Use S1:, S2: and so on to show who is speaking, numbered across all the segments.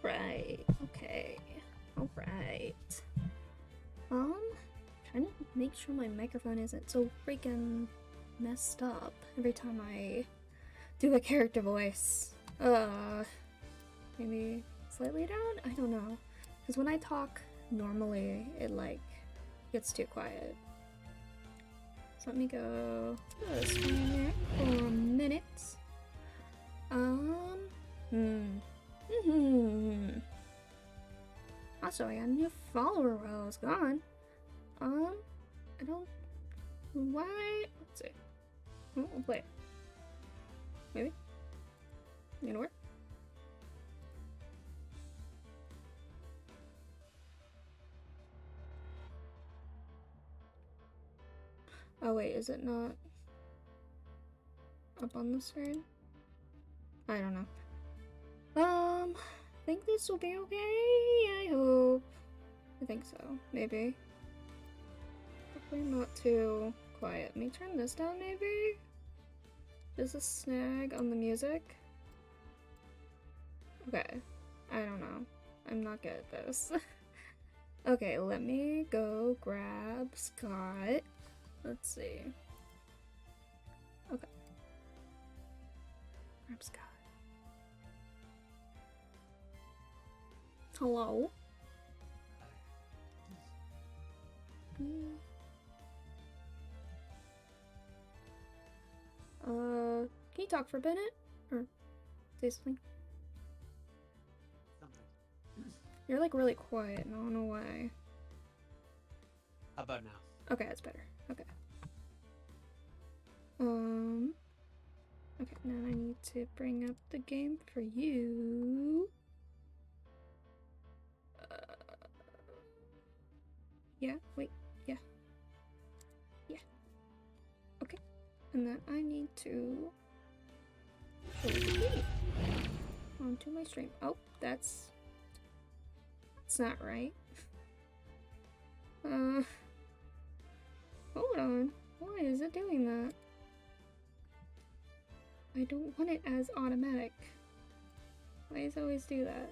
S1: Alright, okay. Alright. Trying to make sure my microphone isn't so freaking messed up every time I do a character voice. Maybe slightly down? I don't know. Because when I talk normally, it like gets too quiet. So let me go this way here for a minute. Also, I got a new follower while I was gone. I don't. Why? Let's see. We'll play it. Maybe? You know where? Oh, wait, is it not up on the screen? I don't know. I think this will be okay. I hope. I think so. Maybe. Hopefully not too quiet. Let me turn this down, maybe? There's a snag on the music. Okay. I don't know. I'm not good at this. Okay, let me go grab Scott. Let's see. Okay. Grab Scott. Hello? Can you talk for a minute? Or say something? You're like really quiet, and I don't know why.
S2: How about now?
S1: Okay, that's better. Okay. Okay, now I need to bring up the game for you. Yeah, wait, yeah. Yeah. Okay. And then I need to show the game onto my stream. Oh, that's not right. Hold on. Why is it doing that? I don't want it as automatic. Why does it always do that?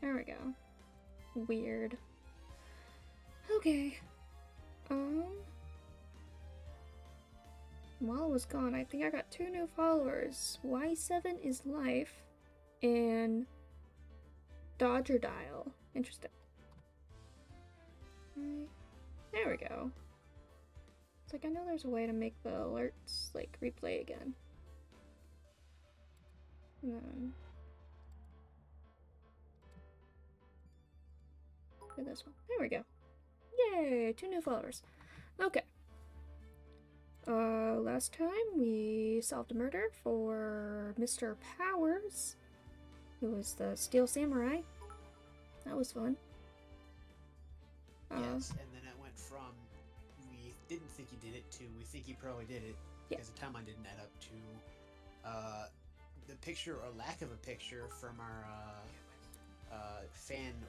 S1: There we go. Weird. Okay. While I was gone, I think I got 2 new followers. Y7 is life and Dodger Dial. Interesting. There we go. It's like I know there's a way to make the alerts like replay again. And then do this one. There we go. Yay! 2 new followers. Okay. Last time we solved a murder for Mr. Powers, who was the Steel Samurai. That was fun.
S2: Yes, and then it went from we didn't think he did it to we think he probably did it because the timeline didn't add up to the picture or lack of a picture from our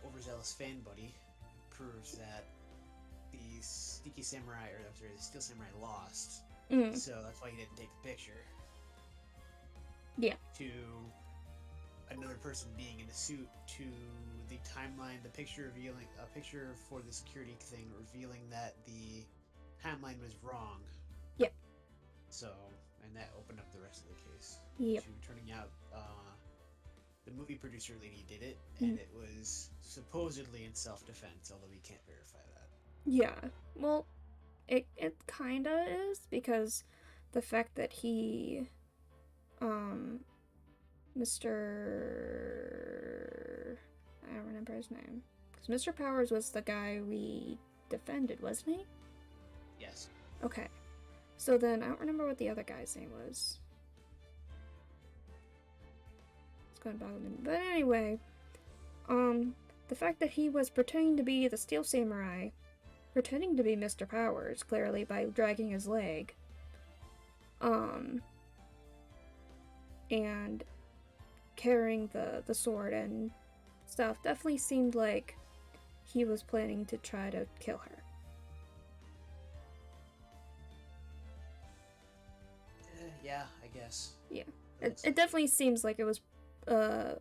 S2: overzealous fan buddy proves that the Sneaky Samurai, or I'm sorry, the Steel Samurai lost. So that's why he didn't take the picture.
S1: Yeah.
S2: To another person being in a suit, to the timeline, the picture revealing a picture for the security thing revealing that the timeline was wrong.
S1: Yep.
S2: So, and that opened up the rest of the case.
S1: Yep.
S2: To turning out the movie producer lady did it, and it was supposedly in self-defense, although we can't verify that.
S1: Yeah. Well, it kinda is, because the fact that he Mr. I don't remember his name. Because Mr. Powers was the guy we defended, wasn't he?
S2: Yes.
S1: Okay. So then, I don't remember what the other guy's name was. It's going to bother me. But anyway, the fact that he was pretending to be the Steel Samurai, pretending to be Mr. Powers, clearly, by dragging his leg, and carrying the sword and stuff, definitely seemed like he was planning to try to kill her.
S2: Yeah, I guess.
S1: Yeah,
S2: It looks
S1: it
S2: like it.
S1: definitely seems like it was a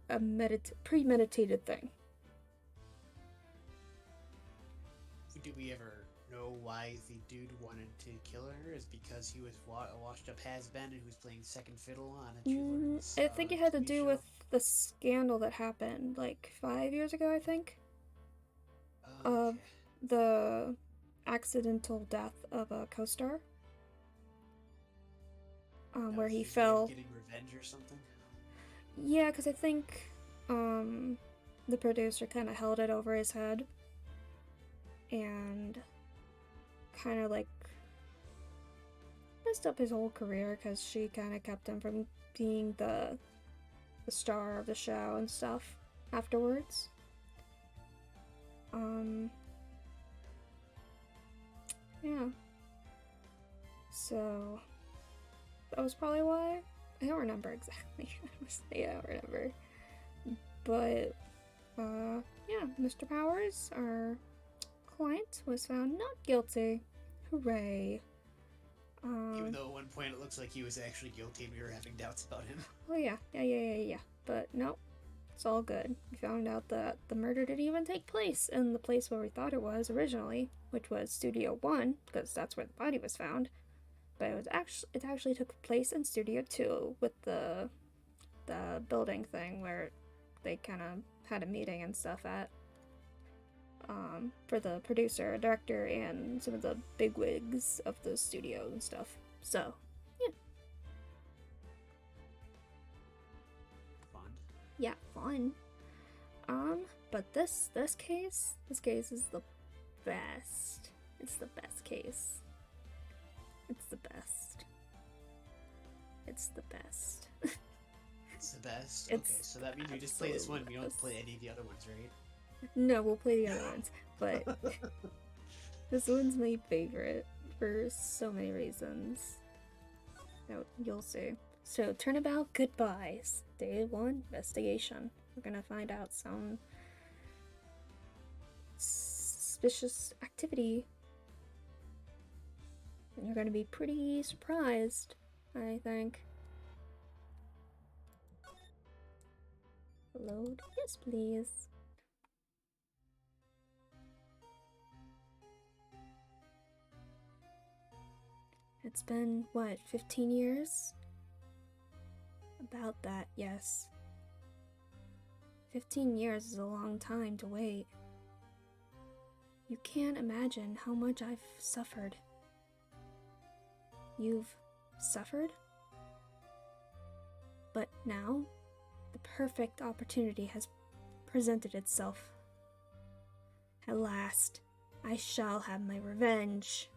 S1: premeditated thing.
S2: Did we ever know why the dude wanted to kill her? Is because he was a washed up has been and who's playing second fiddle on a children's
S1: I think it had to
S2: TV
S1: do with
S2: show?
S1: the scandal that happened like 5 years ago, I think, of
S2: Okay.
S1: the accidental death of a co-star,
S2: That
S1: where
S2: was
S1: he
S2: his way of
S1: fell.
S2: getting revenge or something?
S1: Yeah, because I think the producer kind of held it over his head and kind of like messed up his whole career because she kind of kept him from being the star of the show and stuff afterwards. Um, yeah. So that was probably why. I don't remember exactly. I don't remember. But yeah, Mr. Powers, our client, was found not guilty. Hooray.
S2: Even
S1: Um,
S2: though at one point it looks like he was actually guilty and we were having doubts about him.
S1: oh yeah. But no, it's all good. We found out that the murder didn't even take place in the place where we thought it was originally, which was Studio One, because that's where the body was found. But it actually took place in Studio Two with the building thing where they kind of had a meeting and stuff at, for the producer, director, and some of the bigwigs of the studio and stuff. So, yeah,
S2: Fun.
S1: yeah, fun. But this case is the best. It's the best case. It's the best. It's the best.
S2: It's the best. Okay,
S1: It's
S2: so
S1: the
S2: that means we just play this
S1: absolute
S2: one. We don't play
S1: best.
S2: any of the other ones, right?
S1: No, we'll play the other ones, but this one's my favorite for so many reasons. No, you'll see. So, turnabout goodbyes. Day one investigation. We're gonna find out some suspicious activity, and you're gonna be pretty surprised, I think. Load? Yes, please. It's been, what, 15 years? About that, yes. 15 years is a long time to wait. You can't imagine how much I've suffered. You've suffered? But now, the perfect opportunity has presented itself. At last, I shall have my revenge.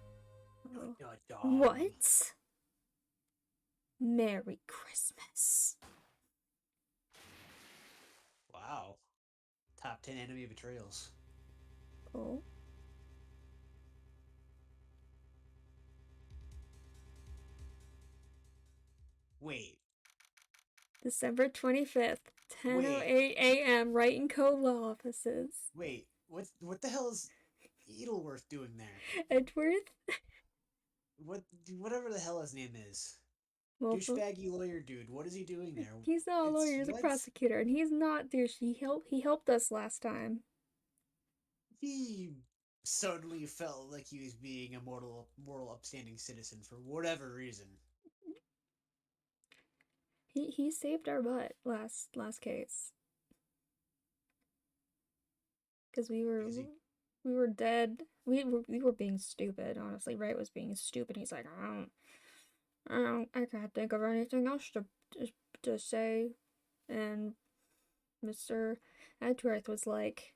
S1: Oh.
S2: Dong.
S1: What? Merry Christmas.
S2: Wow. Top 10 enemy betrayals.
S1: Oh.
S2: Wait.
S1: December 25th,
S2: Wait.
S1: 10:08 a.m. Wright and Co. law offices.
S2: Wait. What the hell is Edelworth doing there?
S1: Edgeworth?
S2: What whatever the hell his name is.
S1: Well,
S2: Douchebaggy lawyer dude. What is he doing there?
S1: he's not a
S2: It's
S1: lawyer, he's a
S2: what?
S1: prosecutor, and he's not douche. He helped us last time.
S2: He suddenly felt like he was being a moral upstanding citizen for whatever reason.
S1: He saved our butt last case. Because
S2: Because he
S1: we were dead. We were being stupid, honestly. Wright was being stupid. He's like, I can't think of anything else to say. And Mr. Edgeworth was like,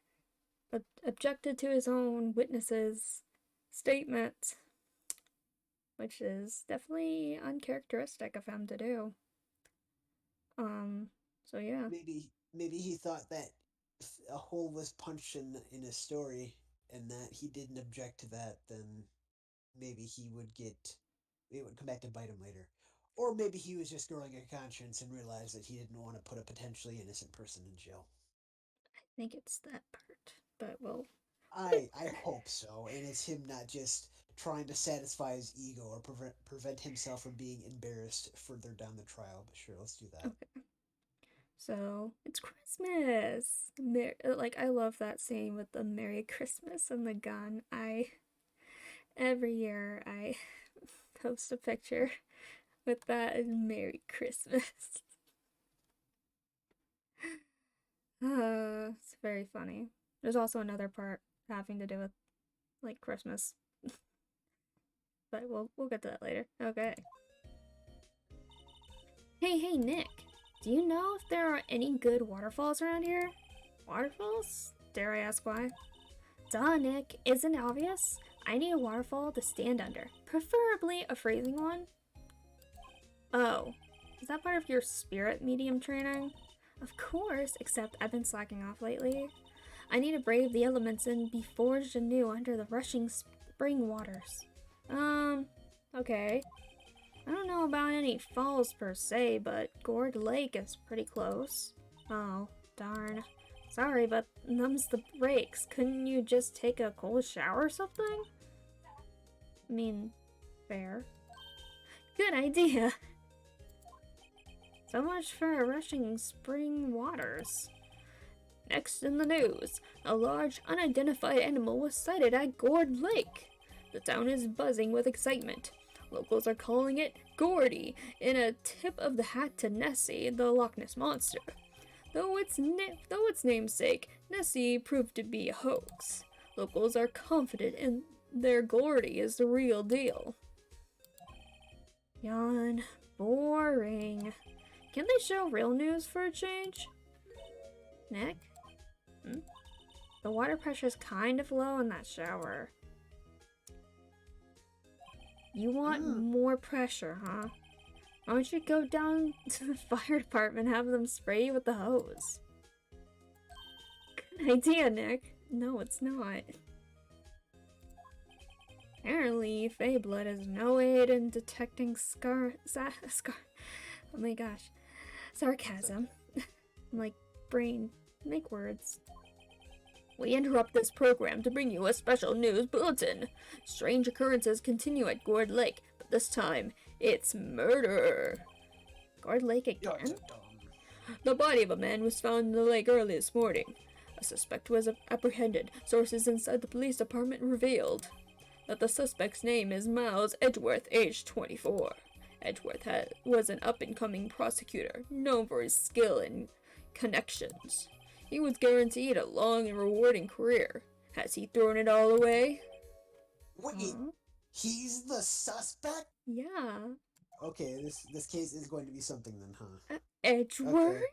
S1: objected to his own witness's statement, which is definitely uncharacteristic of him to do. Um, so yeah,
S2: maybe he thought that a hole was punched in his story and that he didn't object to that, then maybe he would get it would come back to bite him later. Or maybe he was just growing a conscience and realized that he didn't want to put a potentially innocent person in jail.
S1: I think it's that part, but
S2: I hope so, and it's him not just trying to satisfy his ego or prevent himself from being embarrassed further down the trial. But sure, let's do that.
S1: Okay. So it's Christmas. Like I love that scene with the Merry Christmas and the gun. Every year I post a picture with that and Merry Christmas. It's very funny. There's also another part having to do with like Christmas, but we'll get to that later. Okay. Hey Nick, do you know if there are any good waterfalls around here? Waterfalls? Dare I ask why? Duh, Nick, isn't it obvious? I need a waterfall to stand under, preferably a freezing one. Oh, is that part of your spirit medium training? Of course, except I've been slacking off lately. I need to brave the elements and be forged anew under the rushing spring waters. Okay. I don't know about any falls per se, but Gourd Lake is pretty close. Oh, darn. Sorry, but numbs the brakes. Couldn't you just take a cold shower or something? I mean, fair. Good idea. So much for rushing spring waters. Next in the news, a large unidentified animal was sighted at Gourd Lake. The town is buzzing with excitement. Locals are calling it Gordy, in a tip of the hat to Nessie, the Loch Ness Monster. Though its namesake, Nessie, proved to be a hoax. Locals are confident in their Gordy is the real deal. Yawn. Boring. Can't they show real news for a change? Nick? The water pressure's kind of low in that shower. You want more pressure, huh? Why don't you go down to the fire department and have them spray you with the hose? Good idea, Nick. No, it's not. Apparently, Fey blood is no aid in detecting oh my gosh. Sarcasm. Like, brain, make words. We interrupt this program to bring you a special news bulletin. Strange occurrences continue at Gourd Lake, but this time, it's murder. Gourd Lake again? The body of a man was found in the lake early this morning. A suspect was apprehended. Sources inside the police department revealed that the suspect's name is Miles Edgeworth, aged 24. Edgeworth was an up-and-coming prosecutor, known for his skill and connections. He was guaranteed a long and rewarding career. Has he thrown it all away?
S2: Wait, he's the suspect?
S1: Yeah.
S2: Okay, this case is going to be something then, huh?
S1: Edgeworth?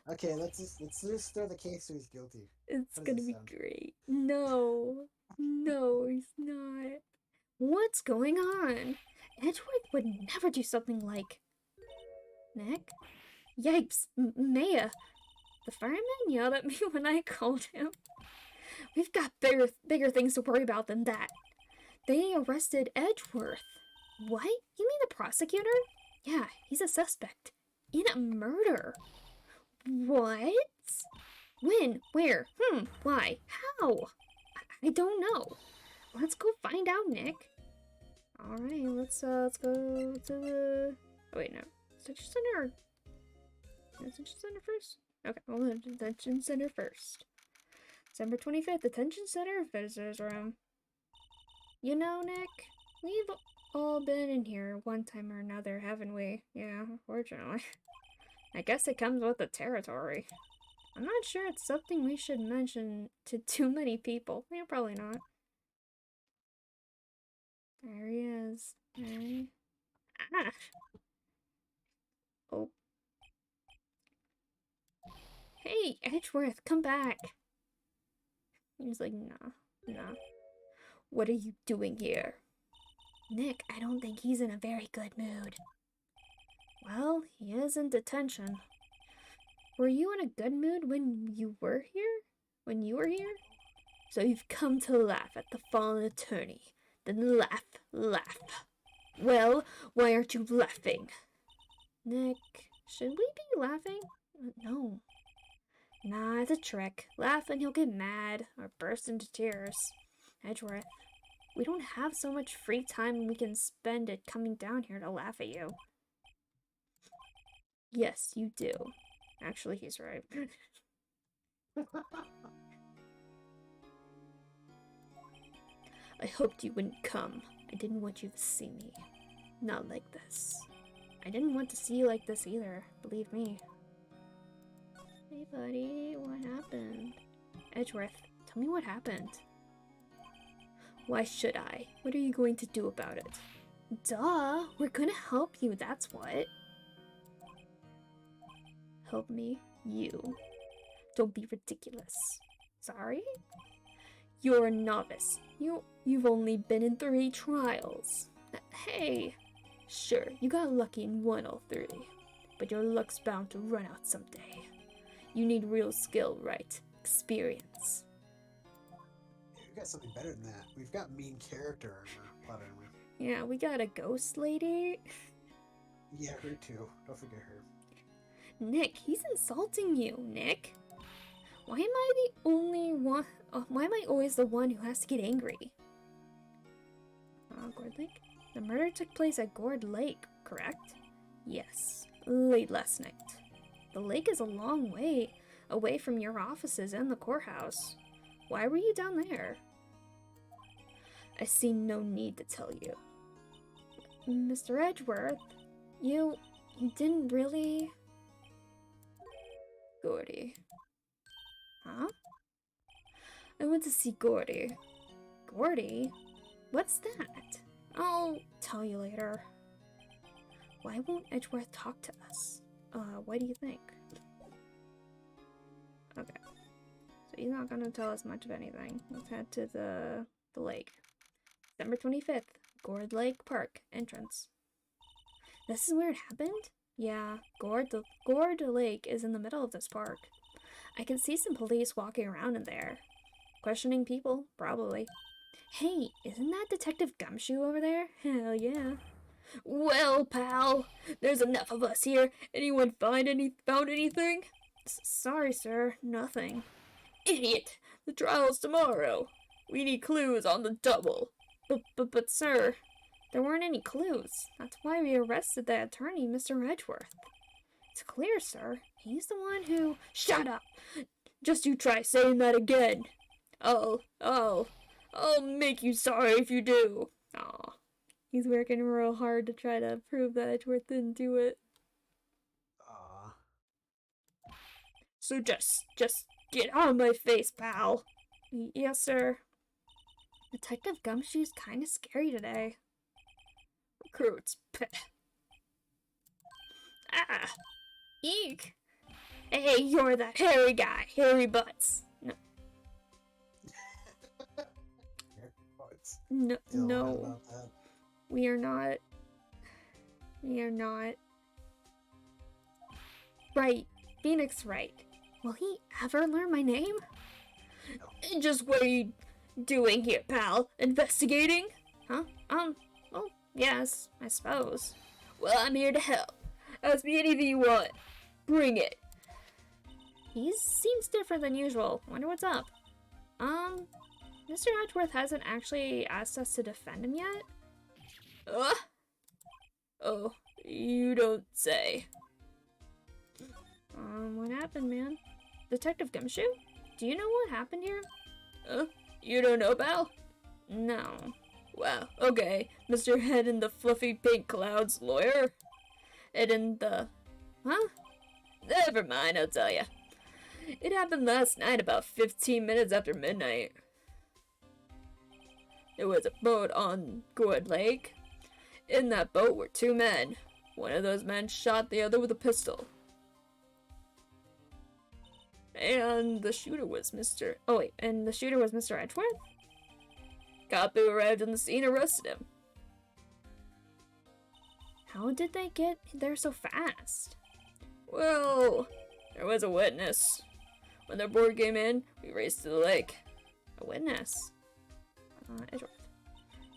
S2: Okay, let's just throw the case so he's guilty.
S1: It's gonna be great. No, he's not. What's going on? Edgeworth would never do something like... Nick? Yipes, Maya. The fireman yelled at me when I called him. We've got bigger things to worry about than that. They arrested Edgeworth. What? You mean the prosecutor? Yeah, he's a suspect. In a murder. What? When? Where? Why? How? I don't know. Let's go find out, Nick. Alright, let's go to the... Oh, wait, no. Detention Center or... Detention Center first? Okay, well, the Detention Center first. December 25th, Detention Center Visitors Room. You know, Nick, we've all been in here one time or another, haven't we? Yeah, unfortunately. I guess it comes with the territory. I'm not sure it's something we should mention to too many people. Yeah, probably not. There he is. Okay. Ah! Oh. Hey, Edgeworth, come back! He's like, nah. What are you doing here? Nick, I don't think he's in a very good mood. Well, he is in detention. Were you in a good mood when you were here? So you've come to laugh at the fallen attorney. Then laugh. Well, why aren't you laughing? Nick, should we be laughing? No. Nah, it's a trick. Laugh and he'll get mad or burst into tears. Edgeworth, we don't have so much free time we can spend it coming down here to laugh at you. Yes, you do. Actually, he's right. I hoped you wouldn't come. I didn't want you to see me. Not like this. I didn't want to see you like this either, believe me. Hey buddy, what happened? Edgeworth, tell me what happened. Why should I? What are you going to do about it? Duh, we're gonna help you, that's what. Help me? You. Don't be ridiculous. Sorry? You're a novice. You've only been in 3 trials. Hey! Sure, you got lucky in 1 all 3, but your luck's bound to run out someday. You need real skill, right? Experience.
S2: We've got something better than that. We've got main character armor, plot armor.
S1: Yeah, we got a ghost lady.
S2: Yeah, her too. Don't forget her.
S1: Nick, he's insulting you, Nick. Why am I the only one? Why am I always the one who has to get angry? Gourd Lake? The murder took place at Gourd Lake, correct? Yes, late last night. The lake is a long way away from your offices and the courthouse. Why were you down there? I see no need to tell you. Mr. Edgeworth, you didn't really... Gordy. Huh? I went to see Gordy. Gordy? What's that? I'll tell you later. Why won't Edgeworth talk to us? What do you think? Okay. So he's not gonna tell us much of anything. Let's head to the lake. December 25th, Gourd Lake Park entrance. This is where it happened? Yeah, Gourd Lake is in the middle of this park. I can see some police walking around in there. Questioning people, probably. Hey, isn't that Detective Gumshoe over there? Hell yeah. Well, pal, there's enough of us here. Anyone found anything? Sorry, sir, nothing. Idiot! The trial's tomorrow. We need clues on the double. But, sir, there weren't any clues. That's why we arrested the attorney, Mr. Edgeworth. It's clear, sir. He's the one who... Shut up! Just you try saying that again. I'll make you sorry if you do. Aw. He's working real hard to try to prove that Edgeworth didn't do it.
S2: Aw.
S1: So just get out of my face, pal. Yes, sir. Detective Gumshoe's kinda scary today. Recruits. Peh. Ah! Eek! Hey, you're that hairy guy. Hairy butts. No. No. We are not. We are not. Right. Phoenix Wright. Will he ever learn my name? No. Just what are you doing here, pal? Investigating? Huh? Well, yes, I suppose. Well, I'm here to help. Ask me anything you want. Bring it. He seems different than usual. Wonder what's up. Mr. Edgeworth hasn't actually asked us to defend him yet? Oh, you don't say. What happened, man? Detective Gumshoe? Do you know what happened here? You don't know, pal? No. Wow, okay. Mr. Head in the fluffy pink clouds lawyer? Head in the... Huh? Never mind, I'll tell ya. It happened last night about 15 minutes after midnight. There was a boat on Gourd Lake. In that boat were 2 men. One of those men shot the other with a pistol. And the shooter was Mr. Edgeworth? Cop who arrived on the scene arrested him. How did they get there so fast? Well, there was a witness. When their board came in, we raced to the lake. A witness? Edgeworth.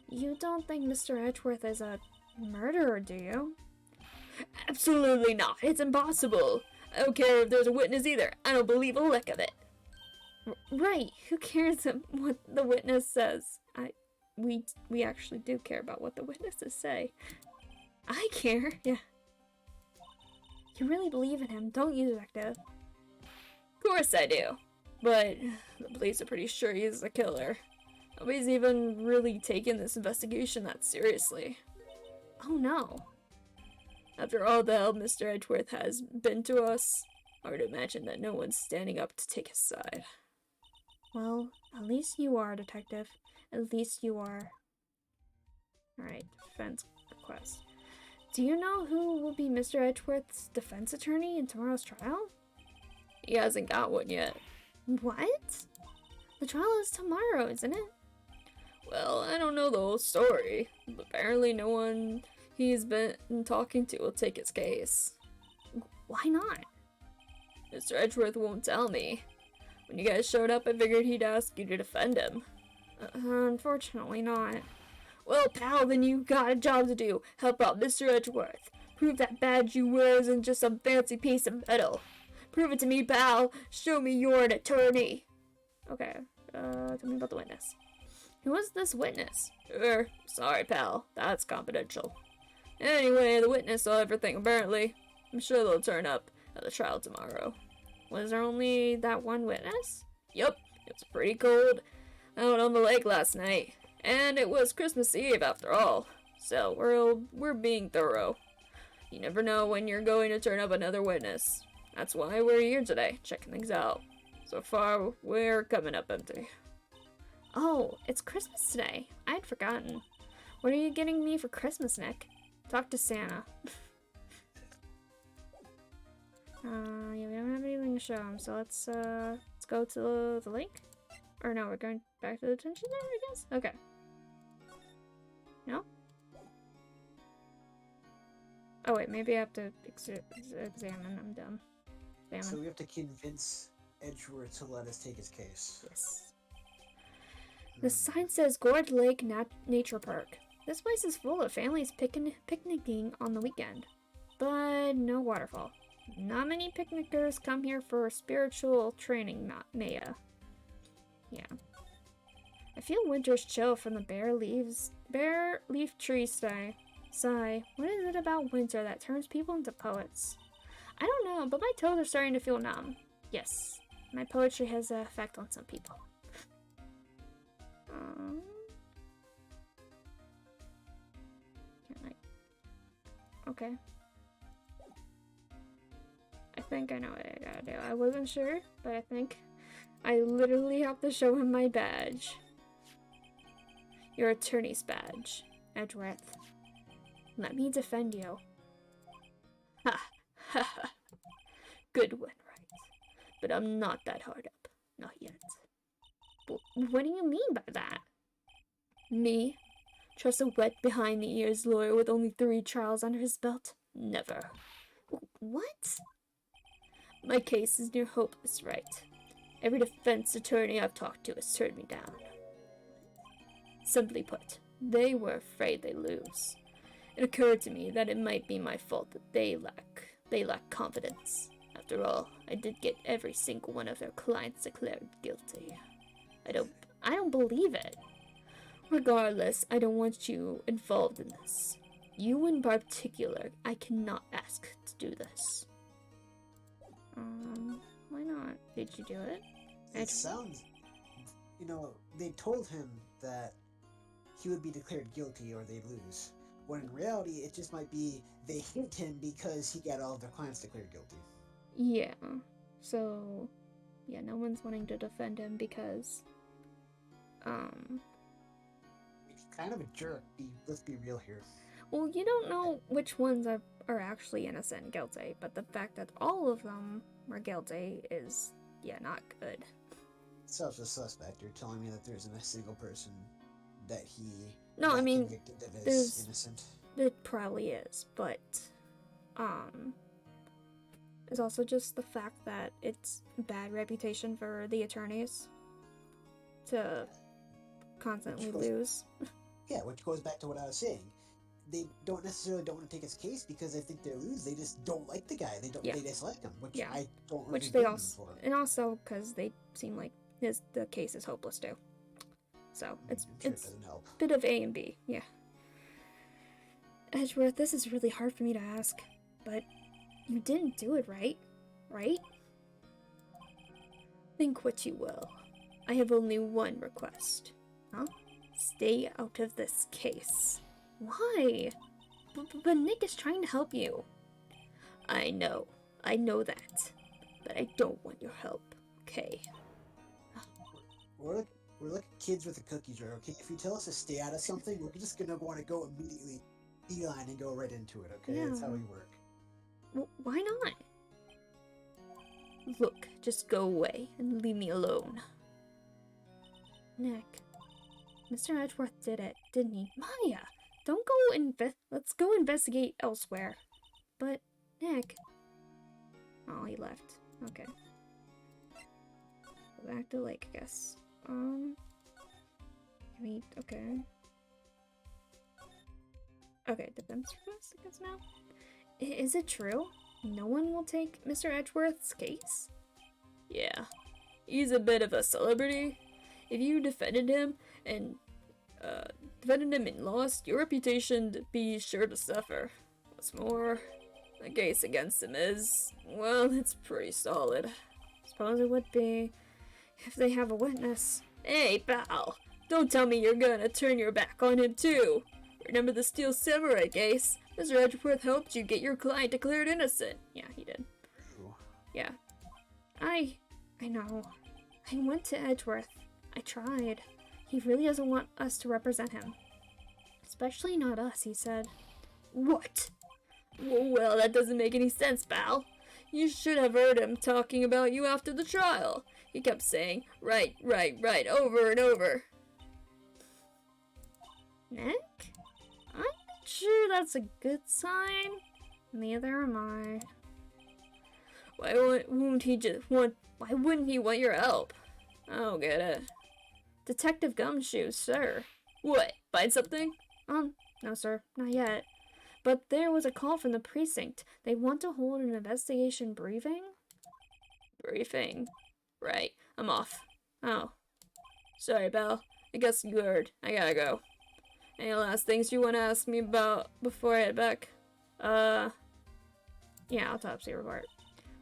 S1: You don't think Mr. Edgeworth is a murderer, do you? Absolutely not. It's impossible. I don't care if there's a witness either. I don't believe a lick of it. Right, who cares what the witness says? We actually do care about what the witnesses say. I care, yeah. You really believe in him, don't you, Detective? Of course I do. But the police are pretty sure he's the killer. Nobody's even really taken this investigation that seriously. Oh no. After all the help Mr. Edgeworth has been to us, hard to imagine that no one's standing up to take his side. Well, at least you are, Detective. At least you are. Alright, defense request. Do you know who will be Mr. Edgeworth's defense attorney in tomorrow's trial? He hasn't got one yet. What? The trial is tomorrow, isn't it? Well, I don't know the whole story, but apparently no one he's been talking to will take his case. Why not? Mr. Edgeworth won't tell me. When you guys showed up, I figured he'd ask you to defend him. Unfortunately not. Well, pal, then you got a job to do. Help out Mr. Edgeworth. Prove that badge you wear isn't just some fancy piece of metal. Prove it to me, pal. Show me you're an attorney. Okay, tell me about the witness. Who is this witness? Sorry, pal. That's confidential. Anyway, the witness saw everything, apparently. I'm sure they'll turn up at the trial tomorrow. Was there only that one witness? Yup, it was pretty cold out on the lake last night. And it was Christmas Eve after all. So we're being thorough. You never know when you're going to turn up another witness. That's why we're here today, checking things out. So far, we're coming up empty. Oh, it's Christmas today. I'd forgotten. What are you getting me for Christmas, Nick? Talk to Santa. Yeah, we don't have anything to show him, so let's go to the lake. Or no, we're going back to the detention center, I guess? Okay. No? Oh wait, maybe I have to examine. I'm dumb. Examine.
S2: So we have to convince Edgeworth to let us take his case.
S1: Yes. The sign says Gourd Lake Nature Park. This place is full of families picnicking on the weekend. But no waterfall. Not many picnickers come here for spiritual training, Maya. Yeah. I feel winter's chill from the bare leaf trees sigh. What is it about winter that turns people into poets? I don't know, but my toes are starting to feel numb. Yes, my poetry has an effect on some people. Can I? Okay. I think I know what I gotta do. I wasn't sure, but I think I literally have to show him my badge. Your attorney's badge, Edgeworth. Let me defend you. Ha ha ha. Good one, Wright. But I'm not that hard up. Not yet. What do you mean by that? Me? Trust a wet behind-the-ears lawyer with only 3 trials under his belt? Never. What? My case is near hopeless, Wright. Every defense attorney I've talked to has turned me down. Simply put, they were afraid they'd lose. It occurred to me that it might be my fault that they lack confidence. After all, I did get every single one of their clients declared guilty. I don't believe it. Regardless, I don't want you involved in this. You in particular, I cannot ask to do this. Why not? Did you do it?
S2: It sounds, they told him that he would be declared guilty or they'd lose. When in reality, it just might be they hit him because he got all of their clients declared guilty.
S1: Yeah. So, yeah, no one's wanting to defend him because,
S2: He's kind of a jerk. Let's be real here.
S1: Well, you don't know which ones are actually innocent and guilty, but the fact that all of them were guilty is, yeah, not good.
S2: Such a suspect. You're telling me that there isn't a single person that he convicted of as innocent?
S1: It probably is, but there's also just the fact that it's bad reputation for the attorneys to constantly lose.
S2: Yeah, which goes back to what I was saying. they don't necessarily don't want to take his case because they think they lose. They just don't like the guy.
S1: Yeah.
S2: They dislike him, which
S1: Yeah.
S2: I don't really
S1: Which they
S2: blame them
S1: also,
S2: for.
S1: and also because they seem like the case is hopeless too. So it's
S2: I'm sure it doesn't help.
S1: a bit of A and B. Yeah. Edgeworth, this is really hard for me to ask, but you didn't do it right, right? Think what you will. I have only one request. Huh? Stay out of this case. Why? But Nick is trying to help you. I know that. But I don't want your help, okay?
S2: We're like kids with the cookies, right? Okay, if you tell us to stay out of something, we're just gonna want to go immediately beeline and go right into it, okay?
S1: Yeah.
S2: That's how we work.
S1: Well, why not? Look, just go away and leave me alone. Nick, Mr. Edgeworth did it, didn't he? Maya, don't go let's go investigate elsewhere. But, Nick... Oh, he left. Okay. Go back to the lake, I guess. Okay. Okay, defense request, I guess now? Is it true? No one will take Mr. Edgeworth's case? Yeah. He's a bit of a celebrity. If you defended him and lost, your reputation would be sure to suffer. What's more, the case against him is, well, it's pretty solid. Suppose it would be if they have a witness. Hey, pal, don't tell me you're gonna turn your back on him too. Remember the Steel Samurai case? Mr. Edgeworth helped you get your client declared innocent. Yeah, he did.
S2: Ooh.
S1: Yeah. I know. I went to Edgeworth. I tried. He really doesn't want us to represent him. Especially not us, he said. What? Well, that doesn't make any sense, pal. You should have heard him talking about you after the trial. He kept saying, right, over and over. Nick? I'm not sure that's a good sign. Neither am I. Why wouldn't he want your help? I don't get it. Detective Gumshoe, sir. What? Find something? No, sir. Not yet. But there was a call from the precinct. They want to hold an investigation briefing? Briefing? Right. I'm off. Oh. Sorry, Belle. I guess you heard. I gotta go. Any last things you want to ask me about before I head back? Yeah, autopsy report.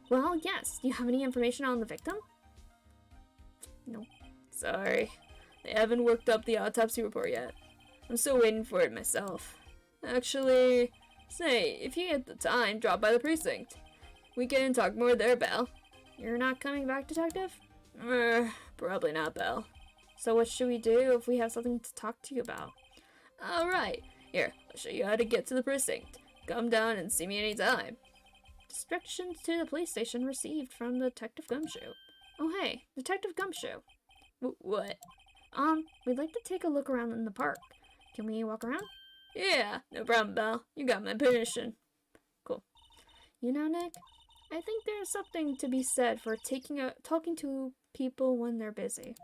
S1: Well, yes. Do you have any information on the victim? Nope. Sorry. They haven't worked up the autopsy report yet. I'm still waiting for it myself. Actually, say, if you get the time, drop by the precinct. We can talk more there, Belle. You're not coming back, Detective? Probably not, Belle. So what should we do if we have something to talk to you about? Alright, here, I'll show you how to get to the precinct. Come down and see me anytime. Directions to the police station received from Detective Gumshoe. Oh hey, Detective Gumshoe. What? We'd like to take a look around in the park. Can we walk around? Yeah, no problem, Belle. You got my permission. Cool. You know, Nick, I think there's something to be said for talking to people when they're busy.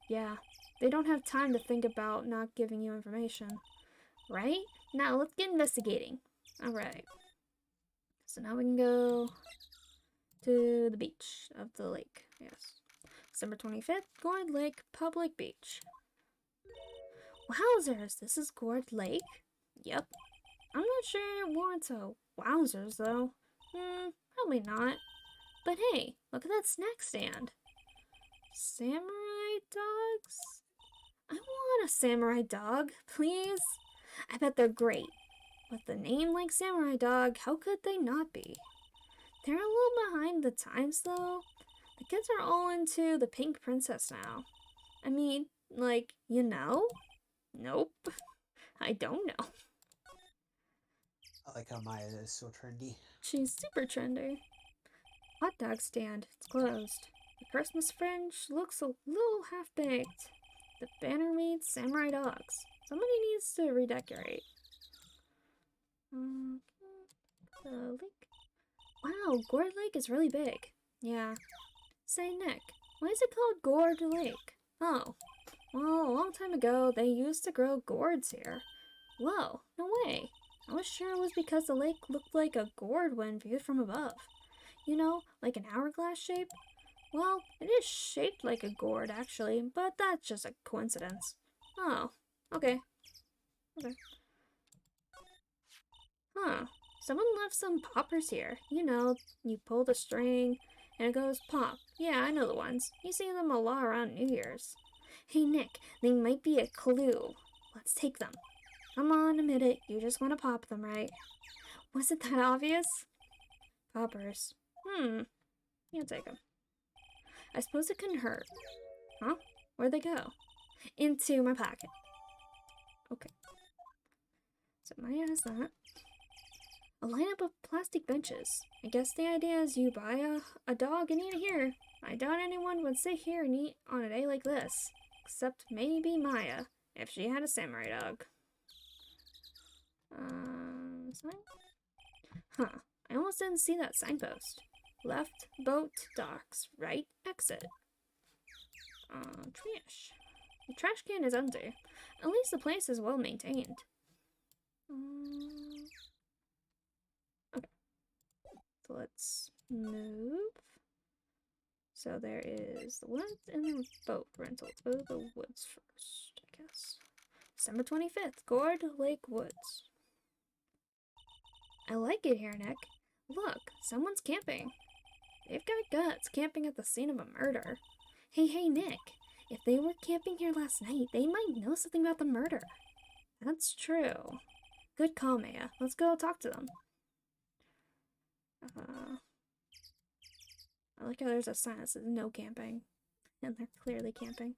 S1: Yeah, they don't have time to think about not giving you information. Right? Now, let's get investigating. Alright. So now we can go to the beach of the lake. Yes. December 25th, Gourd Lake Public Beach. Wowzers, this is Gourd Lake? Yep. I'm not sure it warrants a wowzers, though. Probably not. But hey, look at that snack stand. Samurai dogs? I want a samurai dog, please. I bet they're great. With a name like Samurai Dog, how could they not be? They're a little behind the times, though. The kids are all into the Pink Princess now. I mean, like, you know? Nope. I don't know.
S2: I like how Maya is so trendy.
S1: She's super trendy. Hot dog stand. It's closed. The Christmas fringe looks a little half-baked. The banner reads Samurai Dogs. Somebody needs to redecorate. The lake. Wow, Gourd Lake is really big. Yeah. Say, Nick, why is it called Gourd Lake? Oh, well, a long time ago, they used to grow gourds here. Whoa, no way. I was sure it was because the lake looked like a gourd when viewed from above. You know, like an hourglass shape? Well, it is shaped like a gourd, actually, but that's just a coincidence. Oh, okay. Okay. Huh. Someone left some poppers here. You know, you pull the string, and it goes pop. Yeah, I know the ones. You see them a lot around New Year's. Hey, Nick, they might be a clue. Let's take them. Come on, admit it. You just want to pop them, right? Was it that obvious? Poppers. You take them. I suppose it couldn't hurt. Huh? Where'd they go? Into my pocket. Okay. So Maya has that. A lineup of plastic benches. I guess the idea is you buy a dog and eat it here. I doubt anyone would sit here and eat on a day like this. Except maybe Maya, if she had a samurai dog. Sign? Huh. I almost didn't see that signpost. Left, boat, docks, right, exit. Trash. The trash can is empty. At least the place is well maintained. Okay. So let's move. So there is the woods and the boat rental. Let's go to the woods first, I guess. December 25th, Gourd Lake Woods. I like it here, Nick. Look, someone's camping. They've got guts camping at the scene of a murder. Hey, Nick. If they were camping here last night, they might know something about the murder. That's true. Good call, Maya. Let's go talk to them. I like how there's a sign that says no camping. And they're clearly camping.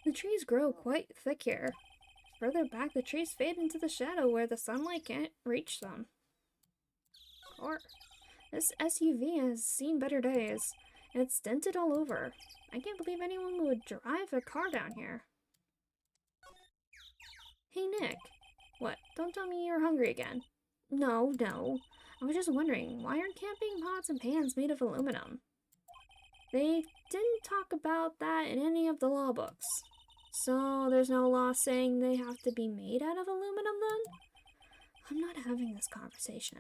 S1: The trees grow quite thick here. Further back, the trees fade into the shadow where the sunlight can't reach them. Or this SUV has seen better days, and it's dented all over. I can't believe anyone would drive a car down here. Hey, Nick. What? Don't tell me you're hungry again. No. I was just wondering, why aren't camping pots and pans made of aluminum? They didn't talk about that in any of the law books. So there's no law saying they have to be made out of aluminum then? I'm not having this conversation.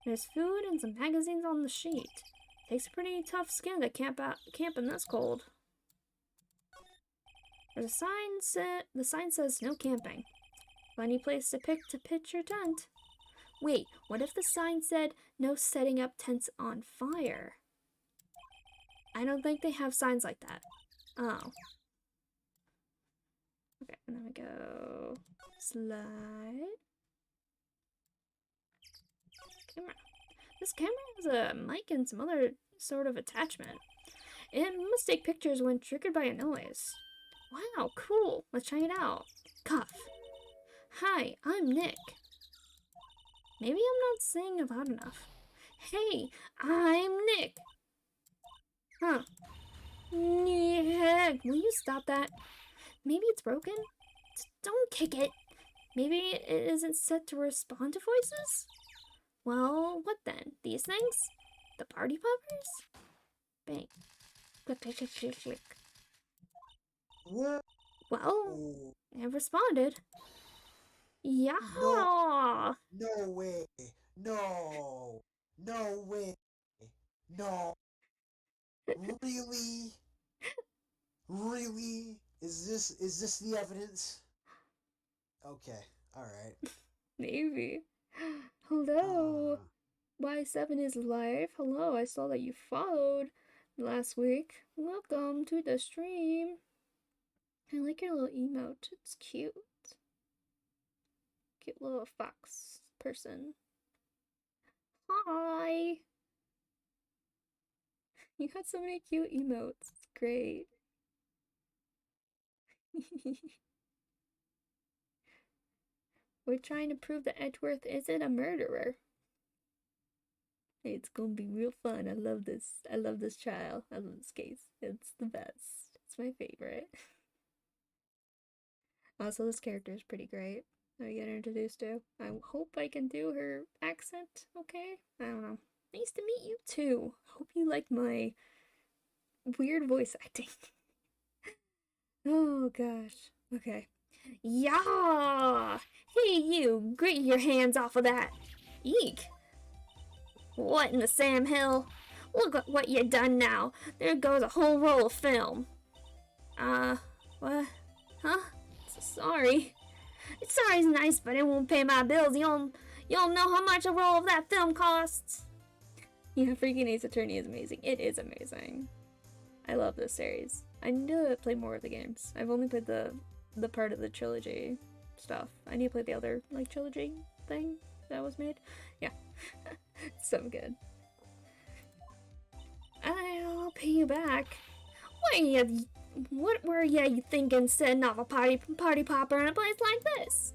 S1: There's food and some magazines on the sheet. Takes a pretty tough skin to camp in this cold. There's a sign the sign says no camping. Funny place to pick to pitch your tent. Wait, what if the sign said no setting up tents on fire? I don't think they have signs like that. Oh. Okay, and then we go slide. Camera. This camera has a mic and some other sort of attachment. It must take pictures when triggered by a noise. Wow, cool. Let's try it out. Cuff. Hi, I'm Nick. Maybe I'm not saying it loud enough. Hey, I'm Nick. Huh. Nick, will you stop that? Maybe it's broken? Don't kick it. Maybe it isn't set to respond to voices? Well, what then? These things? The party poppers? Bang. Click, click, click, click, click.
S2: What?
S1: Well, it responded. Yeah.
S2: No way. No. No way. No. Really? Really? Is this the evidence? Okay. All right.
S1: Maybe. Hello. Y7 is live. Hello, I saw that you followed last week. Welcome to the stream. I like your little emote. It's cute. Cute little fox person. Hi. You got so many cute emotes. It's great. We're trying to prove that Edgeworth isn't a murderer. It's gonna be real fun. I love this. I love this trial. I love this case. It's the best. It's my favorite. Also, this character is pretty great. I get introduced to. I hope I can do her accent. Okay, I don't know. Nice to meet you too. Hope you like my weird voice acting. Oh gosh. Okay. Yeah! Hey, you! Get your hands off of that! Eek! What in the Sam Hill? Look at what you done now! There goes a whole roll of film! What? Huh? Sorry. Sorry's nice, but it won't pay my bills. You'll know how much a roll of that film costs. Yeah, freaking Ace Attorney is amazing. It is amazing. I love this series. I need to play more of the games. I've only played the part of the trilogy stuff. I need to play the other like trilogy thing that was made. Yeah. So good. I'll pay you back. What were you thinking setting off a party popper in a place like this?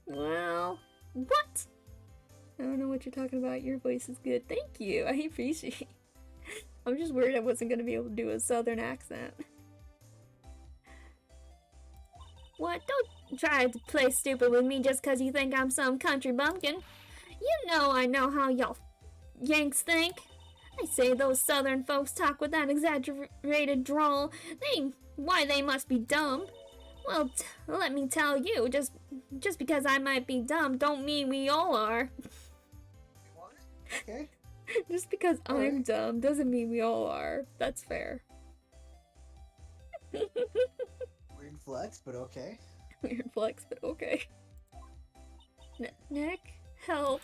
S1: Well, what? I don't know what you're talking about. Your voice is good. Thank you. I appreciate it. I'm just worried I wasn't going to be able to do a southern accent. What? Don't try to play stupid with me just because you think I'm some country bumpkin. I know how y'all Yanks think. I say those southern folks talk with that exaggerated drawl. Why they must be dumb. Well, let me tell you, just because I might be dumb don't mean we all are.
S2: What? Okay.
S1: Just because I'm dumb doesn't mean we all are. That's fair.
S2: Weird flex, but okay.
S1: Weird flex, but okay. Nick, help.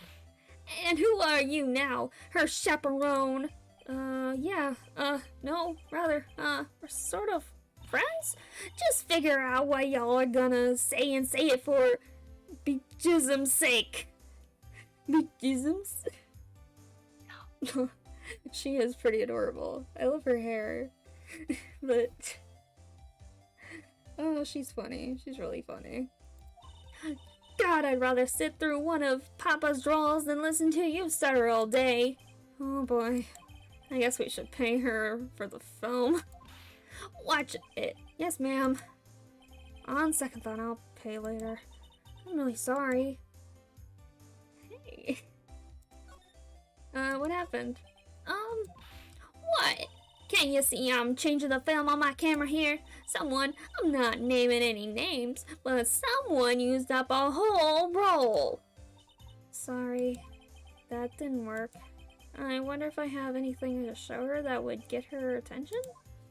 S1: And who are you now? Her chaperone? We're sort of friends? Just figure out what y'all are gonna say and say it for begism's sake. Begism's? She is pretty adorable. I love her hair. But... oh, she's funny. She's really funny. God, I'd rather sit through one of Papa's draws than listen to you stutter all day. Oh boy. I guess we should pay her for the film. Watch it. Yes, ma'am. On second thought, I'll pay later. I'm really sorry. Hey. What happened? What? Can't you see I'm changing the film on my camera here? I'm not naming any names, but someone used up a whole roll. Sorry, that didn't work. I wonder if I have anything to show her that would get her attention?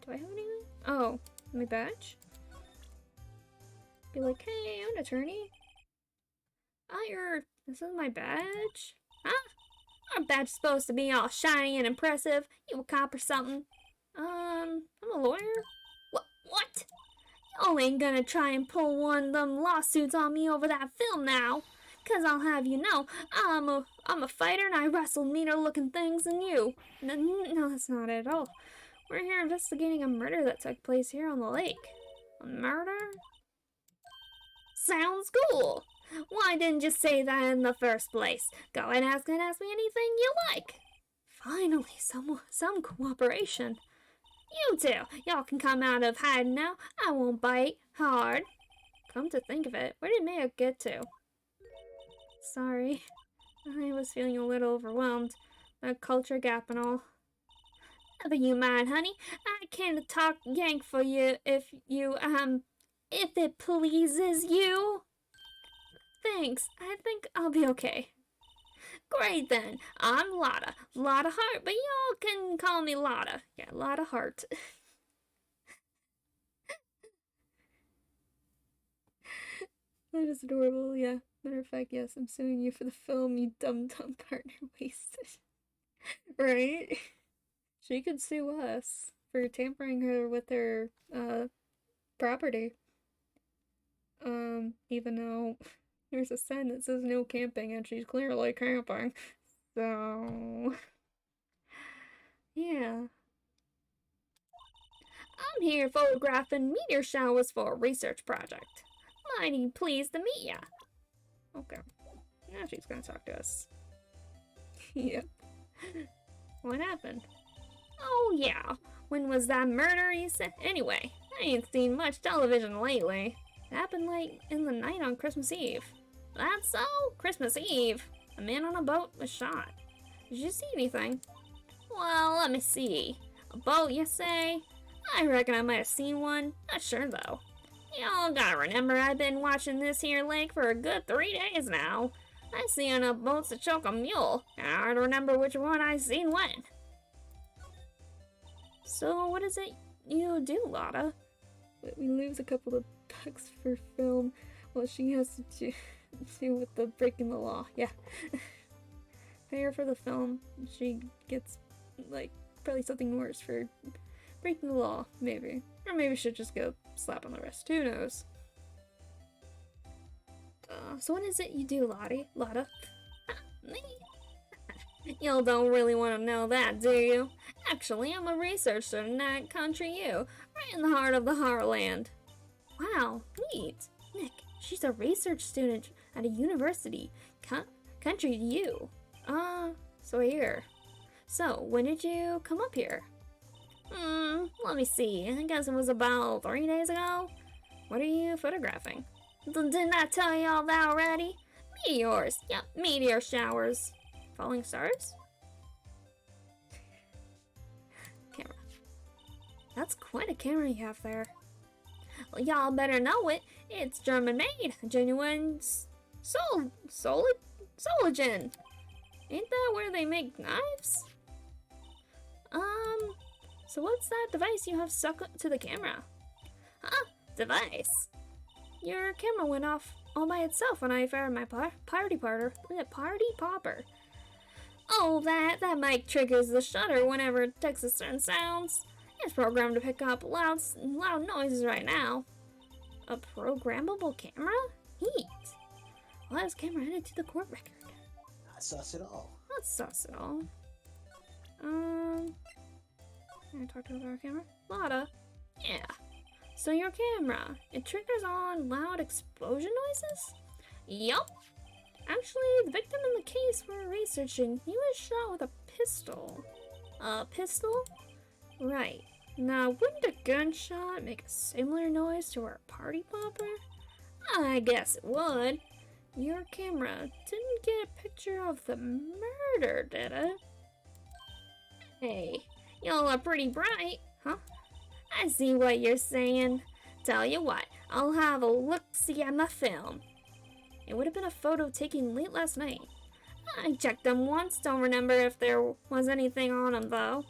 S1: Do I have anything? Oh, my badge? Be like, hey, I'm an attorney. This is my badge? Huh? Our badge is supposed to be all shiny and impressive. You a cop or something? I'm a lawyer. What? Y'all ain't gonna try and pull one of them lawsuits on me over that film now. Cause I'll have you know, I'm a fighter and I wrestle meaner looking things than you. No, that's not it at all. We're here investigating a murder that took place here on the lake. A murder? Sounds cool. Why didn't you say that in the first place? Go and ask me anything you like. Finally, some cooperation. You two, y'all can come out of hiding now. I won't bite hard. Come to think of it, where did Mayo get to? Sorry, I was feeling a little overwhelmed. The culture gap and all. Never you mind, honey. I can talk Yank for you if it pleases you. Thanks, I think I'll be okay. Great then, I'm Lotta. Lotta Hart, but y'all can call me Lotta. Yeah, Lotta Hart. That is adorable, yeah. Matter of fact, yes, I'm suing you for the film, you dumb partner wasted. Right? She could sue us for tampering her with her, property. Even though there's a sign that says no camping and she's clearly camping. So... yeah. I'm here photographing meteor showers for a research project. Mighty pleased to meet ya. Okay. Now she's gonna talk to us. Yep. What happened? Oh yeah. When was that murder you said? Anyway, I ain't seen much television lately. It happened late in the night on Christmas Eve. That's so? Christmas Eve. A man on a boat was shot. Did you see anything? Well, let me see. A boat, you say? I reckon I might have seen one. Not sure, though.
S3: Y'all gotta remember I've been watching this here lake for a good 3 days now. I seen enough boats to choke a mule, and I don't remember which one I seen when.
S1: So what is it you do, Lotta? We lose a couple of bucks for film. Well, she has to do with the breaking the law. Yeah. Pay her for the film. She gets, like, probably something worse for breaking the law, maybe. Or maybe she'll just go slap on the wrist. Who knows? So what is it you do, Lotta?
S3: Me? Y'all don't really want to know that, do you? Actually, I'm a research student at Country U, right in the heart of the Heartland.
S1: Wow, neat. Nick, she's a research student at a university. Country U. So here. So, when did you come up here?
S3: Let me see. I guess it was about 3 days ago.
S1: What are you photographing?
S3: Didn't I tell you all that already? Meteors. Yep, meteor showers.
S1: Falling stars? Camera. That's quite a camera you have there.
S3: Well, y'all better know it. It's German made. Genuine Soligen.
S1: Ain't that where they make knives? So what's that device you have stuck to the camera?
S3: Huh? Device?
S1: Your camera went off all by itself when I fired my party popper.
S3: Oh, that mic triggers the shutter whenever it detects a certain sounds. It's programmed to pick up loud noises right now.
S1: A programmable camera? Neat. Well, this camera headed to the court record.
S2: Not sus at all.
S1: Not sus at all. Can I talk to our camera? Lotta?
S3: Yeah.
S1: So your camera, it triggers on loud explosion noises?
S3: Yup.
S1: Actually, the victim in the case we're researching, he was shot with a pistol.
S3: A pistol?
S1: Right. Now, wouldn't a gunshot make a similar noise to our party popper?
S3: I guess it would.
S1: Your camera didn't get a picture of the murder, did it?
S3: Hey, y'all are pretty bright.
S1: Huh?
S3: I see what you're saying. Tell you what, I'll have a look-see at my film.
S1: It would have been a photo taken late last night.
S3: I checked them once, don't remember if there was anything on them though.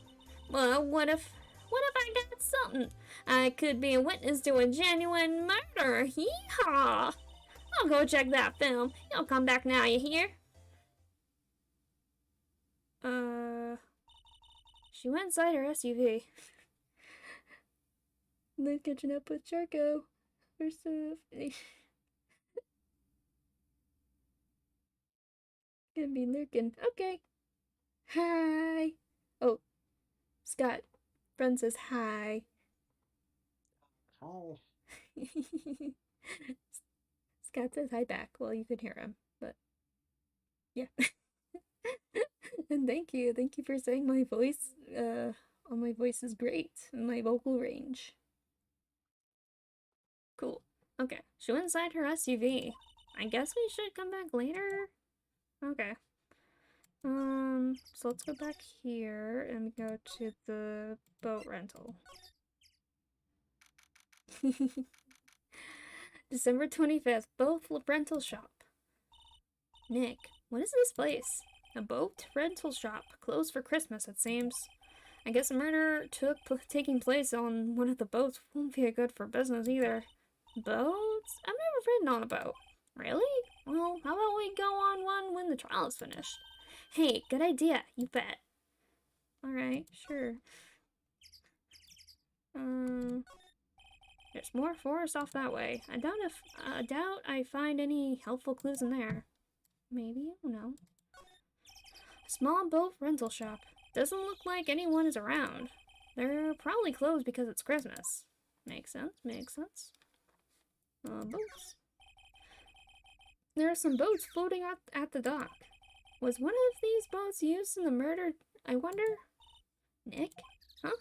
S3: Well, what if I got something? I could be a witness to a genuine murder. Hee-haw! I'll go check that film. You'll come back now, you hear?
S1: She went inside her SUV. Then catching up with Charco. Or stuff. Gonna be lurking. Okay. Hi. Oh, Scott. Friend says hi.
S2: Hi.
S1: Scott says hi back. Well, you could hear him, but yeah. And thank you for saying my voice. My voice is great. My vocal range. Cool. Okay, she went inside her SUV. I guess we should come back later. Okay. So let's go back here and go to the boat rental. December 25th, boat rental shop. Nick, what is this place? A boat rental shop. Closed for Christmas, it seems. I guess a murder taking place on one of the boats won't be good for business either. Boats? I've never ridden on a boat. Really? Well, how about we go on one when the trial is finished? Hey, good idea, you bet. Alright, sure. There's more forest off that way. I doubt I find any helpful clues in there. Maybe, I don't know. Small boat rental shop. Doesn't look like anyone is around. They're probably closed because it's Christmas. Makes sense, boats. There are some boats floating at the dock. Was one of these boats used in the murder, I wonder? Nick? Huh?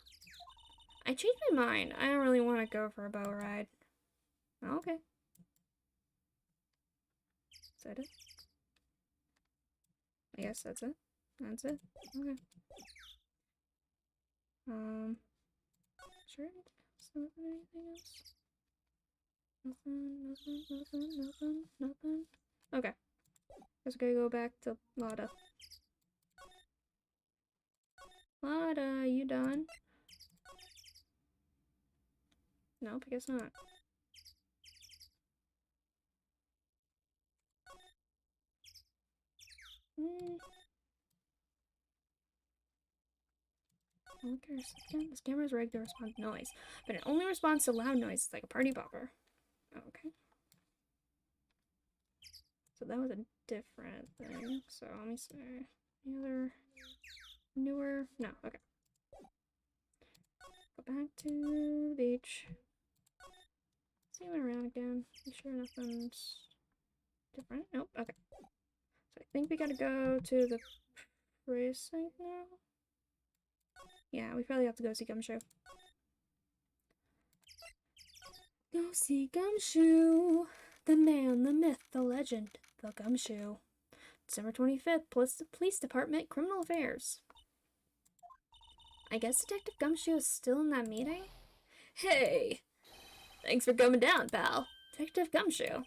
S1: I changed my mind. I don't really want to go for a boat ride. Okay. Is that it? I guess that's it. That's it. Okay. Sure. Is there anything else? Nothing. Okay. Guess we're gonna go back to Lada. Lada, you done? Nope, I guess not. Okay, this camera's rigged to respond to noise, but it only responds to loud noises like a party popper. Okay. So that was a different thing. So let me see. Any other newer? No, okay. Go back to the beach. See it around again. Make sure nothing's different. Nope, okay. So I think we gotta go to the precinct now. Yeah, we probably have to go see Gumshoe. Go see Gumshoe! The man, the myth, the legend, the Gumshoe. December 25th, Police Department, Criminal Affairs. I guess Detective Gumshoe is still in that meeting? Hey! Thanks for coming down, pal. Detective Gumshoe.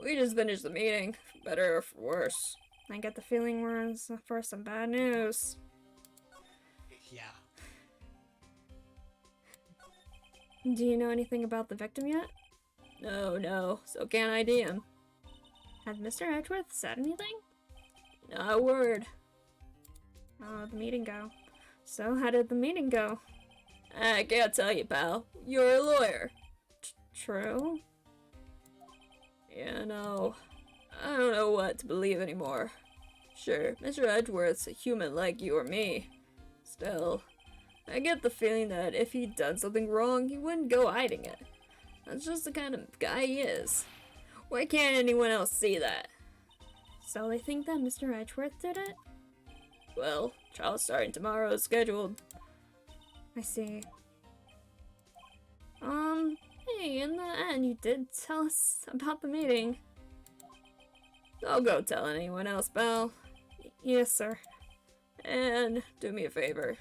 S1: We just finished the meeting, for better or for worse. I get the feeling we're in for some bad news.
S2: Yeah.
S1: Do you know anything about the victim yet? No, so can't ID him. Had Mr. Edgeworth said anything? Not a word. How did the meeting go? So, how did the meeting go? I can't tell you, pal. You're a lawyer. True? Yeah, no. I don't know what to believe anymore. Sure, Mr. Edgeworth's a human like you or me. Still, I get the feeling that if he'd done something wrong, he wouldn't go hiding it. That's just the kind of guy he is. Why can't anyone else see that? So they think that Mr. Edgeworth did it? Well, trial starting tomorrow is scheduled. I see. Hey, in the end, you did tell us about the meeting. Don't go telling anyone else, pal. Yes, sir. And do me a favor.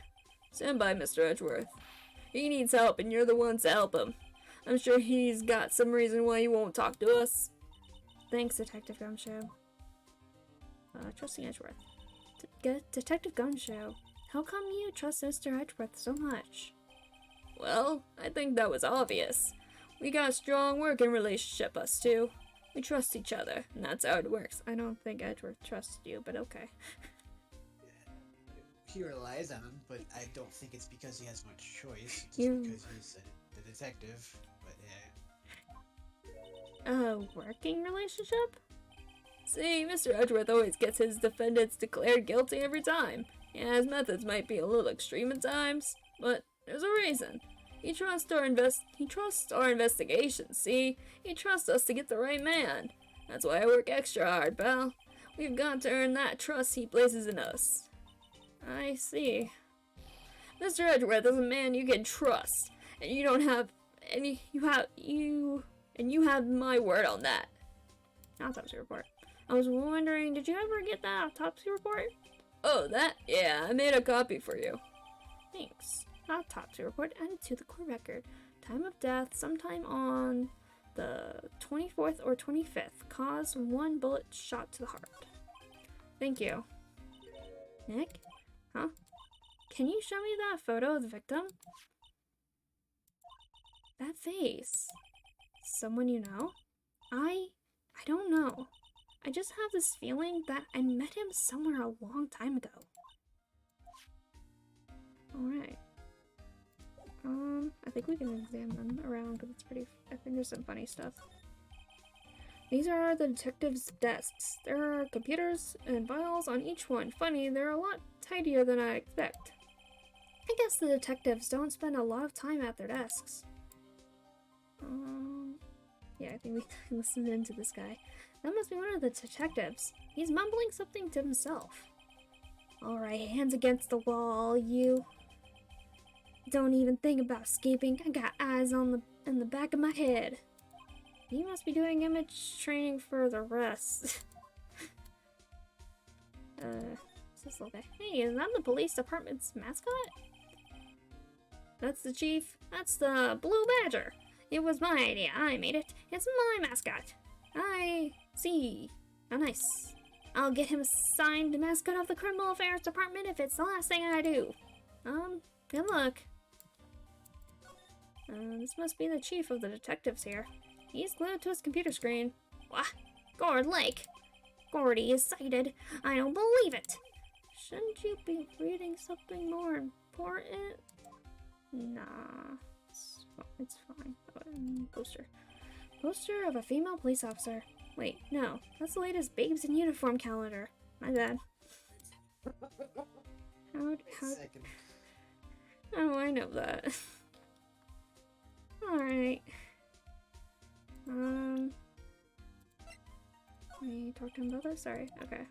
S1: Stand by Mr. Edgeworth. He needs help, and you're the ones to help him. I'm sure he's got some reason why he won't talk to us. Thanks, Detective Gumshoe. Trusting Edgeworth. Detective Gumshoe, how come you trust Mr. Edgeworth so much? Well, I think that was obvious. We got a strong working relationship, us two. We trust each other, and that's how it works. I don't think Edgeworth trusts you, but okay.
S2: He relies on him, but I don't think it's because he has much choice. It's
S1: You-
S2: because he's the detective. But yeah.
S1: A working relationship?
S3: See, Mr. Edgeworth always gets his defendants declared guilty every time. Yeah, his methods might be a little extreme at times, but there's a reason. He trusts our investigations, see? He trusts us to get the right man. That's why I work extra hard, pal. We've got to earn that trust he places in us. I see. Mr. Edgeworth is a man you can trust, and you don't have any. You have my word on that. Autopsy report. I was wondering, did you ever get that autopsy report? Oh, that? Yeah, I made a copy for you. Thanks. Autopsy report added to the court record. Time of death, sometime on the 24th or 25th. Cause 1 bullet shot to the heart. Thank you. Nick? Huh? Can you show me that photo of the victim? That face. Someone you know? I don't know. I just have this feeling that I met him somewhere a long time ago. Alright. I think we can examine around because it's pretty. I think there's some funny stuff. These are the detectives' desks. There are computers and files on each one. Funny, they're a lot tidier than I expect. I guess the detectives don't spend a lot of time at their desks. Yeah, I think we can listen in to this guy. That must be one of the detectives. He's mumbling something to himself. Alright, hands against the wall, you. Don't even think about escaping. I got eyes in the back of my head. He must be doing image training for the rest. What's this little guy? Hey, is that the police department's mascot? That's the chief. That's the Blue Badger. It was my idea. I made it. It's my mascot. I see. How nice. I'll get him assigned mascot of the Criminal Affairs Department if it's the last thing I do. Good luck. This must be the chief of the detectives here. He's glued to his computer screen. Wah! Gord Lake! Gordy is cited. I don't believe it! Shouldn't you be reading something more important? Nah. It's fine. Poster. Poster of a female police officer. Wait, no. That's the latest Babes in Uniform calendar. My bad. How do I know that? Alright. We talked to him about this? Sorry. Okay.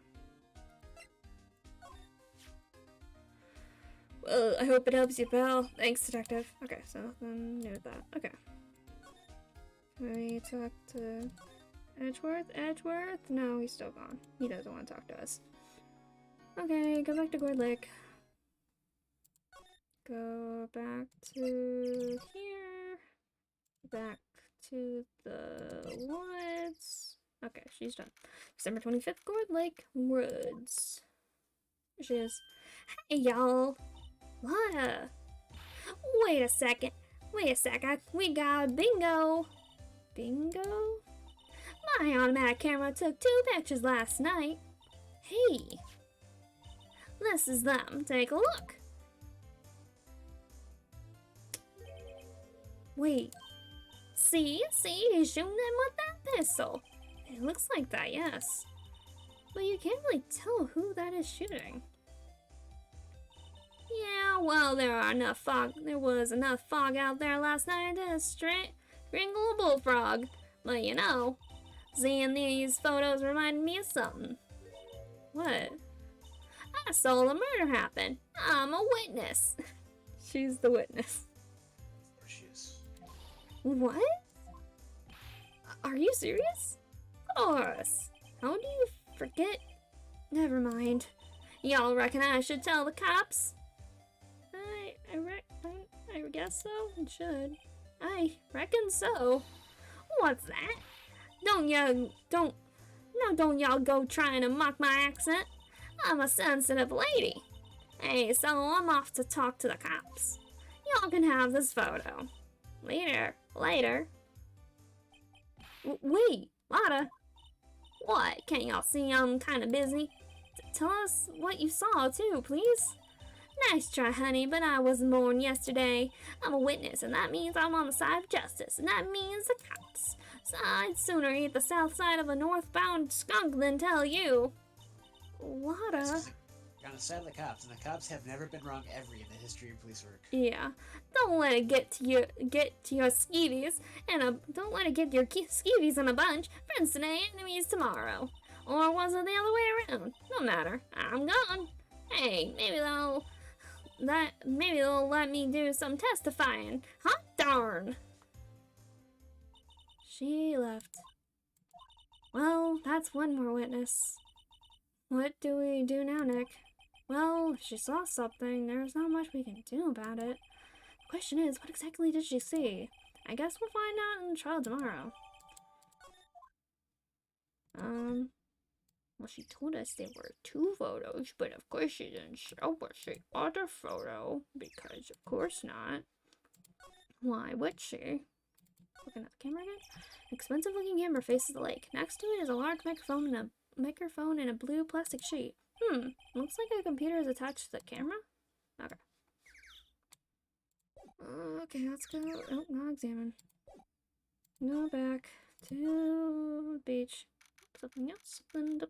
S3: Well, I hope it helps you, pal. Thanks, detective. Okay, so nothing new with that. Okay. We talk to Edgeworth? Edgeworth? No, he's still gone. He doesn't want to talk to us. Okay, go back to Gord Lake. Go back to here. Back to the woods. Okay, she's done. December 25th, Gord Lake Woods. There she is. Hey, y'all. Lana. Wait a second. We got bingo. Bingo? My automatic camera took 2 pictures last night. Hey. This is them. Take a look. Wait. See, he's shooting them with that pistol. It looks like that, yes. But you can't really tell who that is shooting. Yeah, well, there was enough fog out there last night to strangle a bullfrog. But you know, seeing these photos reminded me of something. What? I saw the murder happen. I'm a witness. She's the witness.
S2: There she is.
S3: What? Are you serious? Of course. How do you forget? Never mind. Y'all reckon I should tell the cops? I guess so. It should. I reckon so. What's that? Don't y'all go trying to mock my accent. I'm a sensitive lady. Hey, so I'm off to talk to the cops. Y'all can have this photo. Later. Wait, Lotta. What? Can't y'all see I'm kinda busy? Tell us what you saw, too, please. Nice try, honey, but I wasn't born yesterday. I'm a witness, and that means I'm on the side of justice, and that means the cops. So I'd sooner eat the south side of a northbound skunk than tell you. Lotta.
S2: You're on the side of the cops, and the cops have never been wrong ever in the history of police work.
S3: Yeah, don't let it get to your skeevies, and don't let it get your skeevies in a bunch. Friends today, enemies tomorrow. Or was it the other way around? No matter. I'm gone. Hey, maybe they'll let me do some testifying. Hot darn! She left. Well, that's one more witness. What do we do now, Nick? Well, if she saw something, there's not much we can do about it. The question is, what exactly did she see? I guess we'll find out in the trial tomorrow. Well, she told us there were 2 photos, but of course she didn't show us the other photo, because of course not. Why would she? Looking at the camera again? Expensive looking camera faces the lake. Next to it is a large microphone and a blue plastic sheet. Looks like a computer is attached to the camera? Okay. Okay, let's go. Oh, now examine. Go back to the beach. Something else. Something.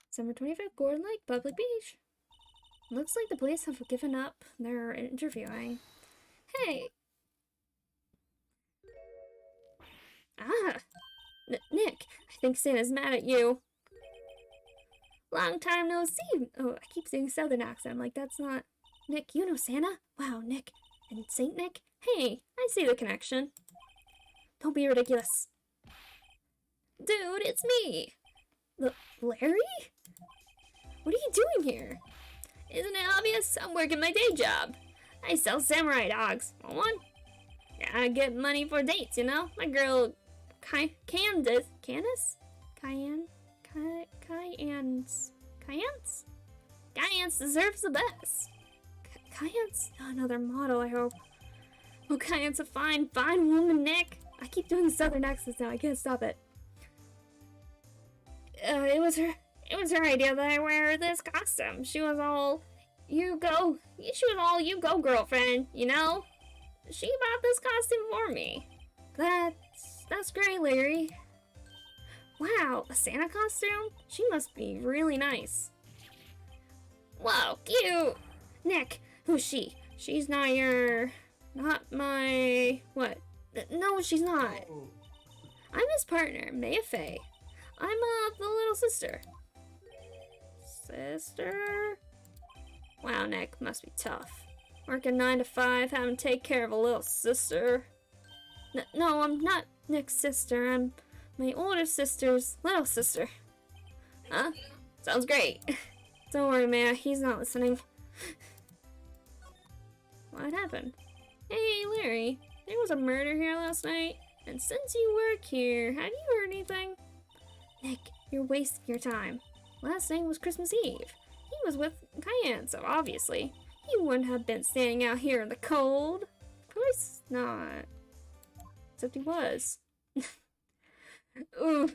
S3: December 25th, Gordon Lake, public beach. Looks like the police have given up. They're interviewing. Hey! Nick, I think Santa's mad at you. Long time no see. Oh, I keep saying southern accent. Like, that's not... Nick, you know Santa? Wow, Nick. And Saint Nick? Hey, I see the connection. Don't be ridiculous. Dude, it's me. Larry? What are you doing here? Isn't it obvious? I'm working my day job. I sell samurai dogs. Want one? I get money for dates, you know? My girl, Candace, Cayenne deserves the best. Cayenne's another model, I hope. Oh, Cayenne's a fine woman, Nick. I keep doing southern accents now, I can't stop it. It was her idea that I wear this costume. She was all, you go, girlfriend, you know? She bought this costume for me. That's great, Larry. Wow, a Santa costume? She must be really nice. Whoa, cute! Nick, who's she? She's not my, what? No, she's not.
S2: Oh,
S3: I'm his partner, Maya Faye. I'm, the little sister. Sister? Wow, Nick, must be tough. Working 9 to 5, having to take care of a little sister. No, I'm not Nick's sister. I'm my older sister's little sister. Huh? Sounds great. Don't worry, Maya. He's not listening. What happened? Hey, Larry. There was a murder here last night. And since you work here, have you heard anything? Nick, you're wasting your time. Last night was Christmas Eve. He was with Cayenne, so obviously he wouldn't have been standing out here in the cold. Of course not. Except he was. Ooh.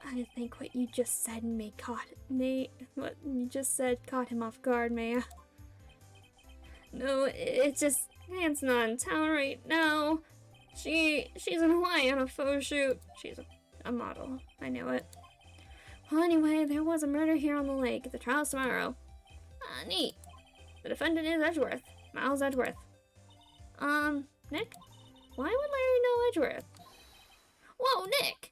S3: I think what you just said what you just said caught him off guard, Maya. No, it's just Cayenne's not in town right now. She's in Hawaii on a photo shoot. She's a model. I know it. Well, anyway, there was a murder here on the lake. The trial's tomorrow. Ah, neat. The defendant is Edgeworth. Miles Edgeworth. Nick? Why would Larry know Edgeworth? Whoa, Nick!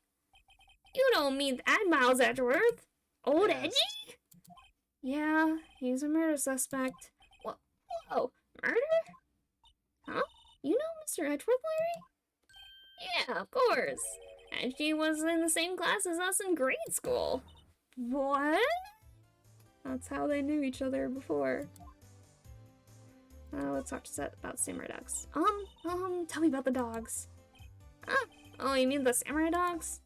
S3: You don't mean that Miles Edgeworth? Old
S2: Yes.
S3: Edgy? Yeah, he's a murder suspect. Whoa, murder? Huh? You know Mr. Edgeworth, Larry? Yeah, of course. Edgy was in the same class as us in grade school. What? That's how they knew each other before. Let's talk about samurai dogs. Tell me about the dogs. Oh, you mean the samurai dogs?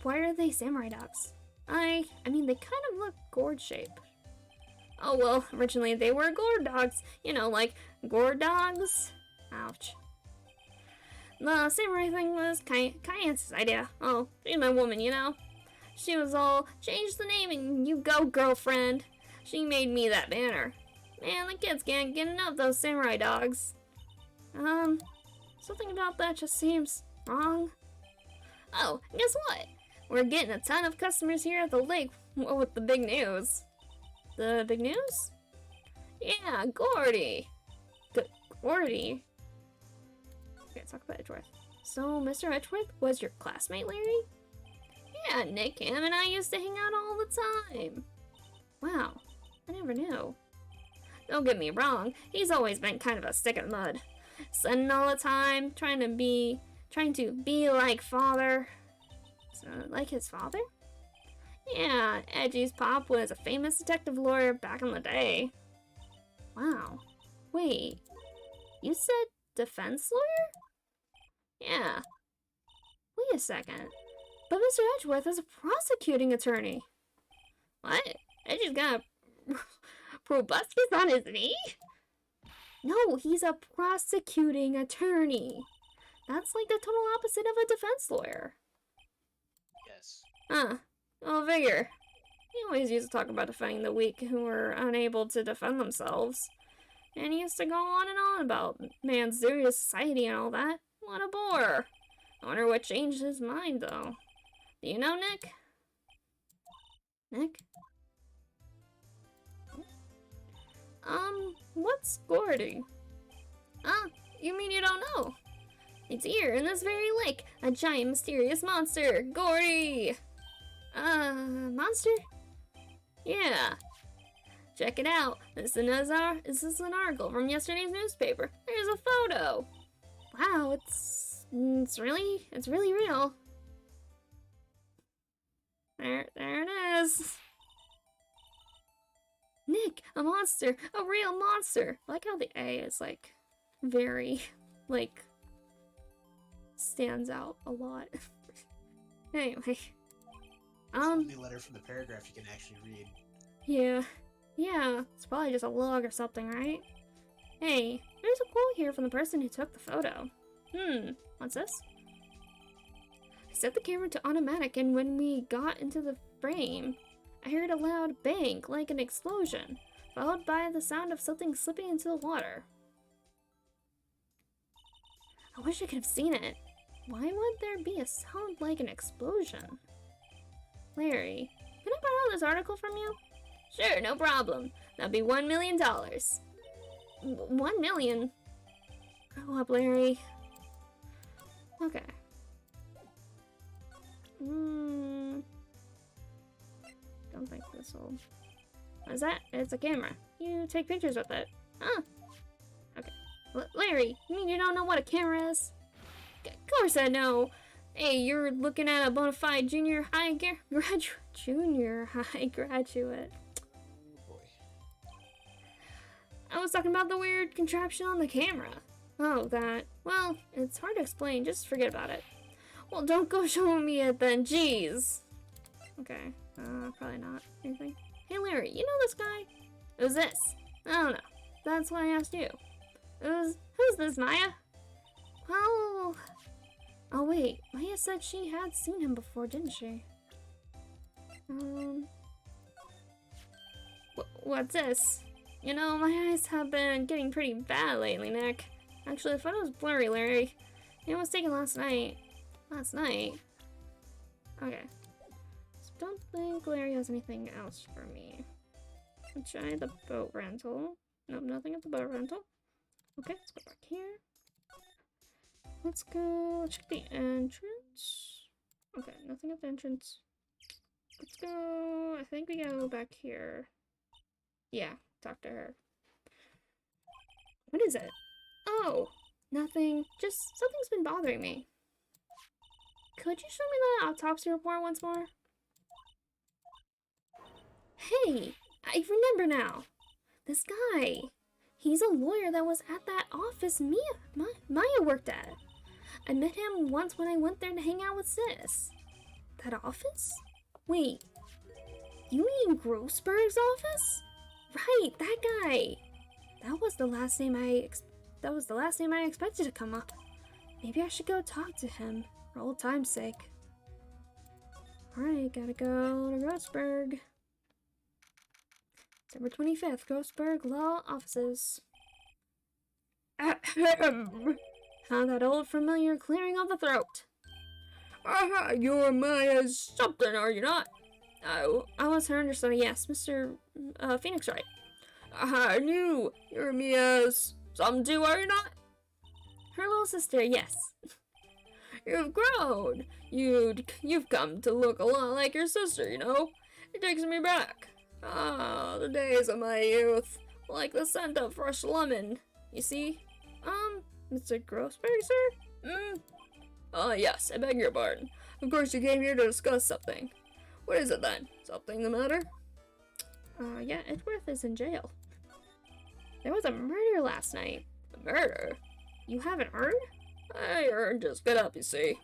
S3: Why are they samurai dogs? I mean, they kind of look gourd shaped. Oh, well, originally they were gourd dogs. You know, like gourd dogs. Ouch. The samurai thing was Cayenne's idea. Oh, she's my woman, you know? She was all, change the name and you go, girlfriend. She made me that banner. Man, the kids can't get enough of those samurai dogs. Something about that just seems wrong. Oh, guess what? We're getting a ton of customers here at the lake with the big news. The big news? Yeah, Gordy. Gordy? Okay, talk about Edgeworth. So, Mr. Edgeworth was your classmate, Larry? Yeah, Nick, him and I used to hang out all the time. Wow, I never knew. Don't get me wrong, he's always been kind of a stick in the mud. Sunning all the time, trying to be like father. So, like his father? Yeah, Edgy's pop was a famous detective lawyer back in the day. Wow. Wait, you said defense lawyer? Yeah. Wait a second. But Mr. Edgeworth is a prosecuting attorney. What? Edgy's got a proboscis on his knee? No, he's a prosecuting attorney. That's like the total opposite of a defense lawyer.
S2: yes.
S3: Huh. I'll figure. He always used to talk about defending the weak who were unable to defend themselves. And he used to go on and on about man's duty to society and all that. What a bore. I wonder what changed his mind, though. Do you know, Nick? Nick? What's Gordy? You mean you don't know? It's here in this very lake, a giant mysterious monster, Gordy! Monster? Yeah. Check it out. This is an article from yesterday's newspaper. There's a photo. Wow, it's really real. There it is. Nick, a monster, a real monster. I like how the A is like very, like, stands out a lot. Anyway.
S2: It's the only letter from the paragraph you can actually read.
S3: Yeah. Yeah, it's probably just a log or something, right? Hey, there's a quote here from the person who took the photo. What's this? I set the camera to automatic, and when we got into the frame, I heard a loud bang, like an explosion, followed by the sound of something slipping into the water. I wish I could have seen it. Why would there be a sound like an explosion? Larry, can I borrow this article from you? Sure, no problem. That'd be $1 million. 1 million? Grow up, Larry. Okay. Don't think this will... What is that? It's a camera. You take pictures with it. Huh. Okay. Larry, you mean you don't know what a camera is? Of course I know. Hey, you're looking at a bona fide junior high graduate.
S2: Oh boy.
S3: I was talking about the weird contraption on the camera. Oh, that. Well, it's hard to explain. Just forget about it. Well, don't go showing me it then. Jeez. Okay. Probably not. Anything? Hey, Larry, you know this guy? Who's this? I don't know. That's why I asked you. Who's this, Maya? Well... Oh, wait. Maya said she had seen him before, didn't she? What's this? You know, my eyes have been getting pretty bad lately, Nick. Actually, the photo's blurry, Larry. It was taken last night. Last night? Okay. So don't think Larry has anything else for me. I'll try the boat rental. Nope, nothing at the boat rental. Okay, let's go back here. Let's go check the entrance. Okay, nothing at the entrance. Let's go, I think we go back here. Yeah, talk to her. What is it? Oh, nothing. Just something's been bothering me. Could you show me the autopsy report once more? Hey, I remember now. This guy. He's a lawyer that was at that office Maya worked at. I met him once when I went there to hang out with Sis. That office? Wait, you mean Grossberg's office? Right, that guy. That was the last name I expected to come up. Maybe I should go talk to him for old time's sake. Alright, gotta go to Grossberg. December 25th, Grossberg Law Offices. Ahem. How that old familiar clearing of the throat. Aha, you're Maya's something, are you not? I was her understudy, yes, Mr. Phoenix Wright. I knew you're Mia's something too, are you not? Her little sister, yes. You've grown. You've come to look a lot like your sister, you know? It takes me back. Ah, the days of my youth. Like the scent of fresh lemon. You see? Mr. Grossberg, sir? Yes, I beg your pardon. Of course you came here to discuss something. What is it then? Something the matter? Yeah, Edgeworth is in jail. There was a murder last night. A murder? You haven't heard? I heard just get up, you see.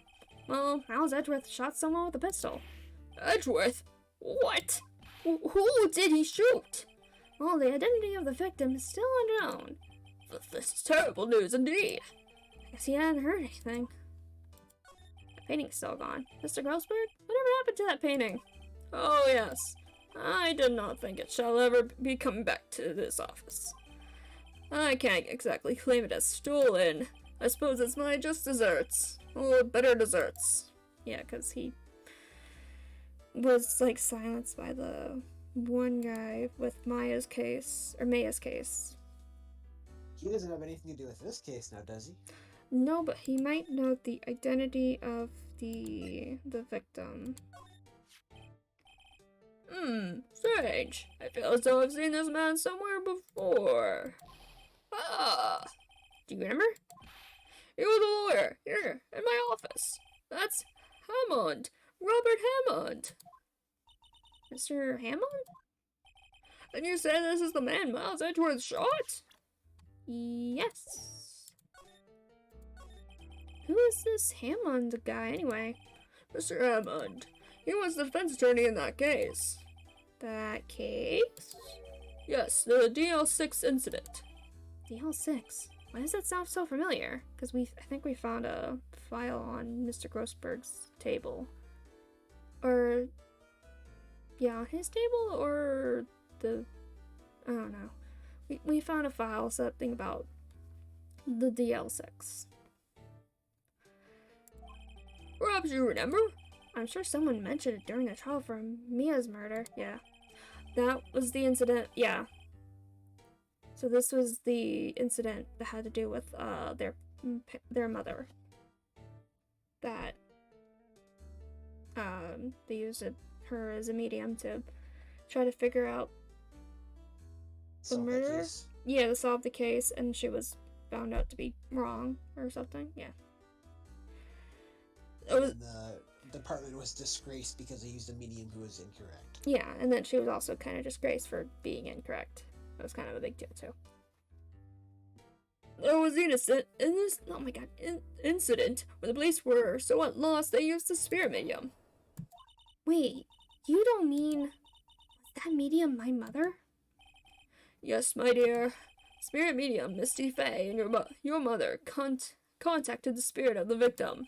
S3: Well, Miles Edgeworth shot someone with a pistol. Edgeworth? What? Who did he shoot? Well, the identity of the victim is still unknown. This is terrible news indeed. I guess he hadn't heard anything. The painting's still gone. Mr. Grossberg, whatever happened to that painting? Oh, yes. I did not think it shall ever be coming back to this office. I can't exactly claim it as stolen. I suppose it's my just desserts. Or better desserts. Yeah, because he was, like, silenced by the one guy with Maya's case.
S2: He doesn't have anything to do with this case now, does he?
S1: No, but he might know the identity of the victim.
S3: Strange. I feel as though I've seen this man somewhere before. Ah! Do you remember? He was a lawyer, here, in my office. That's Hammond. Robert Hammond. Mr. Hammond? And you say this is the man Miles Edgeworth shot? Yes.
S1: Who is this Hammond guy anyway?
S4: Mr. Hammond. He was the defense attorney in that case.
S1: That case?
S4: Yes, the DL6 incident.
S1: DL6? Why does that sound so familiar? Because I think we found a file on Mr. Grossberg's table. Or, yeah, on his table or I don't know. We found a file, something about the DL6.
S4: Perhaps you remember?
S1: I'm sure someone mentioned it during the trial for Mia's murder. Yeah. That was the incident. Yeah. So this was the incident that had to do with their mother. That they used her as a medium to try to figure out the murder. Yeah, to solve the case, and she was found out to be wrong or something. Yeah.
S2: The department was disgraced because they used a medium who was incorrect.
S1: Yeah, and then she was also kind of disgraced for being incorrect. That was kind of a big deal too.
S4: There was incident where the police were so at loss they used the spirit medium.
S1: Wait, you don't mean, was that medium my mother?
S4: Yes, my dear. Spirit medium Misty Fey and your mother contacted the spirit of the victim,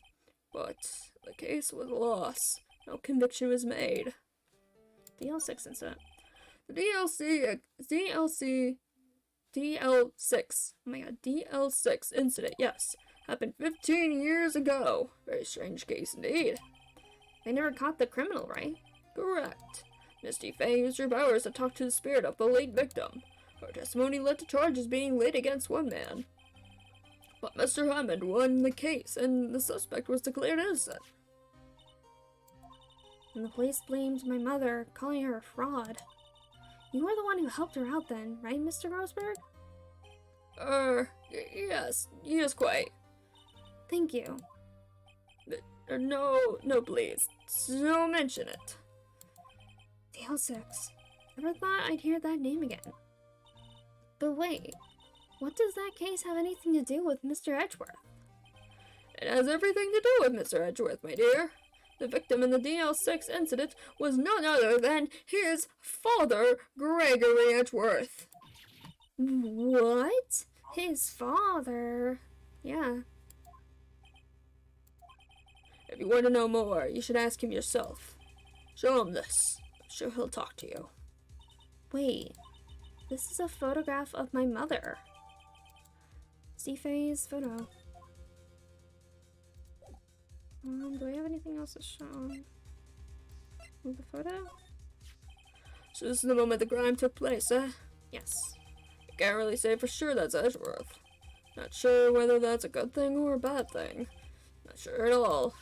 S4: but the case was lost. No conviction was made.
S1: DL6 incident.
S4: The DL6. Oh my god, DL6 incident, yes. Happened 15 years ago. Very strange case indeed.
S1: They never caught the criminal, right?
S4: Correct. Misty Fey used her powers to talk to the spirit of the late victim. Her testimony led to charges being laid against one man. But Mr. Hammond won the case, and the suspect was declared innocent.
S1: And the police blamed my mother, calling her a fraud. You were the one who helped her out then, right, Mr. Grossberg?
S4: Yes, quite.
S1: Thank you.
S4: No, please. Don't mention it.
S1: DL6. Never thought I'd hear that name again. But wait, what does that case have anything to do with Mr. Edgeworth?
S4: It has everything to do with Mr. Edgeworth, my dear. The victim in the DL6 incident was none other than his father, Gregory Edgeworth.
S1: What? His father? Yeah.
S4: If you want to know more, you should ask him yourself. Show him this. I'm sure he'll talk to you.
S1: Wait, this is a photograph of my mother. Stephanie's photo. Do I have anything else to show? With the photo?
S4: So this is the moment the crime took place, eh?
S1: Yes.
S4: I can't really say for sure that's Edgeworth. Not sure whether that's a good thing or a bad thing. Not sure at all.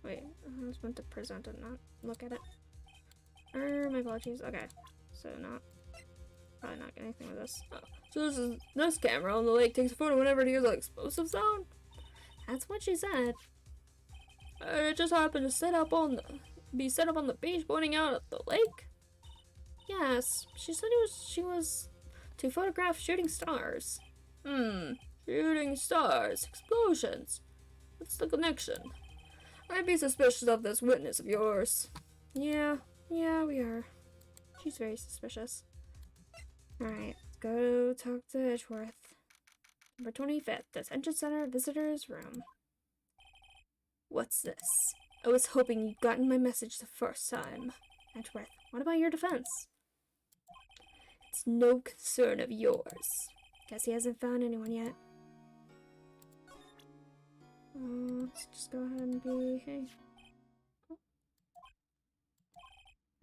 S1: Wait, I was meant to present it, not look at it. My apologies. Okay, so probably not anything with this.
S4: Oh, so this camera on the lake takes a photo whenever it hears an explosive sound?
S1: That's what she said.
S4: It just happened to be set up on the beach pointing out at the lake?
S1: Yes, she said she was to photograph shooting stars.
S4: Shooting stars, explosions. What's the connection? I'd be suspicious of this witness of yours.
S1: Yeah, we are. She's very suspicious. Alright, let's go talk to Edgeworth. Number 25th, Detention Center Visitor's Room. What's this? I was hoping you'd gotten my message the first time. Edgeworth, what about your defense? It's no concern of yours. Guess he hasn't found anyone yet. Let's just go ahead and be... Hey.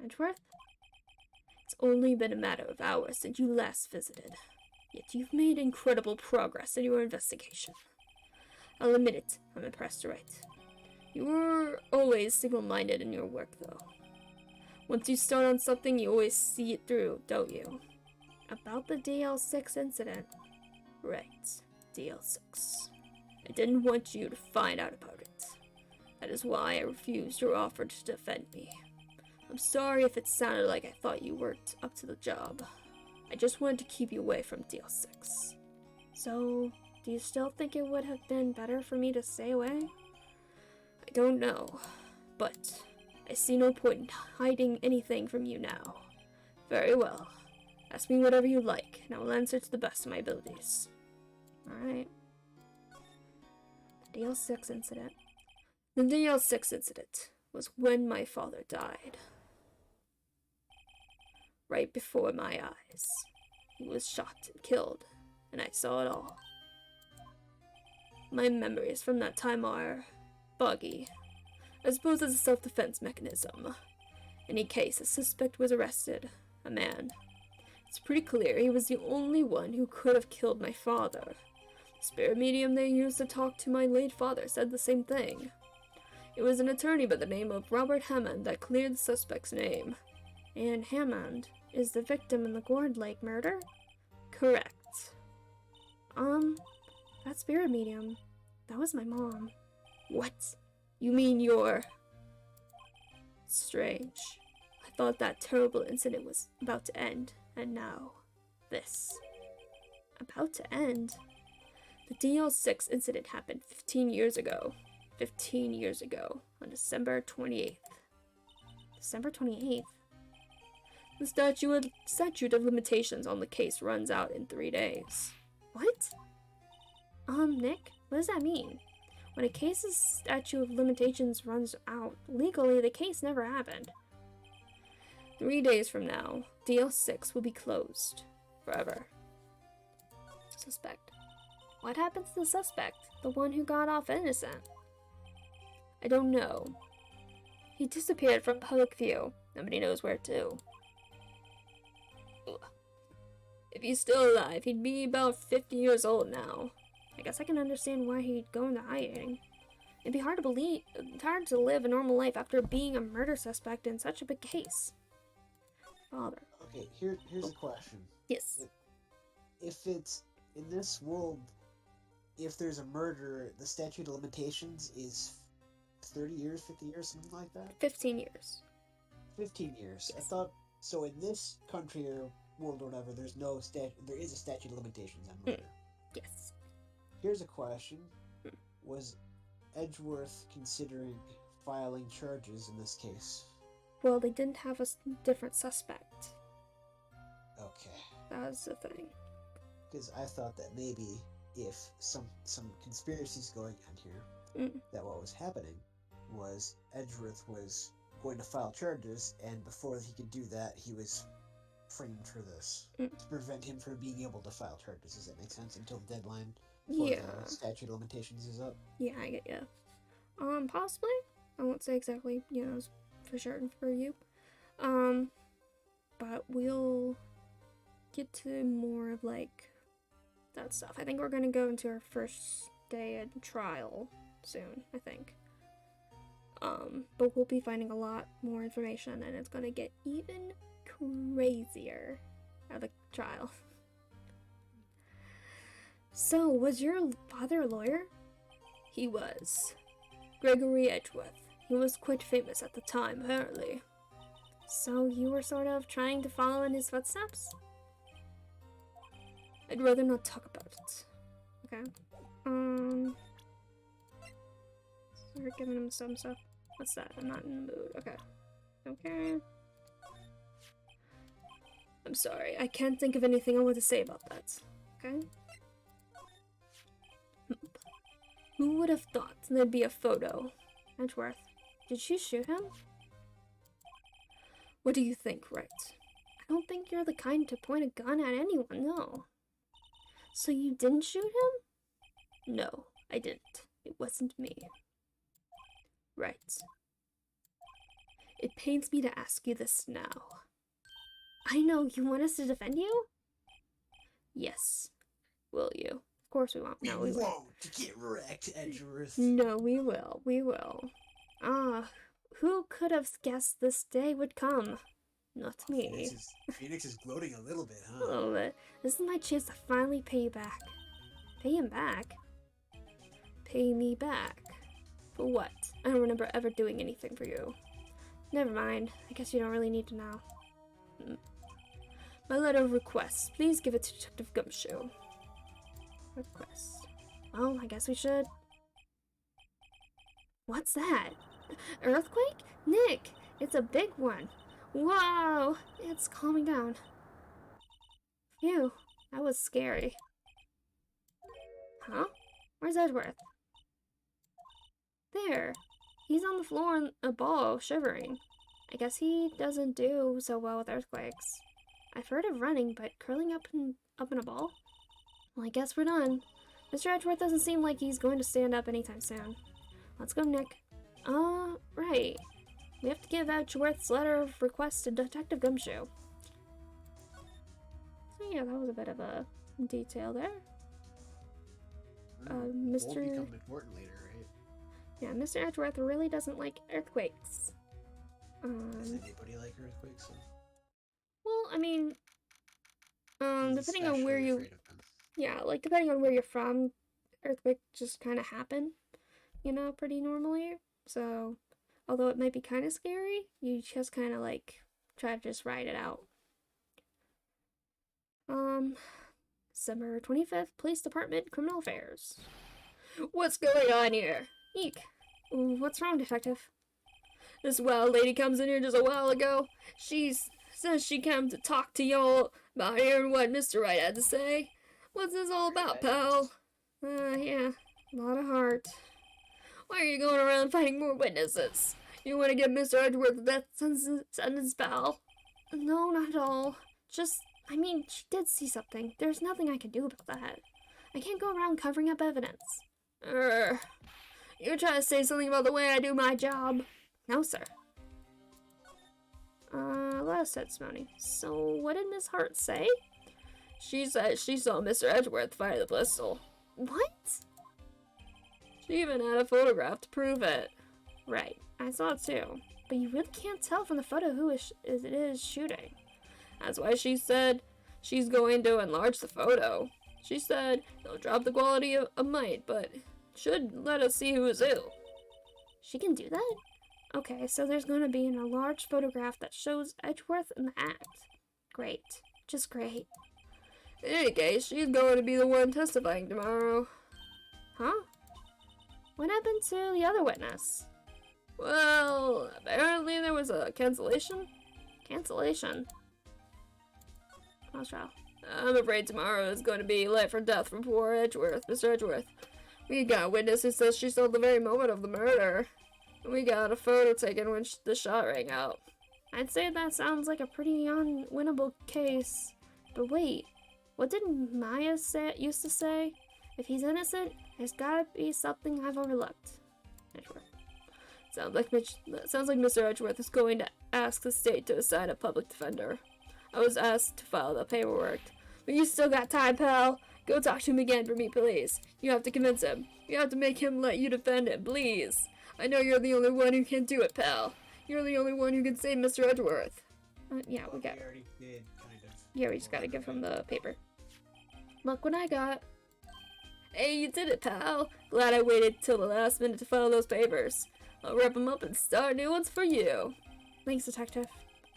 S1: Edgeworth? It's only been a matter of hours since you last visited. Yet you've made incredible progress in your investigation. I'll admit it, I'm impressed, Wright. You were always single-minded in your work, though. Once you start on something, you always see it through, don't you? About the DL6 incident. Right, DL6. I didn't want you to find out about it. That is why I refused your offer to defend me. I'm sorry if it sounded like I thought you weren't up to the job. I just wanted to keep you away from DL6.
S3: So, do you still think it would have been better for me to stay away? I don't know, but I see no point in hiding anything from you now. Very well. Ask me whatever you like, and I will answer to the best of my abilities. Alright. The DL6 incident. The DL6 incident was when my father died. Right before my eyes. He was shot and killed, and I saw it all. My memories from that time are buggy. I suppose it's a self-defense mechanism. In any case, a suspect was arrested. A man. It's pretty clear he was the only one who could have killed my father. The spirit medium they used to talk to my late father said the same thing. It was an attorney by the name of Robert Hammond that cleared the suspect's name. And Hammond is the victim in the Gourd Lake murder? Correct. That spirit medium, that was my mom. What? You mean you're... Strange. I thought that terrible incident was about to end, and now, this. About to end? The DL6 incident happened 15 years ago. 15 years ago, on December 28th. December 28th? The statute of limitations on the case runs out in 3 days. What? Nick, what does that mean? When a case's statute of limitations runs out, legally the case never happened. 3 days from now, DL6 will be closed. Forever. Suspect. What happened to the suspect? The one who got off innocent? I don't know. He disappeared from public view. Nobody knows where to. Ugh. If he's still alive, he'd be about 50 years old now. I guess I can understand why he'd go into hiding. It'd be hard to live a normal life after being a murder suspect in such a big case. Father.
S2: Okay, here's a question.
S3: Yes.
S2: If it's in this world, if there's a murder, the statute of limitations is 30 years, 50 years, something like that?
S3: 15 years.
S2: 15 years. I thought, so in this country or world or whatever, there is a statute of limitations on murder.
S3: Yes.
S2: Here's a question. Was Edgeworth considering filing charges in this case?
S3: Well, they didn't have a different suspect.
S2: Okay.
S3: That was the thing.
S2: Because I thought that maybe if some conspiracies going on here, that what was happening was Edgeworth was going to file charges, and before he could do that, he was framed for this to prevent him from being able to file charges. Does that make sense? Until the deadline for the statute of limitations is up.
S3: Yeah, I get ya. Possibly. I won't say exactly, for sure for you. But we'll get to more of that stuff. I think we're gonna go into our first day at trial soon, I think. But we'll be finding a lot more information, and it's gonna get even crazier at the trial. So, was your father a lawyer? He was. Gregory Edgeworth. He was quite famous at the time, apparently. So, you were sort of trying to follow in his footsteps? I'd rather not talk about it. Okay. We're giving him some stuff. What's that? I'm not in the mood. Okay. Okay. I'm sorry. I can't think of anything I want to say about that. Okay? Who would have thought there'd be a photo? Edgeworth, did you shoot him? What do you think, Wright? I don't think you're the kind to point a gun at anyone, no. So you didn't shoot him? No, I didn't. It wasn't me. Right. It pains me to ask you this now. I know, you want us to defend you? Yes. Will you? Of course we won't. No, we won't.
S2: Get wrecked, Edgeworth.
S3: No, we will. We will. Who could have guessed this day would come? Not me.
S2: Phoenix is gloating a little bit, huh?
S3: A little bit. This is my chance to finally pay you back. Pay him back? Pay me back? For what? I don't remember ever doing anything for you. Never mind. I guess you don't really need to know. My letter of request. Please give it to Detective Gumshoe. Request. Well, I guess we should. What's that? Earthquake? Nick, it's a big one. Whoa, it's calming down. Phew, that was scary. Huh? Where's Edgeworth? There. He's on the floor in a ball, shivering. I guess he doesn't do so well with earthquakes. I've heard of running, but curling up in a ball? Well, I guess we're done. Mr. Edgeworth doesn't seem like he's going to stand up anytime soon. Let's go, Nick. Right. We have to give Edgeworth's letter of request to Detective Gumshoe. So yeah, that was a bit of a detail there.
S2: Won't become important later, right?
S3: Yeah, Mr. Edgeworth really doesn't like earthquakes.
S2: Does anybody like earthquakes?
S3: Well, I mean,
S2: He's
S3: depending on where
S2: especially
S3: you,
S2: afraid of them.
S3: yeah, like depending on where you're from, earthquakes just kind of happen, you know, pretty normally. So, although it might be kind of scary, you just kind of like try to just ride it out. December 25th, Police Department, Criminal Affairs. What's going on here? Eek. What's wrong, Detective? This wild lady comes in here just a while ago. She says she came to talk to y'all about hearing what Mr. Wright had to say. What's this all about, pal? Yeah, a lot of heart. Why are you going around finding more witnesses? You want to get Mr. Edgeworth death sentence, pal? No, not at all. Just, I mean, she did see something. There's nothing I can do about that. I can't go around covering up evidence. You're trying to say something about the way I do my job? No, sir. Last testimony. So, what did Miss Hart say? She said she saw Mr. Edgeworth fire the pistol. What? She even had a photograph to prove it. Right, I saw it too. But you really can't tell from the photo who it is shooting. That's why she said she's going to enlarge the photo. She said it'll drop the quality a mite, but should let us see who is who. She can do that? Okay, so there's going to be an enlarged photograph that shows Edgeworth in the act. Great. Just great. In any case, she's going to be the one testifying tomorrow. Huh? What happened to the other witness? Well, apparently there was a cancellation. Cancellation? Cross trial. I'm afraid tomorrow is going to be life or death for poor Edgeworth, Mr. Edgeworth. We got a witness who says she saw the very moment of the murder. We got a photo taken when the shot rang out. I'd say that sounds like a pretty unwinnable case. But wait, what did Maya used to say? If he's innocent, there's gotta be something I've overlooked. Edgeworth. Sounds like Mr. Edgeworth is going to ask the state to assign a public defender. I was asked to file the paperwork. But you still got time, pal. Go talk to him again for me, please. You have to convince him. You have to make him let you defend him, please. I know you're the only one who can do it, pal. You're the only one who can save Mr. Edgeworth. Yeah, we got it.
S2: already did, kind of.
S3: Yeah, we just gotta give him the paper. Look what I got. Hey, you did it, pal. Glad I waited till the last minute to file those papers. I'll wrap them up and start new ones for you. Thanks, Detective.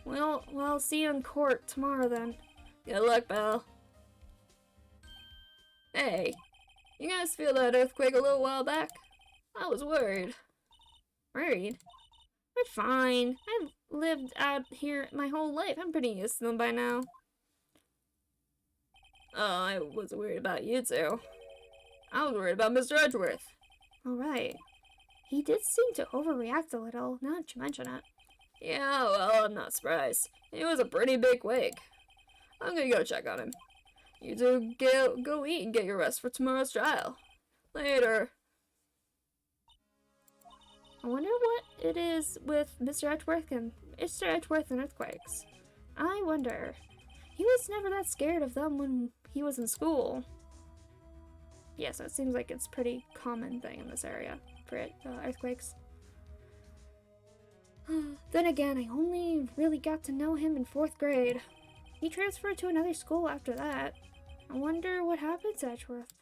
S3: Well, I'll see you in court tomorrow then. Good luck, pal. Hey, you guys feel that earthquake a little while back? I was worried. Worried? We're fine. I've lived out here my whole life. I'm pretty used to them by now. Oh, I was worried about you two. I was worried about Mr. Edgeworth. Alright. He did seem to overreact a little, now that you mention it. Yeah, well, I'm not surprised. It was a pretty big quake. I'm gonna go check on him. You two go eat and get your rest for tomorrow's trial. Later. I wonder what it is with Mr. Edgeworth and earthquakes. I wonder. He was never that scared of them when he was in school. Yeah, so it seems like it's a pretty common thing in this area for earthquakes. Then again, I only really got to know him in 4th grade. He transferred to another school after that. I wonder what happened to Edgeworth.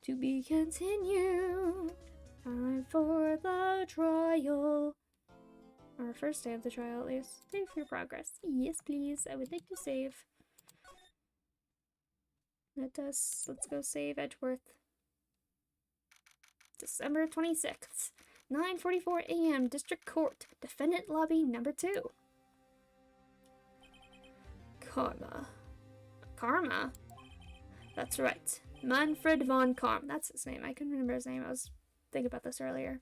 S3: To be continued. Time for the trial. Our first day of the trial, at least. Save your progress. Yes, please. I would like to save. Let's go save Edgeworth. December 26th, 9:44 a.m. District Court, Defendant Lobby number 2. Karma. Karma? That's right. Manfred von Karma. That's his name. I couldn't remember his name. I was thinking about this earlier.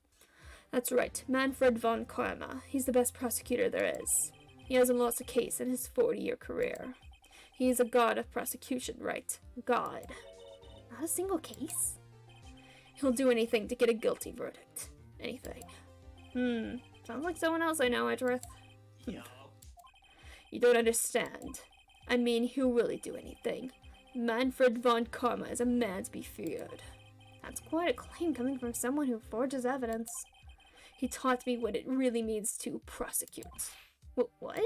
S3: That's right. Manfred von Karma. He's the best prosecutor there is. He hasn't lost a case in his 40-year career. He is a god of prosecution, right? God. Not a single case? He'll do anything to get a guilty verdict. Anything. Sounds like someone else I know, Edgeworth.
S2: Yeah.
S3: You don't understand. I mean, he'll really do anything. Manfred von Karma is a man to be feared. That's quite a claim coming from someone who forges evidence. He taught me what it really means to prosecute. What?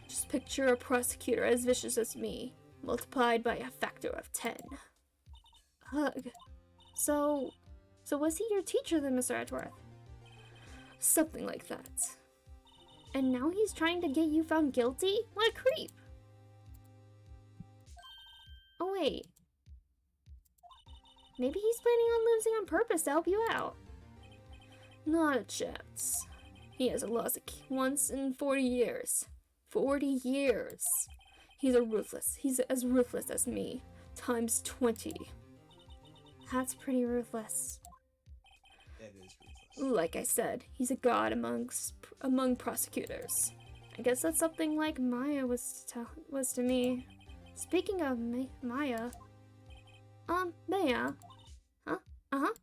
S3: Just picture a prosecutor as vicious as me, multiplied by a factor of 10. Ugh. So was he your teacher then, Mr. Edgeworth? Something like that. And now he's trying to get you found guilty? What a creep! Oh wait. Maybe he's planning on losing on purpose to help you out. Not a chance. He hasn't lost a case once in 40 years. 40 years. He's as ruthless as me, times 20. That's pretty ruthless.
S2: That is ruthless.
S3: Like I said, he's a god among prosecutors. I guess that's something like Maya was to me. Speaking of Maya, Maya, huh?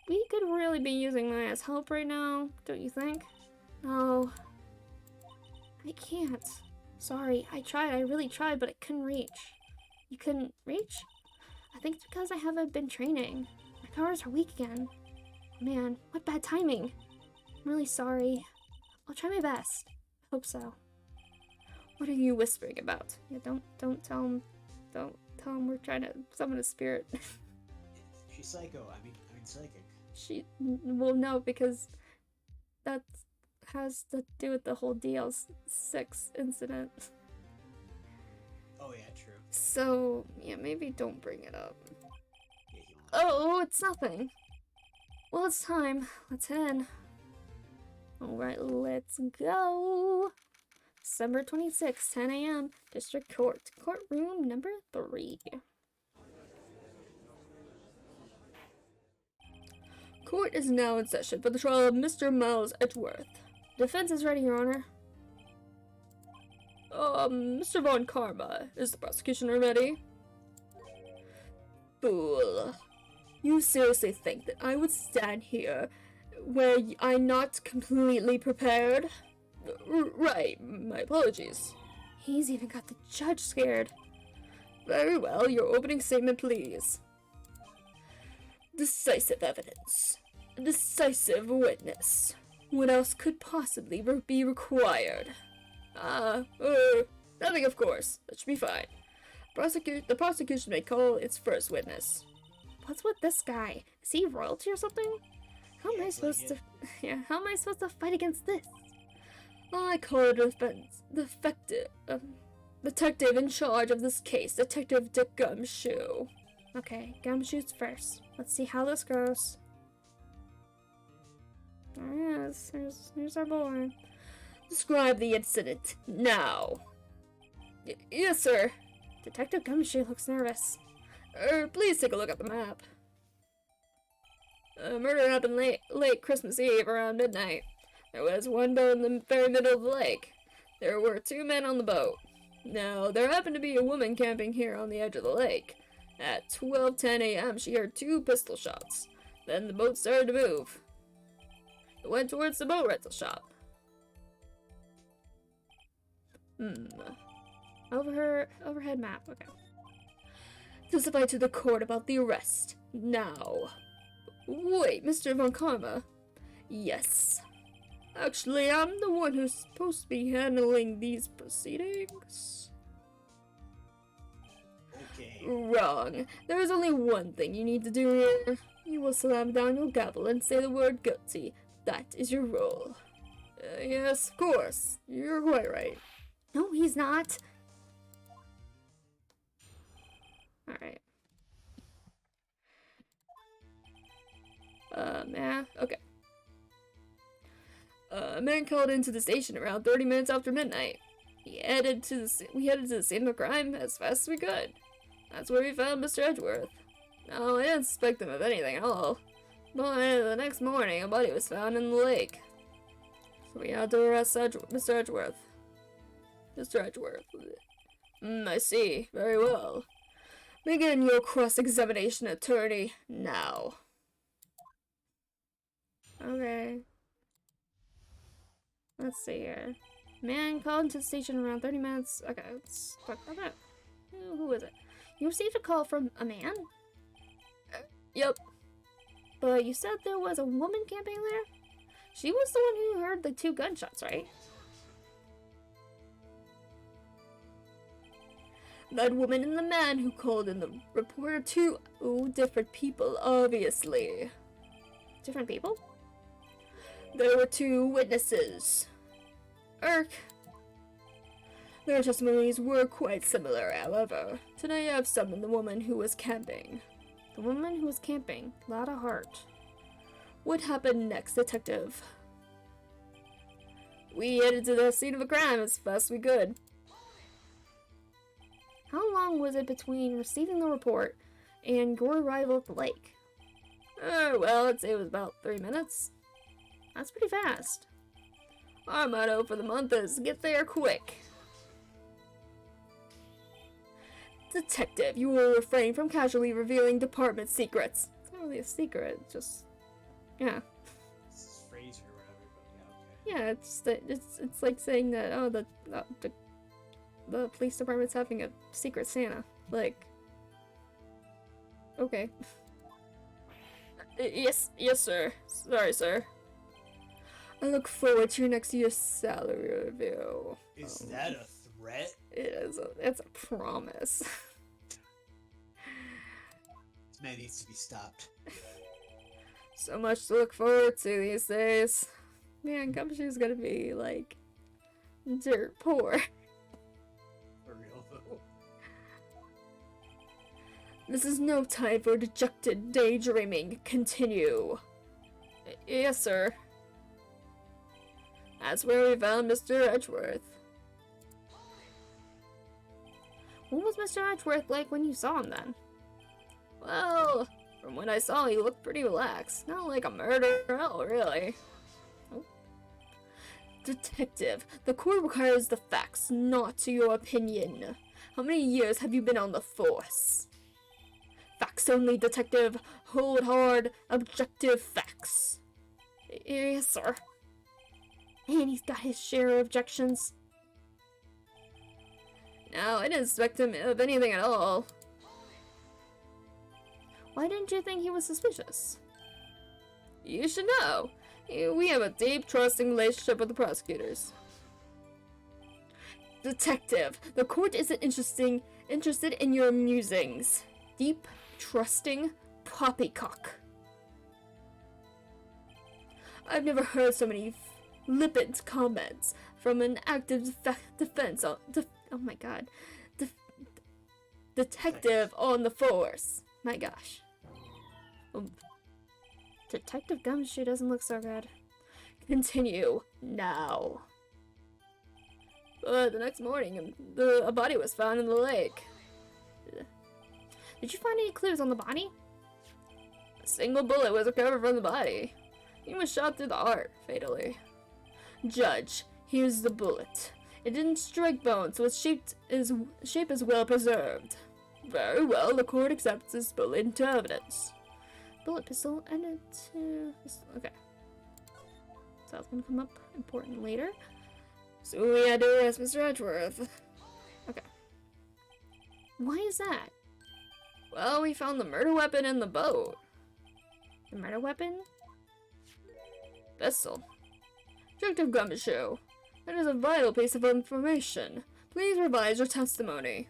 S3: We could really be using Maya's help right now, don't you think? No, I can't. Sorry, I really tried, but I couldn't reach. You couldn't reach? I think it's because I haven't been training. My powers are weak again. Man, what bad timing. I'm really sorry. I'll try my best. Hope so. What are you whispering about? Yeah, don't tell him. Don't tell him we're trying to summon a spirit.
S2: She's psycho. I mean psychic.
S3: She will know because that has to do with the whole DL6 incident.
S2: Oh yeah, true.
S3: So yeah, maybe don't bring it up.
S2: Yeah, he won't.
S3: Oh, it's nothing. Well, it's time. Let's head in. Alright, let's go. December 26th, 10 a.m. District Court. Courtroom number 3. Court is now in session for the trial of Mr. Miles Edgeworth. Defense is ready, Your Honor. Mr. Von Karma, is the prosecution ready? Fool. You seriously think that I would stand here where I'm not completely prepared? Right, my apologies. He's even got the judge scared. Very well, your opening statement, please. Decisive evidence. A decisive witness. What else could possibly be required? Nothing, of course. That should be fine. The prosecution may call its first witness. What's with this guy? Is he royalty or something? How am I supposed to... Yeah, how am I supposed to fight against this? I call it a detective in charge of this case, Detective Dick Gumshoe. Okay, Gumshoe's first. Let's see how this goes. There he is. Here's our boy. Describe the incident, now. Yes, sir. Detective Gumshoe looks nervous. Please take a look at the map. Murder happened late Christmas Eve around midnight. There was one boat in the very middle of the lake. There were 2 men on the boat. Now, there happened to be a woman camping here on the edge of the lake. At 12:10 a.m., she heard 2 pistol shots. Then the boat started to move. It went towards the boat rental shop. Overhead map, okay. Testify to the court about the arrest. Now. Wait, Mr. Von Karma. Yes. Actually, I'm the one who's supposed to be handling these proceedings.
S2: Okay.
S3: Wrong. There is only one thing you need to do here. You will slam down your gavel and say the word guilty. That is your role. Yes, of course. You're quite right. No, he's not. Alright.
S4: Okay. A man called into the station around 30 minutes after midnight. We headed to the scene of the crime as fast as we could. That's where we found Mr. Edgeworth. No, I didn't suspect him of anything at all. But the next morning, a body was found in the lake. So we had to arrest Mr. Edgeworth. Mr. Edgeworth. I see. Very well. Begin your cross-examination, attorney, now.
S1: Okay. Let's see here. Man called into the station around 30 minutes. Okay, let's talk about that. Who is it? You received a call from a man?
S4: Yep.
S1: But you said there was a woman camping there? She was the one who heard the 2 gunshots, right?
S4: That woman and the man who called in the report are 2 different people, obviously.
S1: Different people?
S4: There were 2 witnesses. Their testimonies were quite similar, however. Today I've summoned the woman who was camping.
S1: The woman who was camping. Lot of heart.
S4: What happened next, detective? We headed to the scene of the crime as fast as we could.
S1: How long was it between receiving the report and your arrival at the lake?
S4: Well, I'd say it was about 3 minutes.
S1: That's pretty fast.
S4: Our motto for the month is get there quick. Detective, you will refrain from casually revealing department secrets.
S1: It's not really a secret, it's just... Yeah.
S2: It's a phrase or whatever, but yeah, okay.
S1: Yeah, it's like saying that, oh, the police department's having a secret Santa. Like... Okay.
S4: Yes, sir. Sorry, sir. I look forward to your next year's salary review.
S2: Is that a threat?
S1: It's a promise.
S2: This man needs to be stopped.
S4: So much to look forward to these days.
S1: Man, Gumshoe's gonna be, like, dirt poor.
S2: For real, though.
S4: This is no time for dejected daydreaming. Continue. Yes, sir. That's where we found Mr. Edgeworth.
S1: What was Mr. Edgeworth like when you saw him then?
S4: Well, from what I saw, he looked pretty relaxed. Not like a murderer, oh, really. Oh. Detective, the court requires the facts, not your opinion. How many years have you been on the force? Facts only, detective. Hold hard, objective facts.
S1: Yes, sir. And he's got his share of objections.
S4: No, I didn't suspect him of anything at all.
S1: Why didn't you think he was suspicious?
S4: You should know. We have a deep, trusting relationship with the prosecutors. Detective, the court isn't interested in your musings. Deep, trusting, poppycock. I've never heard so many flippant comments from an active defense on oh my god, detective on the force. My gosh.
S1: Detective Gumshoe doesn't look so good.
S4: Continue now. The next morning, a body was found in the lake.
S1: Did you find any clues on the body?
S4: A single bullet was recovered from the body. He was shot through the heart, fatally. Judge, here's the bullet. It didn't strike bone, so its shape is well preserved. Very well, the court accepts this bullet into evidence.
S1: Bullet pistol and okay. So that's gonna come up important later.
S4: So we had to arrest Mr. Edgeworth.
S1: Okay. Why is that?
S4: Well, we found the murder weapon in the boat.
S1: The murder weapon?
S4: Pistol. Detective Gumshoe, that is a vital piece of information. Please revise your testimony.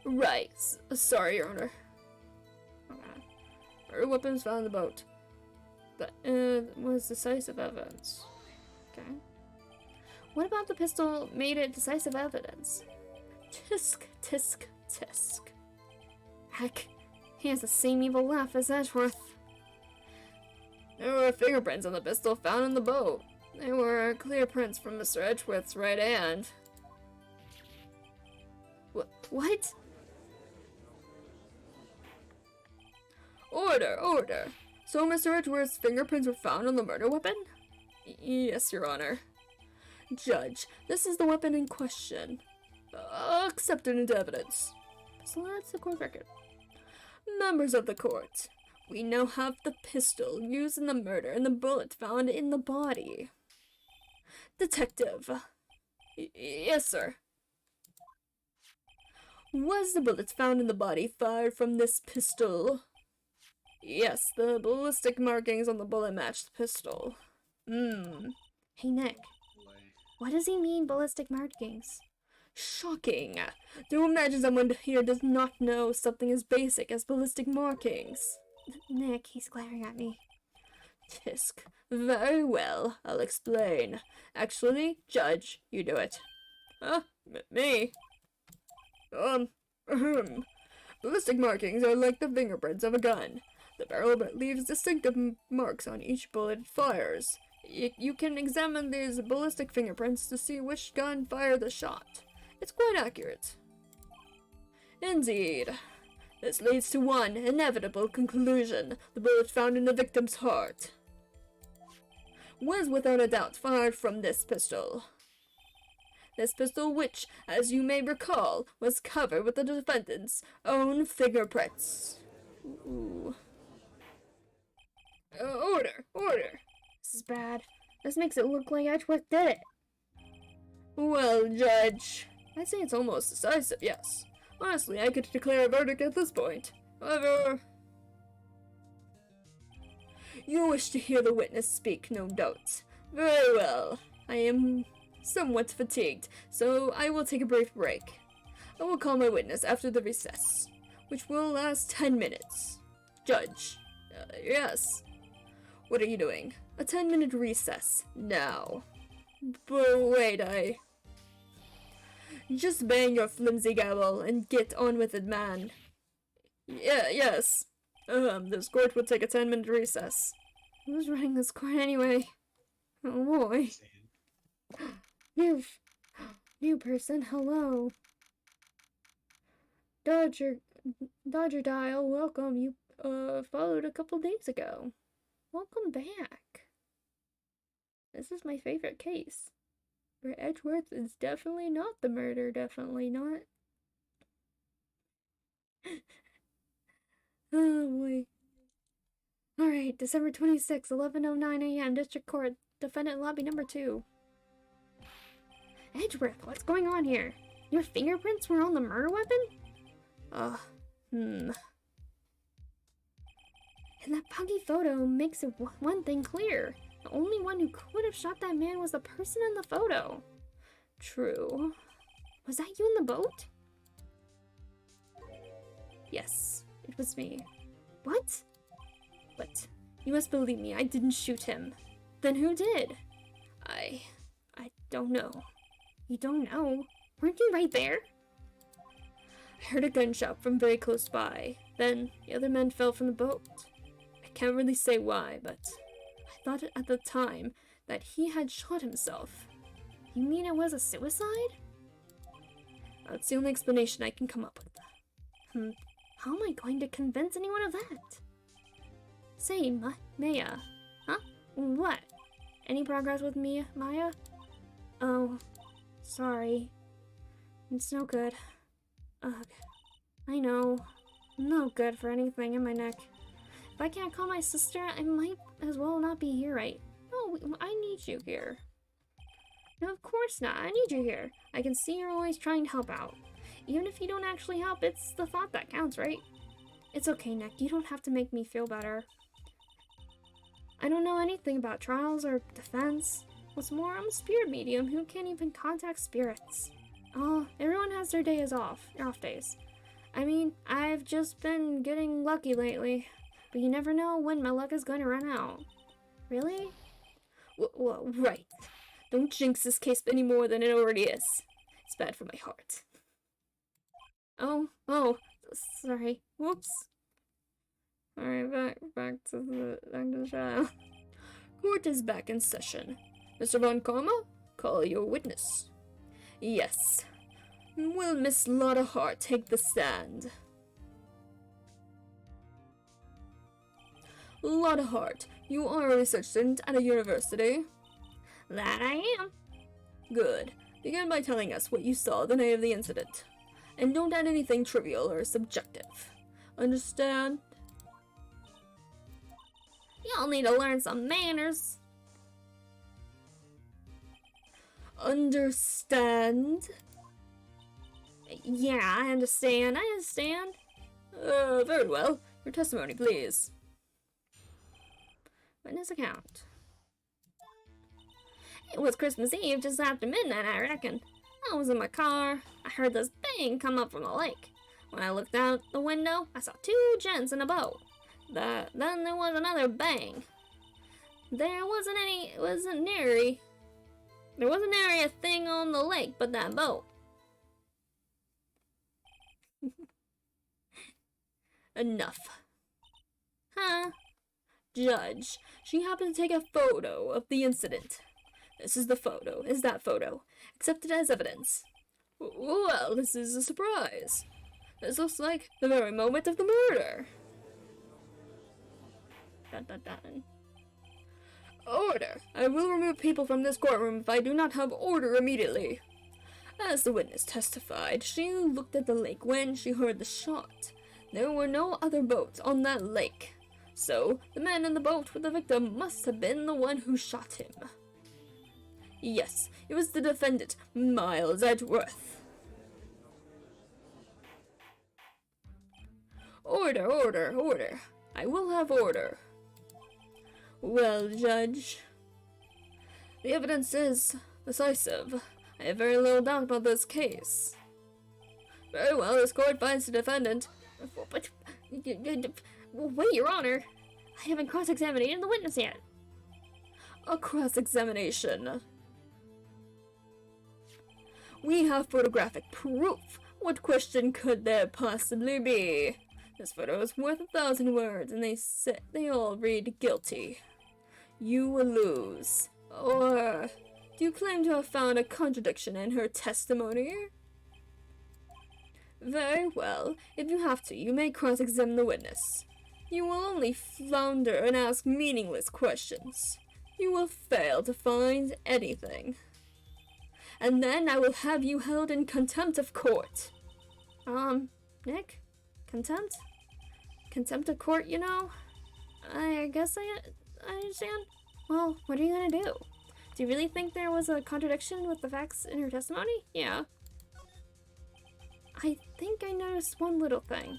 S4: Right. Sorry, Your Honor.
S1: Okay.
S4: Murder weapons found in the boat.
S1: That was decisive evidence. Okay. What about the pistol made it decisive evidence?
S4: Tisk, tisk, tisk.
S1: Heck, he has the same evil laugh as Edgeworth.
S4: There were fingerprints on the pistol found in the boat. There were clear prints from Mr. Edgeworth's right hand.
S3: What?
S4: Order, order. So Mr. Edgeworth's fingerprints were found on the murder weapon? Yes, Your Honor. Judge, this is the weapon in question. Accepted into evidence.
S3: So that's the court record.
S4: Members of the court, we now have the pistol used in the murder and the bullet found in the body. Detective. Yes, sir. Was the bullet found in the body fired from this pistol? Yes, the ballistic markings on the bullet matched the pistol.
S3: Hey, Nick. What does he mean, ballistic markings?
S4: Shocking. To imagine someone here does not know something as basic as ballistic markings.
S3: Nick, he's glaring at me.
S4: Tisk. Very well, I'll explain. Actually, Judge, you do it. Huh? Me? Ballistic markings are like the fingerprints of a gun. The barrel leaves distinctive marks on each bullet it fires. You can examine these ballistic fingerprints to see which gun fired the shot. It's quite accurate. Indeed. This leads to one inevitable conclusion. The bullet found in the victim's heart was without a doubt fired from this pistol. This pistol which, as you may recall, was covered with the defendant's own fingerprints. Ooh. Order! Order!
S3: This is bad. This makes it look like Edgeworth did it.
S4: Well, Judge, I'd say it's almost decisive, yes. Honestly, I could declare a verdict at this point. However, you wish to hear the witness speak, no doubt. Very well. I am somewhat fatigued, so I will take a brief break. I will call my witness after the recess, which will last 10 minutes. Judge. Yes. What are you doing? A 10-minute recess. Now. But wait, Just bang your flimsy gavel and get on with it, man. Yes. This court will take a 10-minute recess.
S3: Who's running this court anyway? Oh boy. New person, hello. Dodger dial, welcome. You followed a couple days ago. Welcome back. This is my favorite case. Where Edgeworth is definitely not the murder, definitely not. Oh boy. Alright, December 26, 11:09 a.m., District Court, Defendant Lobby Number 2. Edgeworth, what's going on here? Your fingerprints were on the murder weapon? And that buggy photo makes it one thing clear. The only one who could have shot that man was the person in the photo. True. Was that you in the boat? Yes, it was me. What? But you must believe me, I didn't shoot him. Then who did? I don't know. You don't know? Weren't you right there? I heard a gunshot from very close by. Then the other men fell from the boat. I can't really say why, but I thought at the time that he had shot himself. You mean it was a suicide? That's the only explanation I can come up with. How am I going to convince anyone of that? Say, Maya. Huh? What? Any progress with Maya? Oh, sorry. It's no good. Ugh. I know. No good for anything in my neck. If I can't call my sister, I might as well not be here, right? No, I need you here. No, of course not. I need you here. I can see you're always trying to help out. Even if you don't actually help, it's the thought that counts, right? It's okay, Nick. You don't have to make me feel better. I don't know anything about trials or defense. What's more, I'm a spirit medium who can't even contact spirits. Oh, everyone has their off days. I mean, I've just been getting lucky lately, but you never know when my luck is going to run out. Really? Right. Don't jinx this case any more than it already is. It's bad for my heart. Oh, sorry. Whoops. Alright, back to the trial. Court is back in session. Mr. Von Karma, call your witness. Yes. Will Miss Lotta Hart take the stand? Lotta Hart, you are a research student at a university. That I am. Good. Begin by telling us what you saw the night of the incident. And don't add anything trivial or subjective. Understand? Y'all need to learn some manners. Understand? Yeah, I understand. Very well. Your testimony, please. Witness account. It was Christmas Eve, just after midnight, I reckon. I was in my car. I heard this bang come up from the lake. When I looked out the window, I saw two gents in a boat. Then there was another bang. There wasn't nary a thing on the lake but that boat. Enough. Huh? Judge, she happened to take a photo of the incident. This is the photo. Is that photo? Accepted as evidence. Well, this is a surprise. This looks like the very moment of the murder. Dun, dun, dun. Order! I will remove people from this courtroom if I do not have order immediately. As the witness testified, she looked at the lake when she heard the shot. There were no other boats on that lake. So, the man in the boat with the victim must have been the one who shot him. Yes, it was the defendant, Miles Edgeworth. Order. I will have order. Well, Judge, the evidence is decisive. I have very little doubt about this case. Very well, this court finds the defendant. But, wait, Your Honor. I haven't cross-examined the witness yet. A cross-examination. We have photographic proof. What question could there possibly be? This photo is worth 1,000 words, and they all read guilty. You will lose. Or do you claim to have found a contradiction in her testimony? Very well. If you have to, you may cross-examine the witness. You will only flounder and ask meaningless questions. You will fail to find anything. And then I will have you held in contempt of court. Nick? Contempt? Contempt of court, you know? I guess I understand. Well, what are you gonna do? Do you really think there was a contradiction with the facts in her testimony? Yeah. I think I noticed one little thing.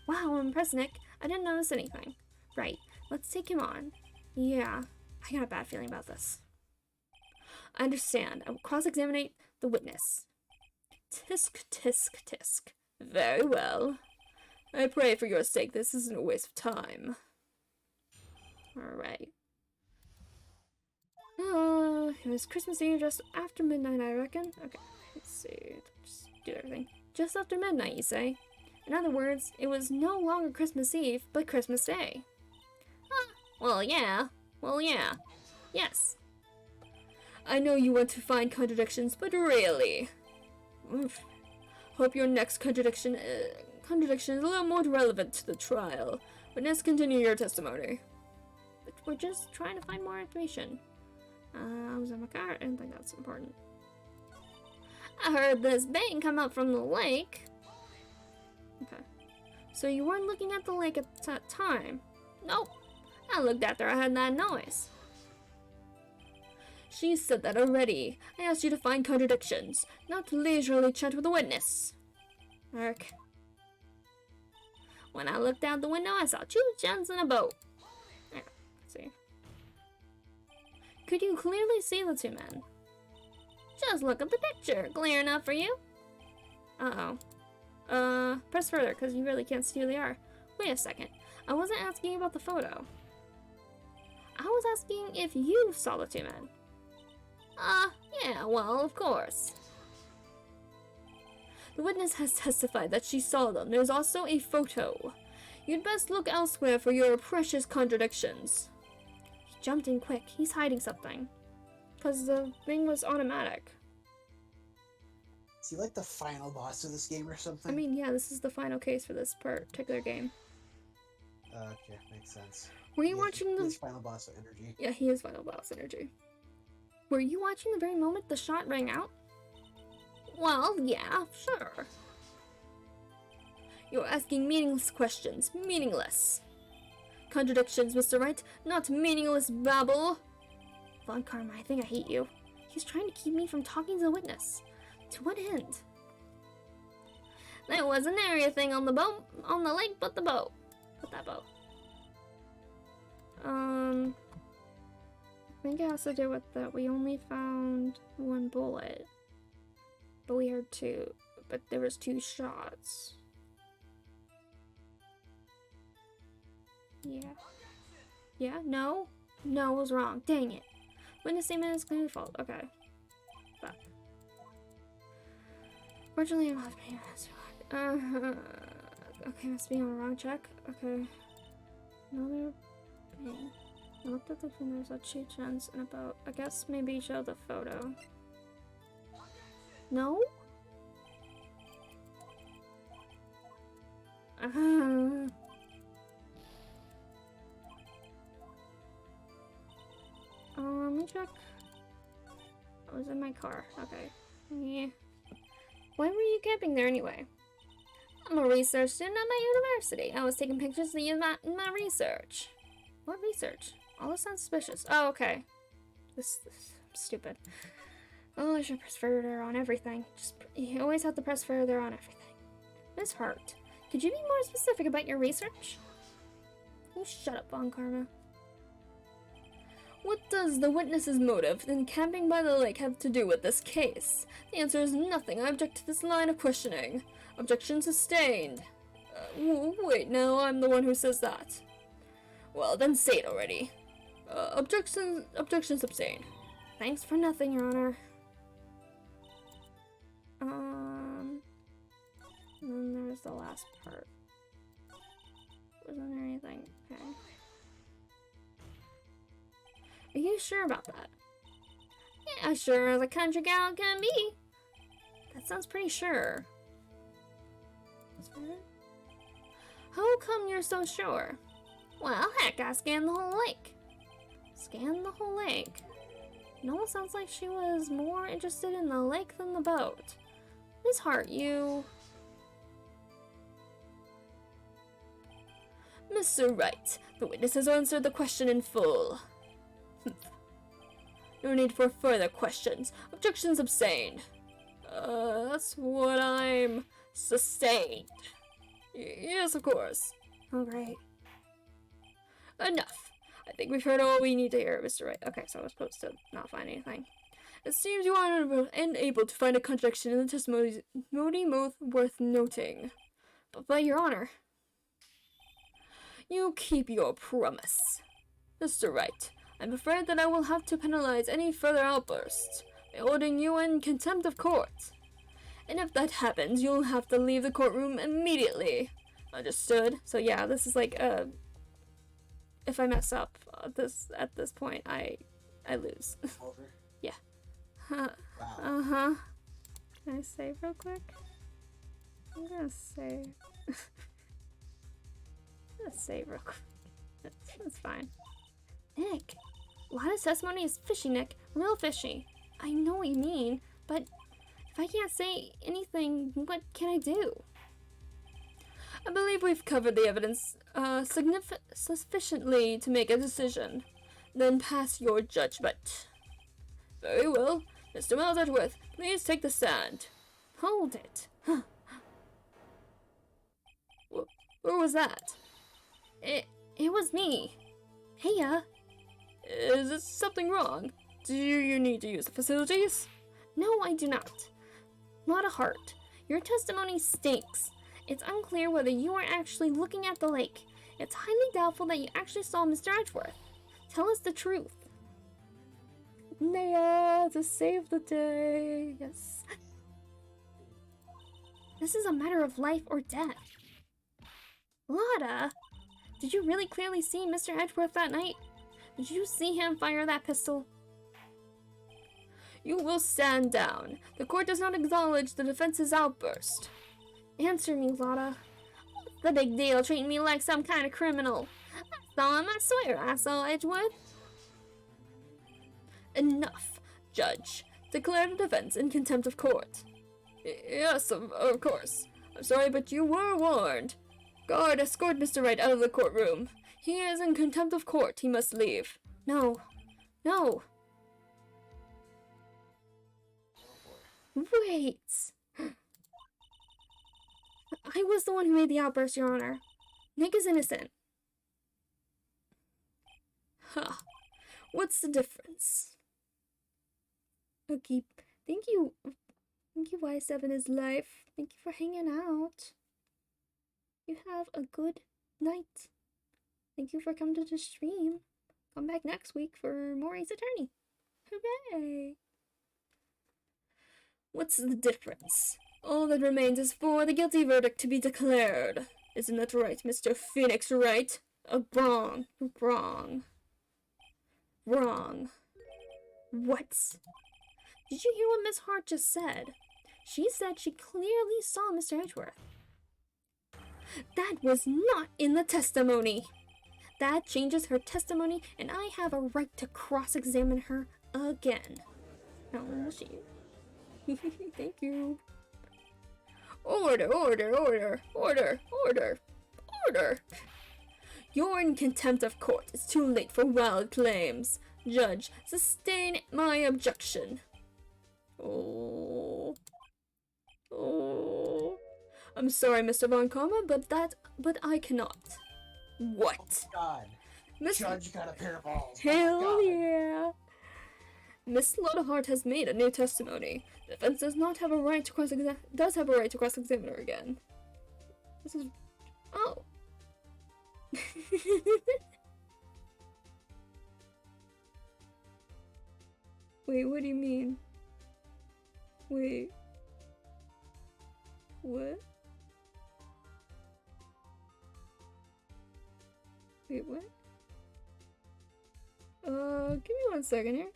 S3: Wow, I'm impressed, Nick. I didn't notice anything. Right, let's take him on. Yeah, I got a bad feeling about this. I understand. I will cross-examine the witness. Tisk, tisk, tisk. Very well. I pray for your sake this isn't a waste of time. Alright. It was Christmas Eve just after midnight, I reckon. Okay, let's see. Just do everything. Just after midnight, you say? In other words, it was no longer Christmas Eve, but Christmas Day. Well, yeah. Yes. I know you want to find contradictions, but really... Oof. Hope your next contradiction is a little more relevant to the trial. But let's continue your testimony. But we're just trying to find more information. I was in my car. I didn't think that's important. I heard this bang come up from the lake. Okay. So you weren't looking at the lake at that time? Nope. I looked after I heard that noise. She said that already. I asked you to find contradictions, not to leisurely chat with the witness. Eric. When I looked out the window, I saw two gents in a boat. Yeah, let's see. Could you clearly see the two men? Just look at the picture. Clear enough for you? Uh-oh. Press further, because you really can't see who they are. Wait a second. I wasn't asking about the photo. I was asking if you saw the two men. Yeah, well, of course. The witness has testified that she saw them. There's also a photo. You'd best look elsewhere for your precious contradictions. He jumped in quick. He's hiding something. Because the thing was automatic.
S2: Is he like the final boss of this game or something?
S1: I mean, yeah, this is the final case for this particular game.
S2: Okay, makes sense.
S1: Were you watching the...
S2: His final boss energy.
S1: Yeah, he is final boss energy.
S3: Were you watching the very moment the shot rang out? Well, yeah, sure. You're asking meaningless questions. Meaningless. Contradictions, Mr. Wright, not meaningless babble.
S1: Von Karma, I think I hate you. He's trying to keep me from talking to the witness. To what end?
S3: There was an area thing on the boat, on the lake, but the boat.
S1: But that boat. I think it has to do with that we only found one bullet. But we heard two. But there was 2 shots. Yeah. Yeah? No? No, I was wrong. Dang it. Witness statement is clearly false. Okay. Fuck. Fortunately, I'm not paying okay, must be on a wrong check. Okay. Another thing. I looked at the fingers at Chi-Chen's and about, I guess maybe show the photo. No? Let me check. I was in my car. Okay. Yeah. Why were you camping there anyway?
S3: I'm a research student at my university. I was taking pictures of you in my research.
S1: What research? All this sounds suspicious. Oh, okay. This I'm stupid. Oh, I should press further on everything. You always have to press further on everything. Miss Hart, could you be more specific about your research? You shut up, Von Karma.
S3: What does the witness's motive in camping by the lake have to do with this case? The answer is nothing. I object to this line of questioning. Objection sustained. Wait, now I'm the one who says that. Well, then say it already. Objection sustained.
S1: Thanks for nothing, Your Honor. And then there's the last part. Wasn't there anything? Okay. Are you sure about that?
S3: Yeah, sure as a country gal can be.
S1: That sounds pretty sure.
S3: How come you're so sure? Well, heck, I scanned the whole lake.
S1: Scanned the whole lake? It almost sounds like she was more interested in the lake than the boat. Miss Hart, you...
S3: Mr. Wright, the witness has answered the question in full. No need for further questions. Objections sustained. That's what I'm... Sustained. Yes, of course.
S1: Oh, great.
S3: Enough. I think we've heard all we need to hear, Mr. Wright. Okay, so I was supposed to not find anything. It seems you are unable to find a contradiction in the testimony worth noting.
S1: But by Your Honor...
S3: You keep your promise. Mr. Wright, I'm afraid that I will have to penalize any further outbursts by holding you in contempt of court. And if that happens, you'll have to leave the courtroom immediately. Understood? So yeah, this is like, if I mess up at this point, I lose.
S2: Over.
S3: Yeah.
S2: Wow.
S1: Uh-huh. Can I save real quick? I'm gonna save. Let's save real quick. That's fine. Nick, a lot of testimony is fishy, Nick. Real fishy. I know what you mean, but if I can't say anything, what can I do?
S3: I believe we've covered the evidence sufficiently to make a decision. Then pass your judgment. Very well. Mr. Miles Edgeworth, please take the stand.
S1: Hold it.
S3: Where was that?
S1: It was me. Heya.
S3: Is there something wrong? Do you need to use the facilities?
S1: No, I do not. Not a heart. Your testimony stinks. It's unclear whether you are actually looking at the lake. It's highly doubtful that you actually saw Mr. Edgeworth. Tell us the truth. Naya, to save the day. Yes. This is a matter of life or death.
S3: Lotta, did you really clearly see Mr. Edgeworth that night? Did you see him fire that pistol?
S4: You will stand down. The court does not acknowledge the defense's outburst.
S3: Answer me, Lotta. What's the big deal treating me like some kind of criminal? I saw him, I swear I saw Edgeworth.
S4: Enough, Judge. Declare the defense in contempt of court. Yes, of course. I'm sorry, but you were warned. Guard, escort Mr. Wright out of the courtroom. He is in contempt of court. He must leave.
S3: No. No. Wait. I was the one who made the outburst, Your Honor. Nick is innocent.
S4: Huh. What's the difference?
S3: Okay. Thank you. Thank you, Y7 is life. Thank you for hanging out. You have a good night. Thank you for coming to the stream. Come back next week for more Ace Attorney. Hooray!
S4: What's the difference? All that remains is for the guilty verdict to be declared. Isn't that right, Mr. Phoenix Wright? Wrong. Wrong. Wrong.
S3: What? Did you hear what Miss Hart just said? She said she clearly saw Mr. Edgeworth. That was not in the testimony. That changes her testimony, and I have a right to cross-examine her again. Oh, she... Thank you.
S4: Order, order, order, order, order, order. You're in contempt of court. It's too late for wild claims. Judge, sustain my objection. Oh. Oh. I'm sorry, Mr. Von Karma, but I cannot. What?
S2: Oh God.
S4: Miss
S2: Judge got a pair of balls.
S3: Hell
S2: Oh my God.
S3: yeah.
S4: Miss Lottehart has made a new testimony. Defense does not have a right to cross-examine her again. This is... Oh.
S3: Wait, what do you mean? Wait. What? Wait, what? Give me 1 second here.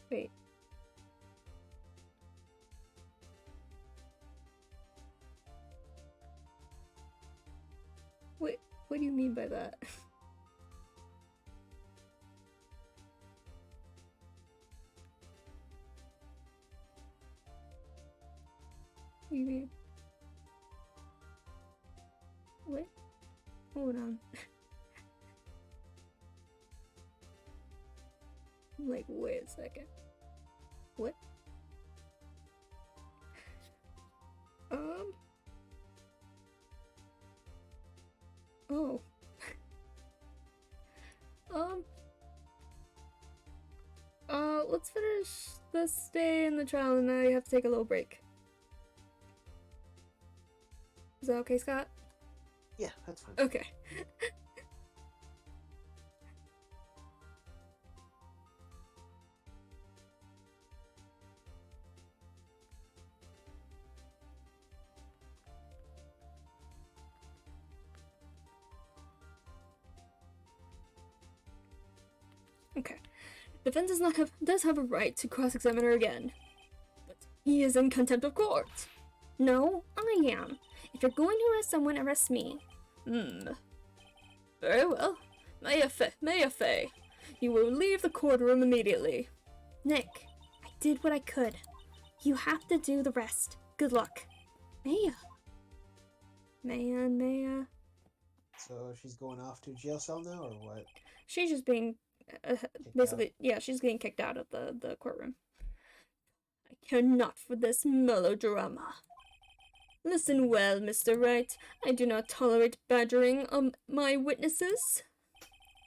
S3: Wait. Wait, what do you mean by that? What do you mean? What? Hold on. Like, wait a second. What? Oh. Let's finish this day in the trial and I have to take a little break. Is that okay, Scott?
S2: Yeah, that's fine.
S3: Okay. Okay. Defense does have a right to cross-examine her again. But he is in contempt of court. No, I am. If you're going to arrest someone, arrest me.
S4: Very well. Maya Fey. You will leave the courtroom immediately.
S3: Nick, I did what I could. You have to do the rest. Good luck. Maya. Maya.
S2: So she's going off to a jail cell now, or what?
S3: She's just being... basically, yeah, she's getting kicked out of the courtroom.
S4: I care not for this melodrama. Listen well, Mr. Wright. I do not tolerate badgering my witnesses.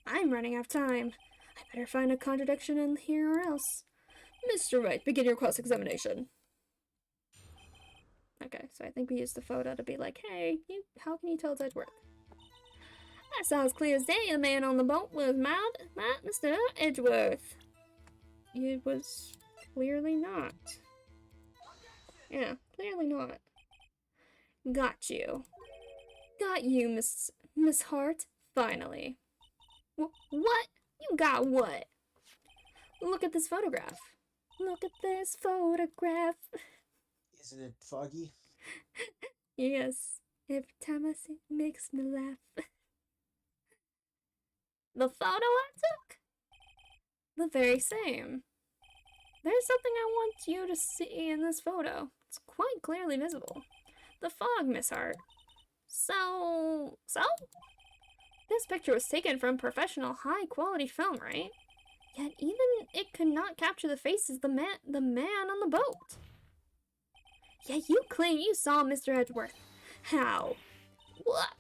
S3: I'm running out of time. I better find a contradiction in here or else.
S4: Mr. Wright, begin your cross-examination.
S3: Okay, so I think we used the photo to be like, hey, how can you tell it's Edgeworth? I saw as clear as day the man on the boat was my Mr. Edgeworth. It was clearly not.
S1: Yeah, clearly not.
S3: Got you. Got you, Miss Hart. Finally. What? You got what? Look at this photograph. Look at this photograph.
S2: Isn't it foggy?
S3: Yes. Every time I see it makes me laugh. The photo I took? The very same. There's something I want you to see in this photo. It's quite clearly visible. The fog, Miss Hart. So? This picture was taken from professional, high-quality film, right? Yet even it could not capture the faces of the man on the boat. Yet you claim you saw Mr. Edgeworth. How? What?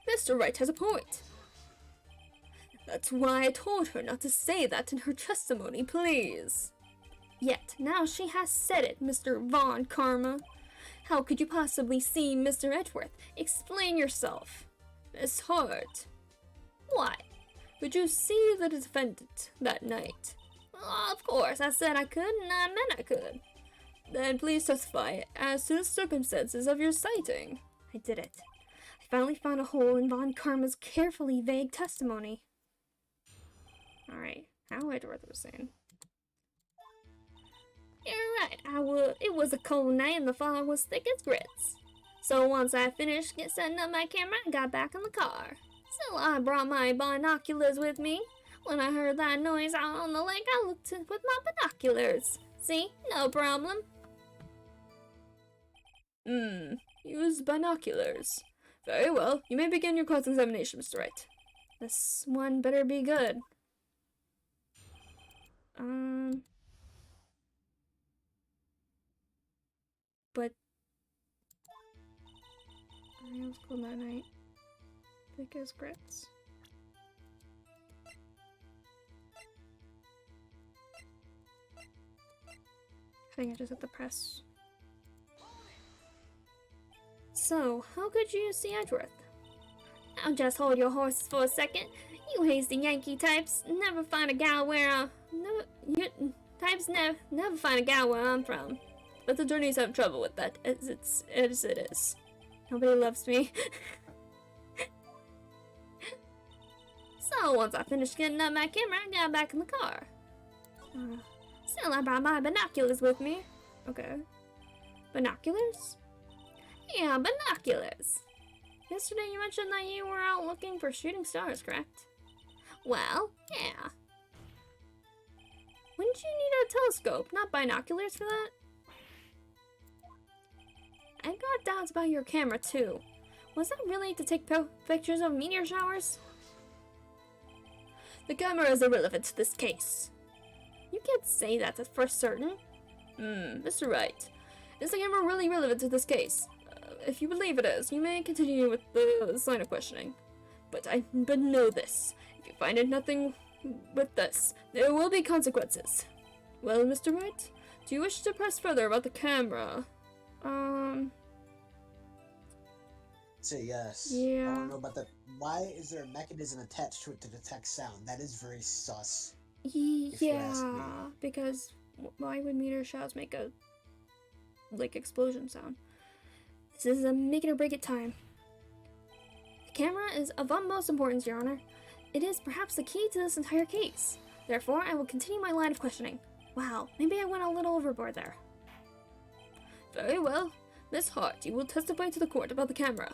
S4: Mr. Wright has a point. That's why I told her not to say that in her testimony, please.
S3: Yet now she has said it, Mr. Von Karma. How could you possibly see Mr. Edgeworth? Explain yourself.
S4: Miss Hart,
S3: What?
S4: could you see the defendant that night?
S3: Of course, I said I could, and I meant I could.
S4: Then please testify as to the circumstances of your sighting.
S3: I did it. I finally found a hole in Von Karma's carefully vague testimony. Alright, how Edgeworth was saying. You're right, it was a cold night and the fog was thick as grits. So once I finished setting up my camera, I got back in the car. Still, I brought my binoculars with me. When I heard that noise out on the lake, I looked with my binoculars. See? No problem.
S4: Use binoculars. Very well, you may begin your cross-examination, Mr. Wright.
S3: This one better be good. But it was cold that night. Thick as grits. I think I just hit the press. So, how could you see Edgeworth? Now just hold your horses for a second. You hasty Yankee types never find a gal where never find a gal where I'm from.
S4: But the attorneys have trouble with that, as it is.
S3: Nobody loves me. So once I finished getting up my camera, I got back in the car. Still, I brought my binoculars with me.
S1: Okay.
S3: Binoculars? Yeah, binoculars. Yesterday you mentioned that you were out looking for shooting stars, correct? Well, yeah. Wouldn't you need a telescope, not binoculars for that? I got doubts about your camera too. Was that really to take pictures of meteor showers?
S4: The camera is irrelevant to this case.
S3: You can't say that for certain.
S4: Mr. Wright, is the camera really relevant to this case? If you believe it is, you may continue with the line of questioning. But know this. If you find it nothing with this, there will be consequences. Well, Mr. Wright, do you wish to press further about the camera?
S2: Say yes.
S1: Yeah.
S2: I don't know about that. Why is there a mechanism attached to it to detect sound? That is very sus. If you ask me.
S1: Yeah, because why would meteor showers make a explosion sound?
S3: This is a make it or break it time. The camera is of utmost importance, Your Honor. It is perhaps the key to this entire case. Therefore, I will continue my line of questioning. Wow, maybe I went a little overboard there.
S4: Very well. Miss Hart, you will testify to the court about the camera.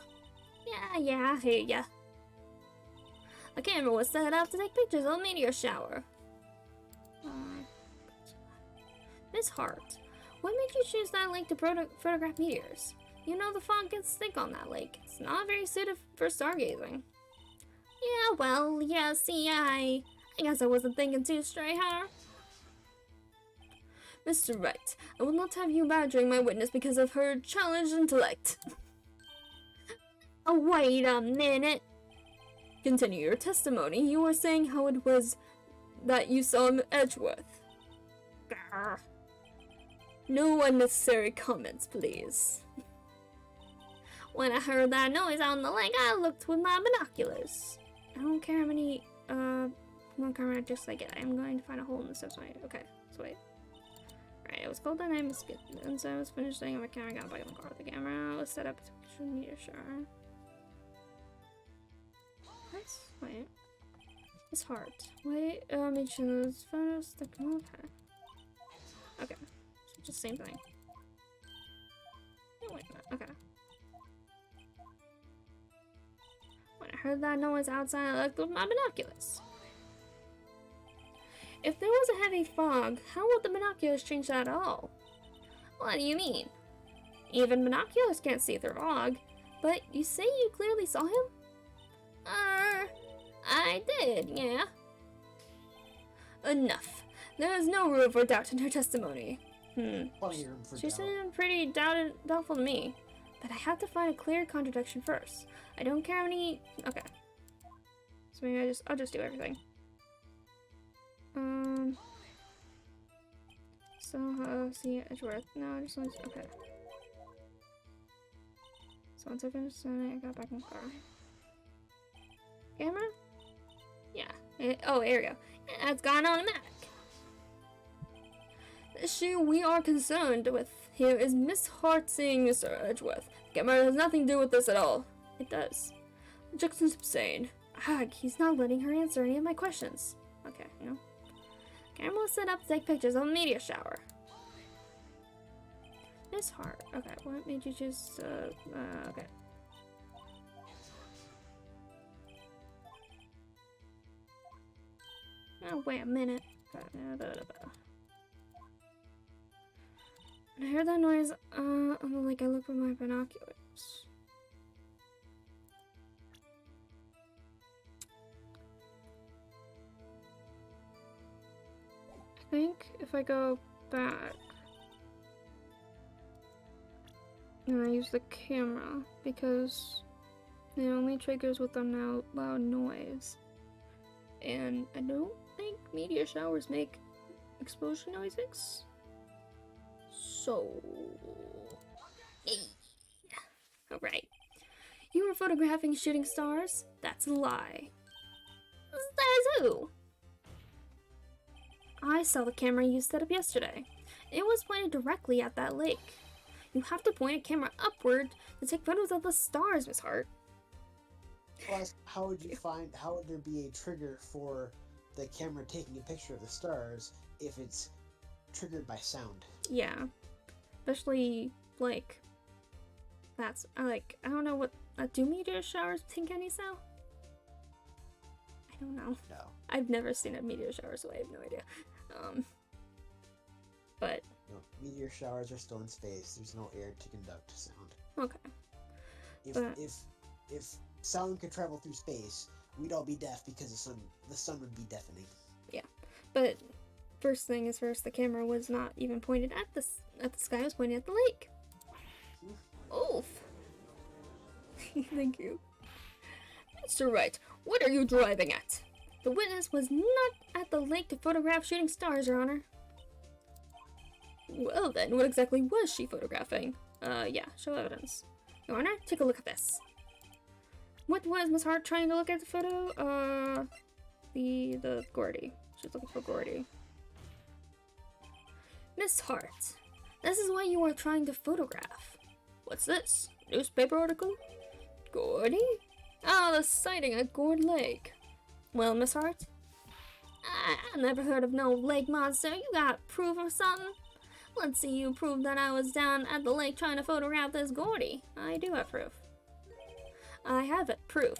S3: Yeah, I hear ya. The camera was set up to take pictures of a meteor shower. Miss Hart, what made you choose that lake to photograph meteors? You know the fog gets thick on that lake. It's not very suited for stargazing. Yeah, well, yeah, see, I guess I wasn't thinking too straight, huh?
S4: Mr. Wright, I will not have you badgering my witness because of her challenged intellect.
S3: Oh, wait a minute.
S4: Continue your testimony. You were saying how it was that you saw Edgeworth.
S3: Grr.
S4: No unnecessary comments, please.
S3: When I heard that noise out on the lake, I looked with my binoculars.
S1: I don't care how many one camera just like it. I'm going to find a hole in the steps. Okay, so wait.
S3: Right, it was cold and I missed it. And so I was finished setting up my camera, got back in the car with the camera. Let's set up to social media, sure. Nice. Wait. It's hard. Wait, make sure those photos stick. Okay. Okay. So just same thing. Oh, wait a minute. Okay. When I heard that noise outside, I looked with my binoculars. If there was a heavy fog, how would the binoculars change that at all? What do you mean? Even binoculars can't see through fog. But you say you clearly saw him? I did, yeah. Enough. There is no room for doubt in her testimony.
S2: Plenty of room for
S3: She
S2: doubt.
S3: seemed pretty doubtful to me. But I have to find a clear contradiction first. I don't care how many... Okay. So maybe I'll just do everything. See Edgeworth. No, I just want to... Okay. So once I finished sending, I got back in the car. Camera? Yeah. Oh, here we go. Yeah, it's gone automatic. The issue we are concerned with here is Miss Hart seeing Mr. Edgeworth. The camera has nothing to do with this at all. It does. Jackson's insane. Ugh, he's not letting her answer any of my questions. Okay, no. Camera was set up to take pictures of a meteor shower. Miss Hart. Okay, what made you choose, okay. Oh, wait a minute. When I heard that noise, on the lake, I looked with my binoculars. I think if I go back and I use the camera, because it only triggers with a loud noise. And I don't think meteor showers make explosion noises. So, hey. Alright. You were photographing shooting stars? That's a lie. Says who? I saw the camera you set up yesterday. It was pointed directly at that lake. You have to point a camera upward to take photos of the stars, Miss Hart.
S2: Plus, how would there be a trigger for the camera taking a picture of the stars if it's triggered by sound?
S3: Yeah. Especially, like, that's, I don't know what, do meteor showers take any sound? I don't know.
S2: No.
S3: I've never seen a meteor shower, so I have no idea. But...
S2: No, meteor showers are still in space. There's no air to conduct sound.
S3: Okay.
S2: If sound could travel through space, we'd all be deaf because the sun would be deafening.
S3: Yeah. But first thing is first, the camera was not even pointed at the sky, it was pointed at the lake. Oof. Thank you. Mr. Wright, what are you driving at? The witness was not at the lake to photograph shooting stars, Your Honor. Well then, what exactly was she photographing? Yeah, show evidence. Your Honor, take a look at this. What was Miss Hart trying to look at the photo? The Gordy. She's looking for Gordy. Miss Hart, this is what you are trying to photograph. What's this? Newspaper article? Gordy? Oh, the sighting at Gourd Lake. Well, Miss Hart? I never heard of no lake monster. You got proof or something? Let's see you prove that I was down at the lake trying to photograph this Gordy. I do have proof. I have it. Proof.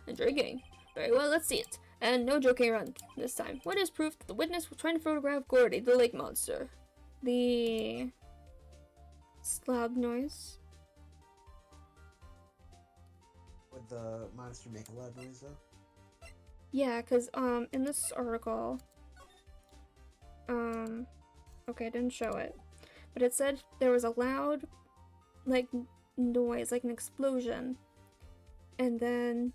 S3: Intriguing. Very well, let's see it. And no joking around this time. What is proof that the witness was trying to photograph Gordy, the lake monster? The... loud noise.
S2: Would the monster make a loud noise, though?
S3: Yeah, because, in this article, okay, I didn't show it, but it said there was a loud, like, noise, like an explosion, and then,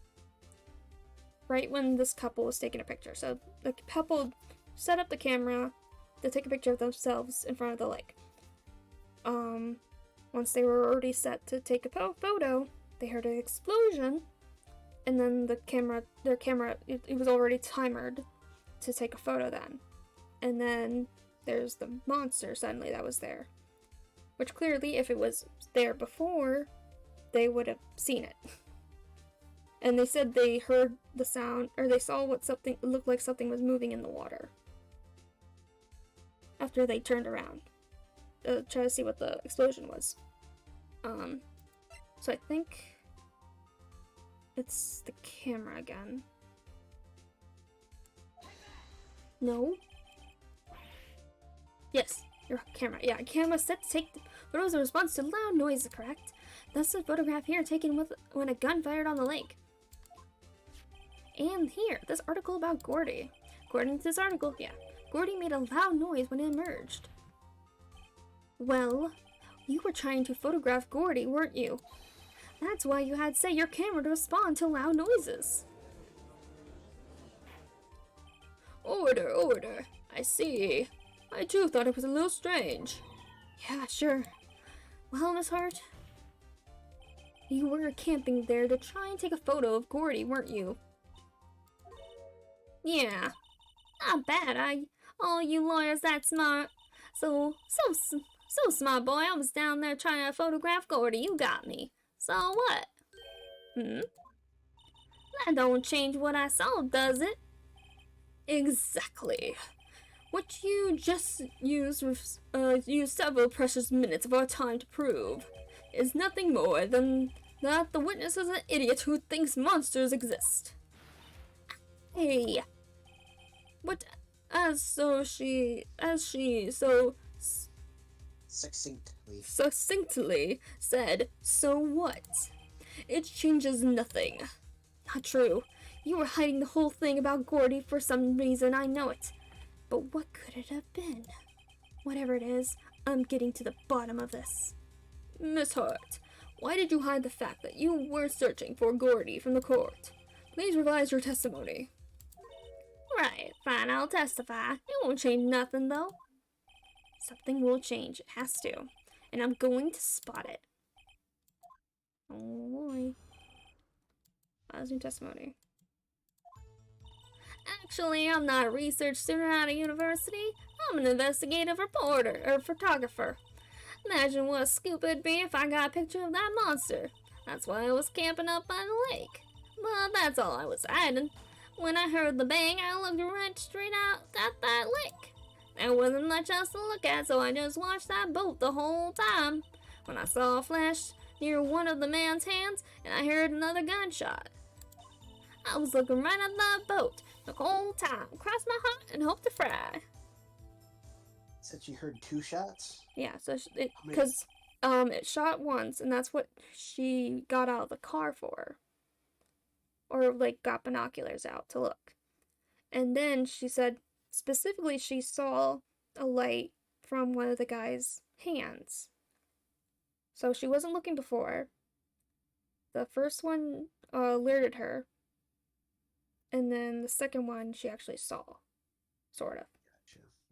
S3: right when this couple was taking a picture, so the couple set up the camera to take a picture of themselves in front of the lake. Once they were already set to take a photo, they heard an explosion, and then their camera, it was already timed to take a photo then. And then
S1: there's the monster suddenly that was there. Which clearly, if it was there before, they would have seen it. And they said they heard the sound, or they saw what something it looked like something was moving in the water. After they turned around. Try to see what the explosion was. So I think it's the camera again. No? Yes, your camera. Yeah, camera set to take the photos in response to loud noises, correct? That's the photograph here taken when a gun fired on the lake. And here, this article about Gordy. According to this article, yeah, Gordy made a loud noise when it emerged. Well, you were trying to photograph Gordy, weren't you? That's why you had set your camera to respond to loud noises.
S4: Order, order. I see. I too thought it was a little strange.
S1: Yeah, sure. Well, Miss Hart, you were camping there to try and take a photo of Gordy, weren't you?
S3: Yeah, not bad. Oh, you lawyers that smart. So smart, boy. I was down there trying to photograph Gordy. You got me. So what? That don't change what I saw, does it?
S4: Exactly. What you just used several precious minutes of our time to prove is nothing more than that the witness is an idiot who thinks monsters exist.
S3: Hey.
S4: But she so succinctly said, so what? It changes nothing.
S3: Not true. You were hiding the whole thing about Gordy for some reason, I know it. But what could it have been? Whatever it is, I'm getting to the bottom of this.
S4: Miss Hart, why did you hide the fact that you were searching for Gordy from the court? Please revise your testimony.
S3: Right, fine, I'll testify. It won't change nothing, though. Something will change, it has to. And I'm going to spot it. Oh boy.
S1: That's new testimony.
S3: Actually, I'm not a research student at a university. I'm an investigative reporter, or photographer. Imagine what a scoop it'd be if I got a picture of that monster. That's why I was camping up by the lake. Well, that's all I was hiding. When I heard the bang, I looked right straight out at that lake. There wasn't much else to look at, so I just watched that boat the whole time. When I saw a flash near one of the man's hands, and I heard another gunshot. I was looking right at that boat the whole time, crossed my heart and hoped to fry.
S2: Said she heard 2 shots?
S1: Yeah, so because it shot once, and that's what she got out of the car for. Or, like, got binoculars out to look. And then she said, specifically, she saw a light from one of the guy's hands. So she wasn't looking before. The first one alerted her. And then the second one she actually saw. Sort of.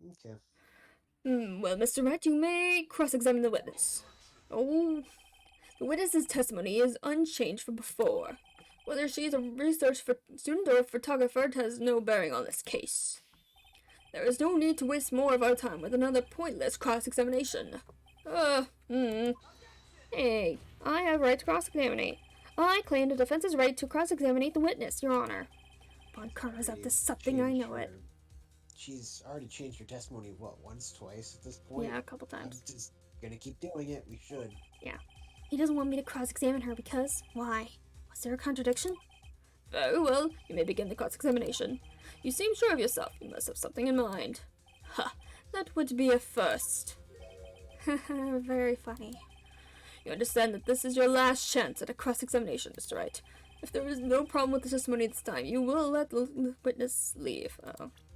S2: Gotcha. Okay.
S4: Well, Mr. Wright, you may cross-examine the witness. Oh, the witness's testimony is unchanged from before. Whether she is a research student or a photographer has no bearing on this case. There is no need to waste more of our time with another pointless cross-examination.
S1: Hey, I have right to cross-examine. I claim the defense's right to cross-examine the witness, Your Honor. Von Karma's up to something, I know it.
S2: She's already changed her testimony, once, twice at this point?
S1: Yeah, a couple times.
S2: I'm just gonna keep doing it, we should.
S1: Yeah. He doesn't want me to cross-examine her because, why? Was there a contradiction?
S4: Very well, you may begin the cross-examination. You seem sure of yourself, you must have something in mind. Ha, that would be a first.
S1: Very funny.
S4: You understand that this is your last chance at a cross-examination, Mr. Wright. If there is no problem with the testimony this time, you will let the witness leave.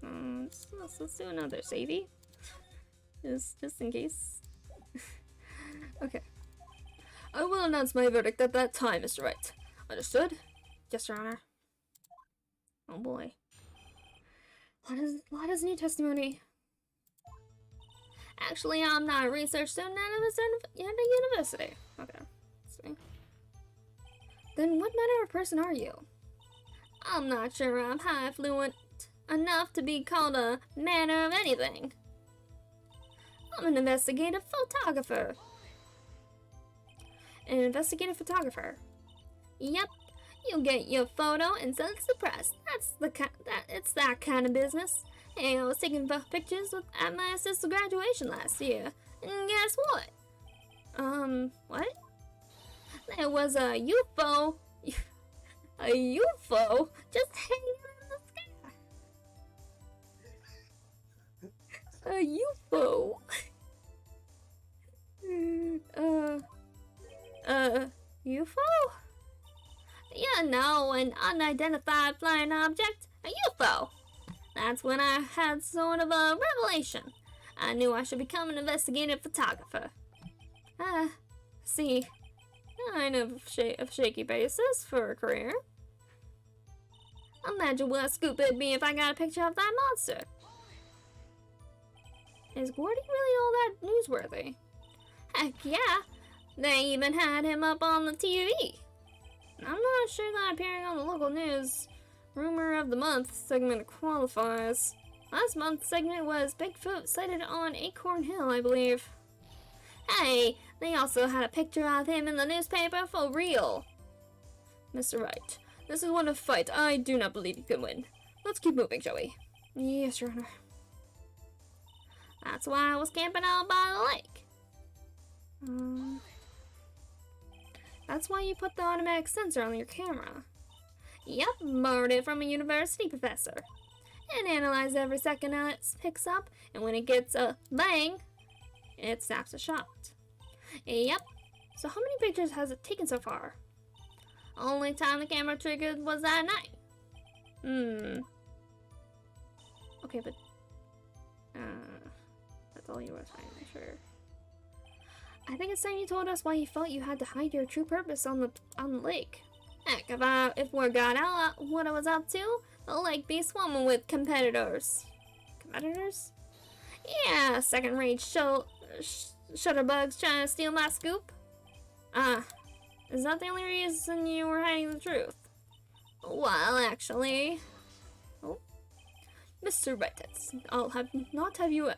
S1: Let's do another savey. Just in case.
S4: Okay. I will announce my verdict at that time, Mr. Wright. Understood?
S1: Yes, Your Honor. Oh boy. What is new testimony?
S3: Actually, I'm not a research student at a university.
S1: Okay. Let's see. Then what manner of person are you?
S3: I'm not sure I'm high fluent enough to be called a manner of anything. I'm an investigative photographer. An investigative photographer. Yep. You get your photo and send it to the press. It's that kind of business. Hey, I was taking pictures at my sister's graduation last year. And guess what? What? There was a UFO. A UFO just hanging in the sky. A UFO. UFO? Yeah, no, an unidentified flying object. A UFO. That's when I had sort of a revelation. I knew I should become an investigative photographer. See, kind of shaky basis for a career. Imagine what a scoop it'd be if I got a picture of that monster. Is Gordy really all that newsworthy? Heck yeah, they even had him up on the TV. I'm not sure that appearing on the local news Rumor of the Month segment qualifies. Last month's segment was Bigfoot sighted on Acorn Hill, I believe. Hey, they also had a picture of him in the newspaper for real.
S4: Mr. Wright, this is one of fight. I do not believe you can win. Let's keep moving, shall we?
S1: Yes, Your Honor.
S3: That's why I was camping out by the lake.
S1: That's why you put the automatic sensor on your camera.
S3: Yep, borrowed it from a university professor. And analyzed every second it picks up, and when it gets a bang, it snaps a shot. Yep.
S1: So how many pictures has it taken so far?
S3: Only time the camera triggered was that night.
S1: Okay, but that's all you were finding, sure. I think it's time you told us why you felt you had to hide your true purpose on the lake.
S3: Heck, if word got out what I was up to, the lake be swarming with competitors.
S1: Competitors?
S3: Yeah, second-rate shutterbugs trying to steal my scoop.
S1: Is that the only reason you were hiding the truth?
S3: Well, actually...
S1: Oh. Mr. Wright, I'll not have you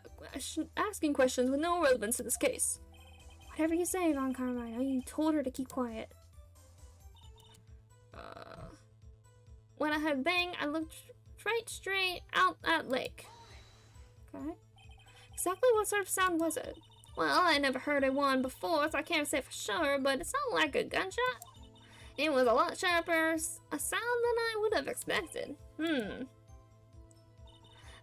S1: asking questions with no relevance to this case. Whatever you say, Von Carmine, you told her to keep quiet.
S3: When I heard bang, I looked right straight out that lake.
S1: Okay. Exactly what sort of sound was it?
S3: Well, I never heard of one before, so I can't say for sure, but it sounded like a gunshot. It was a lot sharper a sound than I would have expected.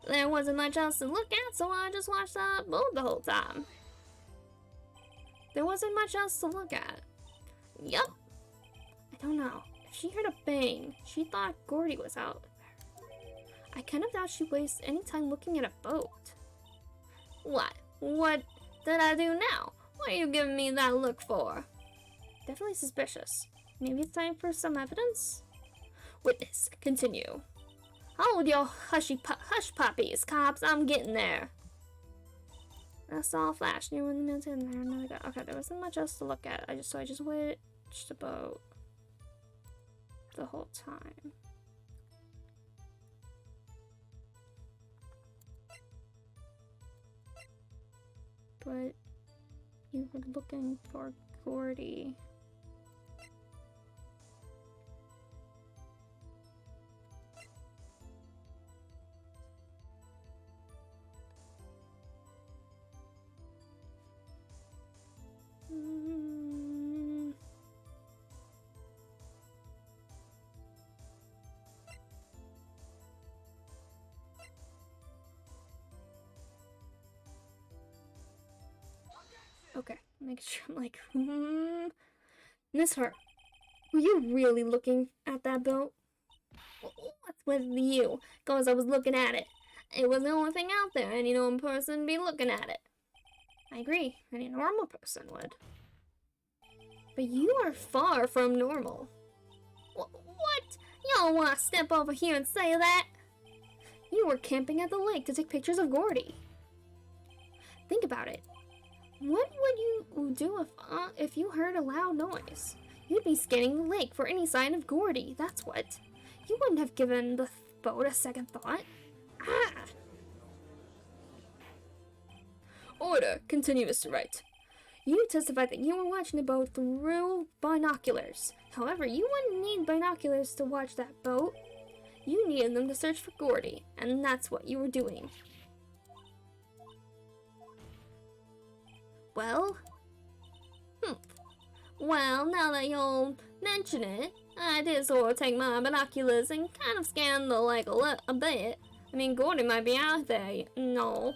S3: There wasn't much else to look at, so I just watched the boat the whole time.
S1: There wasn't much else to look at.
S3: Yup.
S1: I don't know. If she heard a bang, she thought Gordy was out there. I kind of doubt she wastes any time looking at a boat.
S3: What? What did I do now? What are you giving me that look for?
S1: Definitely suspicious. Maybe it's time for some evidence?
S3: Witness, continue. Hold your hush puppies, cops. I'm getting there.
S1: I saw a flash near when the man's in there, and I got okay. There wasn't much else to look at. I just watched the boat the whole time. But you were looking for Gordy. Okay, make sure I'm like, Miss Hart, were you really looking at that boat?
S3: What's with you? Cause I was looking at it. It was the only thing out there any normal person would be looking at it.
S1: I agree, any normal person would.
S3: But you are far from normal. What? Y'all want to step over here and say that?
S1: You were camping at the lake to take pictures of Gordy. Think about it. What would you do if you heard a loud noise? You'd be scanning the lake for any sign of Gordy, that's what. You wouldn't have given the boat a second thought.
S4: Order. Continue, Mr. Wright.
S3: You testified that you were watching the boat through binoculars. However, you wouldn't need binoculars to watch that boat. You needed them to search for Gordy, and that's what you were doing. Well? Well, now that you'll mention it, I did sort of take my binoculars and kind of scan the lake a bit. I mean, Gordy might be out there, no.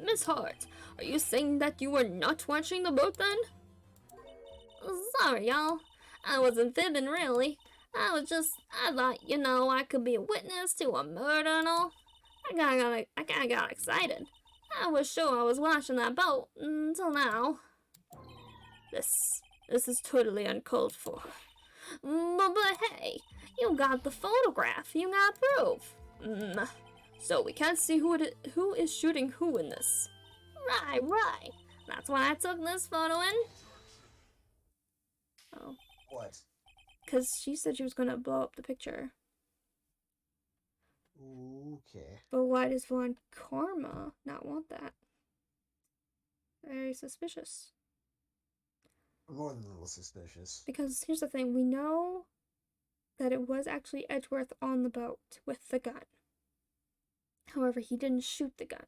S4: Miss Hart, are you saying that you were not watching the boat then?
S3: Sorry, y'all. I wasn't fibbing, really. I thought, I could be a witness to a murder and all. I kinda got excited. I was sure I was watching that boat until now.
S4: This is totally uncalled for.
S3: But hey, you got the photograph. You got proof.
S4: So we can't see who is shooting who in this.
S3: Right. That's why I took this photo in.
S1: Oh.
S2: What?
S1: Because she said she was going to blow up the picture.
S2: Okay.
S1: But why does Von Karma not want that? Very suspicious.
S2: More than a little suspicious.
S1: Because here's the thing, we know that it was actually Edgeworth on the boat with the gun. However, he didn't shoot the gun.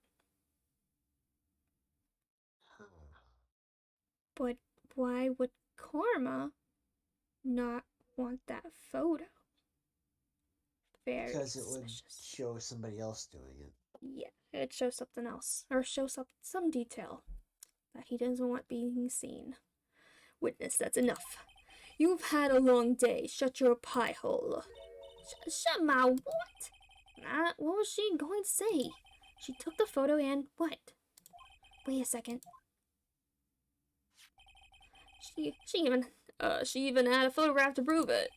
S2: Huh.
S1: But why would Karma not want that photo? Very
S2: Because it would
S1: suspicious.
S2: show somebody else doing it.
S1: Yeah, it shows something else. Or shows some detail that he doesn't want being seen.
S4: Witness, that's enough. You've had a long day. Shut your pie hole.
S3: Shut my what? What was she going to say?
S1: She took the photo and what? Wait a second.
S4: She even had a photograph to prove it.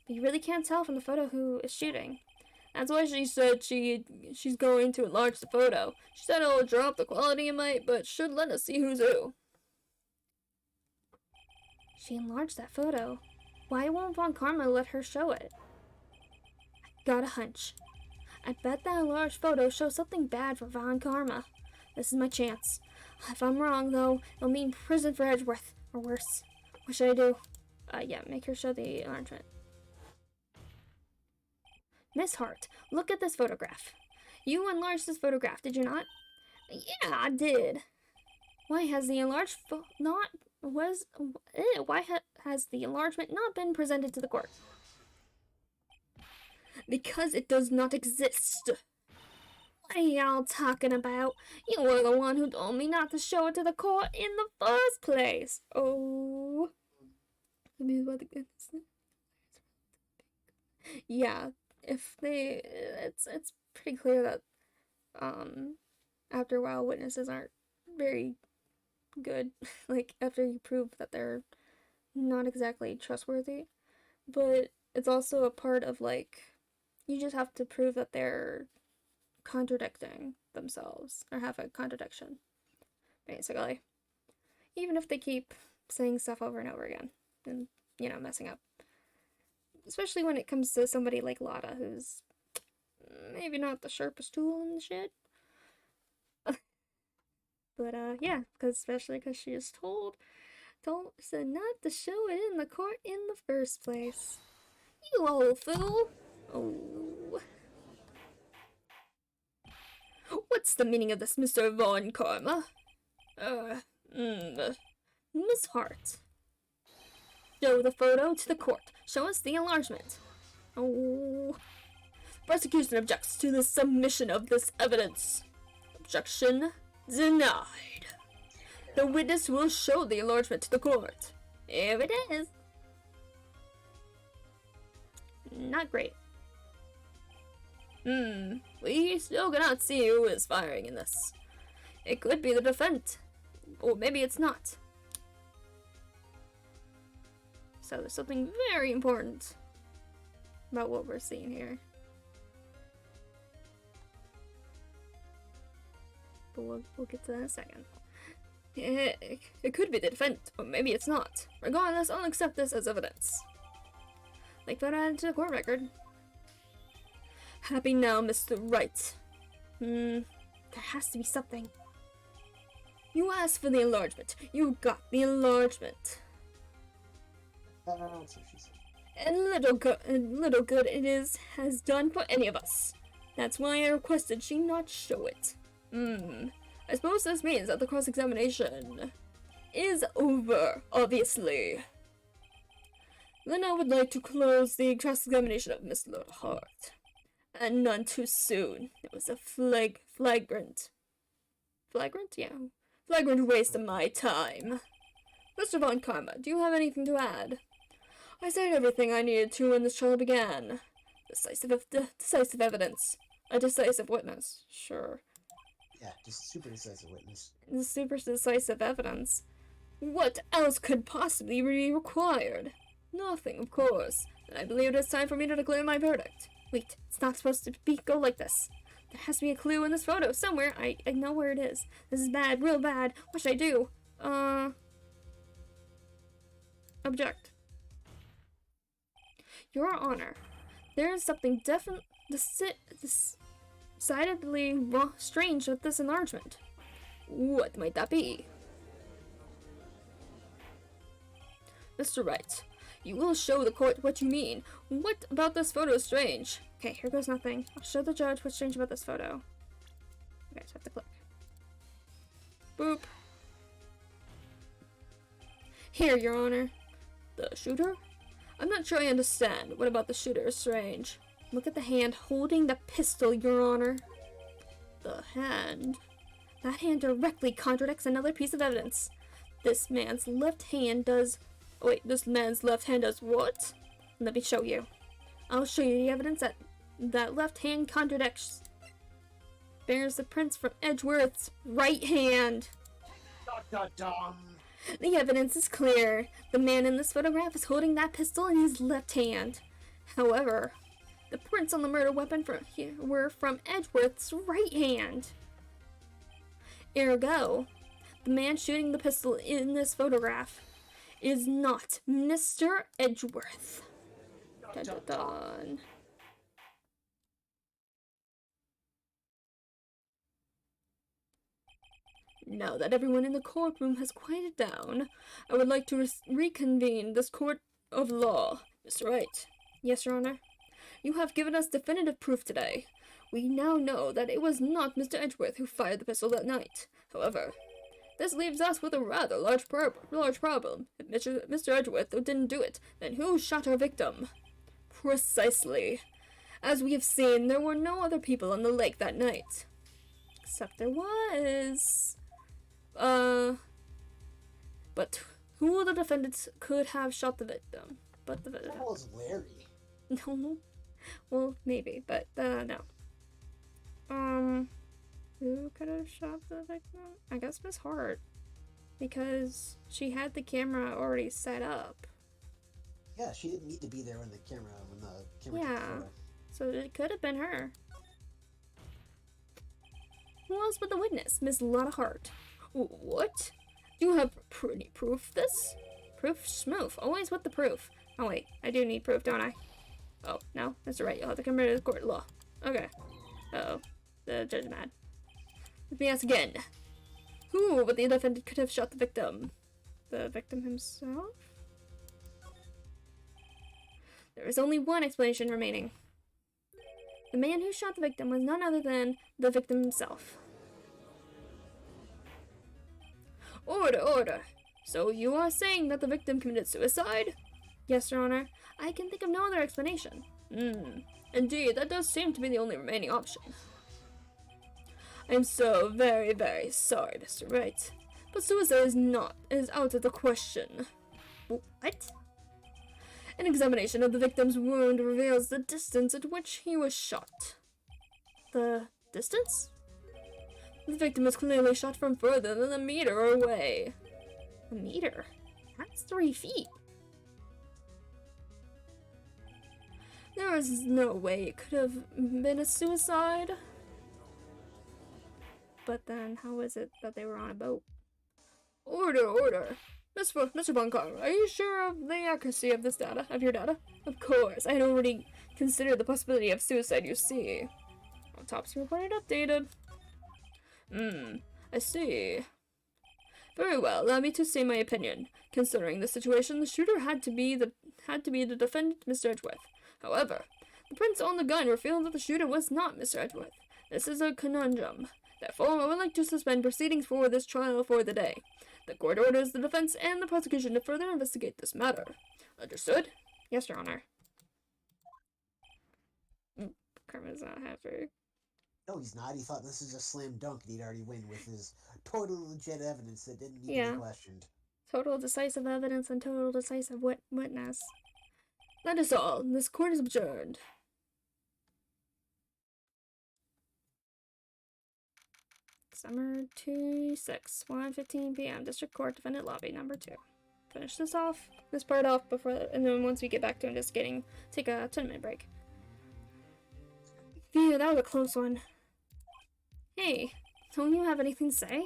S1: But you really can't tell from the photo who is shooting.
S4: That's why she said she's going to enlarge the photo. She said it'll drop the quality a mite, but should let us see who's who.
S1: She enlarged that photo. Why won't Von Karma let her show it? I got a hunch. I bet that enlarged photo shows something bad for Von Karma. This is my chance. If I'm wrong, though, it'll mean prison for Edgeworth, or worse. What should I do? Yeah, make her show the enlargement. Miss Hart, look at this photograph. You enlarged this photograph, did you not?
S3: Yeah, I did.
S1: Why has the enlarged has the enlargement not been presented to the court?
S4: Because it does not exist.
S3: What are y'all talking about? You were the one who told me not to show it to the court in the first place.
S1: Oh. Let me what the goodness. Yeah, if they it's pretty clear that after a while witnesses aren't very good. Like after you prove that they're not exactly trustworthy. But it's also a part of like you just have to prove that they're contradicting themselves or have a contradiction. Basically. Even if they keep saying stuff over and over again and, messing up. Especially when it comes to somebody like Lotta, who's maybe not the sharpest tool in the shed. But, yeah, especially because she is said not to show it in the court in the first place.
S3: You old fool.
S1: Oh.
S4: What's the meaning of this, Mr. Von Karma?
S3: Miss Hart.
S1: Show the photo to the court. Show us the enlargement.
S4: Oh. Prosecution objects to the submission of this evidence. Objection denied. The witness will show the enlargement to the court.
S3: Here it is.
S1: Not great.
S4: We still cannot see who is firing in this. It could be the defendant, or maybe it's not.
S1: So there's something very important about what we're seeing here. But we'll get to that in a second.
S4: It could be the defendant, or maybe it's not. Regardless, I'll accept this as evidence.
S1: Like that added to the court record.
S4: Happy now, Mr. Wright.
S1: There has to be something.
S4: You asked for the enlargement. You got the enlargement.
S2: So she said.
S4: And little good it has done for any of us. That's why I requested she not show it. I suppose this means that the cross-examination is over, obviously. Then I would like to close the cross-examination of Miss Hart. And none too soon. It was a flagrant waste of my time. Mr. Von Karma, do you have anything to add? I said everything I needed to when this trial began. Decisive evidence. A decisive witness. Sure.
S2: Yeah, just super decisive witness.
S4: Super decisive evidence. What else could possibly be required? Nothing, of course. Then I believe it's time for me to declare my verdict. Wait, it's not supposed to go like this. There has to be a clue in this photo somewhere. I know where it is. This is bad, real bad. What should I do? Object. Your Honor, there is something decidedly strange with this enlargement. What might that be? Mr. Wright, you will show the court what you mean. What about this photo is strange? Okay, here goes nothing. I'll show the judge what's strange about this photo. Okay, just have to click. Boop. Here, Your Honor. The shooter? I'm not sure I understand. What about the shooter is strange? Look at the hand holding the pistol, Your Honor. The hand? That hand directly contradicts another piece of evidence. This man's left hand does... Oh wait, this man's left hand does what? Let me show you. I'll show you the evidence that left hand contradicts. Bears the prints from Edgeworth's right hand. The evidence is clear. The man in this photograph is holding that pistol in his left hand. However, the prints on the murder weapon were from Edgeworth's right hand. Ergo, the man shooting the pistol in this photograph is not Mr. Edgeworth. Dun, dun, dun. Now that everyone in the courtroom has quieted down, I would like to reconvene this court of law. Mr. Wright. Yes, Your Honor. You have given us definitive proof today. We now know that it was not Mr. Edgeworth who fired the pistol that night. However, this leaves us with a rather large problem. If Mr. Edgeworth didn't do it, then who shot our victim? Precisely. As we have seen, there were no other people on the lake that night. Except there was... But who of the defendants could have shot the victim? But the
S2: That was Larry.
S4: No. Well, maybe, but, no. Who could have shot the victim? I guess Miss Hart. Because she had the camera already set up.
S2: Yeah, she didn't need to be there when the camera took the
S4: Yeah.
S2: photo.
S4: So it could have been her. Who else but the witness, Miss Lotta Hart? What? You have any proof of this? Proof? Schmoof. Always with the proof. Oh wait, I do need proof, don't I? Oh, no? That's right, you'll have to come to the court of law. Okay. Uh-oh. The judge is mad. Let me ask again. Who but the defendant could have shot the victim? The victim himself? There is only one explanation remaining. The man who shot the victim was none other than the victim himself. Order, order. So you are saying that the victim committed suicide? Yes, Your Honor. I can think of no other explanation. Indeed, that does seem to be the only remaining option. I am so very, very sorry, Mr. Wright. But suicide is out of the question. What? An examination of the victim's wound reveals the distance at which he was shot. The distance? The victim was clearly shot from further than a meter away. A meter? That's 3 feet. There is no way it could have been a suicide. But then, how is it that they were on a boat? Order, order. Mr. Von Karma, are you sure of the accuracy of this data, of your data? Of course, I had already considered the possibility of suicide, you see. Autopsy reported updated. I see. Very well, allow me to say my opinion. Considering the situation, the shooter had to be the defendant, Mr. Edgeworth. However, the prints on the gun revealed that the shooter was not Mr. Edgeworth. This is a conundrum. Therefore, I would like to suspend proceedings for this trial for the day. The court orders the defense and the prosecution to further investigate this matter. Understood?
S1: Yes, Your Honor. Karma's not happy.
S2: No, he's not. He thought this was a slam dunk and he'd already win with his totally legit evidence that didn't need to be questioned.
S1: Total decisive evidence and total decisive witness.
S4: That is all. This court is adjourned.
S1: Summer 26, 1:15 p.m. District Court, Defendant Lobby, number 2. Finish this part off before, and then once we get back to investigating, take a 10-minute break. Phew, that was a close one. Hey, don't you have anything to say?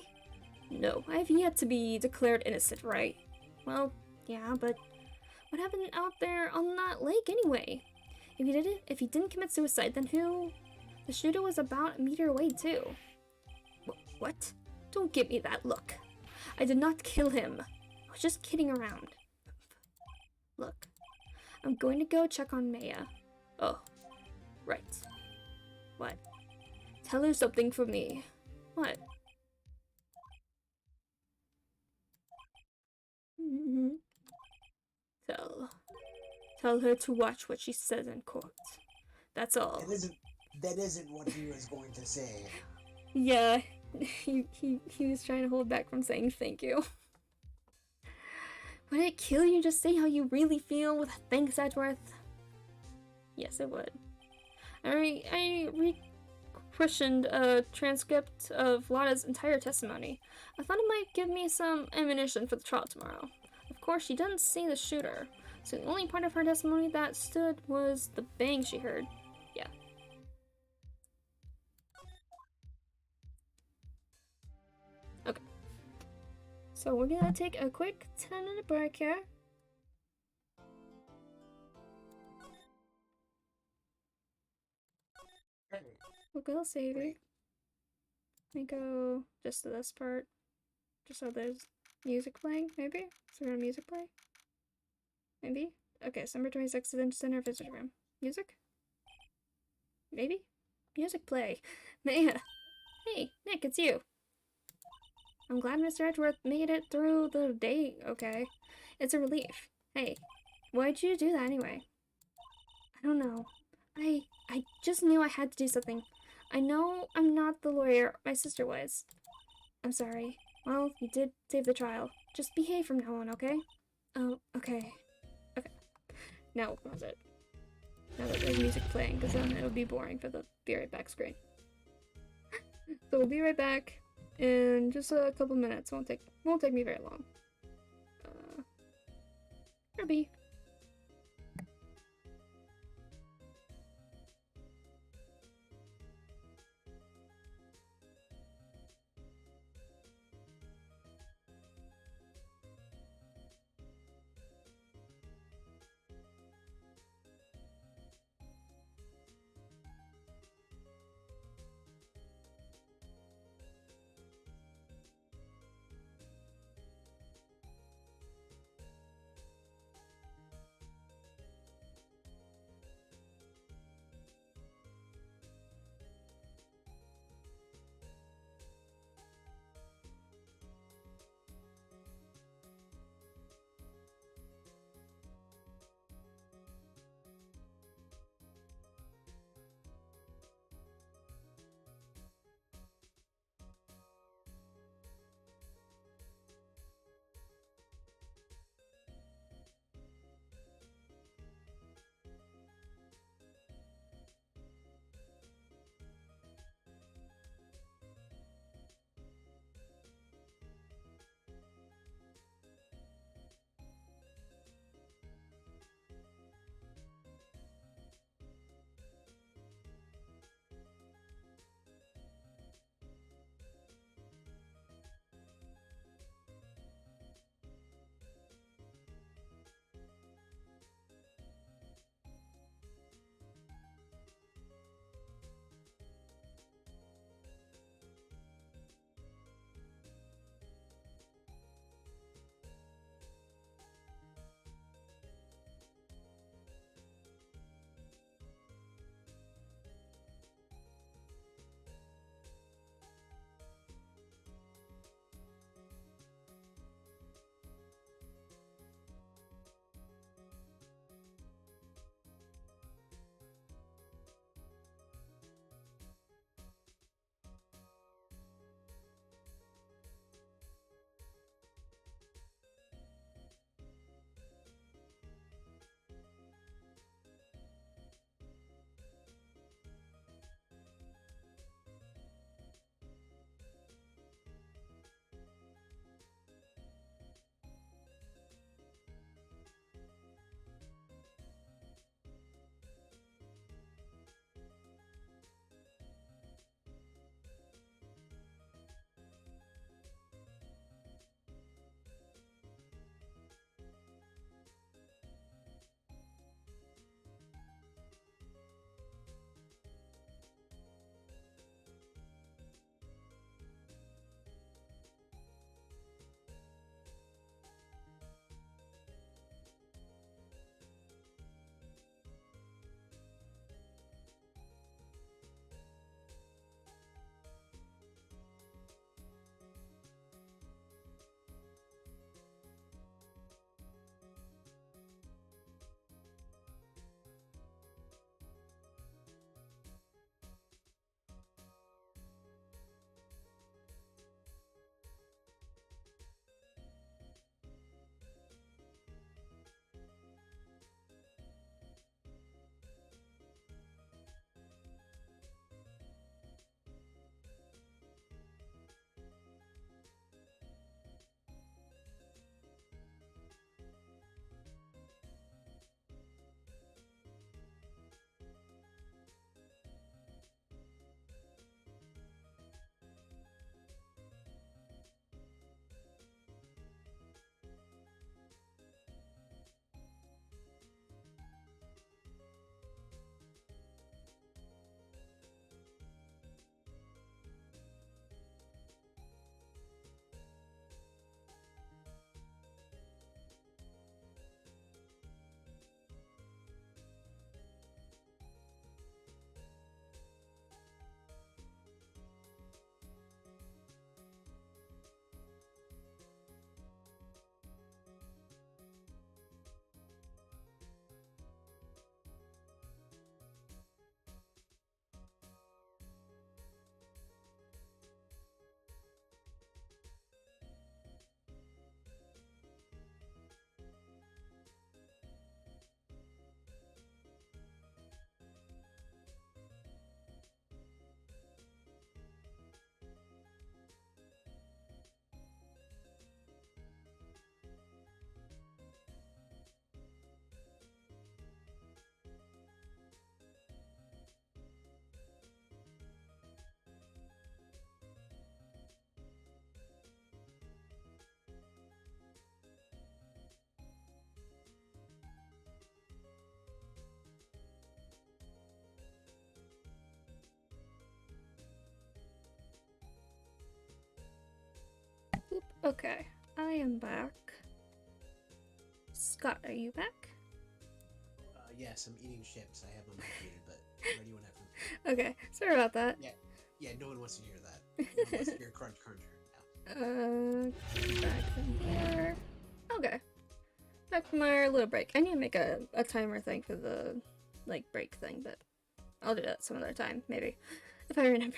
S4: No, I have yet to be declared innocent, right?
S1: Well, yeah, but what happened out there on that lake anyway? If he didn't commit suicide, then who? The shooter was about a meter away too.
S4: What? Don't give me that look. I did not kill him.
S1: I was just kidding around. Look, I'm going to go check on Maya.
S4: Oh, right.
S1: What?
S4: Tell her something for me.
S1: What?
S4: Tell her to watch what she says in court. That's all.
S2: That isn't what he was going to say.
S1: Yeah, he was trying to hold back from saying thank you. Would it kill you to say how you really feel with thanks, Edgeworth?
S4: Yes, it would.
S1: I re-questioned a transcript of Lada's entire testimony. I thought it might give me some ammunition for the trial tomorrow. Of course, she doesn't see the shooter, so the only part of her testimony that stood was the bang she heard. Yeah. Okay. So we're gonna take a quick 10-minute break here. We'll go saving. Let me go just to this part. Just so there's music playing, maybe? Is there a music play? Maybe? Okay, December 26th, Event Center Visitor Room. Music? Maybe? Music play. Maya! Hey, Nick, it's you! I'm glad Mr. Edgeworth made it through the day okay. It's a relief. Hey, why'd you do that anyway? I don't know. I just knew I had to do something. I know I'm not the lawyer my sister was. I'm sorry. Well, you did save the trial. Just behave from now on, okay? Oh, okay. Okay. Now we'll pause it. Now that there's music playing, because then it'll be boring for the be right back screen. So we'll be right back in just a couple minutes. Won't take me very long. Ruby. Okay, I am back. Scott, are you back?
S2: Yes, I'm eating chips. I have my mic muted, but I'm ready whenever.
S1: Okay, sorry about that.
S2: Yeah, no one wants to hear that. No one wants to hear crunch cruncher.
S1: Back in here. Okay. Back from our little break. I need to make a timer thing for the, like, break thing, but I'll do that some other time, maybe. If I remember.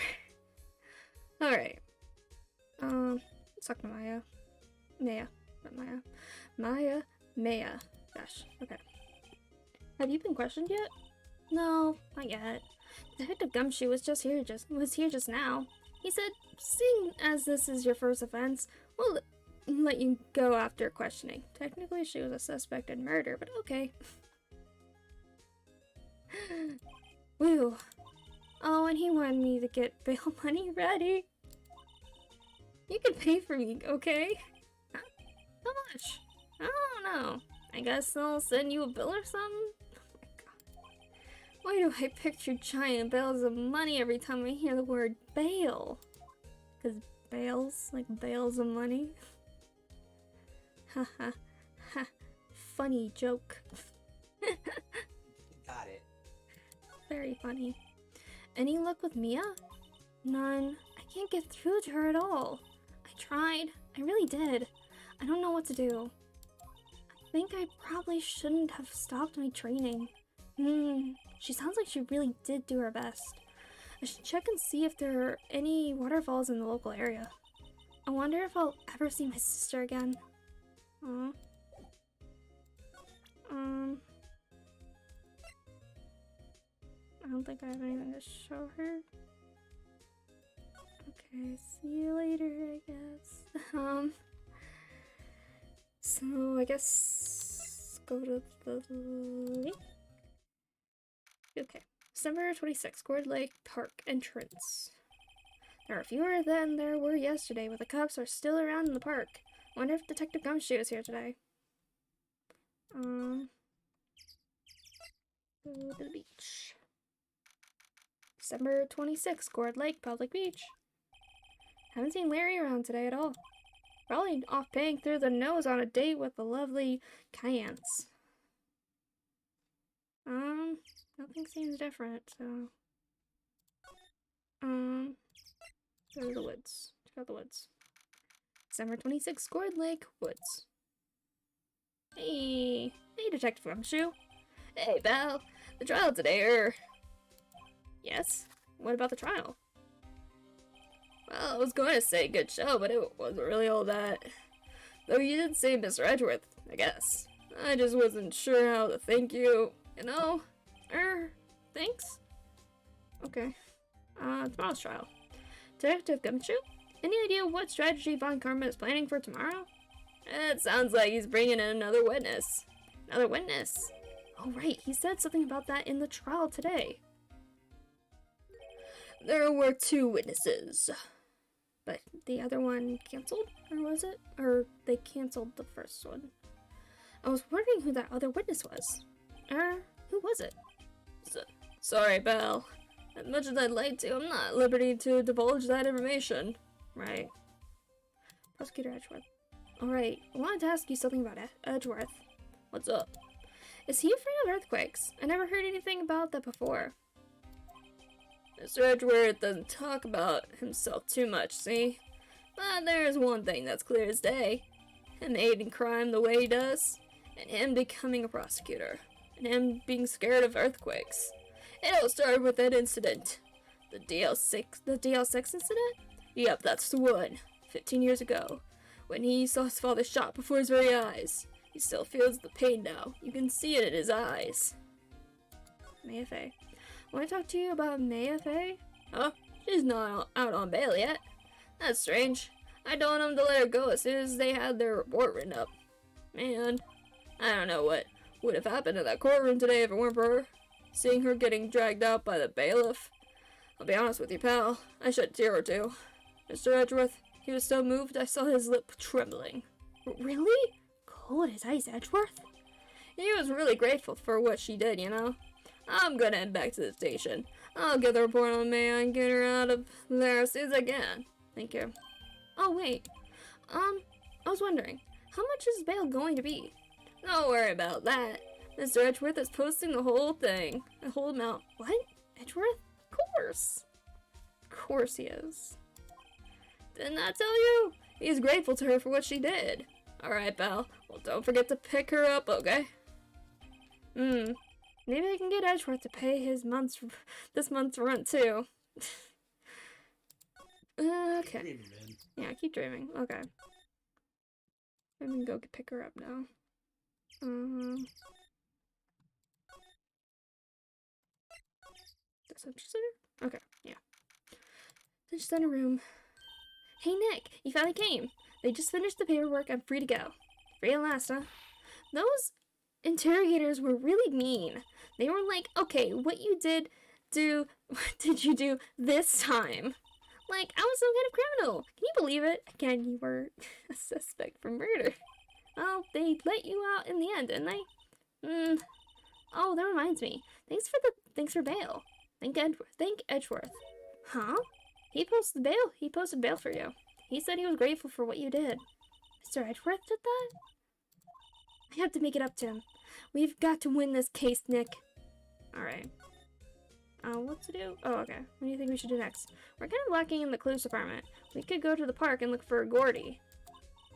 S1: Alright. Let's talk to Maya. Maya. Not Maya. Maya. Maya. Gosh. Okay. Have you been questioned yet? No, not yet. Detective Gumshoe was here just now. He said, seeing as this is your first offense, we'll let you go after questioning. Technically, she was a suspect in murder, but okay. Woo. Oh, and he wanted me to get bail money ready. You can pay for me, okay? Huh? How much? I don't know. I guess they'll send you a bill or something? Oh my god. Why do I picture giant bales of money every time I hear the word bail? Because bales? Like bales of money? Ha ha ha. Funny joke.
S2: Got it.
S1: Very funny. Any luck with Mia? None. I can't get through to her at all. I tried. I really did. I don't know what to do. I think I probably shouldn't have stopped my training. She sounds like she really did do her best. I should check and see if there are any waterfalls in the local area. I wonder if I'll ever see my sister again. I don't think I have anything to show her. Okay, see you later, I guess. So I guess go to the lake. Okay, December 26th, Gourd Lake Park entrance. There are fewer than there were yesterday, but the cops are still around in the park. Wonder if Detective Gumshoe is here today. Go to the beach. December 26th, Gourd Lake Public Beach. Haven't seen Larry around today at all. Probably off paying through the nose on a date with the lovely Kyance. Nothing seems different, so... Go to the woods. Check out the woods. December 26th, Gourd Lake Woods. Hey! Hey, Detective Gumshoe. Hey, pal. The trial today, Yes? What about the trial? Well, I was going to say good show, but it wasn't really all that. Though you did say Mr. Edgeworth, I guess. I just wasn't sure how to thank you, you know? Thanks? Okay. Tomorrow's trial. Detective Gumshoe? Any idea what strategy Von Karma is planning for tomorrow? It sounds like he's bringing in another witness. Another witness? Oh, right. He said something about that in the trial today. There were 2 witnesses. But the other one canceled? Or was it? Or they canceled the first one? I was wondering who that other witness was. Who was it? Sorry, Belle. As much as I'd like to, I'm not at liberty to divulge that information. Right. Prosecutor Edgeworth. Alright, I wanted to ask you something about Edgeworth. What's up? Is he afraid of earthquakes? I never heard anything about that before. Mr. Edgeworth doesn't talk about himself too much, see? But there's one thing that's clear as day. Him aiding crime the way he does, and him becoming a prosecutor, and him being scared of earthquakes. It all started with that incident. The DL6 incident? Yep, that's the one. 15 years ago. When he saw his father shot before his very eyes. He still feels the pain now. You can see it in his eyes. Maya Fey. Want to talk to you about Maya Fey? Huh? She's not out on bail yet. That's strange. I told him to let her go as soon as they had their report written up. Man, I don't know what would have happened in that courtroom today if it weren't for her. Seeing her getting dragged out by the bailiff. I'll be honest with you, pal. I shed a tear or two. Mr. Edgeworth, he was so moved I saw his lip trembling. Really? Cold as ice, Edgeworth? He was really grateful for what she did, you know? I'm gonna head back to the station. I'll get the report on Maya and get her out of there as soon as I can. Thank you. Oh, wait.
S3: I was wondering, how much is bail going to be? Don't worry about that. Mr. Edgeworth is posting the whole thing. The whole amount. What? Edgeworth? Of course. Of course he is. Didn't I tell you? He's grateful to her for what she did. Alright, pal. Well, don't forget to pick her up, okay? Maybe I can get Edgeworth to pay this month's rent, too. Okay.
S2: Dreaming, man.
S3: Yeah, keep dreaming. Okay. I'm gonna go pick her up now. Detention center? Okay, yeah. Detention center room. Hey Nick, you finally came. They just finished the paperwork. I'm free to go. Free at last, huh? Those interrogators were really mean. They were like, okay, what you did you do this time? Like, I was some kind of criminal. Can you believe it? Again, you were a suspect for murder. Oh, they let you out in the end, didn't they? Oh, that reminds me. Thanks for bail. Thank Edgeworth. Huh? He posted bail for you. He said he was grateful for what you did. Mr. Edgeworth did that? I have to make it up to him. We've got to win this case, Nick. Alright. What to do? Oh, okay. What do you think we should do next? We're kind of lacking in the clues department. We could go to the park and look for Gordy.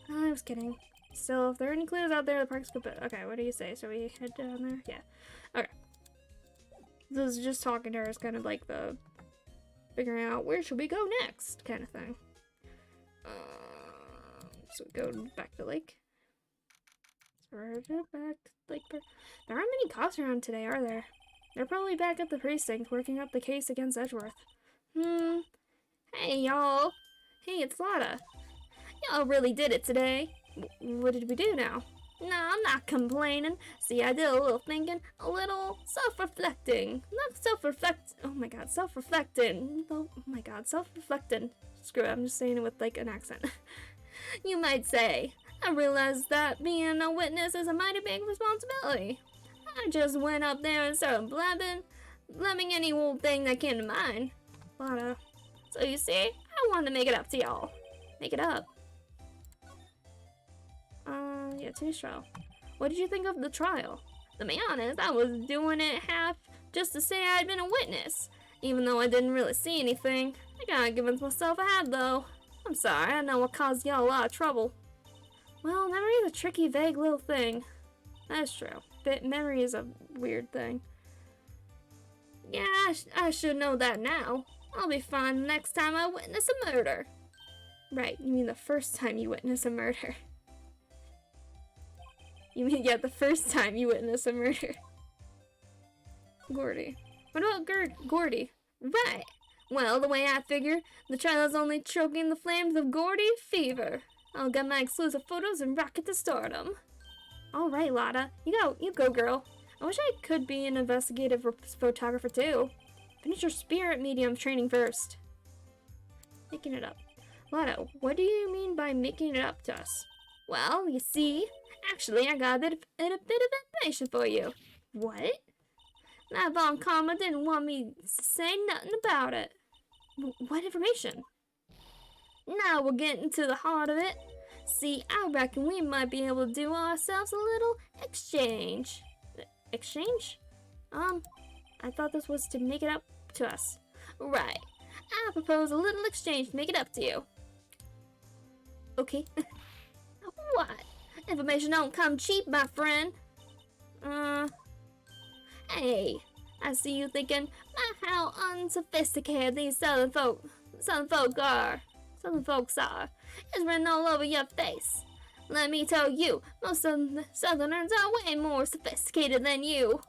S3: Oh, I was kidding. Still, if there are any clues out there, the park's good. Okay, what do you say? Shall we head down there? Yeah. Okay. This is just talking to her is kind of like the figuring out where should we go next kind of thing. So go back to lake. Back to lake. There aren't many cops around today, are there? They're probably back at the precinct working up the case against Edgeworth. Hey, y'all. Hey, it's Lotta. Y'all really did it today. What did we do now? No, I'm not complaining. See, I did a little thinking, a little self-reflecting. Not self-reflect. Oh my god, self-reflecting. Oh my god, self-reflecting. Screw it, I'm just saying it with like an accent. You might say. I realized that being a witness is a mighty big responsibility. I just went up there and started blabbing any old thing that came to mind. Lotta. So you see, I wanted to make it up to y'all. Make it up. Yeah, today's trial. What did you think of the trial? To be honest, I was doing it half just to say I'd been a witness. Even though I didn't really see anything. I gotta give myself a hat though. I'm sorry, I know what caused y'all a lot of trouble. Well, memory is a tricky, vague little thing. That's true. Memory is a weird thing. Yeah, I should know that now. I'll be fine the next time I witness a murder. Right, you mean the first time you witness a murder. You mean, yeah, the first time you witness a murder. Gordy. What about Gordy? Right. Well, the way I figure, the trial is only choking the flames of Gordy fever. I'll get my exclusive photos and rocket to stardom. All right, Lotta. You go, girl. I wish I could be an investigative photographer, too. Finish your spirit medium training first. Making it up. Lotta, what do you mean by making it up to us? Well, you see, actually, I got a bit of information for you. What? That Von Karma didn't want me to say nothing about it. What information? Now we're getting to the heart of it. See, I reckon we might be able to do ourselves a little exchange. Exchange? I thought this was to make it up to us. Right. I propose a little exchange to make it up to you. Okay. What? Information don't come cheap, my friend. Hey, I see you thinking, how unsophisticated these southern folks are. It's written all over your face. Let me tell you, most Southerners are way more sophisticated than you.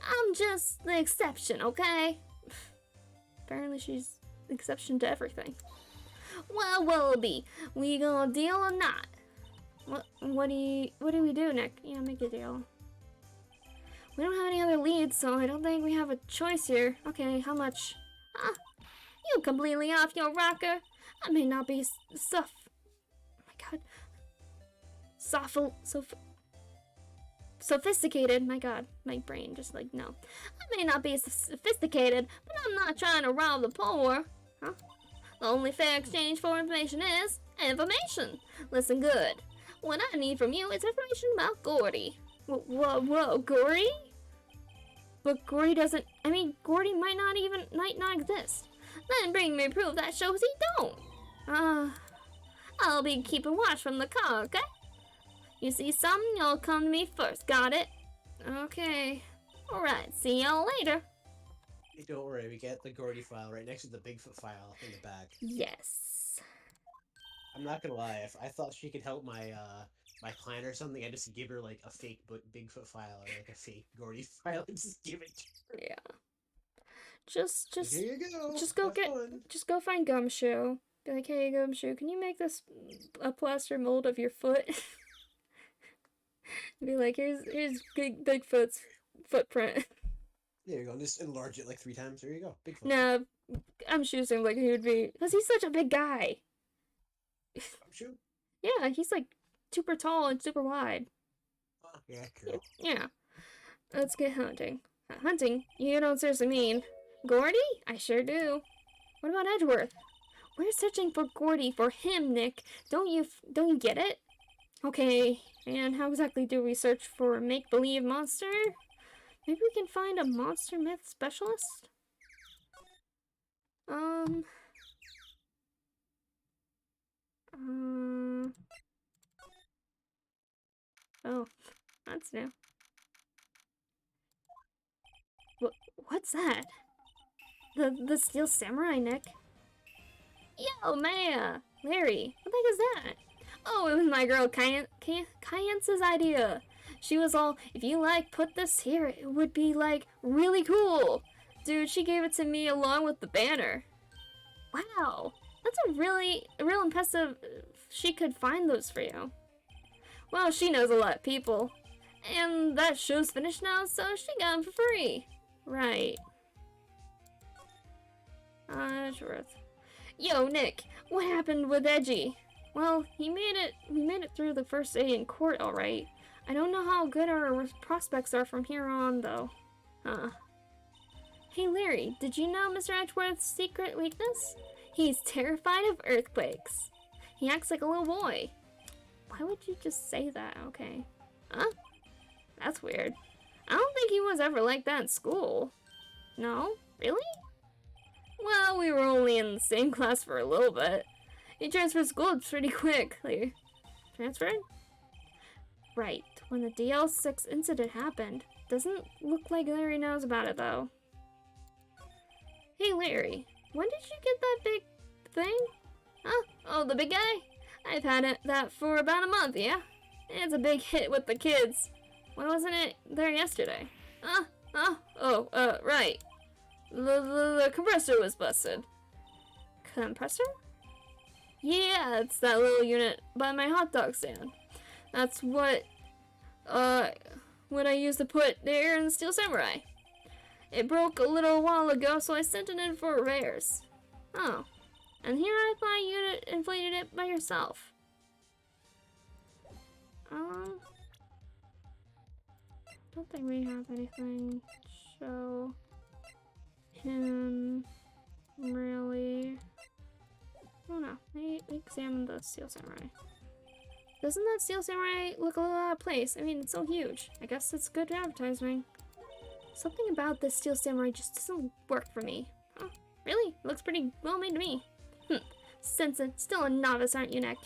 S3: I'm just the exception, okay? Apparently she's the exception to everything. Well, Willoughby, we gonna deal or not? What do we do, Nick? Yeah, make a deal. We don't have any other leads, so I don't think we have a choice here. Okay, how much? You completely off your rocker? I may not be oh my god. Sophisticated. My god, my brain just like, no. I may not be sophisticated, but I'm not trying to rob the poor. Huh? The only fair exchange for information is Information. Listen good. What I need from you is information about Gordy. Whoa, Gordy? But Gordy doesn't. I mean, Gordy might not exist. Then bring me proof that shows he don't. I'll be keeping watch from the car, okay? You see something, you'll come to me first. Got it? Okay. Alright, see y'all later.
S2: Hey, don't worry, we get the Gordy file right next to the Bigfoot file in the back.
S3: Yes.
S2: I'm not gonna lie, if I thought she could help my my client or something, I'd just give her like a fake Bigfoot file or like a fake Gordy file and just give it to her.
S3: Yeah. Just
S2: Here you go.
S3: just go find Gumshoe. Be like, hey Gumshoe, can you make this a plaster mold of your foot? Be like, here's Bigfoot's footprint.
S2: There you go. Just enlarge it like 3 times. There you go. Bigfoot.
S3: Nah, I'm choosing like he would be, because he's such a big guy.
S2: Shoot.
S3: Yeah, he's like super tall and super wide.
S2: Yeah, true.
S3: Yeah. Let's get hunting. Hunting? You don't seriously mean Gordy? I sure do. What about Edgeworth? We're searching for Gordy for him, Nick. Don't you get it? Okay, and how exactly do we search for a make-believe monster? Maybe we can find a monster myth specialist? Oh, that's new. What's that? The Steel Samurai, Nick. Yo, Maya! Larry, what the heck is that? Oh, it was my girl Cayence's idea. She was all, if you like, put this here, it would be like really cool. Dude, she gave it to me along with the banner. Wow, that's a real impressive. She could find those for you. Well, she knows a lot of people. And that show's finished now, so she got them for free. Right. Edgeworth. Yo, Nick, what happened with Edgy? Well, we made it through the first day in court, alright. I don't know how good our prospects are from here on, though. Hey, Larry, did you know Mr. Edgeworth's secret weakness? He's terrified of earthquakes. He acts like a little boy. Why would you just say that? Okay. Huh? That's weird. I don't think he was ever like that in school. No? Really? Well, we were only in the same class for a little bit. He transferred schools pretty quickly. Transferred? Right, when the DL6 incident happened. Doesn't look like Larry knows about it, though. Hey, Larry, when did you get that big thing? Huh? Oh, the big guy? I've had that for about a month, yeah? It's a big hit with the kids. Why wasn't it there yesterday? Right. The compressor was busted. Compressor? Yeah, it's that little unit by my hot dog stand. That's what I used to put the air in the Steel Samurai. It broke a little while ago, so I sent it in for repairs. Oh, and here I thought you inflated it by yourself. Don't think we have anything to show him, really. Oh no, let me examine the Steel Samurai. Doesn't that Steel Samurai look a little out of place? I mean, it's so huge. I guess it's good advertising. Something about this Steel Samurai just doesn't work for me. Oh, really? It looks pretty well made to me. Since it's still a novice, aren't you, Nick?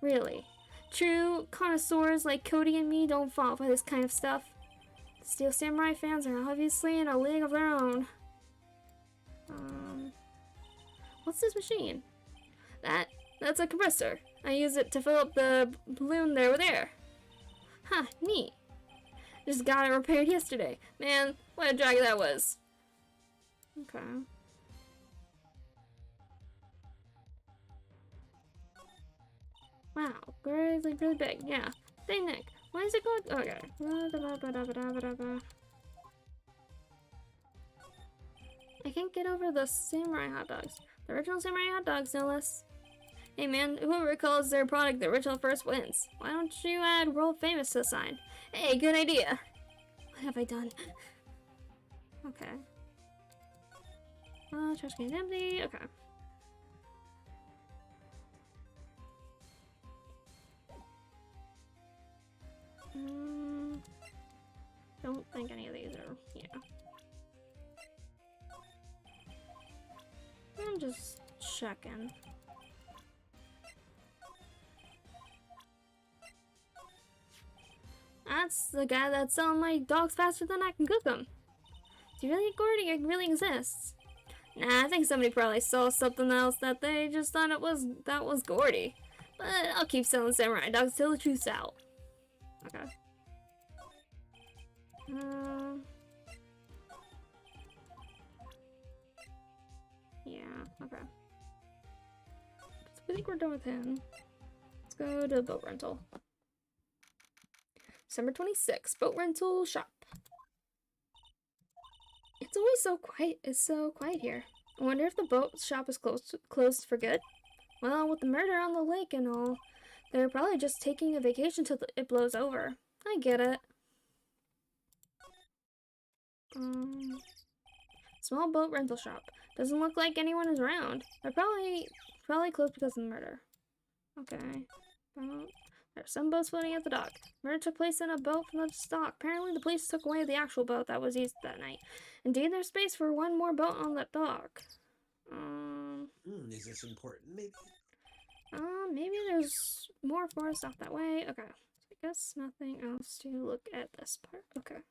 S3: Really? True connoisseurs like Cody and me don't fall for this kind of stuff. The Steel Samurai fans are obviously in a league of their own. What's this machine? That's a compressor. I use it to fill up the balloon there with air. Huh, neat. Just got it repaired yesterday. Man, what a drag that was. Okay. Wow, really big, yeah. Dang, Nick, why is it going? Okay. I can't get over the samurai hot dogs. The original samurai hot dogs, no less. Hey man, whoever calls their product the original first wins. Why don't you add world famous to the sign? Hey, good idea. What have I done? Okay. Trash can empty. Okay. don't think any of these are, yeah. I'm just checking. That's the guy that's selling my dogs faster than I can cook them. Do you really, Gordy? It really exists? Nah, I think somebody probably saw something else that they just thought that was Gordy. But I'll keep selling samurai dogs till the truth's out. Okay. Yeah, okay. So I think we're done with him. Let's go to boat rental. December 26th, boat rental shop. It's always so quiet. It's so quiet here. I wonder if the boat shop is closed for good. Well, with the murder on the lake and all, they're probably just taking a vacation till it blows over. I get it. Small boat rental shop. Doesn't look like anyone is around. They're probably closed because of the murder. Okay. Boat. There's some boats floating at the dock. Murder took place in a boat from the dock. Apparently, the police took away the actual boat that was used that night. Indeed, there's space for one more boat on that dock.
S2: Is this important, maybe?
S3: Maybe there's more for us off that way. Okay. So I guess nothing else to look at this part. Okay.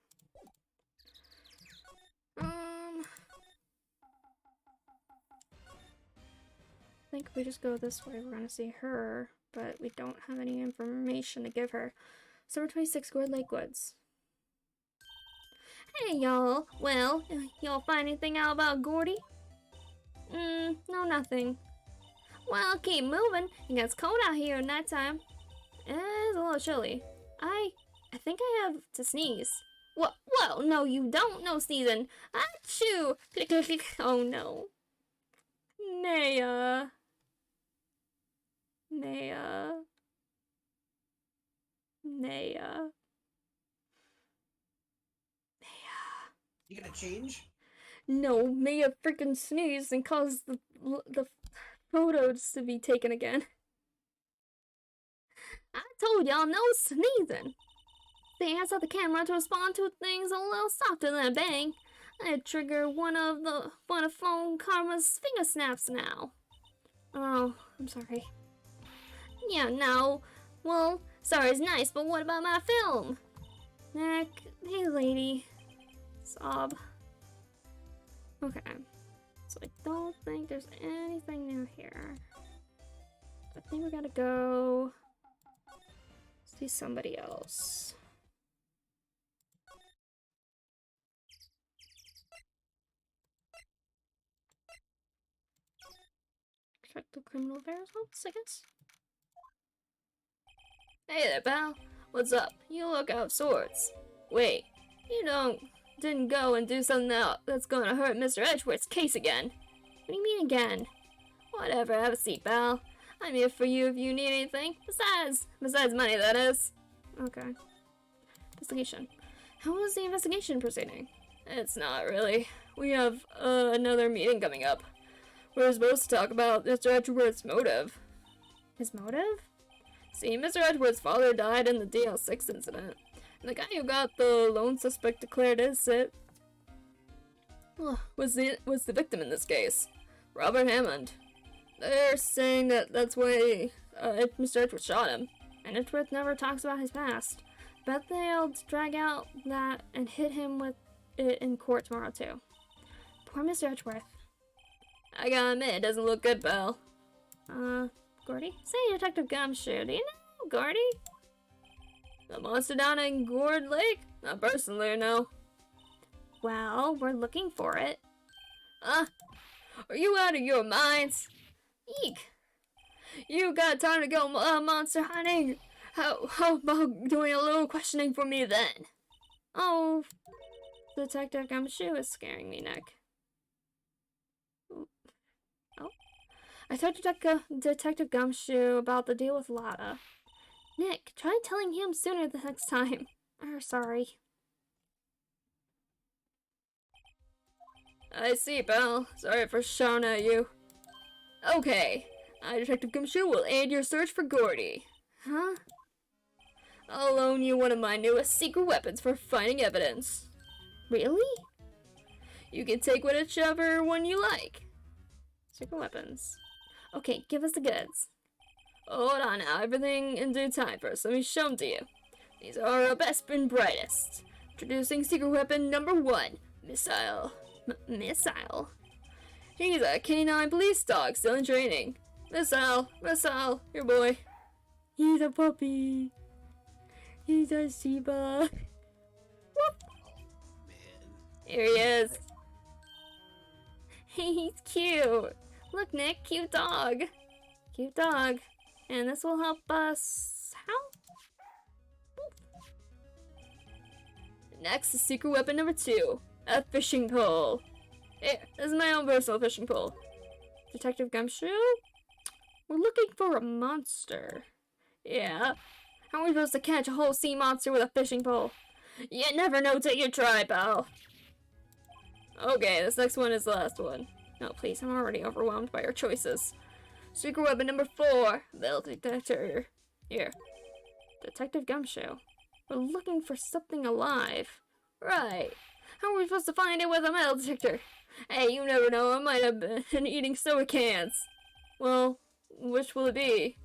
S3: I think if we just go this way, we're gonna see her, but we don't have any information to give her. Summer 26, Gourd Lake Woods. Hey, y'all. Well, y'all find anything out about Gordy? No, nothing. Well, keep moving. It gets cold out here at nighttime. It's a little chilly. I think I have to sneeze. What? Well, no, you don't. No sneezing. Achoo! Click, click, click. Oh, no. Naya.
S2: You gonna change?
S3: No, Maya freaking sneezed and caused the photos to be taken again. I told y'all no sneezing. The hands of the camera to respond to things a little softer than a bang. I trigger one of phone karma's finger snaps now. Oh, I'm sorry. Yeah, no. Well, sorry's nice, but what about my film? Nick, hey lady. Sob. Okay. So I don't think there's anything new here. I think we gotta go see somebody else. Check the criminal affairs office, I guess. Hey there, pal. What's up? You look out of sorts. Wait, didn't go and do something that's gonna hurt Mr. Edgeworth's case again. What do you mean again? Whatever, have a seat, pal. I'm here for you if you need anything. Besides money, that is. Okay. Investigation. How is the investigation proceeding? It's not really. We have another meeting coming up. We're supposed to talk about Mr. Edgeworth's motive. His motive? See, Mr. Edgeworth's father died in the DL6 incident. And the guy who got the lone suspect declared innocent was the victim in this case. Robert Hammond. They're saying that's why Mr. Edgeworth shot him. And Edgeworth never talks about his past. Bet they'll drag out that and hit him with it in court tomorrow too. Poor Mr. Edgeworth. I gotta admit, it doesn't look good, pal. Gordy? Say, Detective Gumshoe, do you know Gordy? The monster down in Gourd Lake? Not personally, no. Well, we're looking for it. Are you out of your minds? Eek! You got time to go monster hunting? How about doing a little questioning for me then? Oh, Detective Gumshoe is scaring me, Nick. Oh. I told Detective Gumshoe about the deal with Lotta. Nick, try telling him sooner the next time. Sorry. I see, pal. Sorry for shouting at you. Okay. Detective Gumshoe will aid your search for Gordy. Huh?
S4: I'll loan you one of my newest secret weapons for finding evidence.
S3: Really?
S4: You can take whichever one you like.
S3: Secret weapons. Okay, give us the goods.
S4: Hold on now, everything in due time first. Let me show them to you. These are our best and brightest. Introducing secret weapon number 1, Missile.
S3: Missile?
S4: He's a canine police dog still in training. Missile, your boy.
S3: He's a puppy. He's a Shiba.
S2: Man.
S4: Here he is.
S3: He's cute. Look, Nick, cute dog. Cute dog. And this will help us. How?
S4: Next is secret weapon number 2, a fishing pole. Here, this is my own personal fishing pole.
S3: Detective Gumshoe? We're looking for a monster.
S4: Yeah,
S3: How are we supposed to catch a whole sea monster with a fishing pole?
S4: you never know till you try, pal. Okay, this next one is the last one.
S3: No, please, I'm already overwhelmed by our choices.
S4: Secret weapon number 4, metal detector. Here.
S3: Detective Gumshoe. We're looking for something alive.
S4: Right.
S3: How are we supposed to find it with a metal detector?
S4: Hey, you never know, I might have been eating soda cans. Well, which will it be?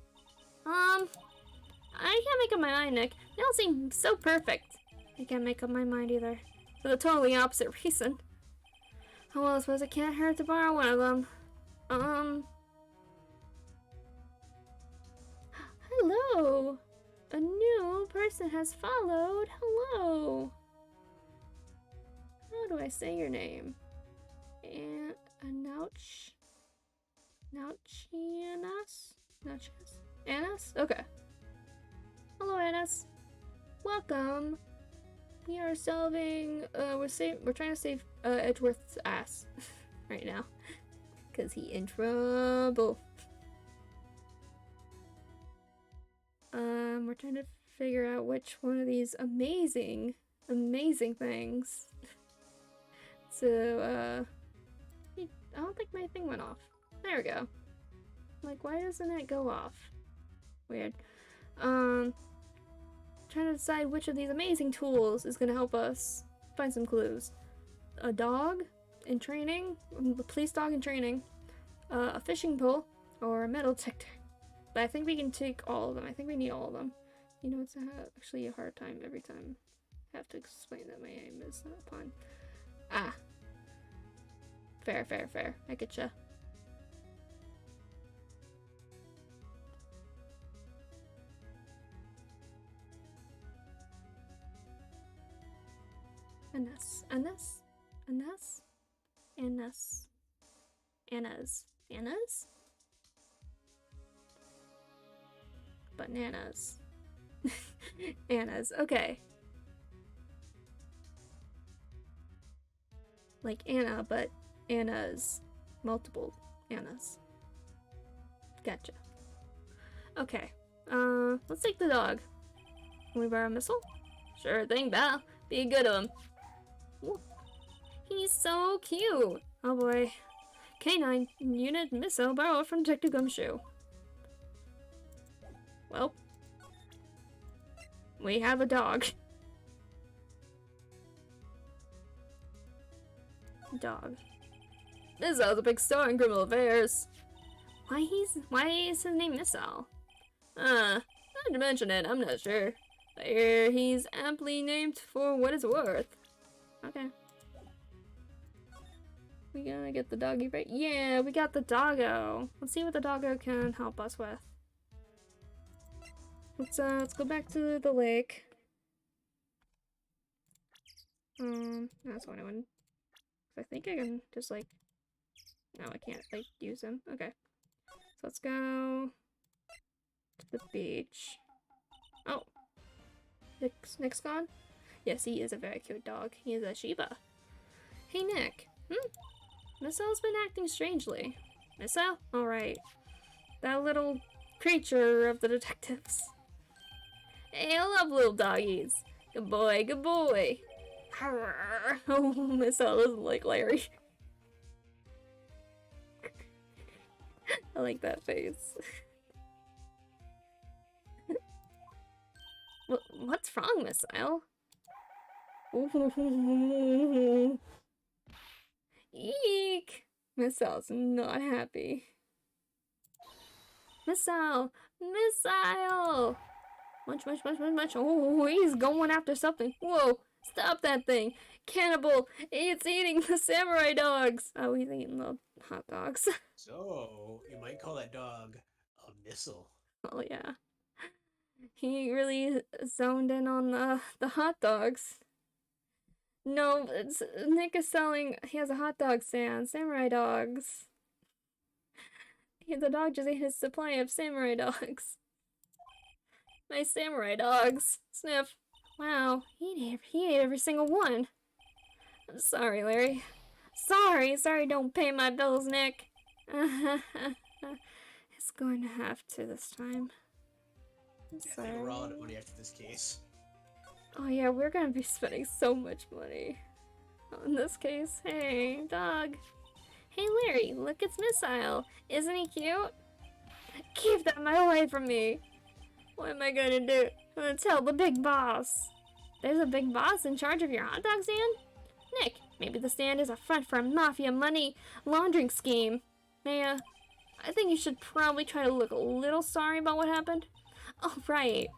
S3: I can't make up my mind, Nick. They all seem so perfect. I can't make up my mind either. For the totally opposite reason. Oh well, I suppose it can't hurt to borrow one of them. Hello! A new person has followed. Hello! How do I say your name? Anouch? Nouchianas? Nouchias? Annas? Okay. Hello, Annas. Welcome. We are solving. We're trying to save Edgeworth's ass right now, cause he in trouble. We're trying to figure out which one of these amazing things. So, I don't think my thing went off. There we go. Like, why doesn't it go off? Weird. Trying to decide which of these amazing tools is gonna help us find some clues. A dog in training, a police dog in training, a fishing pole, or a metal detector. But I think we can take all of them. I think we need all of them. You know, it's actually a hard time every time I have to explain that my aim is not a pun. Ah. Fair. I getcha. Annas? Bananas. Annas, okay. Like Anna, but Annas. Multiple Annas. Gotcha. Okay. Let's take the dog. Can we borrow a missile?
S4: Sure thing, pal. Be good to him.
S3: He's so cute. Oh boy. K9 unit missile borrowed from Detective Gumshoe. Well, we have a dog. Dog.
S4: This is a big star in criminal affairs.
S3: Why is his name Missile?
S4: Not to mention it, I'm not sure. I hear he's amply named for what it's worth.
S3: Okay. We gotta get the doggy right. Yeah, we got the doggo. Let's see what the doggo can help us with. Let's go back to the lake. That's what I want. I think I can just like. No, I can't like use him. Okay. So let's go to the beach. Oh, Nick's gone. Yes, he is a very cute dog. He is a Shiba. Hey, Nick. Missile's been acting strangely. Missile? Alright. That little creature of the detectives.
S4: Hey, I love little doggies. Good boy, good boy.
S3: Oh, Missile doesn't like Larry. I like that face. What's wrong, Missile? Eek! Missile's not happy. Missile! Missile! Munch, munch, munch, munch, munch. Oh, he's going after something. Whoa! Stop that thing! Cannibal! It's eating the samurai dogs! Oh, he's eating the hot dogs.
S2: So, you might call that dog a missile.
S3: Oh, yeah. He really zoned in on the hot dogs. No, Nick is selling. He has a hot dog stand. Samurai dogs. The dog just ate his supply of samurai dogs. My samurai dogs. Sniff. Wow, he ate every single one. I'm sorry, Larry. Sorry, don't pay my bills, Nick. It's going to have to this time. I'm
S2: I
S3: sorry.
S2: think we're all out of money after this case.
S3: Oh yeah, we're gonna be spending so much money on this case. Hey, dog. Hey, Larry, look, it's Missile. Isn't he cute? Keep them away from me. What am I gonna do? I'm gonna tell the big boss. There's a big boss in charge of your hot dog stand? Nick, maybe the stand is a front for a mafia money laundering scheme. Maya, I think you should probably try to look a little sorry about what happened. Oh, right.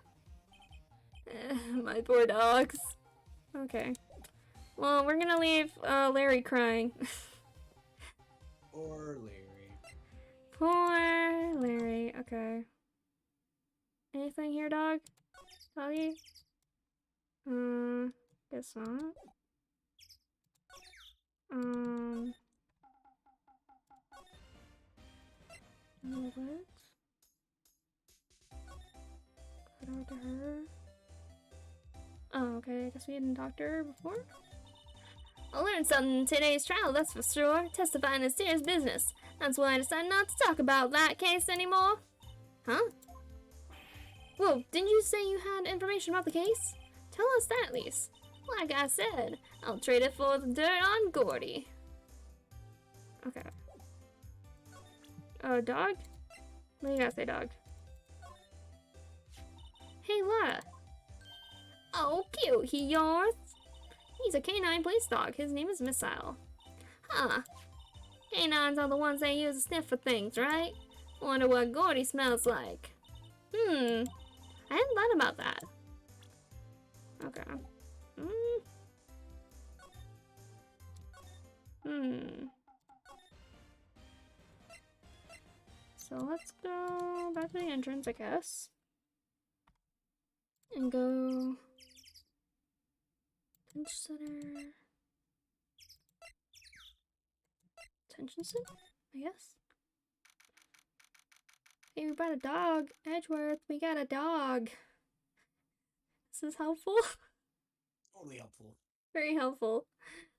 S3: My poor dogs. Okay. Well, we're gonna leave Larry crying.
S2: Or Larry.
S3: Poor Larry. Okay. Anything here, dog? Doggy? Guess not. What? Cut out to her. Oh, okay. I guess we hadn't talked to her before. I learned something in today's trial, that's for sure. Testifying is serious business. That's why I decided not to talk about that case anymore. Huh? Whoa, didn't you say you had information about the case? Tell us that at least. Like I said, I'll trade it for the dirt on Gordy. Okay. Dog? What do you gotta say, dog? Hey, Lotta. Oh, cute, he yours? He's a canine police dog. His name is Missile. Huh. Canines are the ones they use to sniff for things, right? Wonder what Gordy smells like. I hadn't thought about that. Okay. So let's go back to the entrance, I guess. And go... Attention center. Attention center, I guess. Hey, we brought a dog. Edgeworth, we got a dog. This is helpful.
S2: Totally helpful.
S3: Very helpful.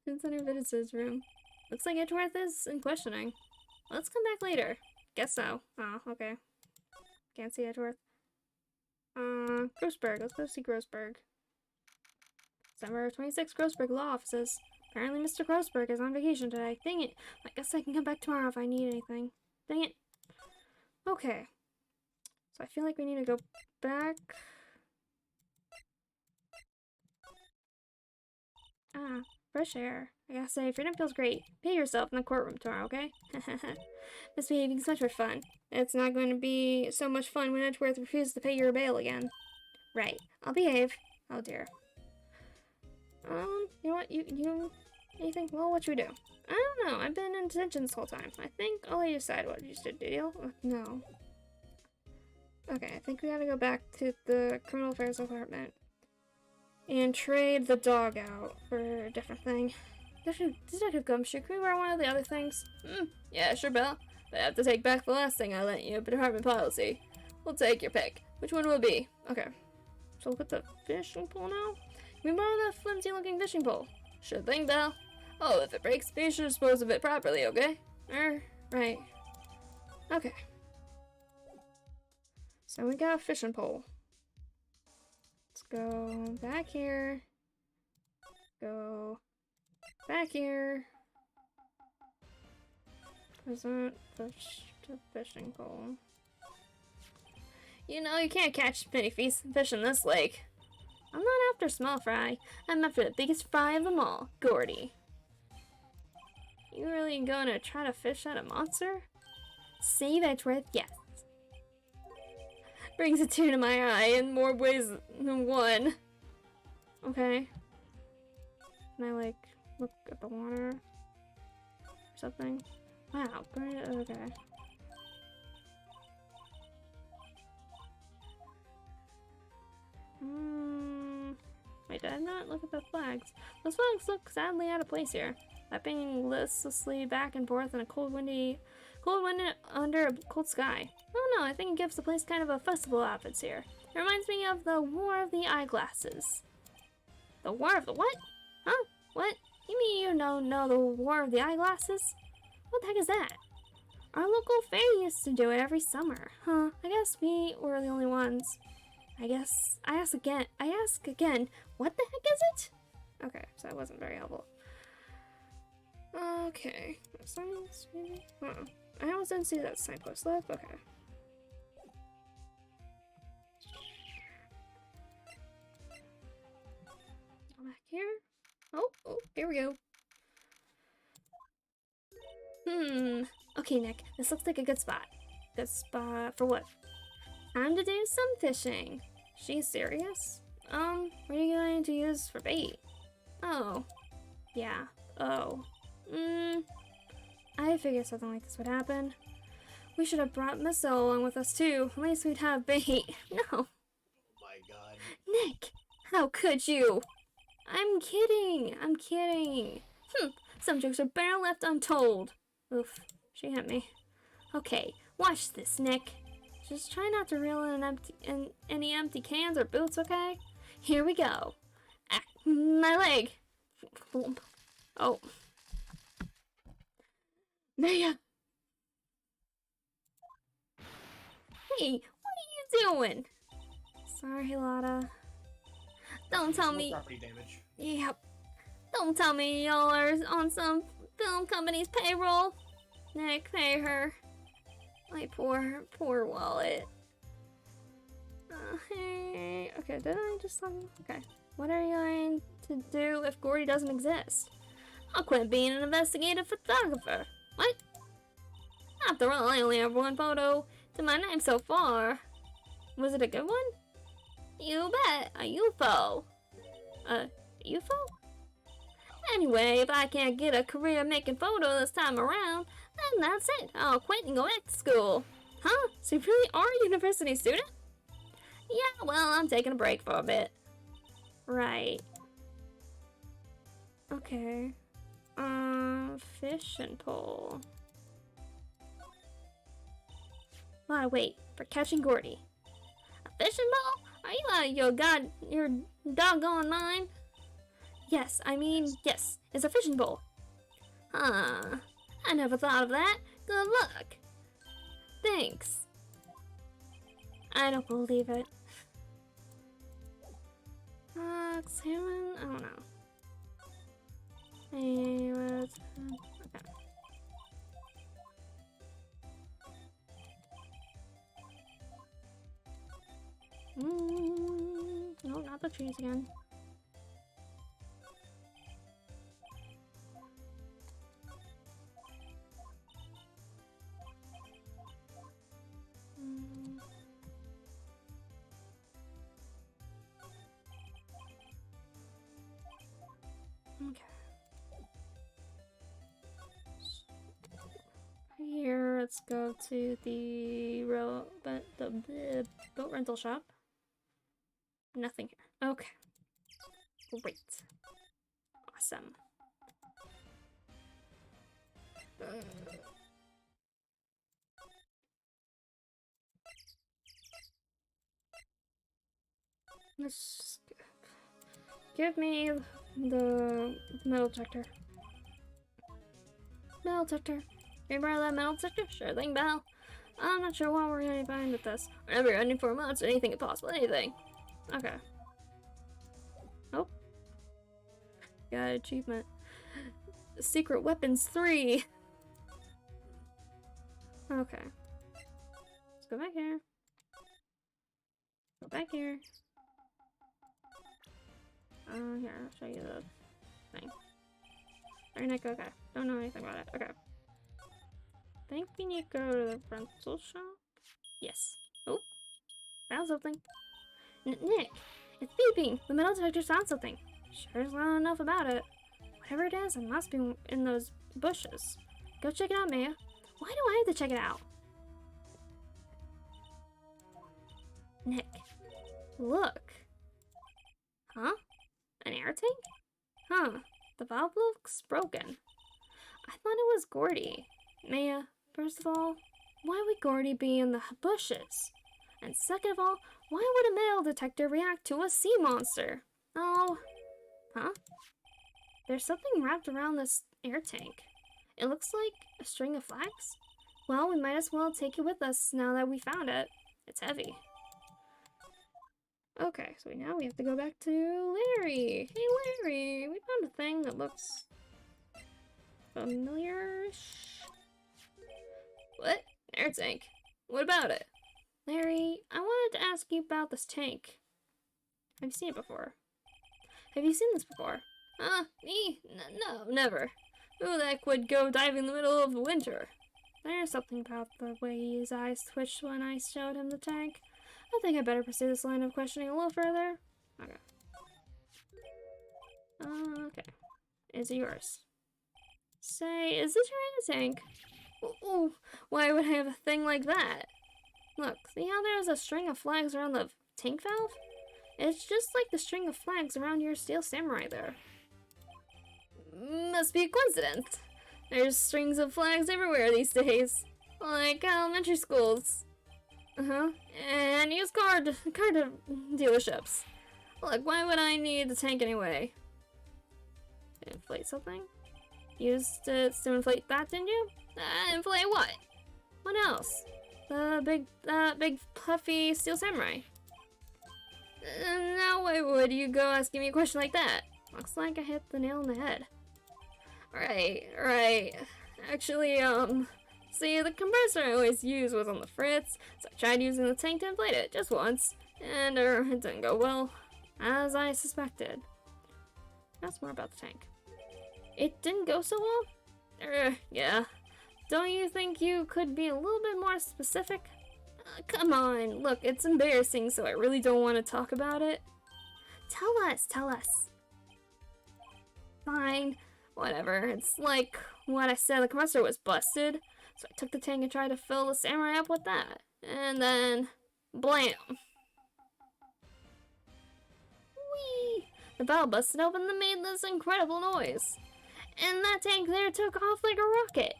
S3: Center visitors room. Looks like Edgeworth is in questioning. Let's come back later. Guess so. Oh, okay. Can't see Edgeworth. Grossberg. Let's go see Grossberg. December 26th, Grossberg Law Offices. Apparently Mr. Grossberg is on vacation today. Dang it. I guess I can come back tomorrow if I need anything. Dang it. Okay. So I feel like we need to go back. Fresh air. I gotta say, freedom feels great. Pay yourself in the courtroom tomorrow, okay? Misbehaving is much more fun. It's not going to be so much fun when Edgeworth refuses to pay your bail again. Right. I'll behave. Oh dear. You know what? You anything? Well, what should we do? I don't know. I've been in detention this whole time. I think I'll let you decide what you should do. No. Okay, I think we gotta go back to the criminal affairs department and trade the dog out for a different thing. Detective Gumshoe, can we wear one of the other things? Yeah, sure, Bill. But I have to take back the last thing I lent you, department policy. We'll take your pick. Which one will it be? Okay. So we'll put the fishing pole now? Can we borrow that flimsy-looking fishing pole? Sure thing, Belle. Oh, if it breaks, be sure to dispose of it properly, okay? Right. Okay. So we got a fishing pole. Let's go back here. Go back here. Present fish to fishing pole. You know, you can't catch many fish in this lake. I'm not after small fry. I'm after the biggest fry of them all, Gordy. You really gonna try to fish at a monster? Save Edgeworth, yes. Brings a tear to my eye in more ways than one. Okay. Can I, like, look at the water? Or something? Wow, okay. Wait, did I not look at the flags? Those flags look sadly out of place here. Flapping listlessly back and forth in a cold wind under a cold sky. Oh no, I think it gives the place kind of a festival atmosphere. It reminds me of the War of the Eyeglasses. The War of the what? Huh? What? You mean you don't know the War of the Eyeglasses? What the heck is that? Our local fair used to do it every summer. Huh, I guess we were the only ones. I ask again, what the heck is it? Okay, so that wasn't very helpful. Okay, signs maybe? I almost didn't see that signpost left, okay. Go back here. Oh, here we go. Okay, Nick, this looks like a good spot. Good spot for what? Time to do some fishing. She's serious? What are you going to use for bait? Oh. Yeah. Oh. I figured something like this would happen. We should have brought Missile along with us too. At least we'd have bait. No.
S2: Oh my god.
S3: Nick, how could you? I'm kidding. Some jokes are better left untold. Oof, she hit me. Okay, watch this, Nick. Just try not to reel in any empty cans or boots, okay? Here we go. Ah, my leg. Oh. Maya. Hey, what are you doing? Sorry, Lotta. Don't tell me.
S2: Property damage.
S3: Yep. Don't tell me y'all are on some film company's payroll. Nick, pay her. My poor wallet. Hey. Okay, did I just okay. What are you going to do if Gordy doesn't exist? I'll quit being an investigative photographer. What? After all, I only have one photo to my name so far. Was it a good one? You bet. A UFO. A UFO? Anyway, if I can't get a career making photos this time around, then that's it. I'll quit and go back to school. Huh? So you really are a university student? Yeah, well, I'm taking a break for a bit. Right. Okay. Fishing pole. Lot of weight for catching Gordy. A fishing pole? Are you out of your doggone mind? Yes, yes, it's a fishing pole. Huh. I never thought of that. Good luck. Thanks. I don't believe it. Salmon? I don't know. Anyways, okay. No, not the trees again. Okay. Here, let's go to the boat rental shop. Nothing here. Okay. Great. Awesome. Let's give me the metal detector. Metal detector. Can you borrow that metal detector? Sure thing, Belle. I'm not sure what we're gonna find with this. Whenever you're running 4 months or anything impossible, anything. Okay. Oh. Got an achievement. Secret Weapons 3. Okay. Let's go back here. Go back here. Here, I'll show you the thing. Sorry, Nick, okay. Don't know anything about it. Okay. Think we need to go to the rental shop? Yes. Oh, found something. Nick, it's beeping. The metal detector found something. Sure is not enough about it. Whatever it is, it must be in those bushes. Go check it out, Maya. Why do I have to check it out? Nick, look. Huh? An air tank? Huh. The valve looks broken. I thought it was Gordy. Maya, first of all, why would Gordy be in the bushes? And second of all, why would a metal detector react to a sea monster? Oh. Huh? There's something wrapped around this air tank. It looks like a string of flags. Well, we might as well take it with us now that we found it. It's heavy. Okay, so now we have to go back to Larry. Hey, Larry, we found a thing that looks familiar-ish. What? Air tank? What about it? Larry, I wanted to ask you about this tank. Have you seen it before? Have you seen this before? Me? No, never. Who the heck would go diving in the middle of the winter? There's something about the way his eyes twitched when I showed him the tank. I think I better pursue this line of questioning a little further. Okay. Okay. Is it yours? Say, is this your air tank? Ooh, why would I have a thing like that? Look, see how there's a string of flags around the tank valve? It's just like the string of flags around your steel samurai there. Must be a coincidence. There's strings of flags everywhere these days. Like elementary schools. And used car dealerships. Look, why would I need the tank anyway? Inflate something? Used it to inflate that, didn't you? Inflate what? What else? The big puffy steel samurai. Now why would you go asking me a question like that? Looks like I hit the nail on the head. Right. Actually, see, the compressor I always used was on the fritz, so I tried using the tank to inflate it just once, and it didn't go well, as I suspected. That's more about the tank. It didn't go so well? Yeah. Don't you think you could be a little bit more specific? Come on, look, it's embarrassing, so I really don't want to talk about it. Tell us. Fine, whatever. It's like what I said, the compressor was busted, so I took the tank and tried to fill the samurai up with that. And then, blam! Whee! The valve busted open and made this incredible noise. And that tank there took off like a rocket.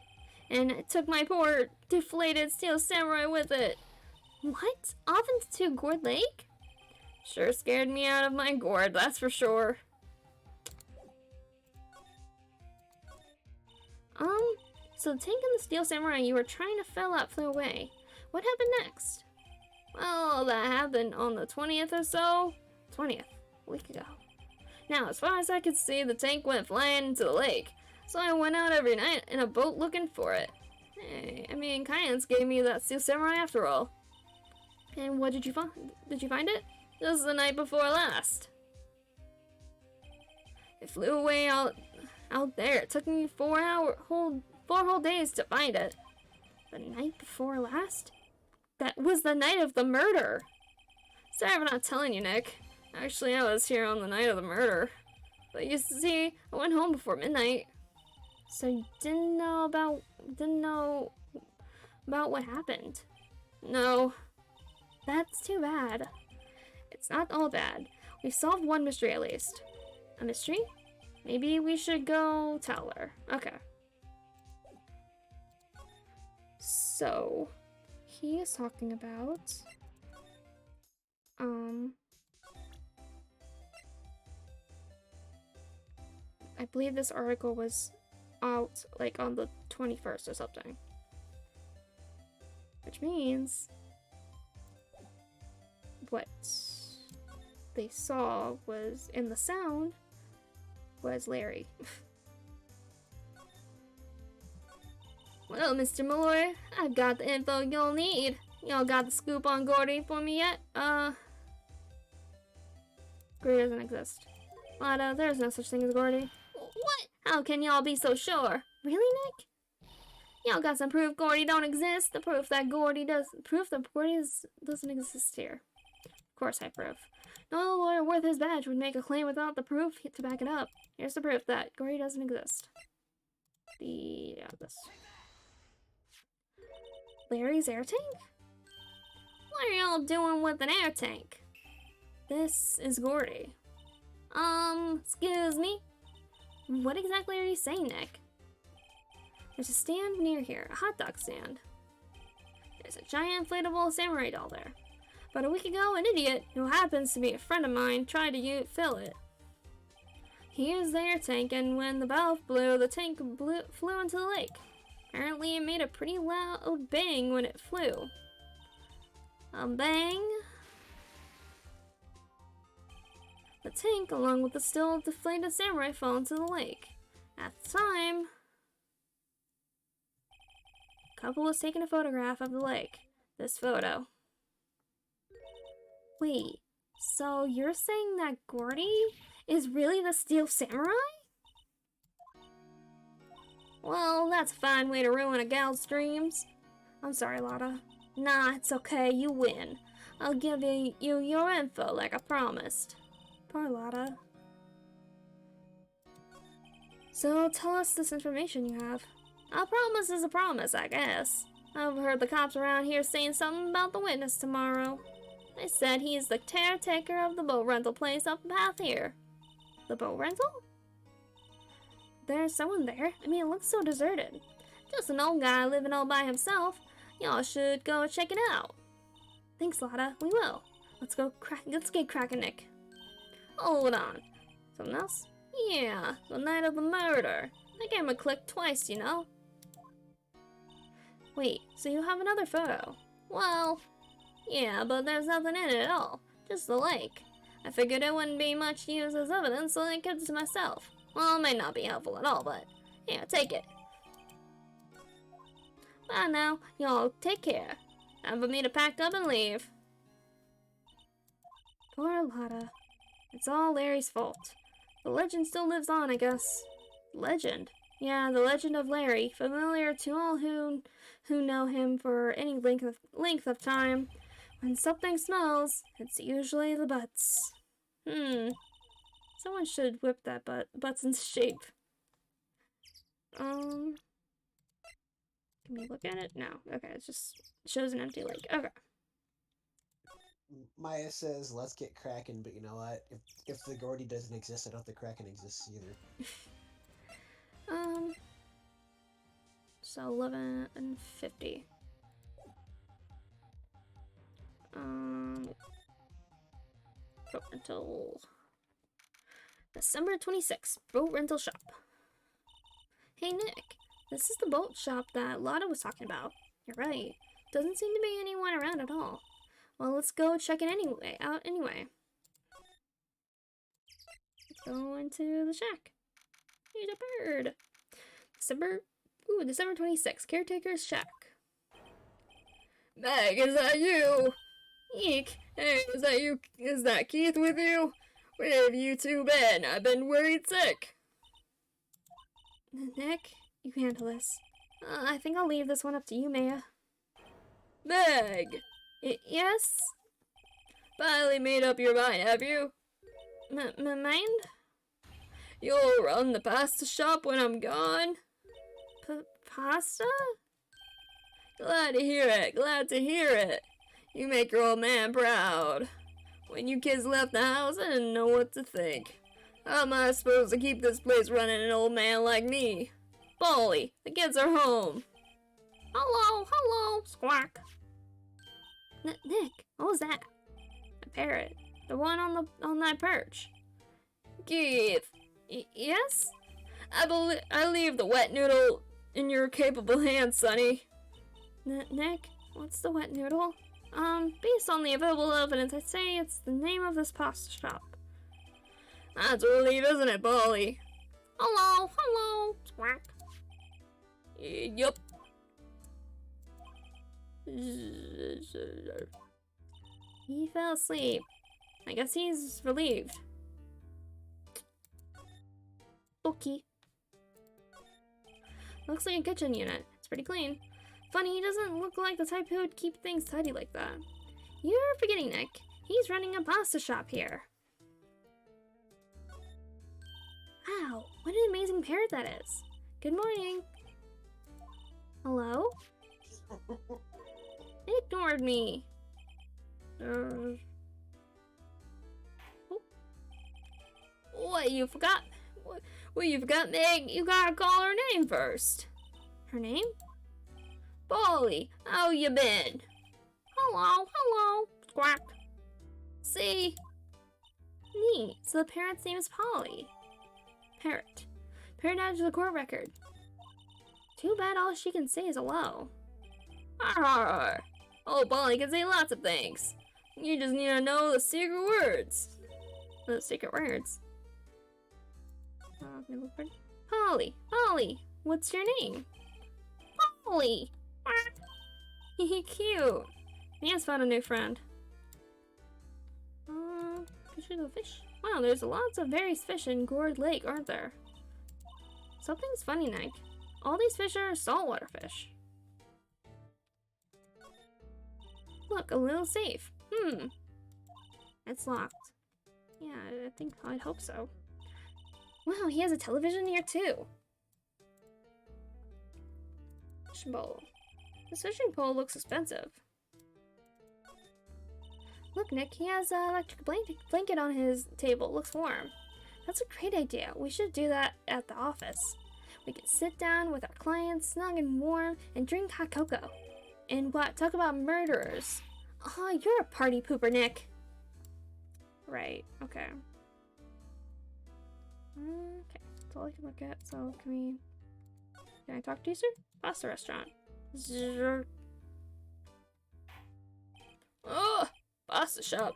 S3: And it took my poor, deflated steel samurai with it. What? Off into Gourd Lake? Sure scared me out of my gourd, that's for sure. So the tank and the steel samurai you were trying to fill up flew away. What happened next? Well, that happened on the 20th or so. 20th, a week ago. Now, as far as I could see, the tank went flying into the lake. So I went out every night in a boat looking for it. Hey, I mean, Kayans gave me that steel samurai after all. And what did you find? Did you find it? Just the night before last. It flew away out there. It took me 4 whole days to find it. The night before last? That was the night of the murder. Sorry for not telling you, Nick. Actually, I was here on the night of the murder. But you see, I went home before midnight. So you didn't know about what happened? No. That's too bad. It's not all bad. We've solved one mystery at least. A mystery? Maybe we should go tell her. Okay. So, he is talking about, I believe this article was out, like, on the 21st or something. Which means what they saw was, in the sound, was Larry. Well, Mr. Malloy, I've got the info you'll need. Y'all got the scoop on Gordy for me yet? Gordy doesn't exist. Lada, there's no such thing as Gordy. What? How can y'all be so sure? Really, Nick? Y'all got some proof Gordy don't exist? The proof that Gordy doesn't exist here. Of course I have proof. No lawyer worth his badge would make a claim without the proof to back it up. Here's the proof that Gordy doesn't exist. This. Larry's air tank? What are y'all doing with an air tank? This is Gordy. Excuse me? What exactly are you saying, Nick? There's a stand near here, a hot dog stand. There's a giant inflatable samurai doll there. But a week ago, an idiot, who happens to be a friend of mine, tried to fill it. He used the air tank, and when the valve blew, the tank flew into the lake. Apparently, it made a pretty loud bang when it flew. A bang? The tank, along with the still deflated samurai, fell into the lake. At the time, a couple was taking a photograph of the lake. This photo. Wait, so you're saying that Gordy is really the Steel Samurai? Well, that's a fine way to ruin a gal's dreams. I'm sorry, Lada. Nah, it's okay, you win. I'll give you your info like I promised. Poor Lada. So tell us this information you have. A promise is a promise, I guess. I've heard the cops around here saying something about the witness tomorrow. They said he's the caretaker of the boat rental place up the path here. The boat rental? There's someone there. I mean, it looks so deserted. Just an old guy living all by himself. Y'all should go check it out. Thanks, Lada. We will. Let's get cracking, Nick. Hold on. Something else? Yeah, the night of the murder. I gave him a click twice, you know. Wait, so you have another photo? Well, yeah, but there's nothing in it at all. Just the lake. I figured it wouldn't be much use as evidence, so I kept it to myself. Well, it may not be helpful at all, but yeah, take it. Bye now. Y'all take care. Time for me to pack up and leave. Poor Lada. It's all Larry's fault. The legend still lives on, I guess. Legend? Yeah, the legend of Larry, familiar to all who know him for any length of time. When something smells, it's usually the butts. Someone should whip that butts into shape. Can we look at it? No. Okay, it just shows an empty lake. Okay.
S2: Maya says, let's get cracking, but you know what? If the Gordy doesn't exist, I don't think Kraken exists either.
S3: So 11:50. Boat rental. December 26th, boat rental shop. Hey Nick, this is the boat shop that Lada was talking about. You're right. Doesn't seem to be anyone around at all. Well, let's go check it out anyway. Let's go into the shack. Here's a bird. December 26th, caretaker's shack.
S4: Meg, is that you?
S3: Eek.
S4: Hey, is that you? Is that Keith with you? Where have you two been? I've been worried sick.
S3: Nick, you handle this. I think I'll leave this one up to you, Maya.
S4: Meg!
S3: Yes?
S4: Finally made up your mind, have you?
S3: Mind?
S4: You'll run the pasta shop when I'm gone?
S3: Pasta?
S4: Glad to hear it, glad to hear it. You make your old man proud. When you kids left the house, I didn't know what to think. How am I supposed to keep this place running an old man like me? Polly, the kids are home.
S3: Hello, squawk. Nick, what was that? A parrot. The one on that perch.
S4: Keith,
S3: Yes?
S4: I leave the wet noodle in your capable hands, Sonny.
S3: Nick, what's the wet noodle? Based on the available evidence, I'd say it's the name of this pasta shop.
S4: That's a relief, isn't it, Polly?
S3: Hello, squawk.
S4: Yup.
S3: He fell asleep. I guess he's relieved. Okay. Looks like a kitchen unit. It's pretty clean. Funny, he doesn't look like the type who would keep things tidy like that. You're forgetting Nick. He's running a pasta shop here. Wow, what an amazing parrot that is. Good morning. Hello? It ignored me. What, you forgot? What, you forgot, Meg? You gotta call her name first. Her name? Polly, how you been? Hello, hello, quack. See? Neat, so the parrot's name is Polly. Parrot. Parrot added to the court record. Too bad all she can say is hello. Arr! Oh, Polly can say lots of things. You just need to know the secret words. The secret words? Polly, Polly, what's your name? Polly! Cute. He has found a new friend. Fish the fish. Wow, there's lots of various fish in Gourd Lake, aren't there? Something's funny, Nick. All these fish are saltwater fish. Look, a little safe. It's locked. Yeah, I'd hope so. Wow, he has a television here too. Fishing bowl. This fishing pole looks expensive. Look, Nick, he has an electric blanket on his table. It looks warm. That's a great idea. We should do that at the office. We can sit down with our clients, snug and warm, and drink hot cocoa. And talk about murderers. Oh, you're a party pooper, Nick. Right, okay. Okay, that's all I can look at. So, can I talk to you, sir? Pasta restaurant. Zzz. Oh, pasta shop.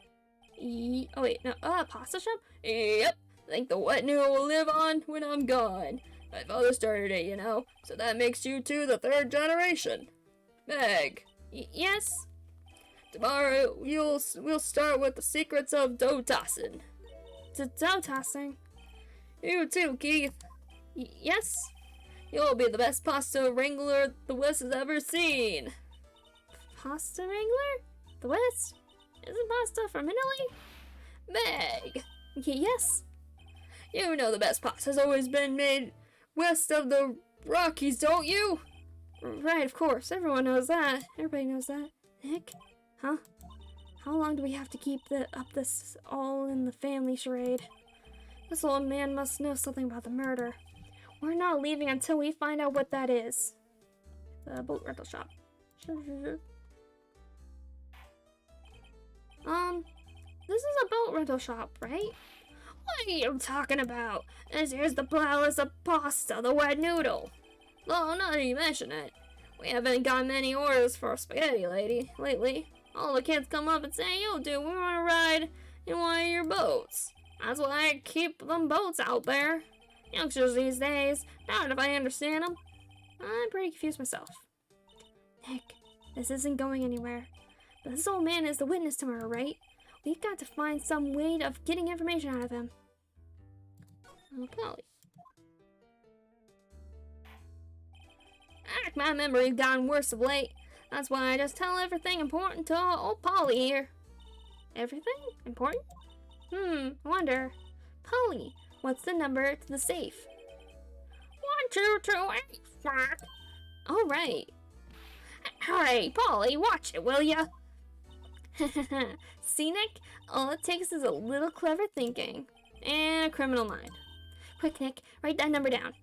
S3: Oh wait, no, pasta shop? Yep, think the wet noodle will live on when I'm gone. My father started it, you know, so that makes you two the third generation. Meg. Yes? Tomorrow, we'll start with the secrets of dough tossing. Dough tossing? You too, Keith. Yes? You'll be the best pasta wrangler the West has ever seen. Pasta wrangler? The West? Isn't pasta from Italy? Meg! Yes? You know the best pasta's always been made west of the Rockies, don't you? Right, of course. Everyone knows that. Everybody knows that. Nick? Huh? How long do we have to keep up this all in the family charade? This old man must know something about the murder. We're not leaving until we find out what that is. The boat rental shop. This is a boat rental shop, right? What are you talking about? Here's the palace of pasta, the wet noodle. Oh, now that you mention it, we haven't got many orders for spaghetti lately. All the kids come up and say, yo, dude, we want to ride in one of your boats. That's why I keep them boats out there. Youngsters these days, not if I understand them. I'm pretty confused myself. Nick, this isn't going anywhere. But this old man is the witness tomorrow, right? We've got to find some way of getting information out of him. Oh, Polly. My memory's gotten worse of late. That's why I just tell everything important to old Polly here. Everything? Important? I wonder. Polly, what's the number to the safe? 1228. Fuck. All right. Hey, Polly, watch it, will ya? See, Nick? All it takes is a little clever thinking and a criminal mind. Quick, Nick, write that number down.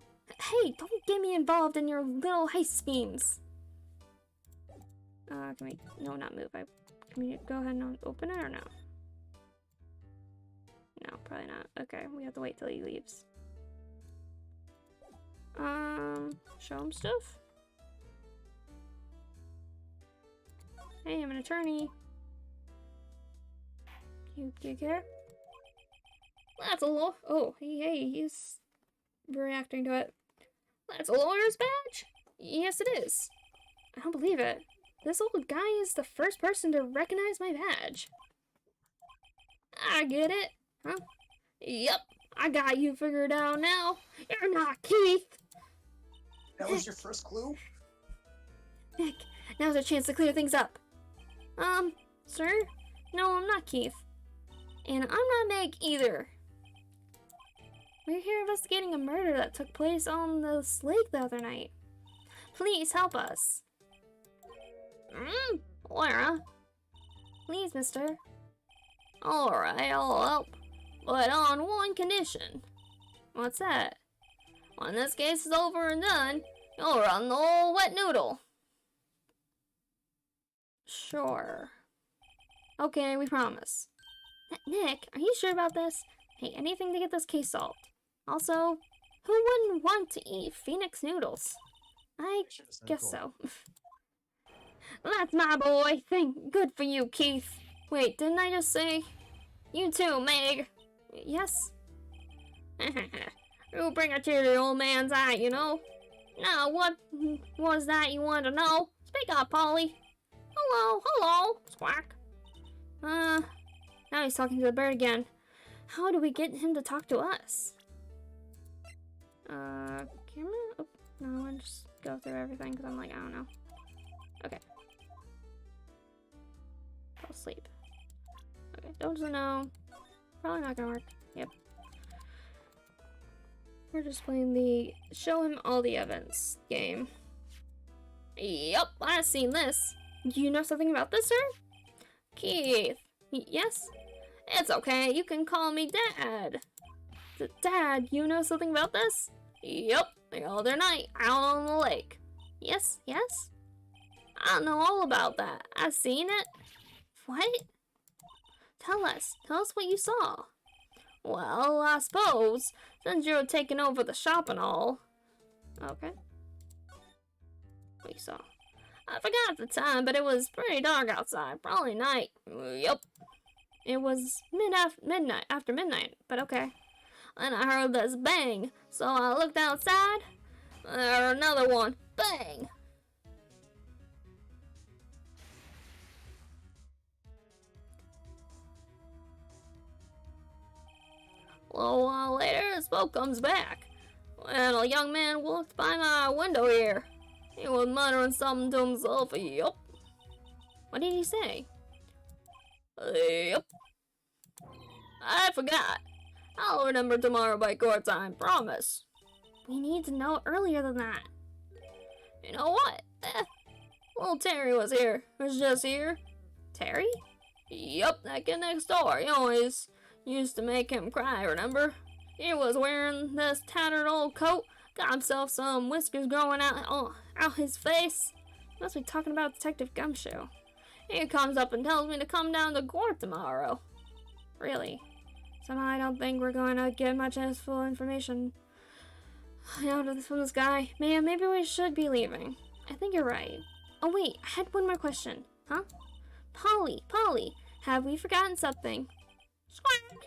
S3: Hey, don't get me involved in your little heist schemes. Can we... No, not move. Can we go ahead and open it or no? No, probably not. Okay, we have to wait till he leaves. Show him stuff? Hey, I'm an attorney. You care? That's a law. Oh, hey, he's reacting to it. That's a lawyer's badge? Yes, it is. I don't believe it. This old guy is the first person to recognize my badge. I get it. Huh? Yep, I got you figured out now. You're not Keith.
S2: That was your first clue?
S3: Nick, now's our chance to clear things up. Sir? No, I'm not Keith. And I'm not Meg either. We're here investigating a murder that took place on this lake the other night. Please help us. Lara? Please, mister. Alright, I'll help. But on one condition. What's that? When this case is over and done, you'll run the whole wet noodle. Sure. Okay, we promise. Nick, are you sure about this? Hey, anything to get this case solved. Also, who wouldn't want to eat Phoenix noodles? I guess so. That's my boy. Good for you, Keith. Wait, didn't I just say? You too, Meg. Yes? You bring a tear to the old man's eye, you know? Now, what was that you wanted to know? Speak up, Polly. Hello, squawk. Now he's talking to the bird again. How do we get him to talk to us? Camera? Oh, no, I'll just go through everything because I'm like, I don't know. Okay. Fall asleep. Okay, don't know. Probably not gonna work. Yep. We're just playing the show him all the evidence game. Yep, I've seen this. Do you know something about this, sir? Keith. Yes? It's okay, you can call me Dad. Dad, you know something about this? Yep, the other night, out on the lake. Yes? I know all about that. I've seen it. What? Tell us what you saw. Well, I suppose, since you're taking over the shop and all. Okay. What you saw? I forgot the time, but it was pretty dark outside. Probably night. Yep. It was after midnight, but okay. And I heard this bang, so I looked outside. Another one. Bang! A little while later, the smoke comes back. And a young man walked by my window here. He was muttering something to himself. Yup. What did he say? Yup. I forgot. I'll remember tomorrow by court time, promise. We need to know earlier than that. You know what? Little Terry was just here. Terry? Yup, that kid next door. He always used to make him cry, remember? He was wearing this tattered old coat, got himself some whiskers growing out his face. Must be talking about Detective Gumshoe. He comes up and tells me to come down to court tomorrow. Really? Somehow I don't think we're going to get much useful information from this guy. Man, maybe we should be leaving. I think you're right. Oh wait, I had one more question. Huh? Polly, have we forgotten something? Squawk!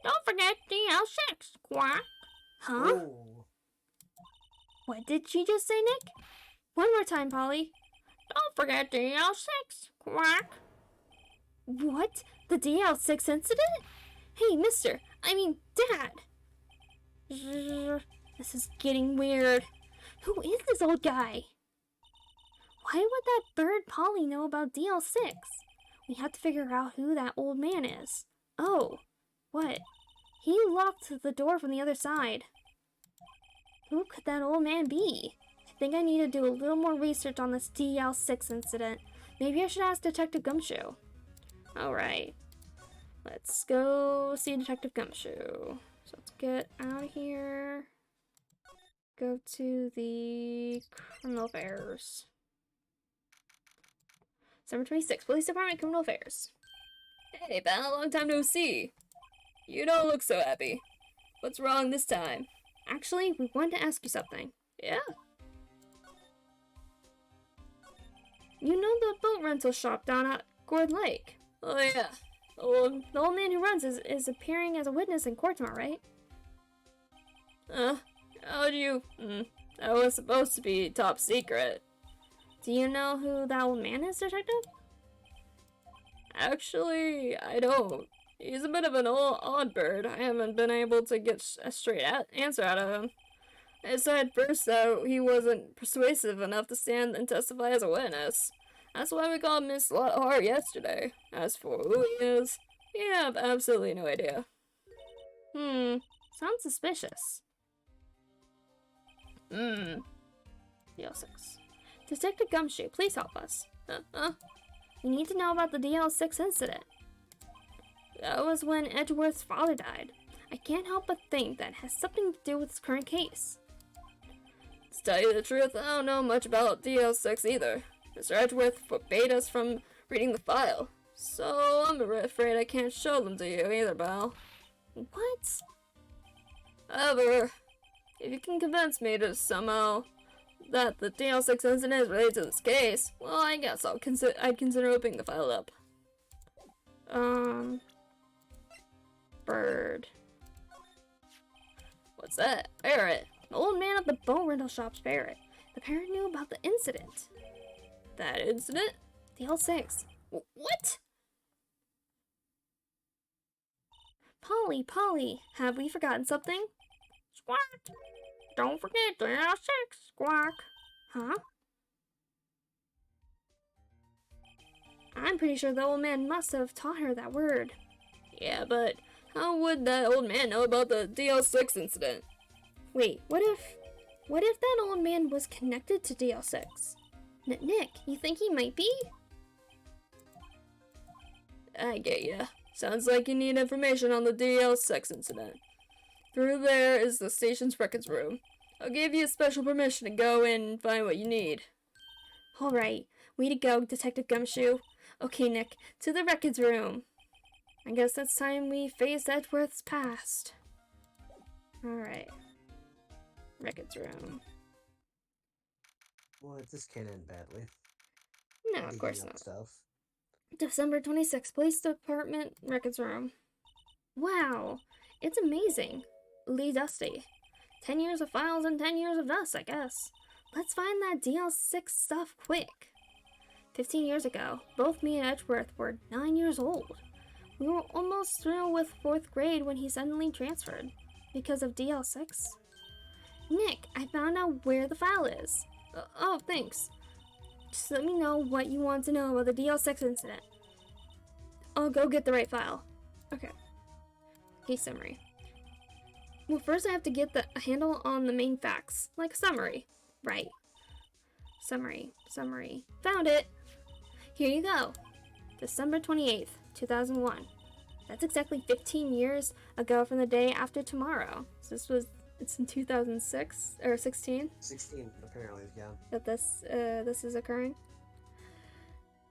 S3: Don't forget DL6, squawk! Huh?
S2: Oh.
S3: What did she just say, Nick? One more time, Polly. Don't forget DL6, quack. What? The DL6 incident? Hey, Dad. This is getting weird. Who is this old guy? Why would that bird Polly know about DL6? We have to figure out who that old man is. Oh, what? He locked the door from the other side. Who could that old man be? I think I need to do a little more research on this DL6 incident. Maybe I should ask Detective Gumshoe. Alright. Let's go see Detective Gumshoe. So let's get out of here. Go to the Criminal Affairs. December 26th, Police Department, Criminal Affairs. Hey, pal, long time no see. You don't look so happy. What's wrong this time? Actually, we wanted to ask you something. Yeah? You know the boat rental shop down at Gord Lake? Oh, yeah. The old man who runs is appearing as a witness in court tomorrow, right? How'd you... that was supposed to be top secret. Do you know who that old man is, Detective? Actually, I don't.
S4: He's a bit of an odd bird. I haven't been able to get a straight answer out of him. I said first though he wasn't persuasive enough to stand and testify as a witness. That's why we called Miss Hart yesterday. As for who he is, we have absolutely no idea.
S3: Sounds suspicious. DL6. Detective Gumshoe, please help us. We need to know about the DL6 incident. That was when Edgeworth's father died. I can't help but think that has something to do with this current case.
S4: To tell you the truth, I don't know much about DL6 either. Mr. Edgeworth forbade us from reading the file, so I'm afraid I can't show them to you either, Belle.
S3: What?
S4: However, if you can convince me to somehow that the DL6 incident is related to this case, well, I guess I'd consider opening the file up.
S3: Bird.
S4: What's that? Parrot.
S3: The old man at the boat rental shop's Parrot. The parrot knew about the incident.
S4: That incident?
S3: DL6.
S4: What?
S3: Polly, have we forgotten something?
S1: Squawk. Don't forget DL6. Squawk.
S3: Huh? I'm pretty sure the old man must have taught her that word.
S4: Yeah, but how would that old man know about the DL6 incident?
S3: Wait, what if that old man was connected to DL6? Nick, you think he might be?
S4: I get ya. Sounds like you need information on the DL6 incident. Through there is the station's records room. I'll give you special permission to go in and find what you need.
S3: Alright, way to go, Detective Gumshoe. Okay, Nick, to the records room. I guess it's time we face Edgeworth's past. Alright. Records room.
S2: Well, this can't end badly.
S3: No, of course
S2: Digging up
S3: not.
S2: Stuff.
S3: December 26th, Police Department records room. Wow, it's amazing. Lee Dusty. 10 years of files and 10 years of dust, I guess. Let's find that DL6 stuff quick. 15 years ago, both me and Edgeworth were 9 years old. We were almost through with 4th grade when he suddenly transferred. Because of DL6. Nick, I found out where the file is. Oh, thanks. Just let me know what you want to know about the DL6 incident. I'll go get the right file. Okay. Case summary. Well, first I have to get the handle on the main facts, like a summary. Right. Summary. Found it! Here you go. December 28th, 2001. That's exactly 15 years ago from the day after tomorrow. So it's in 2006, or 16?
S2: 16, apparently, yeah.
S3: That this is occurring.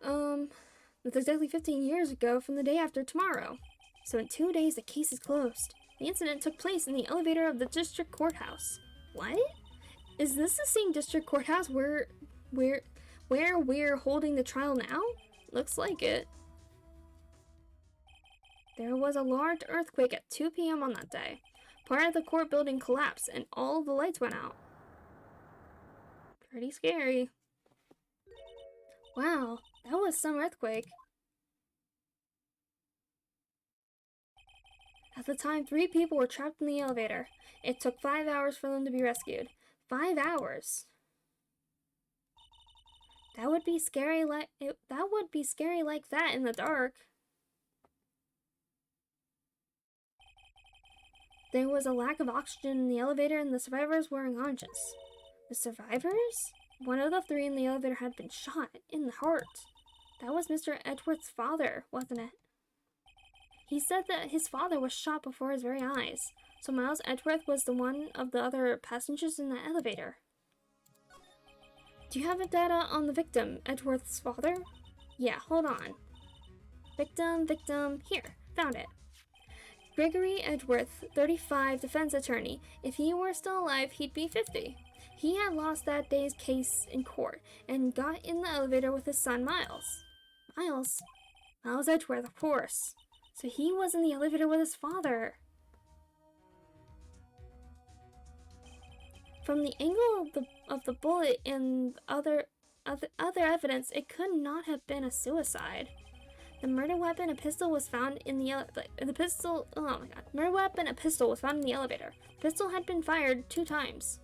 S3: That's exactly 15 years ago from the day after tomorrow. So in 2 days, the case is closed. The incident took place in the elevator of the district courthouse. What? Is this the same district courthouse where we're holding the trial now? Looks like it. There was a large earthquake at 2 p.m. on that day. Part of the court building collapsed and all the lights went out. Pretty scary. Wow, that was some earthquake. At the time, 3 people were trapped in the elevator. It took 5 hours for them to be rescued. 5 hours. That would be scary like that in the dark. There was a lack of oxygen in the elevator and the survivors were unconscious. The survivors? One of the 3 in the elevator had been shot in the heart. That was Mr. Edgeworth's father, wasn't it? He said that his father was shot before his very eyes, so Miles Edgeworth was the one of the other passengers in the elevator. Do you have the data on the victim, Edgeworth's father? Yeah, hold on. Victim, here, found it. Gregory Edgeworth, 35, defense attorney. If he were still alive, he'd be 50. He had lost that day's case in court and got in the elevator with his son, Miles. Miles Edgeworth, of course. So he was in the elevator with his father. From the angle of the bullet and other evidence, it could not have been a suicide. The murder weapon, a pistol, was found in the pistol. Oh my god! Murder weapon, a pistol, was found in the elevator. The pistol had been fired 2 times.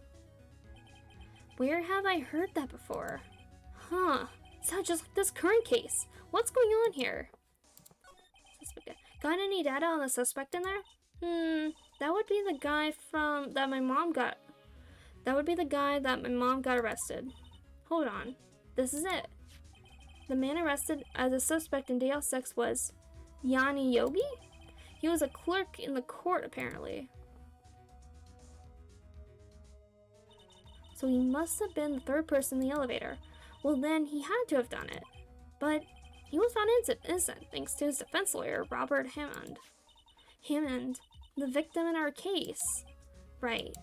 S3: Where have I heard that before? Huh? Sounds just like this current case. What's going on here? Got any data on the suspect in there? That would be the guy that my mom got. That would be the guy that my mom got arrested. Hold on. This is it. The man arrested as a suspect in DL6 was Yanni Yogi? He was a clerk in the court, apparently. So he must have been the 3rd person in the elevator. Well, then he had to have done it. But he was found innocent thanks to his defense lawyer, Robert Hammond. Hammond, the victim in our case. Right.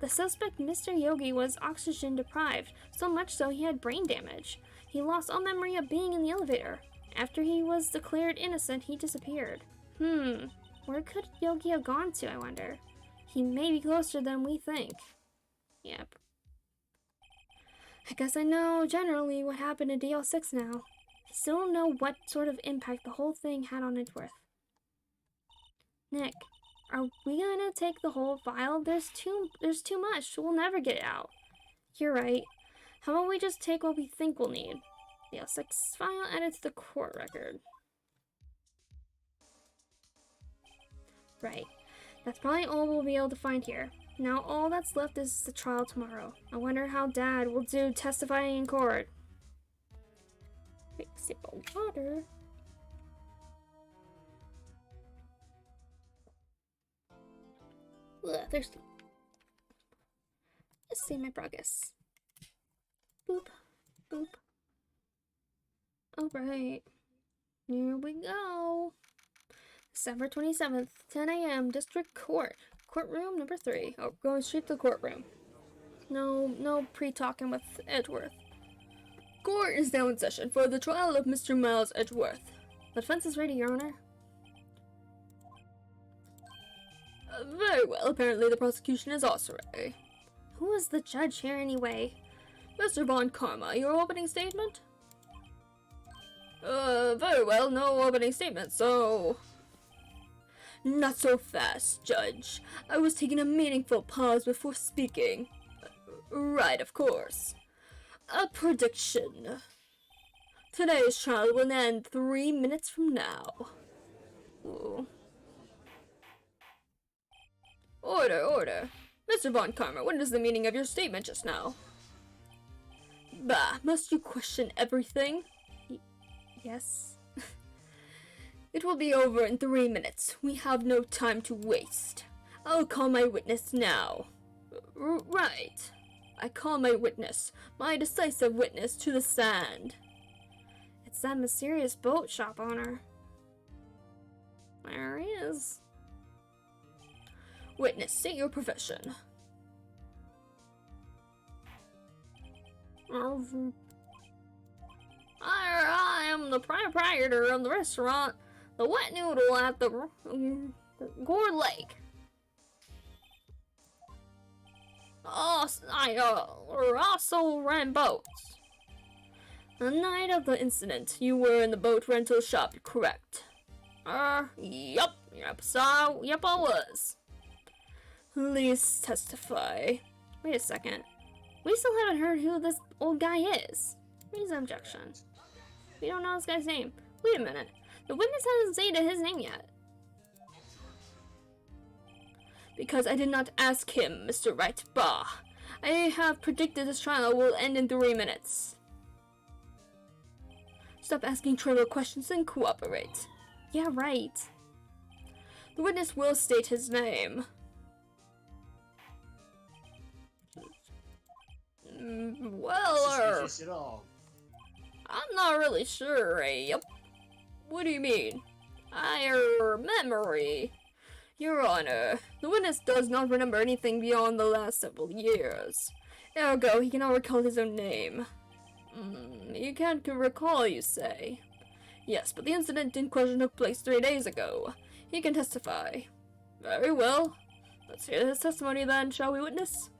S3: The suspect, Mr. Yogi, was oxygen deprived, so much so he had brain damage. He lost all memory of being in the elevator. After he was declared innocent, he disappeared. Where could Yogi have gone to, I wonder? He may be closer than we think. Yep. I guess I know generally what happened in DL6 now. I still don't know what sort of impact the whole thing had on Edgeworth. Nick, are we gonna take the whole file? There's too much. We'll never get it out. You're right. How about we just take what we think we'll need? DL6 file added to the court record. Right. That's probably all we'll be able to find here. Now all that's left is the trial tomorrow. I wonder how Dad will do testifying in court. Big sip of water. Ugh, thirsty. Let's see my progress. Boop, boop. Alright. Here we go. December 27th, 10 a.m. District Court. Courtroom number 3. Oh, going straight to the courtroom. No pre-talking with Edgeworth. Court is now in session for the trial of Mr. Miles Edgeworth. The defense is ready, Your Honor. Very well. Apparently the prosecution is also ready. Who is the judge here anyway? Mr. Von Karma, your opening statement? Very well. No opening statement, so... Not so fast, Judge. I was taking a meaningful pause before speaking. Right, of course. A prediction. Today's trial will end 3 minutes from now. Ooh. Order. Mr. Von Karma, what is the meaning of your statement just now? Bah, must you question everything? Yes. It will be over in 3 minutes. We have no time to waste. I'll call my witness now. Right. I call my witness, my decisive witness, to the stand. It's that mysterious boat shop owner. There he is. Witness, state your profession. I am the proprietor of the restaurant, the Wet Noodle at the Gore Lake. I also ran boats. The night of the incident, you were in the boat rental shop, correct? Yep, I was. Please testify. Wait a second. We still haven't heard who this old guy is. Raise an objection. We don't know this guy's name. Wait a minute. The witness hasn't stated his name yet. Because I did not ask him, Mr. Wright. Bah. I have predicted this trial will end in 3 minutes. Stop asking trivial questions and cooperate. Yeah, right. The witness will state his name. Well,
S2: Suspicious at all.
S3: I'm not really sure, Yep. What do you mean? Memory. Your Honor, the witness does not remember anything beyond the last several years. Ergo, he cannot recall his own name. You can't recall, you say? Yes, but the incident in question took place 3 days ago. He can testify. Very well. Let's hear his testimony then, shall we, witness?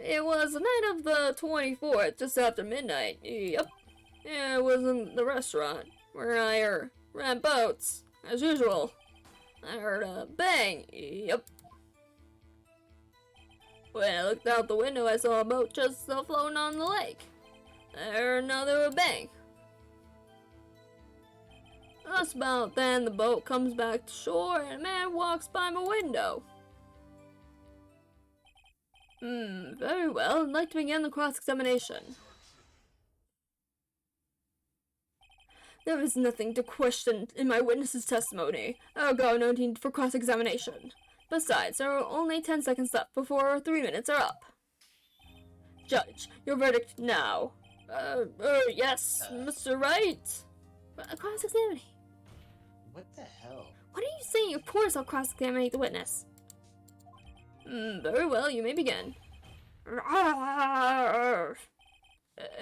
S4: It was the night of the 24th, just after midnight. Yep. It was in the restaurant, where I ran boats, as usual. I heard a bang. Yep. When I looked out the window, I saw a boat just floating on the lake. I heard another bang. Just about then, the boat comes back to shore and a man walks by my window. Very well. I'd like to begin the cross-examination. There is nothing to question in my witness's testimony. Ergo, no need for cross-examination. Besides, there are only 10 seconds left before 3 minutes are up. Judge, your verdict now. Yes, Mr. Wright. Cross-examining.
S2: What the hell?
S3: What are you saying? Of course I'll cross-examine the witness.
S4: Very well, you may begin.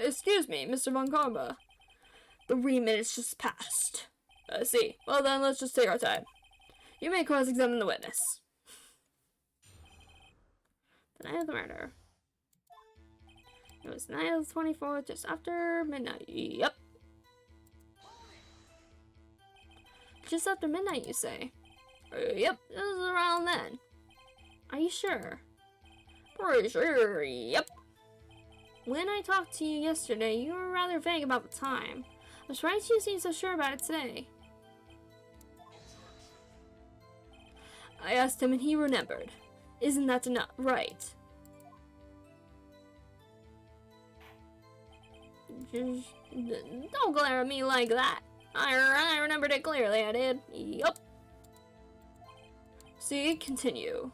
S4: Excuse me, Mr. Von Karma.
S3: 3 minutes just passed.
S4: I see. Well then, let's just take our time. You may cross-examine the witness.
S3: The night of the murder. It was the night of the 24th, just after midnight.
S4: Yep.
S3: Just after midnight, you say?
S4: Yep, it was around then.
S3: Are you sure?
S4: Pretty sure, yep.
S3: When I talked to you yesterday, you were rather vague about the time. I'm surprised you seem so sure about it today.
S4: I asked him and he remembered.
S3: Isn't that enough? Right.
S4: Don't glare at me like that. I remembered it clearly, I did. Yup. See, continue.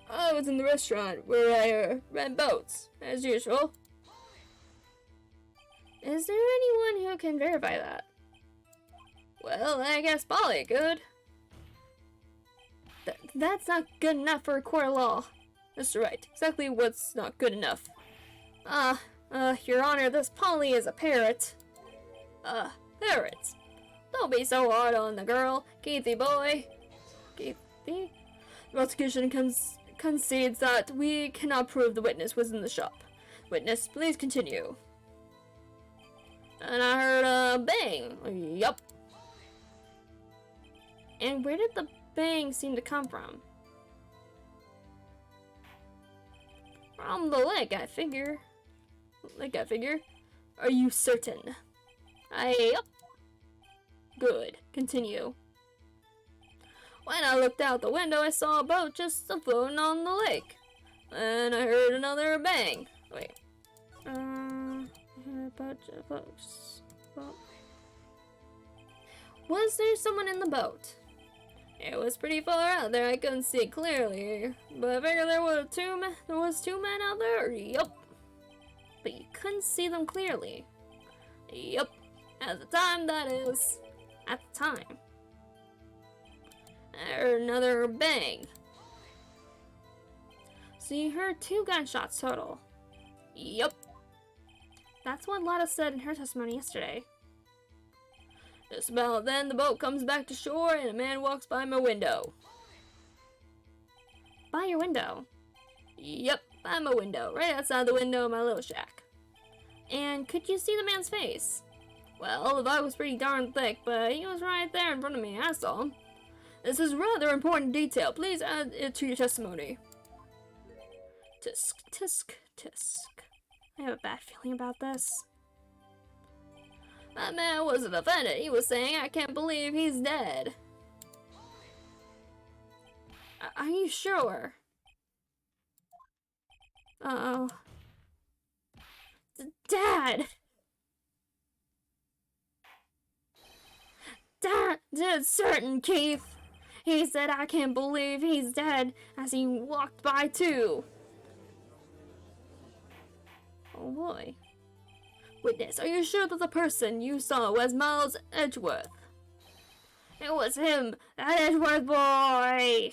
S4: I was in the restaurant where I ran boats, as usual.
S3: Is there anyone who can verify that?
S4: Well, I guess Polly could.
S3: That's not good enough for a court of law.
S4: Mr. Wright, exactly what's not good enough?
S3: Your Honor, this Polly is a parrot.
S4: Parrot. Don't be so hard on the girl, Keithy boy. Keithy? The prosecution concedes that we cannot prove the witness was in the shop. Witness, please continue. And I heard a bang. Yup.
S3: And where did the bang seem to come from?
S4: From the lake, I figure. Are you certain? Yup. Good. Continue. When I looked out the window, I saw a boat just floating on the lake. And I heard another bang. Wait.
S3: Was there someone in the boat?
S4: It was pretty far out there. I couldn't see it clearly, but I figured there was two men out there. Yup.
S3: But you couldn't see them clearly.
S4: Yup. At the time, that is.
S3: At the time.
S4: I heard another bang.
S3: So you heard 2 gunshots total?
S4: Yup.
S3: That's what Lotta said in her testimony yesterday.
S4: Just about then, the boat comes back to shore and a man walks by my window.
S3: By your window?
S4: Yep, by my window, right outside the window of my little shack.
S3: And could you see the man's face?
S4: Well, the fog was pretty darn thick, but he was right there in front of me. I saw him. This is rather important detail. Please add it to your testimony.
S3: Tisk, tisk, tisk. I have a bad feeling about this.
S4: That man wasn't offended. He was saying, I can't believe he's dead.
S3: Are you sure? Uh-oh. Dad! Dad is certain, Keith. He said, I can't believe he's dead, as he walked by too.
S4: Oh boy. Witness, are you sure that the person you saw was Miles Edgeworth?
S3: It was him, that Edgeworth boy!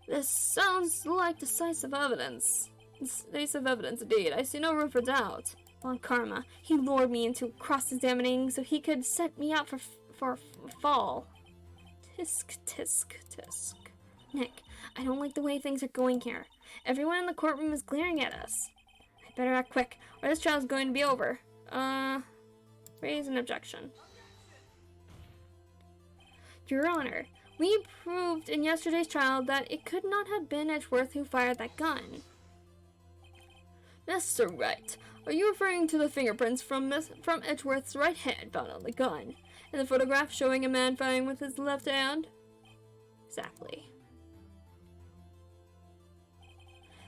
S4: This sounds like decisive evidence. Decisive evidence indeed. I see no room for doubt.
S3: On karma, he lured me into cross-examining so he could set me up for a fall.
S4: Tisk, tisk, tisk.
S3: Nick, I don't like the way things are going here. Everyone in the courtroom is glaring at us. I better act quick, or this trial's going to be over. Raise an objection. Your Honor, we proved in yesterday's trial that it could not have been Edgeworth who fired that gun.
S4: Mr. Wright, are you referring to the fingerprints from Edgeworth's right hand found on the gun, and the photograph showing a man firing with his left hand?
S3: Exactly.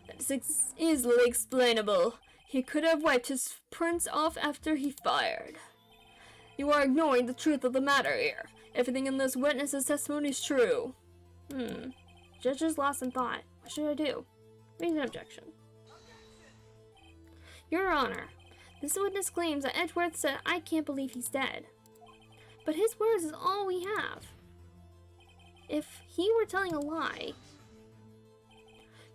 S4: That is easily explainable. He could have wiped his prints off after he fired. You are ignoring the truth of the matter here. Everything in this witness's testimony is true.
S3: Judge is lost in thought. What should I do? Raise an objection. Your Honor, this witness claims that Edgeworth said, "I can't believe he's dead." But his words is all we have. If he were telling a lie...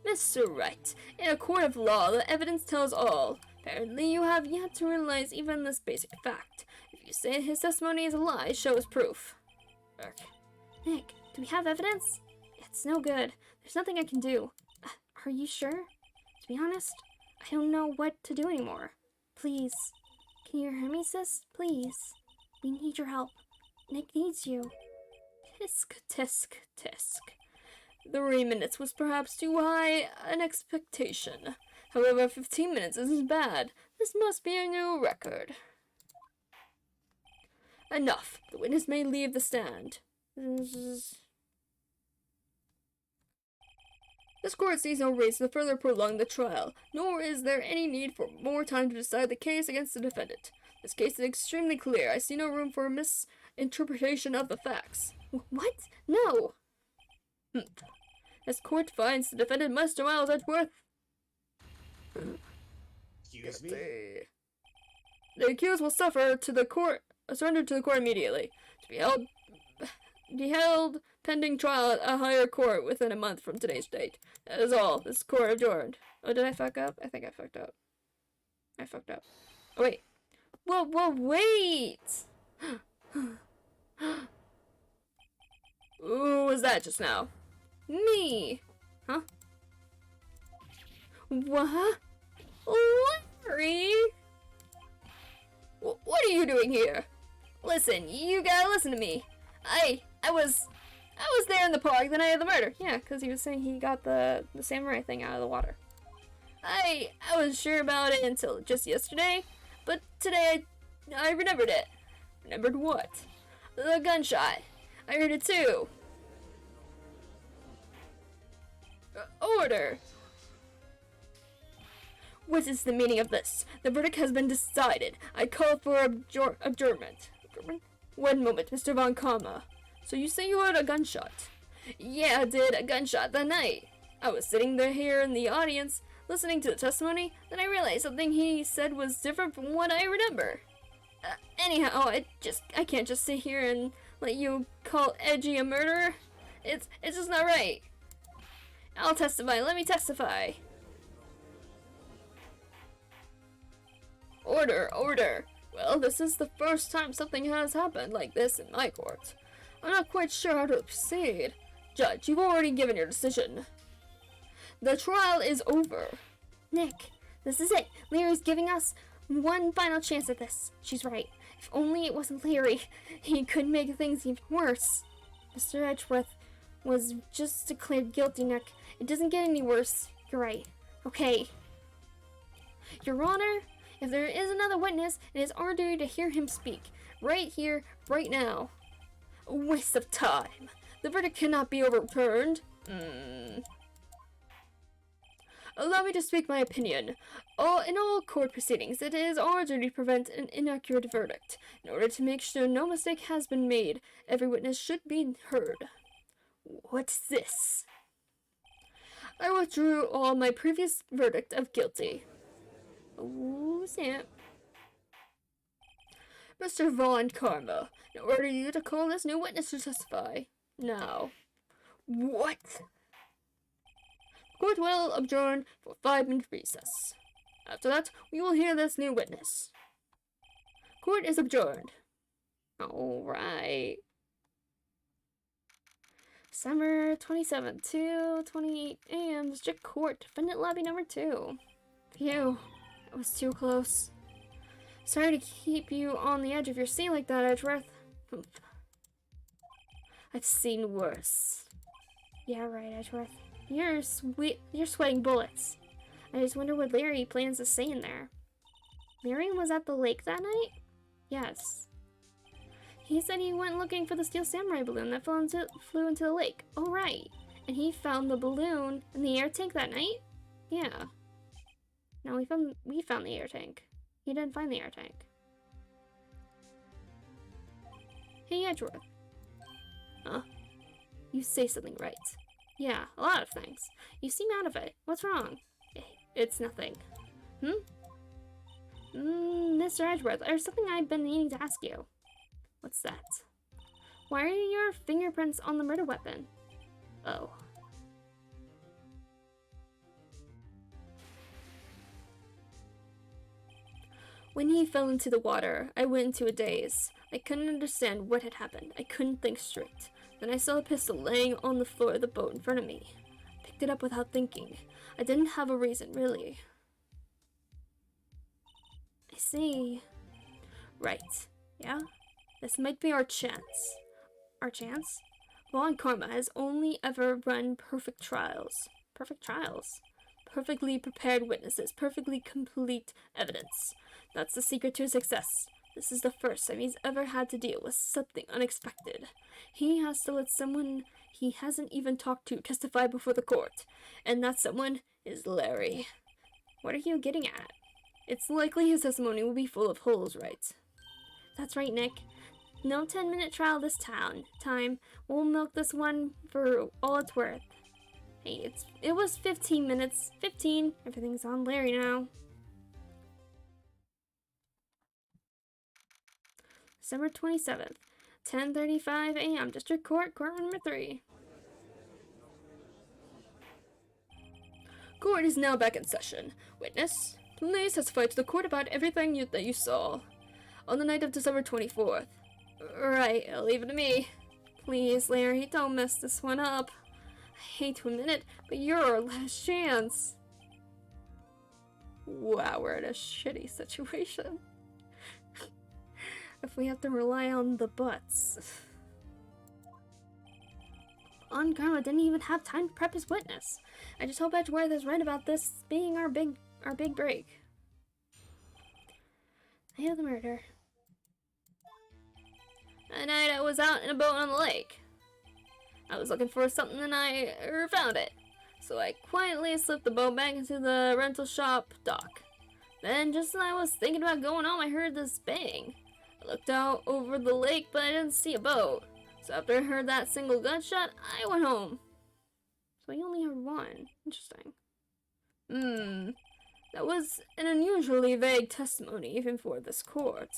S4: Mr. Wright, in a court of law, the evidence tells all. Apparently, you have yet to realize even this basic fact. If you say his testimony is a lie, show us proof.
S3: Nick, do we have evidence? It's no good. There's nothing I can do. Are you sure? To be honest, I don't know what to do anymore. Please. Can you hear me, sis? Please. We need your help. Nick needs you.
S4: Tisk, tisk, tisk. 3 minutes was perhaps too high an expectation. However, 15 minutes isn't bad. This must be a new record. Enough. The witness may leave the stand. This court sees no reason to further prolong the trial, nor is there any need for more time to decide the case against the defendant. This case is extremely clear. I see no room for misinterpretation of the facts.
S3: What? No!
S4: This court finds the defendant Mr. Miles Edgeworth.
S2: Excuse me?
S4: The accused will surrender to the court immediately, to be held pending trial at a higher court within a month from today's date. That is all. This court adjourned. Oh, did I fuck up? I think I fucked up. Oh, wait.
S3: Whoa, wait!
S4: Who was that just now?
S3: Me!
S4: Huh?
S3: What?
S4: Larry? What are you doing here? Listen, you gotta listen to me. I was there in the park the night of the murder.
S3: Yeah, because he was saying he got the samurai thing out of the water.
S4: I wasn't sure about it until just yesterday, but today I remembered it. Remembered what? The gunshot. I heard it too. Order. What is the meaning of this? The verdict has been decided. I call for adjournment. 1 moment, Mr. Von Karma. So you say you heard a gunshot? Yeah, I did. A gunshot that night. I was sitting there here in the audience, listening to the testimony, then I realized something he said was different from what I remember. Anyhow, I can't just sit here and let you call Edgy a murderer. It's just not right. I'll testify. Let me testify. Order. Well, this is the first time something has happened like this in my court. I'm not quite sure how to proceed. Judge, you've already given your decision. The trial is over.
S3: Nick, this is it. Larry's giving us one final chance at this. She's right. If only it wasn't Larry, he could make things even worse. Mr. Edgeworth was just declared guilty, Nick. It doesn't get any worse. You're right. Okay. Your Honor, if there is another witness, it is our duty to hear him speak. Right here, right now.
S4: A waste of time. The verdict cannot be overturned. Allow me to speak my opinion. In all court proceedings, it is our duty to prevent an inaccurate verdict. In order to make sure no mistake has been made, every witness should be heard. What's this? I withdrew all my previous verdict of guilty.
S3: Oh, snap.
S4: Mr. Von Karma, I order you to call this new witness to testify. Now. What? Court will adjourn for 5-minute recess. After that, we will hear this new witness. Court is adjourned.
S3: All right. December 27th, 2:28 a.m. District Court, Defendant Lobby number 2. Phew, that was too close. Sorry to keep you on the edge of your seat like that, Edgeworth. I've seen worse. Yeah, right, Edgeworth. You're sweating bullets. I just wonder what Larry plans to say in there. Larry was at the lake that night? Yes. He said he went looking for the steel samurai balloon that flew into the lake. Oh, right. And he found the balloon in the air tank that night? Yeah. No, we found the air tank. He didn't find the air tank. Hey, Edgeworth. Huh? You say something right. Yeah, a lot of things. You seem out of it. What's wrong? It's nothing. Mr. Edgeworth, there's something I've been needing to ask you. What's that? Why are your fingerprints on the murder weapon? Oh. When he fell into the water, I went into a daze. I couldn't understand what had happened. I couldn't think straight. Then I saw the pistol laying on the floor of the boat in front of me. I picked it up without thinking. I didn't have a reason, really. I see. Right. Yeah? This might be our chance. Our chance? Law and Karma has only ever run perfect trials. Perfect trials? Perfectly prepared witnesses. Perfectly complete evidence. That's the secret to success. This is the first time he's ever had to deal with something unexpected. He has to let someone he hasn't even talked to testify before the court. And that someone is Larry. What are you getting at? It's likely his testimony will be full of holes, right? That's right, Nick. No 10-minute trial this time. We'll milk this one for all it's worth. Hey, it was 15 minutes. 15. Everything's on Larry now. December 27th, 10:35 a.m. District Court, courtroom number 3.
S4: Court is now back in session. Witness, please testify to the court about everything that you saw on the night of December 24th.
S3: Right, I'll leave it to me. Please, Larry, don't mess this one up. I hate to admit it, but you're our last chance. Wow, we're in a shitty situation. If we have to rely on the butts. On Karma didn't even have time to prep his witness. I just hope Edgeworth is right about this being our big break. I know the murder. That night I was out in a boat on the lake. I was looking for something and I found it. So I quietly slipped the boat back into the rental shop dock. Then just as I was thinking about going home, I heard this bang. I looked out over the lake, but I didn't see a boat. So after I heard that single gunshot, I went home. So you only heard one. Interesting. That was an unusually vague testimony even for this court.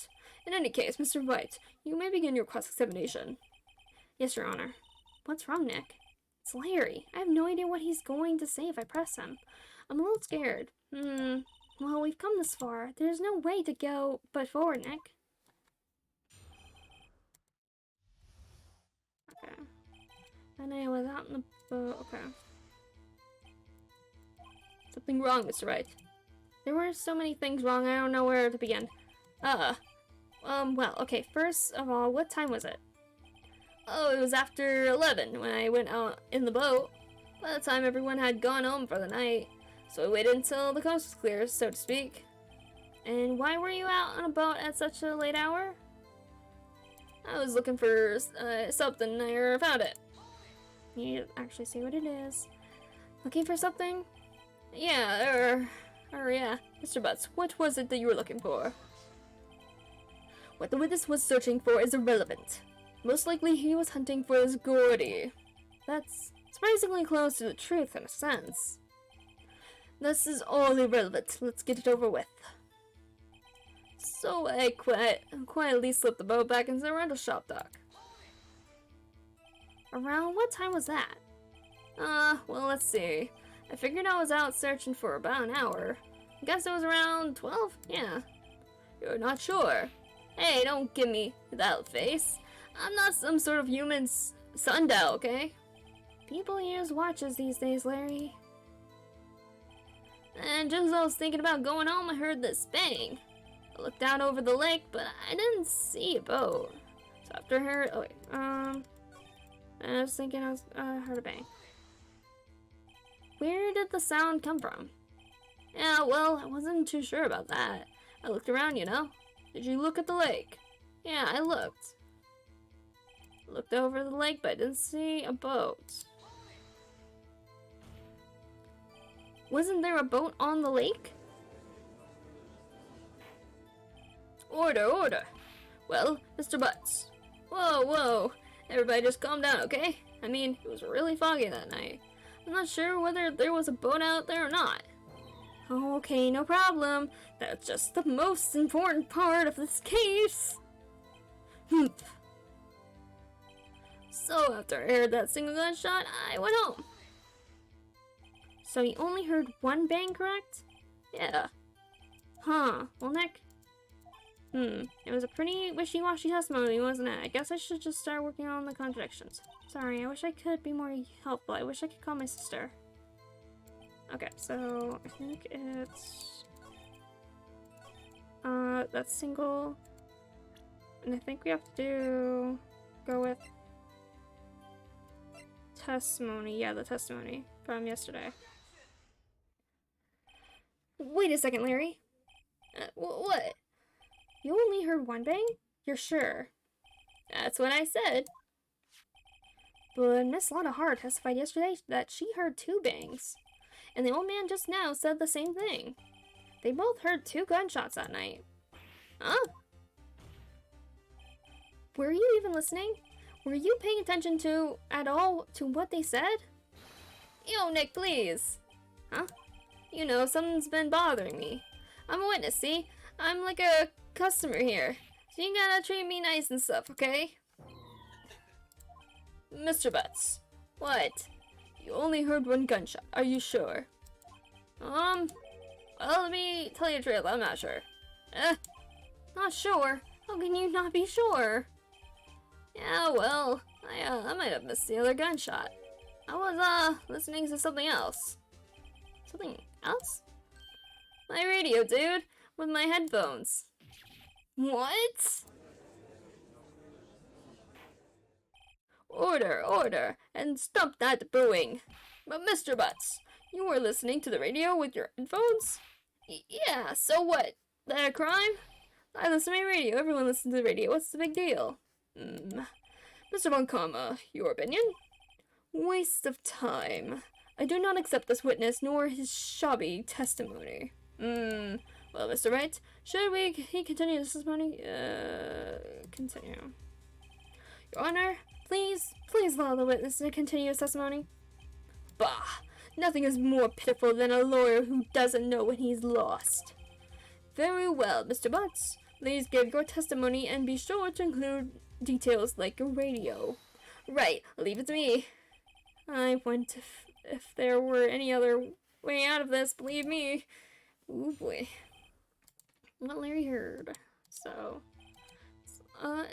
S3: In any case, Mr. Wright, you may begin your cross-examination. Yes, Your Honor. What's wrong, Nick? It's Larry. I have no idea what he's going to say if I press him. I'm a little scared. Well, we've come this far. There's no way to go but forward, Nick. Okay. And I was out in the boat. Okay. Something wrong, Mr. Wright. There were so many things wrong, I don't know where to begin. Well, okay, first of all, what time was it? Oh, it was after 11 when I went out in the boat. By the time everyone had gone home for the night, so I waited until the coast was clear, so to speak. And why were you out on a boat at such a late hour? I was looking for something, and I found it. You actually say what it is. Looking for something? Yeah, yeah. Mr. Butts, what was it that you were looking for? What the witness was searching for is irrelevant. Most likely he was hunting for his Gordy. That's surprisingly close to the truth in a sense. This is all irrelevant. Let's get it over with. So I quietly slipped the boat back into the rental shop dock. Around what time was that? Well, let's see. I figured I was out searching for about an hour. I guess it was around 12? Yeah. You're not sure? Hey, don't give me that face. I'm not some sort of human sundial, okay? People use watches these days, Larry. And just as I was thinking about going home, I heard this bang. I looked out over the lake, but I didn't see a boat. So after I heard, I was thinking I heard a bang. Where did the sound come from? Yeah, well, I wasn't too sure about that. I looked around, you know. Did you look at the lake? Yeah, I looked. Looked over the lake, but I didn't see a boat. Wasn't there a boat on the lake? Order, order. Well, Mr. Butts. Whoa, whoa. Everybody just calm down, okay? I mean, it was really foggy that night. I'm not sure whether there was a boat out there or not. Okay, no problem. That's just the most important part of this case. So after I heard that single gunshot, I went home. So you only heard one bang, correct? Yeah. Huh. Well, Nick. It was a pretty wishy-washy testimony, wasn't it? I guess I should just start working on the contradictions. Sorry, I wish I could be more helpful. I wish I could call my sister. Okay, so I think it's that's single, and I think we have to go with testimony. Yeah, the testimony from yesterday. Wait a second, Larry. What? You only heard one bang? You're sure? That's what I said. But Miss Lana Hart testified yesterday that she heard 2 bangs. And the old man just now said the same thing. They both heard 2 gunshots that night. Huh? Were you even listening? Were you paying attention at all to what they said? Yo, Nick, please. Huh? You know, something's been bothering me. I'm a witness, see? I'm like a customer here. So you gotta treat me nice and stuff, okay? Mr. Butts. What? You only heard 1 gunshot. Are you sure? Well, let me tell you the truth. I'm not sure. Not sure? How can you not be sure? Yeah, well, I might have missed the other gunshot. I was, listening to something else. Something else? My radio, dude, with my headphones. What? Order, order, and stop that booing. But Mr. Butts, you were listening to the radio with your headphones? Yeah, so what? That a crime? I listen to my radio. Everyone listens to the radio. What's the big deal? Mr. Von Kama, your opinion? Waste of time. I do not accept this witness nor his shabby testimony. Well, Mr. Wright, should he continue this testimony? Continue. Your Honor, please allow the witness to continue his testimony. Bah! Nothing is more pitiful than a lawyer who doesn't know when he's lost. Very well, Mr. Butts. Please give your testimony and be sure to include details like your radio. Right, leave it to me. I wonder if there were any other way out of this, believe me. Ooh boy. What Larry heard. So,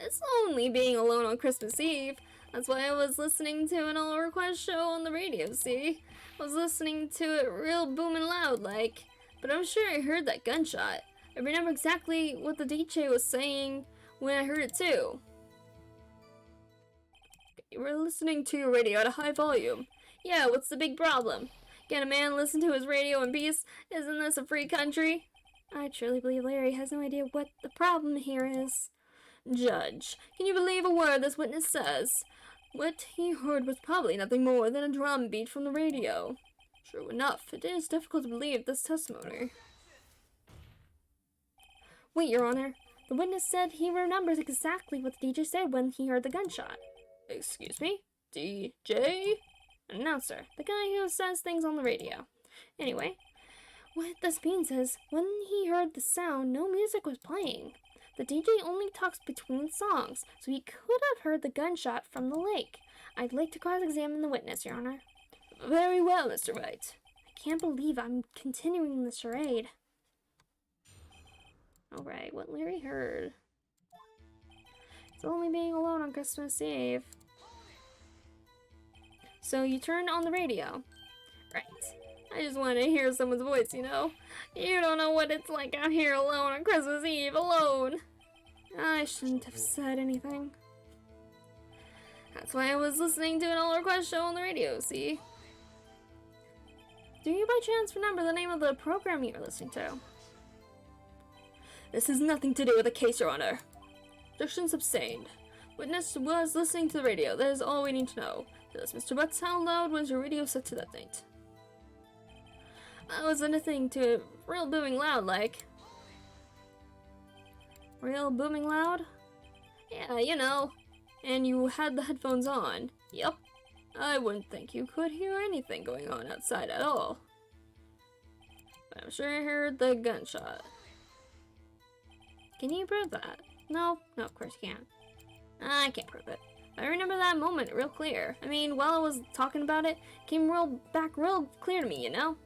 S3: it's lonely being alone on Christmas Eve. That's why I was listening to an all request show on the radio, see? I was listening to it real booming loud like, but I'm sure I heard that gunshot. I remember exactly what the DJ was saying when I heard it too. You were listening to your radio at a high volume. Yeah, what's the big problem? Can a man listen to his radio in peace? Isn't this a free country? I truly believe Larry has no idea what the problem here is. Judge, can you believe a word this witness says? What he heard was probably nothing more than a drum beat from the radio. True enough, it is difficult to believe this testimony. Wait, Your Honor. The witness said he remembers exactly what the DJ said when he heard the gunshot. Excuse me? DJ? An announcer. The guy who says things on the radio. Anyway, what this means is, when he heard the sound, no music was playing. The DJ only talks between songs, so he could have heard the gunshot from the lake. I'd like to cross-examine the witness, Your Honor. Very well, Mr. Wright. I can't believe I'm continuing the charade. Alright, what Larry heard. It's only being alone on Christmas Eve. So you turned on the radio. Right. I just want to hear someone's voice, you know? You don't know what it's like out here alone on Christmas Eve, alone. I shouldn't have said anything. That's why I was listening to an All Request show on the radio, see? Do you by chance remember the name of the program you were listening to? This has nothing to do with the case, Your Honor. Objections abstained. Witness was listening to the radio. That is all we need to know. Yes, Mr. Butts, how loud was your radio set to that night? I was listening to it real booming loud, like. Real booming loud? Yeah, you know. And you had the headphones on. Yep. I wouldn't think you could hear anything going on outside at all. But I'm sure I heard the gunshot. Can you prove that? No, of course you can't. I can't prove it. I remember that moment real clear. I mean, while I was talking about it, it came back real clear to me, you know?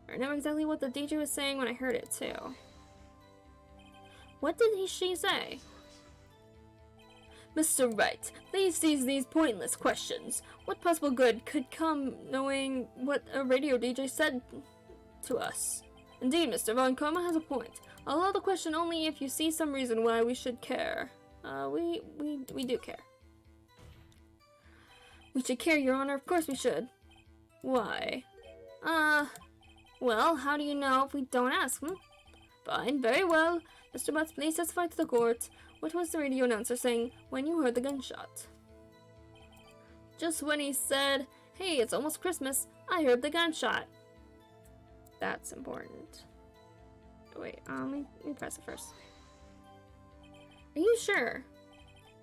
S3: I remember exactly what the DJ was saying when I heard it, too. What did she say? Mr. Wright, please cease these pointless questions. What possible good could come knowing what a radio DJ said to us? Indeed, Mr. Von Karma has a point. I'll allow the question only if you see some reason why we should care. We do care. We should care, Your Honor. Of course we should. Why? Well, how do you know if we don't ask, Fine, very well. Mr. Butts, please testify to the court. What was the radio announcer saying when you heard the gunshot? Just when he said, hey, it's almost Christmas, I heard the gunshot. That's important. Wait, let me press it first. Are you sure?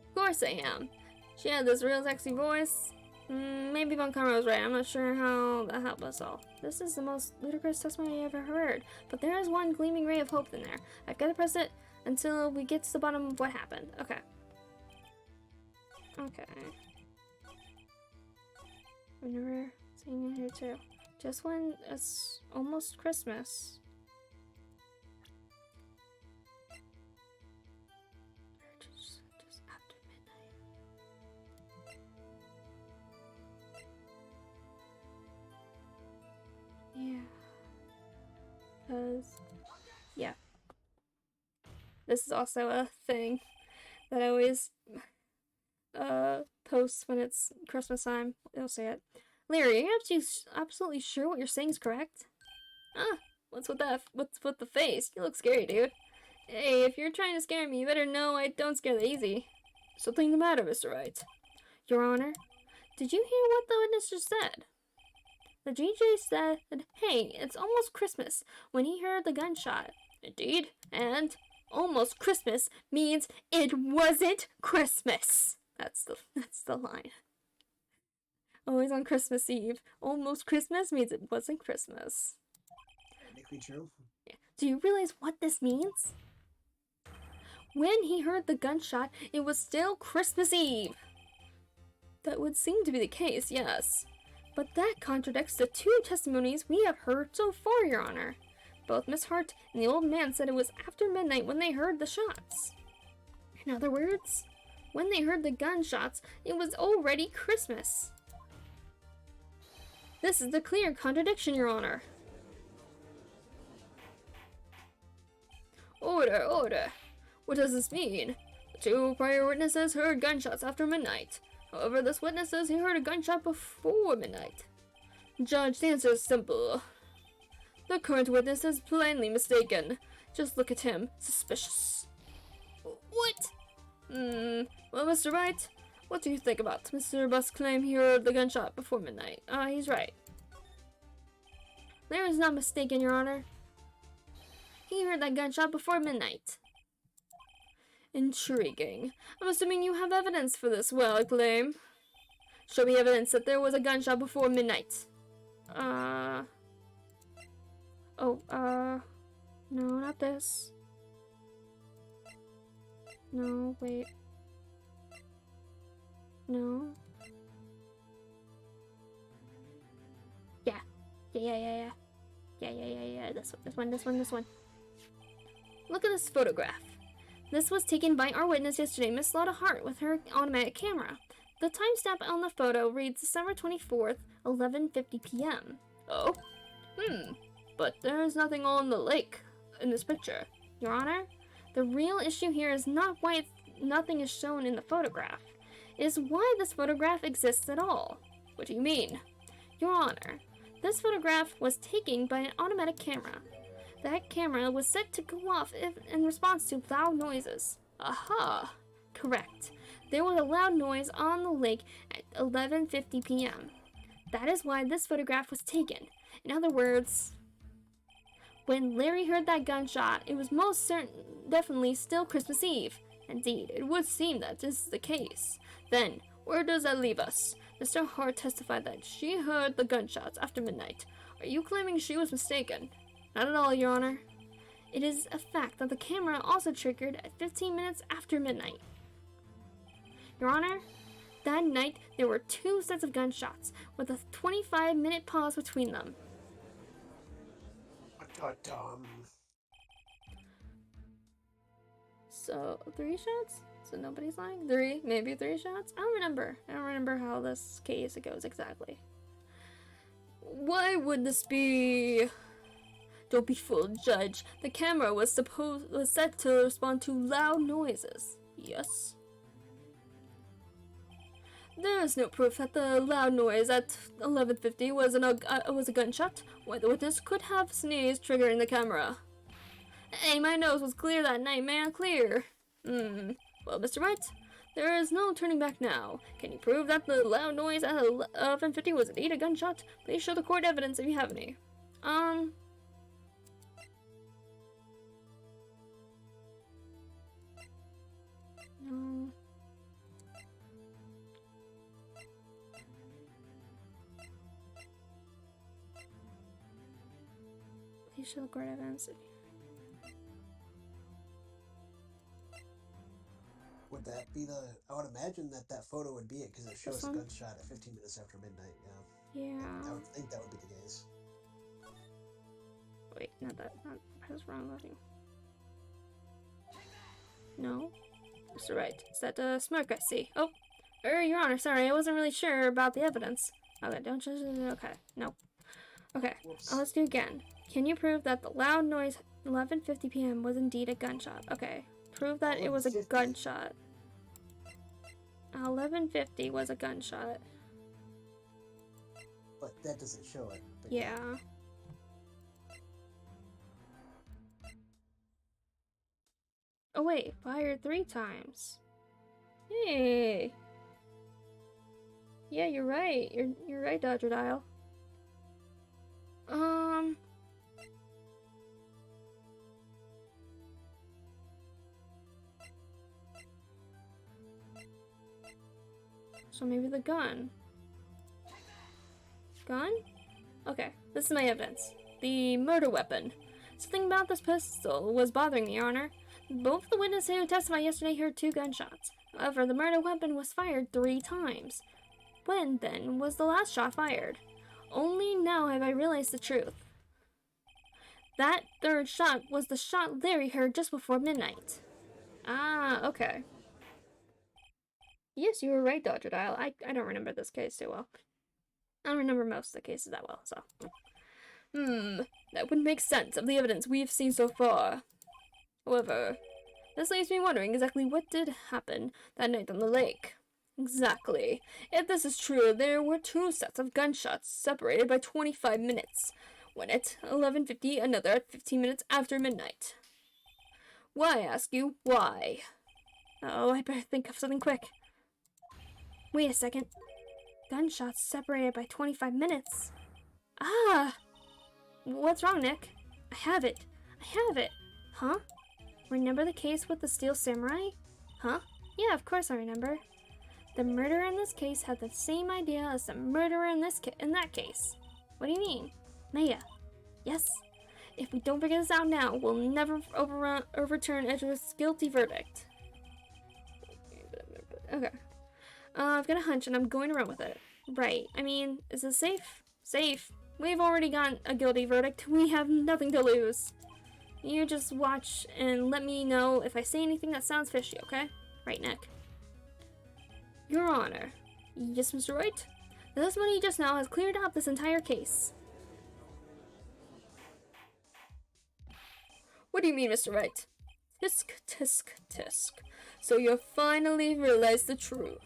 S3: Of course I am. She had this real sexy voice. Maybe Von Karma was right. I'm not sure how that helped us all. This is the most ludicrous testimony I ever heard. But there is one gleaming ray of hope in there. I've got to press it until we get to the bottom of what happened. Okay. I've never seen it here too. Just when it's almost Christmas. Just after midnight. Yeah. Yeah. This is also a thing that I always post when it's Christmas time. They'll say it. Larry, are you absolutely sure what you're saying is correct? What's with the face? You look scary, dude. Hey, if you're trying to scare me, you better know I don't scare that easy. Something the matter, Mr. Wright? Your Honor, did you hear what the witness just said? The DJ said, hey, it's almost Christmas, when he heard the gunshot. Indeed, and almost Christmas means it wasn't Christmas. That's the line. Always on Christmas Eve. Almost Christmas means it wasn't Christmas.
S2: Technically true.
S3: Yeah. Do you realize what this means? When he heard the gunshot, it was still Christmas Eve. That would seem to be the case, yes. But that contradicts the two testimonies we have heard so far, Your Honor. Both Miss Hart and the old man said it was after midnight when they heard the shots. In other words, when they heard the gunshots, it was already Christmas. This is the clear contradiction, Your Honor. Order. What does this mean? The two prior witnesses heard gunshots after midnight. However, this witness says he heard a gunshot before midnight. Judge, the answer is simple. The current witness is plainly mistaken. Just look at him. Suspicious. What? Well, Mr. Wright, what do you think about Mr. Bust's claim he heard the gunshot before midnight? He's right. Larry's not mistaken, Your Honor. He heard that gunshot before midnight. Intriguing. I'm assuming you have evidence for this claim. Show me evidence that there was a gunshot before midnight. No, not this. No, wait. No. Yeah. This one. Look at this photograph. This was taken by our witness yesterday, Miss Lotta Hart, with her automatic camera. The timestamp on the photo reads December 24th, 11:50 p.m.
S4: Oh? But there's nothing on the lake in this picture.
S3: Your Honor, the real issue here is not why nothing is shown in the photograph. It is why this photograph exists at all.
S4: What do you mean?
S3: Your Honor, this photograph was taken by an automatic camera. That camera was set to go off in response to loud noises.
S4: Aha!
S3: Correct. There was a loud noise on the lake at 11:50 p.m. That is why this photograph was taken. In other words, when Larry heard that gunshot, it was definitely still Christmas Eve.
S4: Indeed, it would seem that this is the case. Then, where does that leave us? Mr. Hart testified that she heard the gunshots after midnight. Are you claiming she was mistaken?
S3: Not at all, Your Honor. It is a fact that the camera also triggered at 15 minutes after midnight. Your Honor, that night there were 2 sets of gunshots with a 25-minute pause between them.
S4: So, 3 shots? So nobody's lying? 3? Maybe 3 shots? I don't remember how this case goes exactly. Why would this be... Don't be fooled, Judge. The camera was set to respond to loud noises. Yes? There is no proof that the loud noise at 11:50 was a gunshot. Why the witness could have sneezed, triggering the camera. Hey, my nose was clear that night, man, clear. Well, Mr. Wright, there is no turning back now. Can you prove that the loud noise at 11:50 was indeed a gunshot? Please show the court evidence if you have any.
S3: No. Please show the court evidence.
S2: Would that be the... I would imagine that photo would be it, because it shows a gunshot at 15 minutes after midnight, yeah.
S3: Yeah.
S2: I would think that would be the case.
S3: Wait, not that. Press wrong button. No.
S4: Mr. Wright, is that a smirk I see?
S3: Oh, Your Honor, sorry, I wasn't really sure about the evidence. Okay, don't judge it. Okay, no. Okay, let's do it again. Can you prove that the loud noise 11:50 p.m. was indeed a gunshot? Okay, prove that it was a gunshot. 11:50 was a gunshot.
S2: But that doesn't show it. But
S3: Yeah. Oh wait, fired 3 times. Hey. Yeah, you're right. You're right, Dodger Dial. So maybe the gun. Gun? Okay, this is my evidence. The murder weapon. Something about this pistol was bothering me, Your Honor. Both the witnesses who testified yesterday heard 2 gunshots. However, the murder weapon was fired 3 times. When, then, was the last shot fired? Only now have I realized the truth. That 3rd shot was the shot Larry heard just before midnight.
S4: Ah, okay. Yes, you were right, Dodger Dial. I don't remember this case too well. I don't remember most of the cases that well, so... that would make sense of the evidence we've seen so far. However, this leaves me wondering exactly what did happen that night on the lake. Exactly. If this is true, there were 2 sets of gunshots separated by 25 minutes. One at 11:50, another at 15 minutes after midnight. Why, I ask you, why?
S3: Oh, I better think of something quick. Wait a second. Gunshots separated by 25 minutes. Ah! What's wrong, Nick? I have it. Huh? Remember the case with the steel samurai? Huh? Yeah, of course I remember. The murderer in this case had the same idea as the murderer in that case. What do you mean? Maya. Yes. If we don't figure this out now, we'll never overturn Edgeworth's guilty verdict. Okay. I've got a hunch and I'm going to run with it. Right. I mean, is it safe? Safe. We've already gotten a guilty verdict. We have nothing to lose. You just watch and let me know if I say anything that sounds fishy, okay? Right, Nick?
S4: Your Honor,
S3: Yes, Mr. Wright. The testimony just now has cleared up this entire case.
S4: What do you mean, Mr. Wright? Tisk, tisk, tisk. So you finally realized the truth.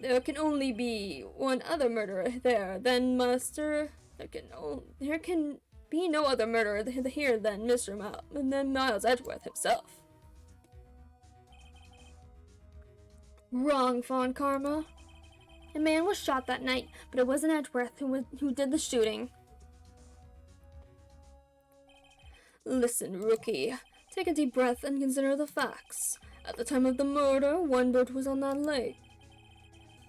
S4: There can only be one other murderer there than Master. There can be no other murderer here than than Miles Edgeworth himself.
S3: Wrong, Fawn Karma. A man was shot that night, but it wasn't Edgeworth who did the shooting.
S4: Listen, rookie. Take a deep breath and consider the facts. At the time of the murder, one boat was on that lake.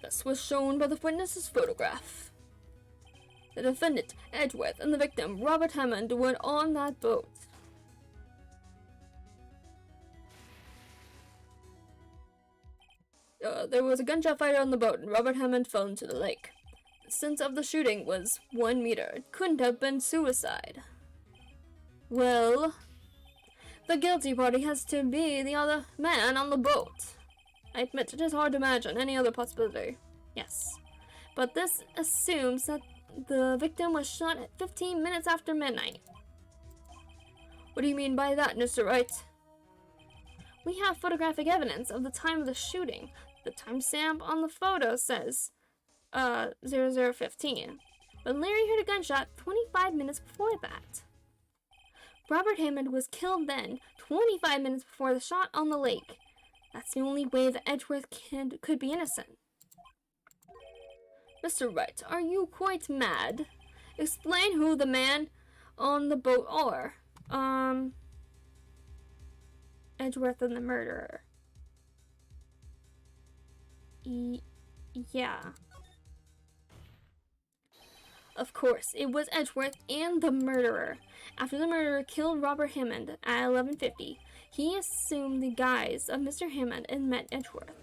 S4: This was shown by the witness's photograph. The defendant, Edgeworth, and the victim, Robert Hammond, were on that boat. There was a gunshot fired on the boat, and Robert Hammond fell into the lake. The distance of the shooting was 1 meter. It couldn't have been suicide.
S3: Well, the guilty party has to be the other man on the boat.
S4: I admit it is hard to imagine any other possibility.
S3: Yes, but this assumes that the victim was shot at 15 minutes after midnight.
S4: What do you mean by that, Mr. Wright?
S3: We have photographic evidence of the time of the shooting. The timestamp on the photo says 00:15, but Larry heard a gunshot 25 minutes before that. Robert Hammond was killed then, 25 minutes before the shot on the lake. That's the only way that Edgeworth could be innocent.
S4: Mr. Wright, are you quite mad? Explain who the man on the boat are.
S3: Edgeworth and the murderer. Yeah. Of course, it was Edgeworth and the murderer. After the murderer killed Robert Hammond at 11:50, he assumed the guise of Mr. Hammond and met Edgeworth.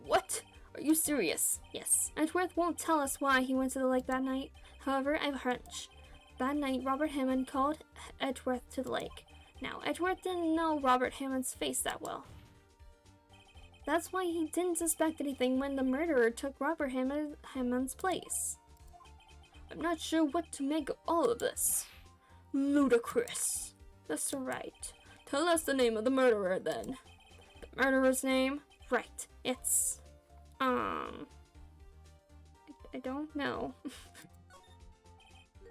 S4: What? Are you serious?
S3: Yes, Edgeworth won't tell us why he went to the lake that night. However, I have a hunch. That night, Robert Hammond called Edgeworth to the lake. Now, Edgeworth didn't know Robert Hammond's face that well. That's why he didn't suspect anything when the murderer took Robert Hammond's place.
S4: I'm not sure what to make of all of this.
S3: Ludicrous. Mr. Wright.
S4: Tell us the name of the murderer, then.
S3: The murderer's name? Right. It's, I don't know.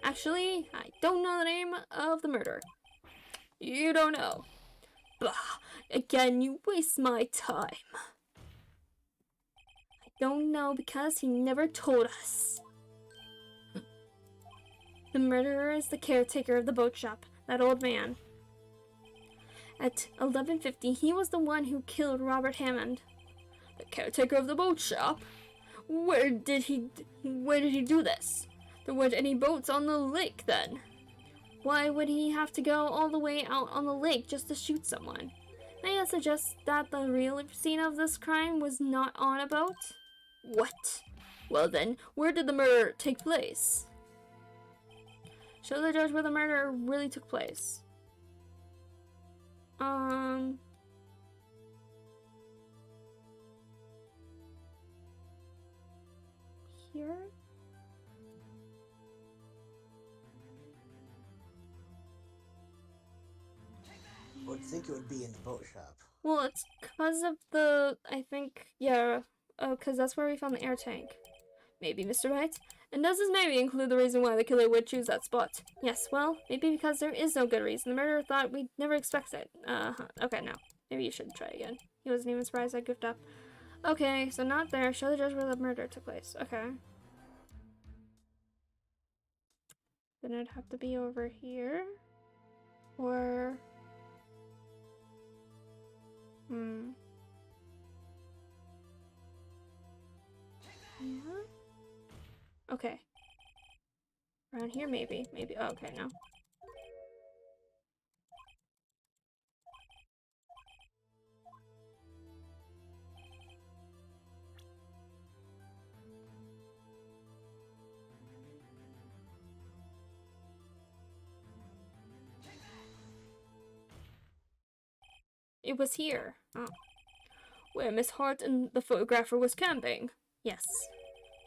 S3: Actually, I don't know the name of the murderer.
S4: You don't know?
S3: Bah, again, you waste my time. I don't know because he never told us. The murderer is the caretaker of the boat shop, that old man. At 11:50, he was the one who killed Robert Hammond.
S4: The caretaker of the boat shop? Where did he do this? There weren't any boats on the lake then.
S3: Why would he have to go all the way out on the lake just to shoot someone? May I suggest that the real scene of this crime was not on a boat?
S4: What? Well then, where did the murder take place?
S3: Show the judge where the murder really took place. Here?
S2: I would think it would be in the boat shop.
S3: Well, it's because of the, I think, yeah, because that's where we found the air tank.
S4: Maybe, Mr. Wright? And does this maybe include the reason why the killer would choose that spot?
S3: Yes, well, maybe because there is no good reason. The murderer thought we'd never expect it. Okay, no. Maybe you should try again. He wasn't even surprised I goofed up. Okay, so not there. Show the judge where the murder took place. Okay. Then it'd have to be over here. Or... Yeah? Okay. Around here, maybe. Maybe. Oh, okay, no. It was here. Oh.
S4: where Miss Hart and the photographer was camping.
S3: Yes.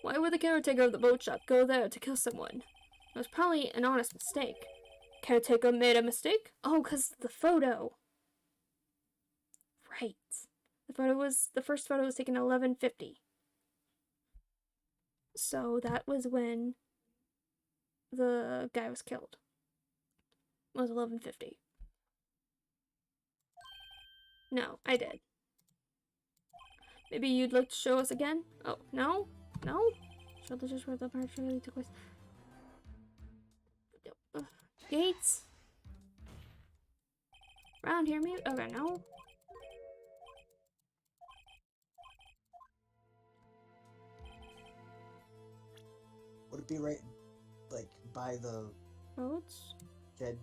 S4: Why would the caretaker of the boat shop go there to kill someone?
S3: It was probably an honest mistake.
S4: Caretaker made a mistake?
S3: Oh, 'cause the photo. Right. The first photo was taken at 11:50. So that was when the guy was killed. It was 11:50. No, I did.
S4: Maybe you'd like to show us again?
S3: Oh, no? No? Show the just where the murder really took place. Gates? Around here, maybe? Okay, no.
S2: Would it be right, like, by the
S3: Boats?
S2: dead?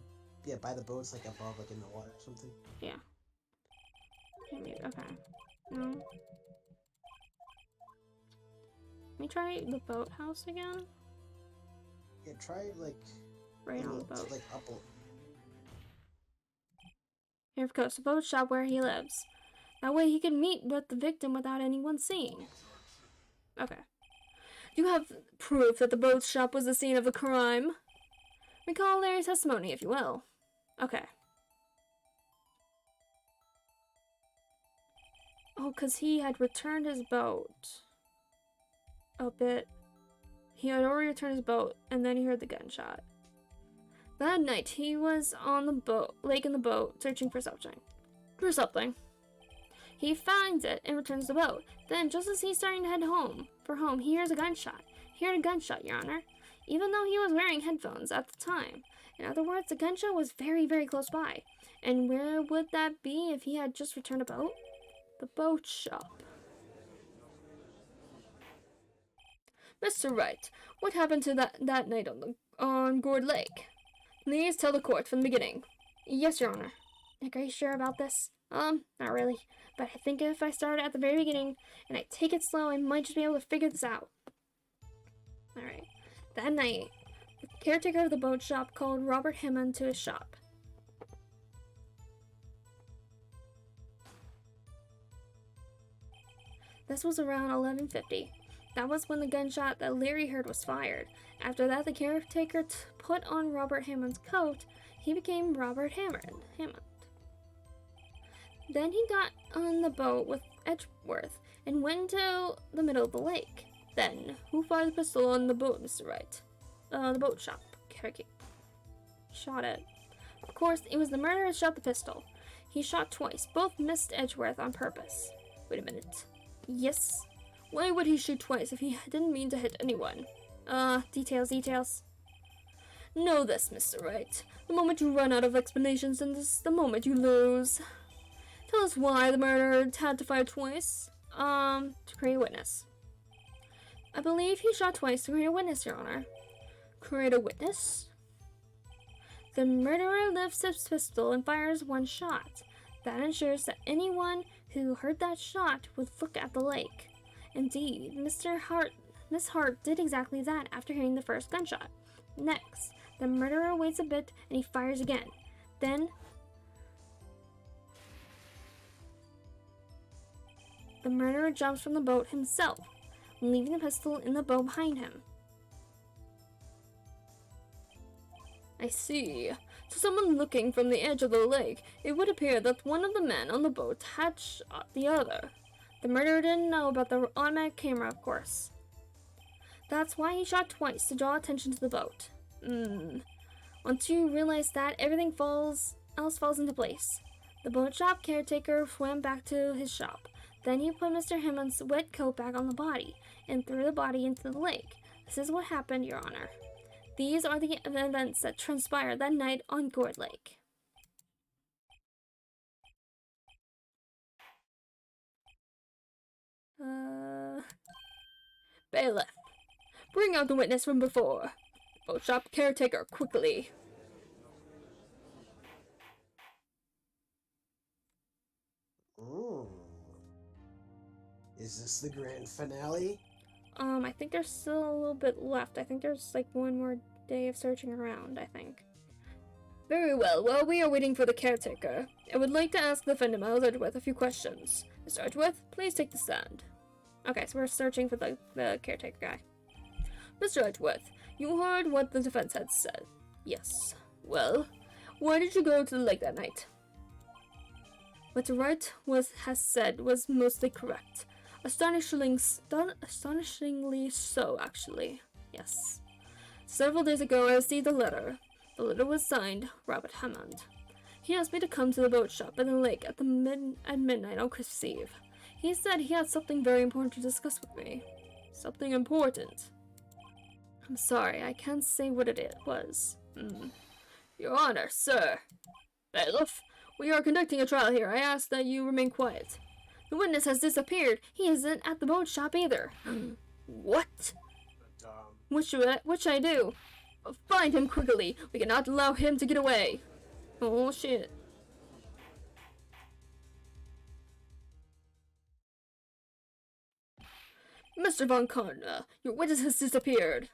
S2: Yeah, by the boats, like above, like in the water or something?
S3: Yeah. Maybe, okay. No. Let me try the boathouse again.
S2: Yeah, try, like,
S3: Right on the boat.
S2: like, up.
S3: Here goes the boat shop where he lives. That way he can meet with the victim without anyone seeing. Okay.
S4: You have proof that the boat shop was the scene of the crime. Recall Larry's testimony, if you will.
S3: Okay. Oh, 'cause he had returned his boat. A bit. He had already returned his boat, and then he heard the gunshot. That night, he was on the lake in the boat, searching for something. He finds it and returns the boat. Then, just as he's starting to head home, he hears a gunshot. He heard a gunshot, Your Honor, even though he was wearing headphones at the time. In other words, the gunshot was very, very close by. And where would that be if he had just returned a boat? The boat shop.
S4: Mr. Wright, what happened to that night on Gourd Lake? Please tell the court from the beginning.
S3: Yes, Your Honor. Nick, are you sure about this? Not really. But I think if I start at the very beginning and I take it slow, I might just be able to figure this out. Alright. That night, the caretaker of the boat shop called Robert Hammond to his shop. This was around 11:50. That was when the gunshot that Larry heard was fired. After that, the caretaker put on Robert Hammond's coat. He became Robert Hammond. Then he got on the boat with Edgeworth and went to the middle of the lake.
S4: Then, who fired the pistol on the boat, Mr. Wright?
S3: The boat shop caretaker shot it. Of course, it was the murderer who shot the pistol. He shot twice. Both missed Edgeworth on purpose.
S4: Wait a minute.
S3: Yes?
S4: Why would he shoot twice if he didn't mean to hit anyone?
S3: Details.
S4: Know this, Mr. Wright. The moment you run out of explanations, then this is the moment you lose. Tell us why the murderer had to fire twice.
S3: To create a witness. I believe he shot twice to create a witness, Your Honor.
S4: Create a witness?
S3: The murderer lifts his pistol and fires one shot. That ensures that anyone who heard that shot would look at the lake. Indeed, Miss Hart did exactly that after hearing the first gunshot. Next, the murderer waits a bit and he fires again. Then, the murderer jumps from the boat himself, leaving the pistol in the boat behind him.
S4: I see. To someone looking from the edge of the lake, it would appear that one of the men on the boat had shot the other.
S3: The murderer didn't know about the automatic camera, of course. That's why he shot twice, to draw attention to the boat. Once you realize that, everything else falls into place. The boat shop caretaker swam back to his shop. Then he put Mr. Hammond's wet coat back on the body and threw the body into the lake. This is what happened, Your Honor. These are the events that transpired that night on Gourd Lake.
S4: Bailiff, bring out the witness from before. Boat shop caretaker, quickly.
S2: Is this the grand finale?
S3: I think there's still a little bit left. I think there's like one more day of searching around, I think.
S4: Very well. While we are waiting for the caretaker, I would like to ask the defendant Miles Edgeworth a few questions. Mr. Edgeworth, please take the stand.
S3: Okay, so we're searching for the caretaker guy.
S4: Mr. Edgeworth, you heard what the defense had said. Yes. Well, why did you go to the lake that night?
S3: What Wright has said was mostly correct. Astonishingly so, actually. Yes. Several days ago, I received a letter. The letter was signed Robert Hammond. He asked me to come to the boat shop at the lake at midnight on Christmas Eve. He said he had something very important to discuss with me.
S4: Something important?
S3: I'm sorry, I can't say what it was.
S4: Your Honor, sir. Bailiff, we are conducting a trial here. I ask that you remain quiet.
S3: The witness has disappeared. He isn't at the boat shop either.
S4: What?
S3: What should I do?
S4: Find him quickly. We cannot allow him to get away.
S3: Oh, shit.
S4: Mr. Von Karna, your witness has disappeared.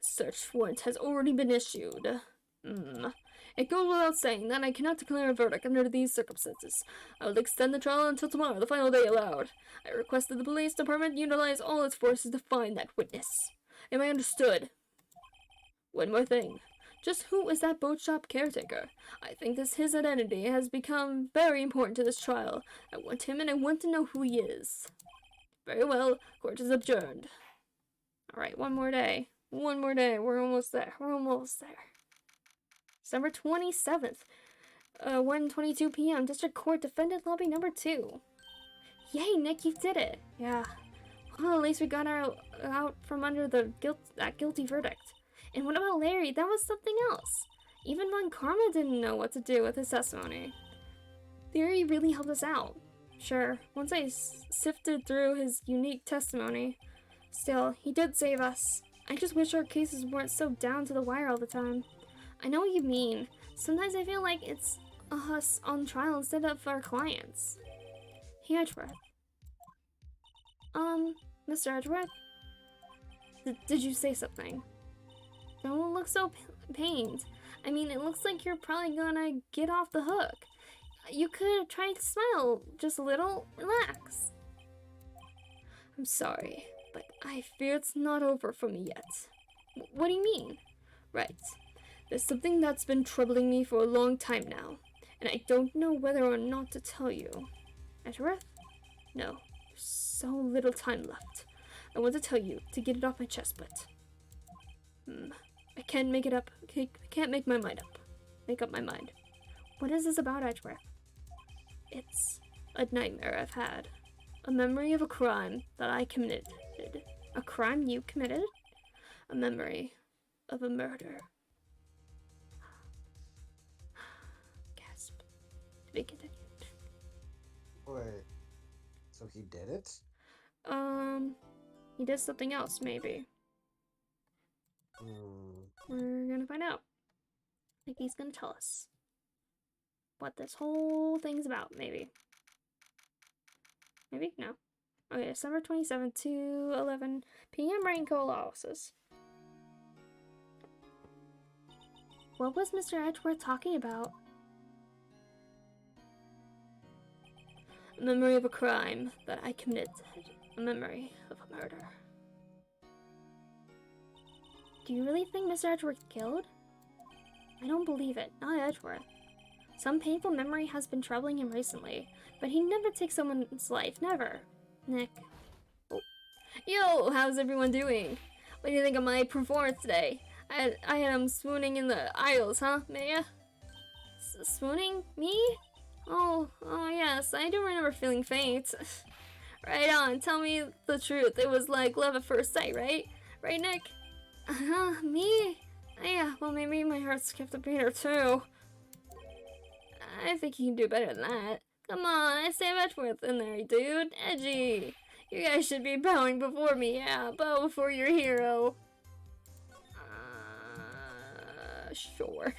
S3: Search warrant has already been issued.
S4: It goes without saying that I cannot declare a verdict under these circumstances. I will extend the trial until tomorrow, the final day allowed. I request that the police department utilize all its forces to find that witness. Am I understood? One more thing. Just who is that boat shop caretaker? I think his identity has become very important to this trial. I want him and I want to know who he is. Very well. Court is adjourned.
S3: Alright, one more day. One more day. We're almost there. We're almost there. December 27th. 1:22 p.m. District Court Defendant Lobby number 2. Yay, Nick, you did it. Yeah. Well, at least we got out from under that guilty verdict. And what about Larry? That was something else. Even Von Karma didn't know what to do with his testimony. Larry really helped us out. Sure, once I sifted through his unique testimony. Still, he did save us. I just wish our cases weren't so down to the wire all the time. I know what you mean. Sometimes I feel like it's us on trial instead of our clients. Hey, Edgeworth. Mr. Edgeworth? Did you say something? Don't look so pained. I mean, it looks like you're probably gonna get off the hook. You could have tried to smile just a little. Relax.
S4: I'm sorry, but I fear it's not over for me yet.
S3: What do you mean?
S4: Right. There's something that's been troubling me for a long time now, and I don't know whether or not to tell you.
S3: Edgeworth?
S4: No, there's so little time left. I want to tell you to get it off my chest, but I can't make it up. I can't make my mind up. Make up my mind.
S3: What is this about, Edgeworth?
S4: It's a nightmare I've had. A memory of a crime that I committed.
S3: A crime you committed?
S4: A memory of a murder.
S3: Gasp. To be continued.
S2: Wait. So he did it?
S3: He did something else, maybe. We're gonna find out. Like he's gonna tell us what this whole thing's about, maybe. Maybe? No. Okay, December 27th to 11 p.m. Raincoat Losses. What was Mr. Edgeworth talking about?
S4: A memory of a crime that I committed. A memory of a murder.
S3: Do you really think Mr. Edgeworth killed? I don't believe it, not Edgeworth. Some painful memory has been troubling him recently, but he never takes someone's life, never. Nick.
S4: Oh. Yo, how's everyone doing? What do you think of my performance today? I had him swooning in the aisles, huh, Maya?
S3: Swooning? Me? Oh, yes, I do remember feeling faint.
S4: Right on, tell me the truth. It was like love at first sight, right? Right, Nick?
S3: Me? Yeah, well, maybe my heart skipped a beat or two.
S4: I think you can do better than that. Come on, I say Edgeworth in there, dude. Edgy. You guys should be bowing before me, yeah. Bow before your hero. Sure.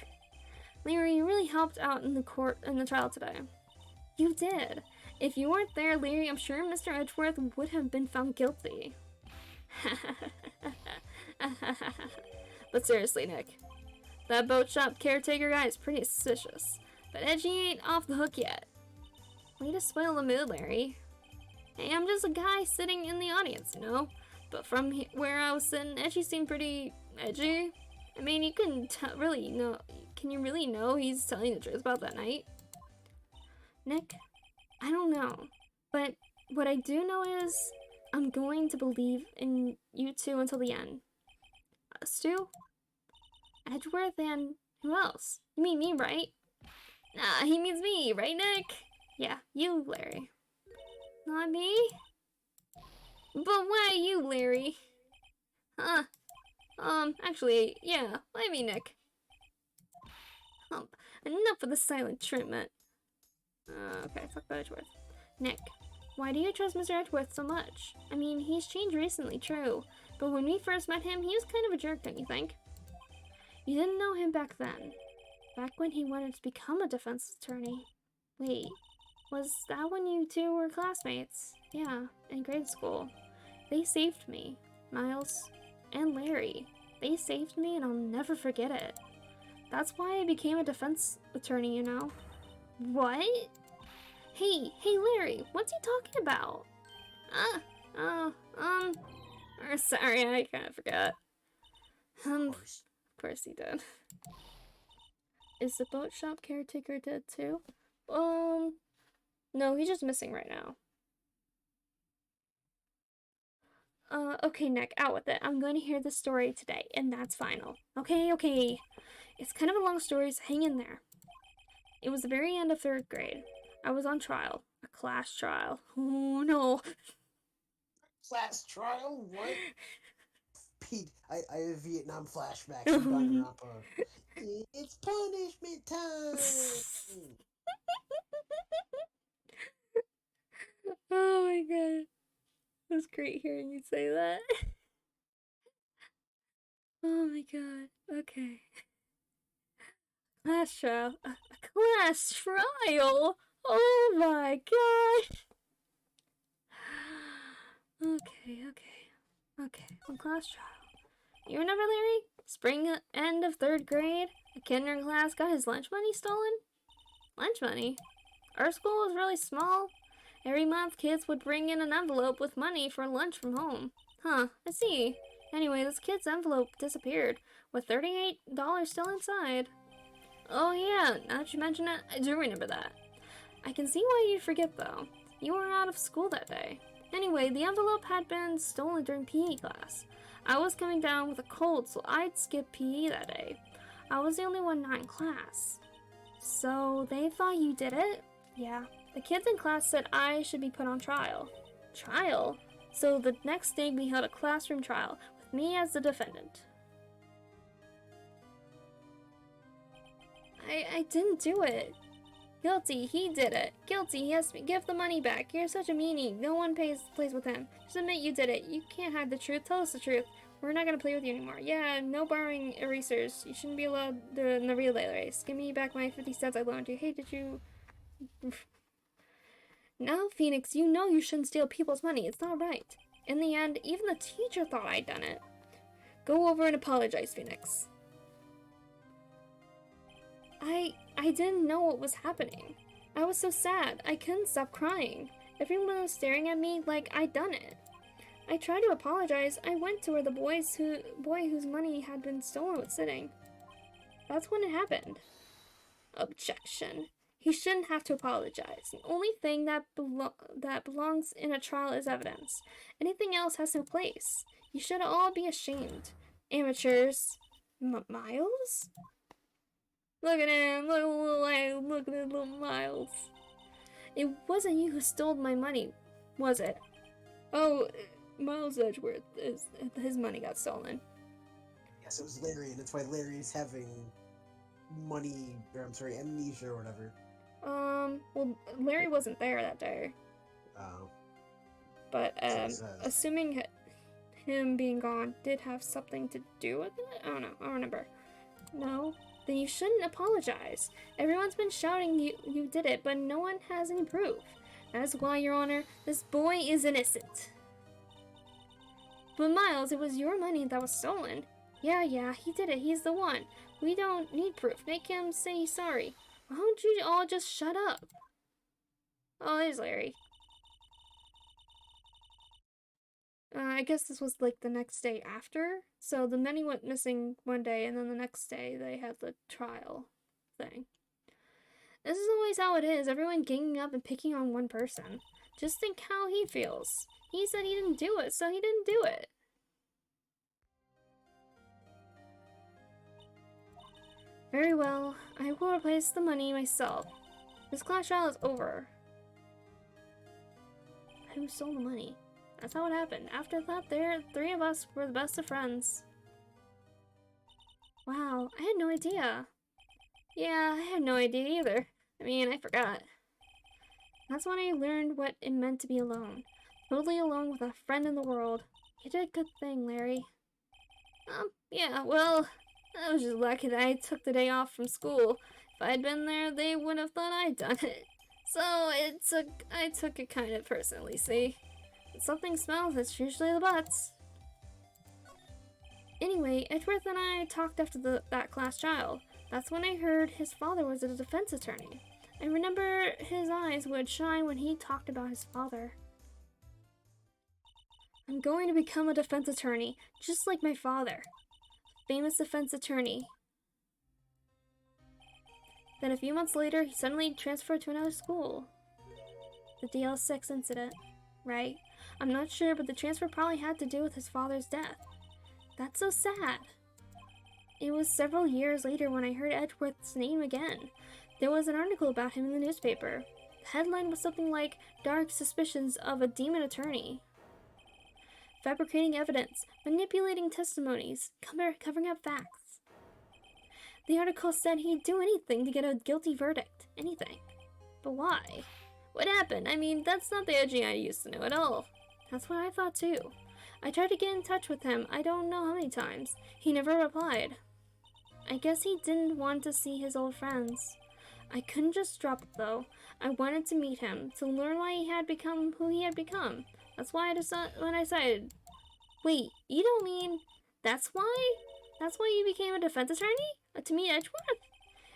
S3: Larry, you really helped out in the trial today. You did. If you weren't there, Larry, I'm sure Mr. Edgeworth would have been found guilty.
S4: But seriously, Nick,
S3: That boat shop caretaker guy is pretty suspicious, but Edgy ain't off the hook yet. Way to spoil the mood, Larry. Hey, I'm just a guy sitting in the audience, you know? But from where I was sitting, Edgy seemed pretty edgy. I mean, you can really know. Can you really know he's telling the truth about that night? Nick, I don't know. But what I do know is I'm going to believe in you two until the end. Us two? Edgeworth and who else? You mean me, right? Nah, he means me, right, Nick? Yeah, you, Larry. Not me? But why you, Larry? Huh. Actually, yeah, why me, Nick? Enough of the silent treatment. Okay, fuck that Edgeworth. Nick, why do you trust Mr. Edgeworth so much? I mean, he's changed recently, true. But when we first met him, he was kind of a jerk, don't you think? You didn't know him back then. Back when he wanted to become a defense attorney. Wait, was that when you two were classmates? Yeah, in grade school. They saved me, Miles and Larry. They saved me and I'll never forget it. That's why I became a defense attorney, you know? What? Hey, Larry, what's he talking about? Sorry, I kind of forgot. Of course he did. Is the boat shop caretaker dead too? No, he's just missing right now. Okay, Nick, out with it. I'm going to hear the story today, and that's final. Okay. It's kind of a long story, so hang in there. It was the very end of 3rd grade. I was on trial. A class trial. Oh, no.
S2: Class trial? What? Pete, I have a Vietnam flashback. Danganronpa. It's punishment time!
S3: Oh my god. It was great hearing you say that. Oh my god. Okay. Class trial. A class trial? Oh my god. Okay. On class trial. You remember, Larry? Spring end of 3rd grade? A kid in our class got his lunch money stolen? Lunch money? Our school was really small. Every month, kids would bring in an envelope with money for lunch from home. Huh, I see. Anyway, this kid's envelope disappeared, with $38 still inside. Oh yeah, now that you mention it, I do remember that. I can see why you'd forget though. You were out of school that day. Anyway, the envelope had been stolen during PE class. I was coming down with a cold, so I'd skip PE that day. I was the only one not in class. So they thought you did it? Yeah. The kids in class said I should be put on trial. Trial? So the next day we held a classroom trial, with me as the defendant. I didn't do it. Guilty, he did it. Guilty, he has to give the money back. You're such a meanie. No one plays with him. Just admit you did it. You can't hide the truth. Tell us the truth. We're not gonna play with you anymore. Yeah, no borrowing erasers. You shouldn't be allowed in the relay race. Give me back my 50 cents I loaned you. Hey, did you... Now, Phoenix, you know you shouldn't steal people's money. It's not right. In the end, even the teacher thought I'd done it. Go over and apologize, Phoenix. I didn't know what was happening. I was so sad. I couldn't stop crying. Everyone was staring at me like I'd done it. I tried to apologize. I went to where the boy whose money had been stolen was sitting. That's when it happened. Objection. He shouldn't have to apologize. The only thing that belongs in a trial is evidence. Anything else has no place. You should all be ashamed. Amateurs. Miles? Look at him. Look at little Miles. It wasn't you who stole my money, was it? Oh, Miles Edgeworth. His money got stolen.
S2: Yes, it was Larry, and that's why Larry's having amnesia or whatever.
S3: Well, Larry wasn't there that day.
S2: Oh.
S3: But, assuming him being gone did have something to do with it? I don't know. I don't remember. No? Then you shouldn't apologize. Everyone's been shouting you did it, but no one has any proof. That is why, Your Honor, this boy is innocent. But Miles, it was your money that was stolen. Yeah, he did it. He's the one. We don't need proof. Make him say he's sorry. Why don't you all just shut up? Oh, there's Larry. I guess this was like the next day after. So the many went missing one day, and then the next day they had the trial thing. This is always how it is. Everyone ganging up and picking on one person. Just think how he feels. He said he didn't do it, so he didn't do it. Very well. I will replace the money myself. This class trial is over. Who stole the money? That's how it happened. After that, three of us were the best of friends. Wow, I had no idea. Yeah, I had no idea either. I mean, I forgot. That's when I learned what it meant to be alone. Totally alone with a friend in the world. You did a good thing, Larry. Yeah, well, I was just lucky that I took the day off from school. If I'd been there, they would have thought I'd done it. So I took it kind of personally, see? When something smells, it's usually the butts. Anyway, Edgeworth and I talked after that class trial. That's when I heard his father was a defense attorney. I remember his eyes would shine when he talked about his father. I'm going to become a defense attorney, just like my father. Famous defense attorney. Then a few months later, he suddenly transferred to another school. The DL6 incident, right? I'm not sure, but the transfer probably had to do with his father's death. That's so sad. It was several years later when I heard Edgeworth's name again. There was an article about him in the newspaper. The headline was something like, "Dark Suspicions of a Demon Attorney." Fabricating evidence, manipulating testimonies, covering up facts. The article said he'd do anything to get a guilty verdict. Anything. But why? What happened? I mean, that's not the Edgy I used to know at all. That's what I thought too. I tried to get in touch with him, I don't know how many times. He never replied. I guess he didn't want to see his old friends. I couldn't just drop it though. I wanted to meet him, to learn why he had become who he had become. That's why I decided. Wait, you don't mean that's why? That's why you became a defense attorney? To meet Edgeworth?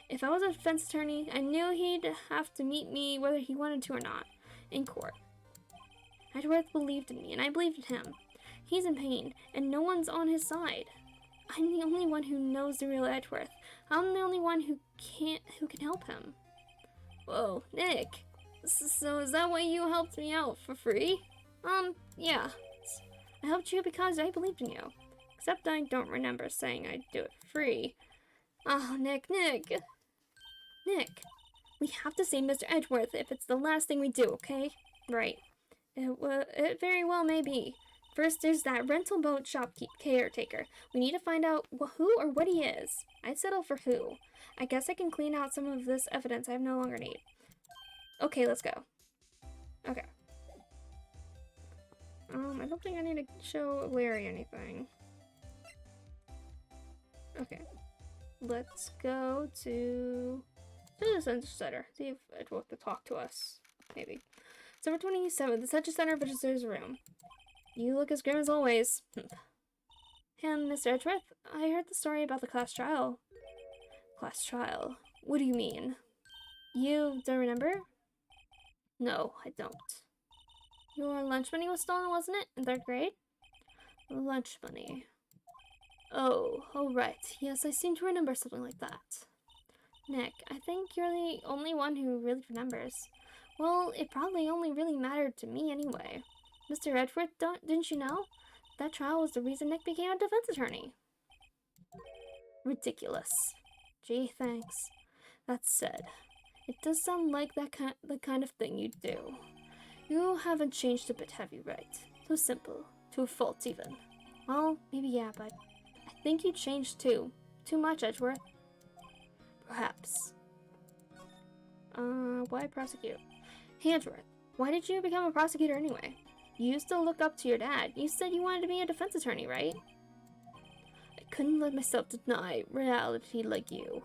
S3: If I was a defense attorney, I knew he'd have to meet me whether he wanted to or not, in court. Edgeworth believed in me, and I believed in him. He's in pain, and no one's on his side. I'm the only one who knows the real Edgeworth. I'm the only one who can help him. Whoa, Nick. So is that why you helped me out for free? Yeah. I helped you because I believed in you. Except I don't remember saying I'd do it for free. Oh, Nick. Nick, we have to save Mr. Edgeworth if it's the last thing we do, okay? Right. It very well may be. First, there's that rental boat caretaker. We need to find out who or what he is. I'd settle for who. I guess I can clean out some of this evidence I no longer need. Okay, let's go. Okay. I don't think I need to show Larry anything. Okay. Let's go to the Center Center. See if Edgeworth will talk to us. Maybe. December 27th, the Center Center Visitors Room. You look as grim as always. Mr. Edgeworth, I heard the story about the class trial. Class trial? What do you mean? You don't remember? No, I don't. Your lunch money was stolen, wasn't it? In 3rd grade? Lunch money. Oh, right. Yes, I seem to remember something like that. Nick, I think you're the only one who really remembers. Well, it probably only really mattered to me anyway. Mr. Edgeworth, didn't you know? That trial was the reason Nick became a defense attorney. Ridiculous. Gee, thanks. That said, it does sound like the kind of thing you'd do. You haven't changed a bit, have you, Wright? Too simple. To a fault, even. Well, maybe yeah, but I think you changed too. Too much, Edgeworth. Perhaps. Why prosecute? Hey, Edgeworth, why did you become a prosecutor anyway? You used to look up to your dad. You said you wanted to be a defense attorney, right? I couldn't let myself deny reality like you.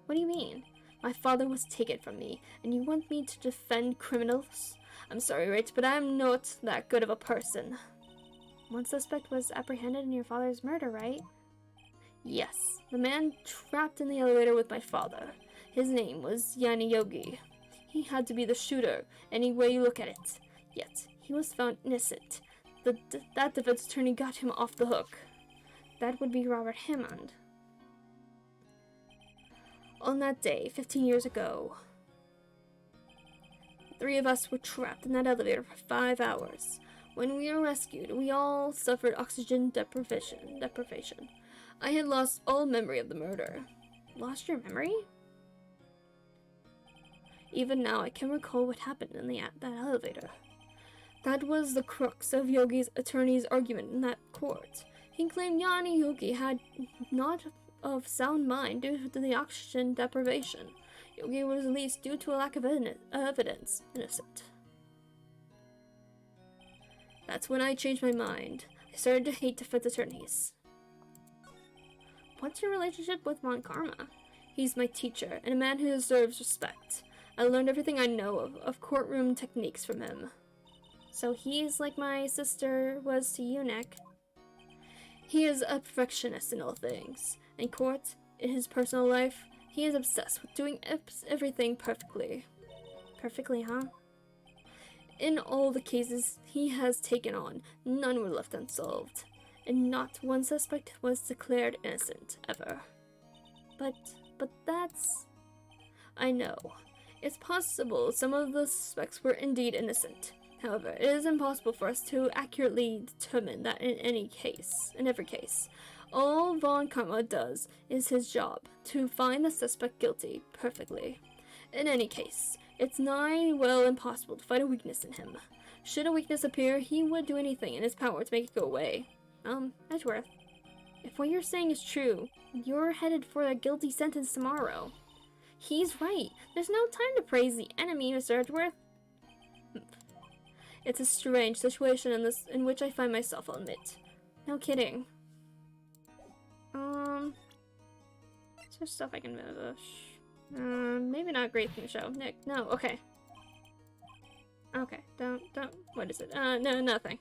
S3: What do you mean? My father was taken from me, and you want me to defend criminals? I'm sorry, Wright, but I'm not that good of a person. One suspect was apprehended in your father's murder, right? Yes, the man trapped in the elevator with my father. His name was Yanni Yogi. He had to be the shooter, any way you look at it. Yet, he was found innocent. That defense attorney got him off the hook. That would be Robert Hammond. On that day, 15 years ago, the three of us were trapped in that elevator for 5 hours. When we were rescued, we all suffered oxygen deprivation. I had lost all memory of the murder. Lost your memory? Even now, I can recall what happened in that elevator. That was the crux of Yogi's attorney's argument in that court. He claimed Yanni Yogi had not of sound mind due to the oxygen deprivation. Yogi was released due to a lack of evidence. Innocent. That's when I changed my mind. I started to hate defense attorneys. What's your relationship with Karma? He's my teacher, and a man who deserves respect. I learned everything I know of courtroom techniques from him. So he's like my sister was to you, Nick. He is a perfectionist in all things. In court, in his personal life, he is obsessed with doing everything perfectly. Perfectly, huh? In all the cases he has taken on, none were left unsolved, and not one suspect was declared innocent, ever. But that's... I know. It's possible some of the suspects were indeed innocent. However, it is impossible for us to accurately determine that in every case. All Von Karma does is his job, to find the suspect guilty perfectly. In any case, it's nigh well impossible to find a weakness in him. Should a weakness appear, he would do anything in his power to make it go away. Edgeworth, if what you're saying is true, you're headed for a guilty sentence tomorrow. He's right. There's no time to praise the enemy, Mr. Edgeworth. It's a strange situation in which I find myself, I'll admit. No kidding. Is there stuff I can move? Maybe not great thing to show. Nick, no, okay. Okay, don't, what is it? No, nothing.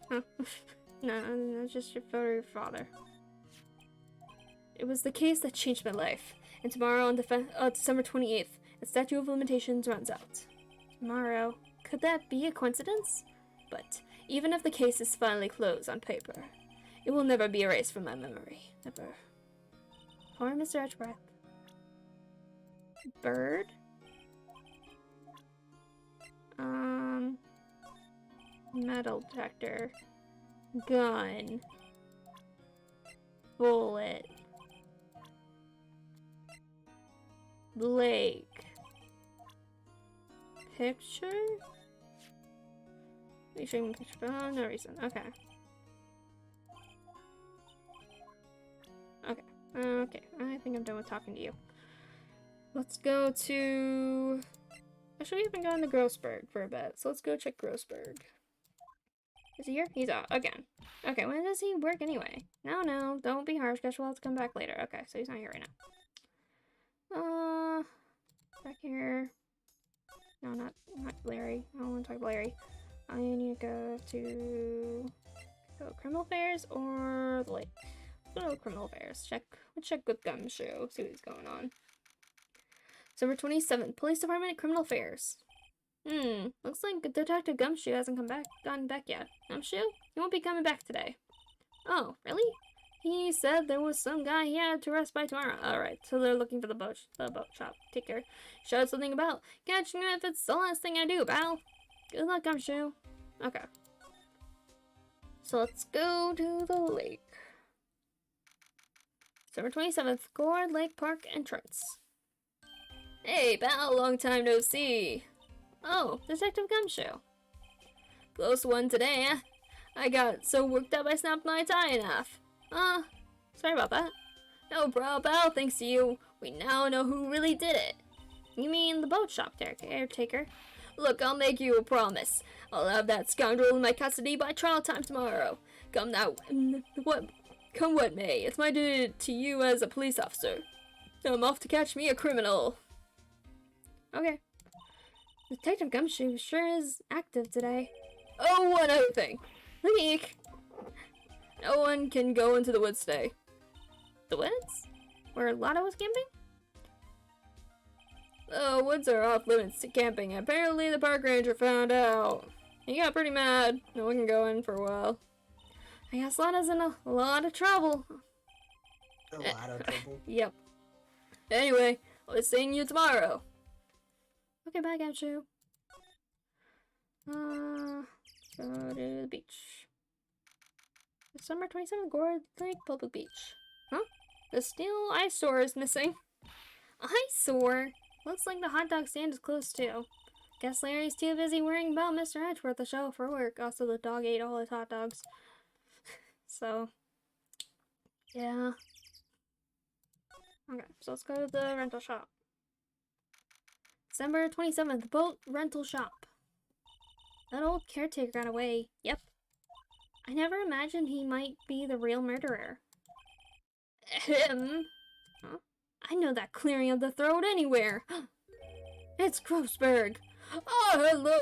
S3: No, just your photo of your father. It was the case that changed my life. And tomorrow on December 28th, the statute of limitations runs out. Tomorrow? Could that be a coincidence? But even if the case is finally closed on paper, it will never be erased from my memory. Never. Poor Mr. Edgeworth. Bird? Metal detector. Gun. Bullet. Blake. Picture? Make sure you can picture. Oh, no reason. Okay. Okay. I think I'm done with talking to you. Let's go to... Actually, we haven't gone to Grossberg for a bit, so let's go check Grossberg. Is he here? He's out. Again. Okay, when does he work anyway? No, don't be harsh. Guess we'll have to come back later. Okay, so he's not here right now. Back here. No, not Larry. I don't want to talk about Larry. I need to go criminal affairs or the lake. Let's go to criminal affairs. Let's check with Gumshoe. See what's going on. December 27th, Police Department, Criminal Affairs. Looks like Detective Gumshoe hasn't gotten back yet. Gumshoe? He won't be coming back today. Oh, really? He said there was some guy he had to arrest by tomorrow. Alright, so they're looking for the boat shop. Take care. Shout something about catching him if it's the last thing I do, pal. Good luck, Gumshoe. Okay. So let's go to the lake. December 27th, Gourd Lake Park entrance. Hey, pal, long time no see. Oh, Detective Gumshoe. Close one today, eh? I got so worked up I snapped my tie in half. Sorry about that. No problem, pal, thanks to you, we now know who really did it. You mean the boat shop caretaker? Look, I'll make you a promise. I'll have that scoundrel in my custody by trial time tomorrow. Come what may, it's my duty to you as a police officer. I'm off to catch me a criminal. Okay. Detective Gumshoe sure is active today. Oh, one other thing. Leak! No one can go into the woods today. The woods? Where Lotto was camping?
S4: The woods are off limits to camping. Apparently the park ranger found out. He got pretty mad. No one can go in for a while.
S3: I guess Lotto's in a lot of trouble.
S2: A lot of trouble.
S4: Yep. Anyway, I'll be seeing you tomorrow.
S3: Okay, bye, Gachu. Go to the beach. December 27th, Gourd Lake Public Beach. Huh? The steel eyesore is missing. Eyesore? Looks like the hot dog stand is closed too. Guess Larry's too busy worrying about Mr. Edgeworth to show up for work. Also, the dog ate all his hot dogs. So, yeah. Okay, so let's go to the rental shop. December 27th, boat rental shop. That old caretaker got away. Yep. I never imagined he might be the real murderer.
S4: Him?
S3: Huh? I know that clearing of the throat anywhere.
S4: It's Grossberg. Ah, hello.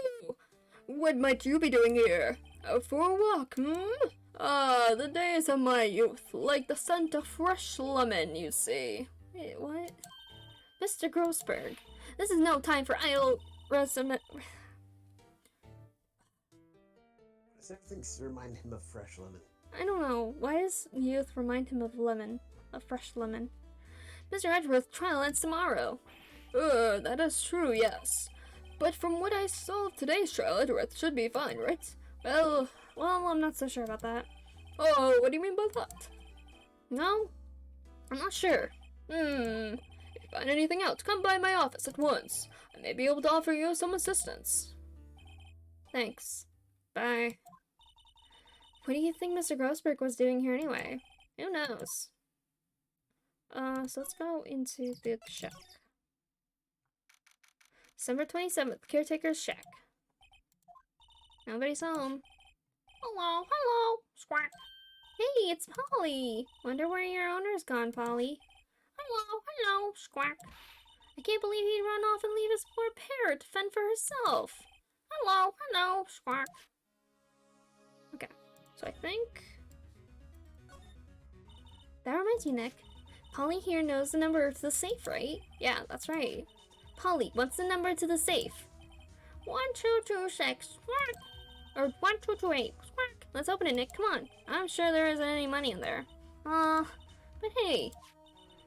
S4: What might you be doing here? Out for a walk, Ah, the days of my youth, like the scent of fresh lemon, you see.
S3: Wait, what? Mr. Grossberg, this is no time for idle resume.
S2: Does everything remind him of fresh lemon?
S3: I don't know. Why does youth remind him of lemon? Of fresh lemon? Mr. Edgeworth's trial ends tomorrow.
S4: That is true, yes. But from what I saw of today's trial, Edgeworth should be fine, right?
S3: Well, I'm not so sure about that.
S4: Oh, what do you mean by that?
S3: No? I'm not sure.
S4: If you find anything out, come by my office at once. I may be able to offer you some assistance.
S3: Thanks. Bye. What do you think Mr. Grossberg was doing here anyway? Who knows? So let's go into the shack. December 27th, caretaker's shack. Nobody's home. Hello, squawk. Hey, it's Polly. Wonder where your owner's gone, Polly. Hello, squawk. I can't believe he'd run off and leave his poor parrot to fend for herself. Hello, squawk. Okay, so I think... That reminds me, Nick. Polly here knows the number to the safe, right? Yeah, that's right. Polly, what's the number to the safe? 1226, squawk. Or 1228, squawk. Let's open it, Nick, come on. I'm sure there isn't any money in there. But hey,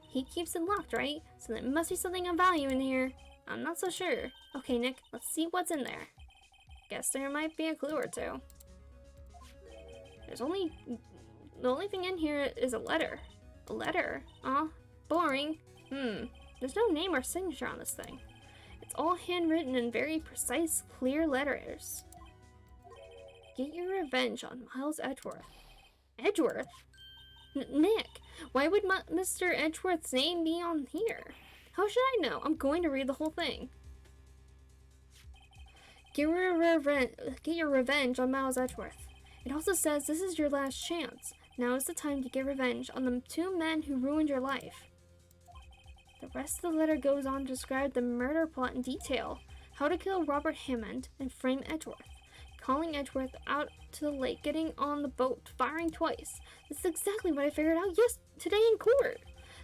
S3: he keeps it locked, right? So there must be something of value in here. I'm not so sure. Okay, Nick, let's see what's in there. Guess there might be a clue or two. The only thing in here is a letter. A letter? Boring. There's no name or signature on this thing. It's all handwritten in very precise, clear letters. Get your revenge on Miles Edgeworth. Edgeworth? Nick, why would Mr. Edgeworth's name be on here? How should I know? I'm going to read the whole thing. Get your revenge on Miles Edgeworth. It also says this is your last chance. Now is the time to get revenge on the two men who ruined your life. The rest of the letter goes on to describe the murder plot in detail. How to kill Robert Hammond and frame Edgeworth. Calling Edgeworth out to the lake, getting on the boat, firing twice. This is exactly what I figured out today in court.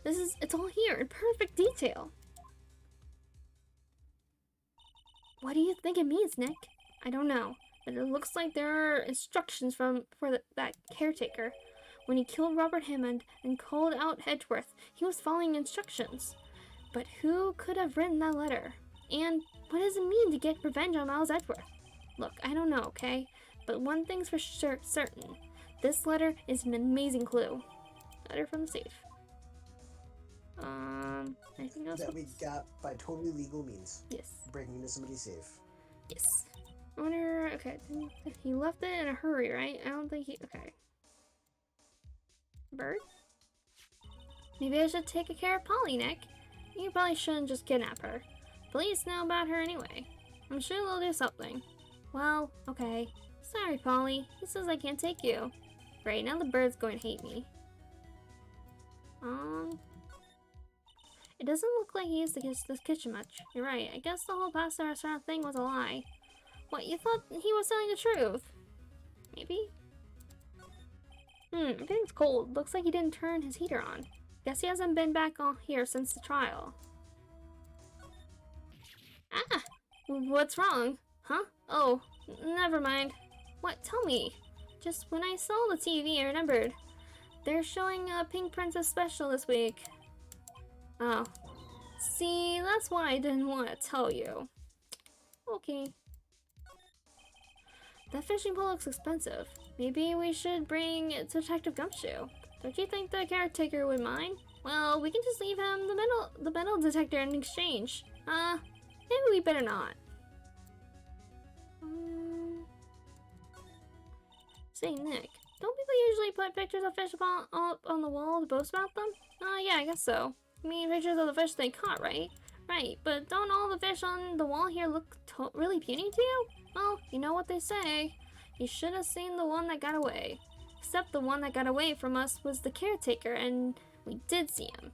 S3: It's all here in perfect detail. What do you think it means, Nick? I don't know, but it looks like there are instructions for that caretaker. When he killed Robert Hammond and called out Edgeworth, he was following instructions. But who could have written that letter? And what does it mean to get revenge on Miles Edgeworth? Look, I don't know, okay? But one thing's for sure certain. This letter is an amazing clue. Letter from the safe. Anything else?
S2: That we got by totally legal means.
S3: Yes.
S2: Breaking into somebody's safe.
S3: Yes. I wonder, okay, he left it in a hurry, right? I don't think okay. Bird? Maybe I should take care of Polly, Nick. You probably shouldn't just kidnap her. Police know about her anyway. I'm sure they'll do something. Well, okay. Sorry, Polly. He says I can't take you. Great, now the bird's going to hate me. It doesn't look like he used to this kitchen much. You're right. I guess the whole pasta restaurant thing was a lie. What, you thought he was telling the truth? Maybe? Everything's cold. Looks like he didn't turn his heater on. Guess he hasn't been back on here since the trial. Ah! What's wrong? Huh? Oh, never mind. What? Tell me. Just when I saw the TV, I remembered. They're showing a Pink Princess special this week. Oh. See, that's why I didn't want to tell you. Okay. That fishing pole looks expensive. Maybe we should bring it to Detective Gumshoe. Don't you think the caretaker would mind? Well, we can just leave him the metal detector in exchange. Maybe we better not. Say, Nick, don't people usually put pictures of fish up on the wall to boast about them? Yeah, I guess so. I mean, pictures of the fish they caught, right? Right, but don't all the fish on the wall here look really puny to you? Well, you know what they say. You should have seen the one that got away. Except the one that got away from us was the caretaker, and we did see him.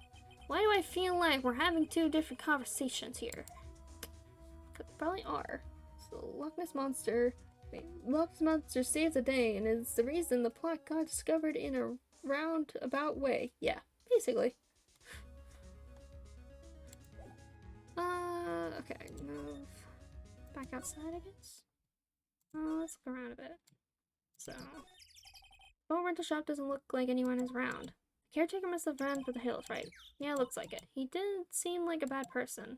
S3: Why do I feel like we're having two different conversations here?
S4: Probably are. So, Loch Ness Monster. Wait, Loch Ness Monster saves the day and is the reason the plot got discovered in a roundabout way. Yeah, basically.
S3: Okay, move back outside, I guess. Let's look around a bit. So, boat rental shop doesn't look like anyone is around. The caretaker must have ran for the hills, right? Yeah, looks like it. He didn't seem like a bad person.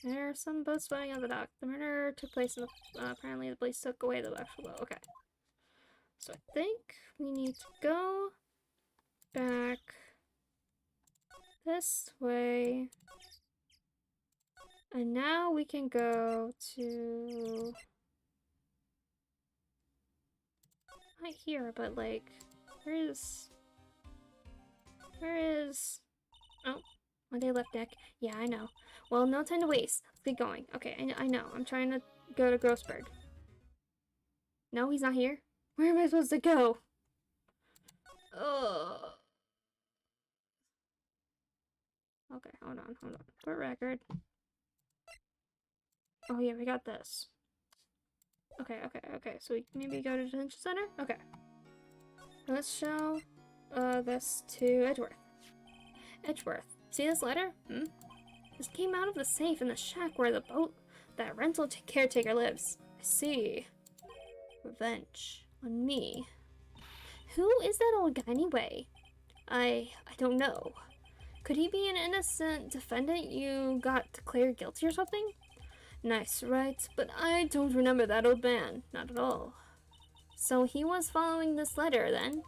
S3: There are some boats floating on the dock. The murder took place in the, apparently the police took away the actual boat. Okay. So I think we need to go back this way. And now we can go to... Not here, but like... Where is... Oh, one day left deck. Yeah, I know. Well, no time to waste. Let's get going. Okay, I know. I'm trying to go to Grossberg. No, he's not here. Where am I supposed to go? Ugh. Okay, hold on. Port record. Oh yeah, we got this. Okay. So we maybe go to detention center? Okay. Let's show this to Edgeworth. Edgeworth, see this letter? This came out of the safe in the shack where the boat that rental caretaker lives. I see. Revenge on me. Who is that old guy anyway? I don't know. Could he be an innocent defendant you got declared guilty or something? Nice, right? But I don't remember that old man. Not at all. So he was following this letter then?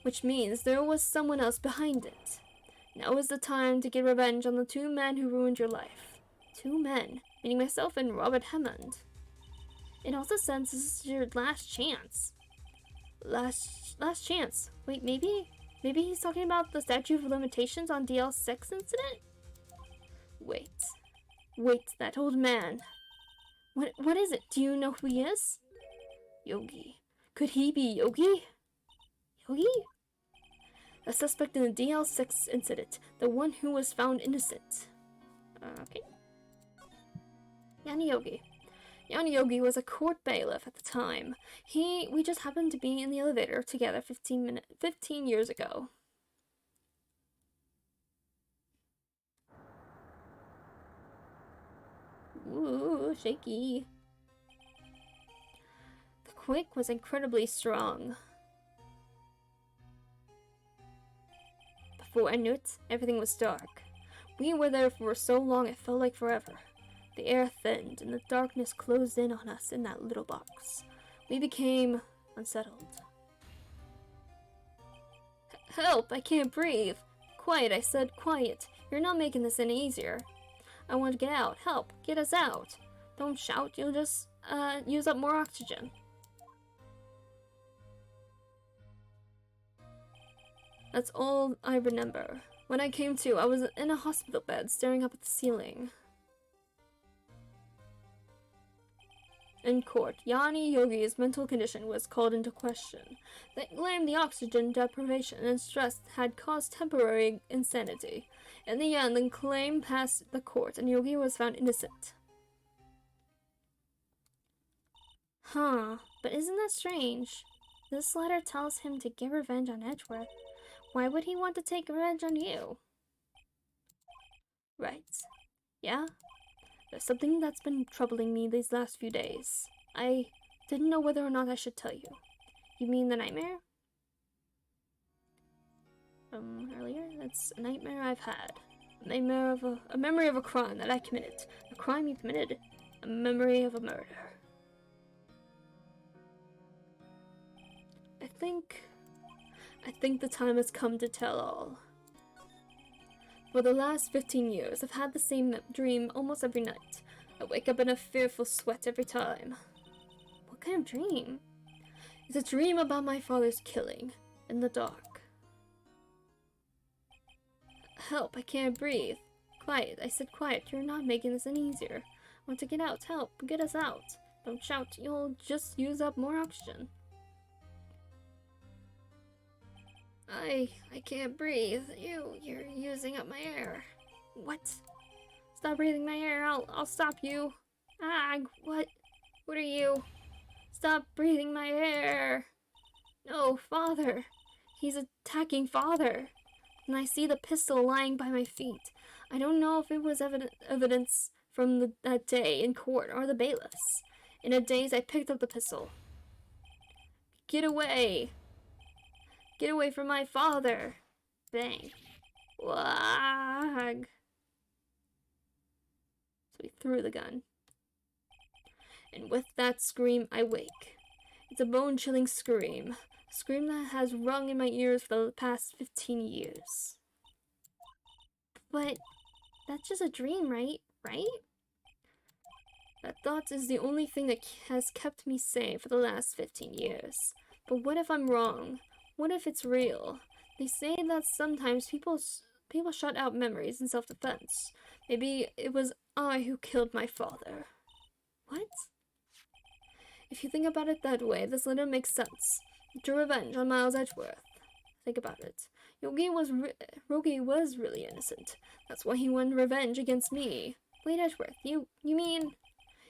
S3: Which means there was someone else behind it. Now is the time to get revenge on the two men who ruined your life. Two men, meaning myself and Robert Hammond. It also says this is your last chance. Last chance. Wait, maybe he's talking about the statute of limitations on DL6 incident? Wait, that old man. What is it? Do you know who he is? Yogi. Could he be Yogi? Yogi? A suspect in the DL6 incident, the one who was found innocent. Okay. Yanni Yogi was a court bailiff at the time. We just happened to be in the elevator together 15 years ago. Ooh, shaky. The quake was incredibly strong. Before I knew it, everything was dark. We were there for so long it felt like forever. The air thinned and the darkness closed in on us in that little box. We became unsettled. Help! I can't breathe! Quiet, I said, quiet. You're not making this any easier. I want to get out. Help! Get us out! Don't shout, you'll just, use up more oxygen. That's all I remember. When I came to, I was in a hospital bed, staring up at the ceiling. In court, Yanni Yogi's mental condition was called into question. They claimed the oxygen deprivation and stress had caused temporary insanity. In the end, the claim passed the court and Yogi was found innocent. Huh, but isn't that strange? This letter tells him to get revenge on Edgeworth. Why would he want to take revenge on you? Right. Yeah? There's something that's been troubling me these last few days. I didn't know whether or not I should tell you. You mean the nightmare? Earlier? It's a nightmare I've had. A nightmare of a memory of a crime that I committed. A crime you committed. A memory of a murder. I think the time has come to tell all. For the last 15 years, I've had the same dream almost every night. I wake up in a fearful sweat every time. What kind of dream? It's a dream about my father's killing, in the dark. Help, I can't breathe. Quiet, I said quiet, you're not making this any easier. I want to get out, help, get us out. Don't shout, you'll just use up more oxygen. I can't breathe. You're using up my air. What? Stop breathing my air. I'll stop you. Ah, what? What are you? Stop breathing my air. No, Father. He's attacking Father. And I see the pistol lying by my feet. I don't know if it was evidence from that day in court or the bailiffs. In a daze, I picked up the pistol. Get away. Get away from my father! Bang. Wag. So he threw the gun. And with that scream, I wake. It's a bone-chilling scream. A scream that has rung in my ears for the past 15 years. But that's just a dream, right? Right? That thought is the only thing that has kept me sane for the last 15 years. But what if I'm wrong? What if it's real? They say that sometimes people shut out memories in self-defense. Maybe it was I who killed my father. What? If you think about it that way, this letter makes sense. It's a revenge on Miles Edgeworth. Think about it. Rogi was really innocent. That's why he wanted revenge against me. Wait, Edgeworth, you mean...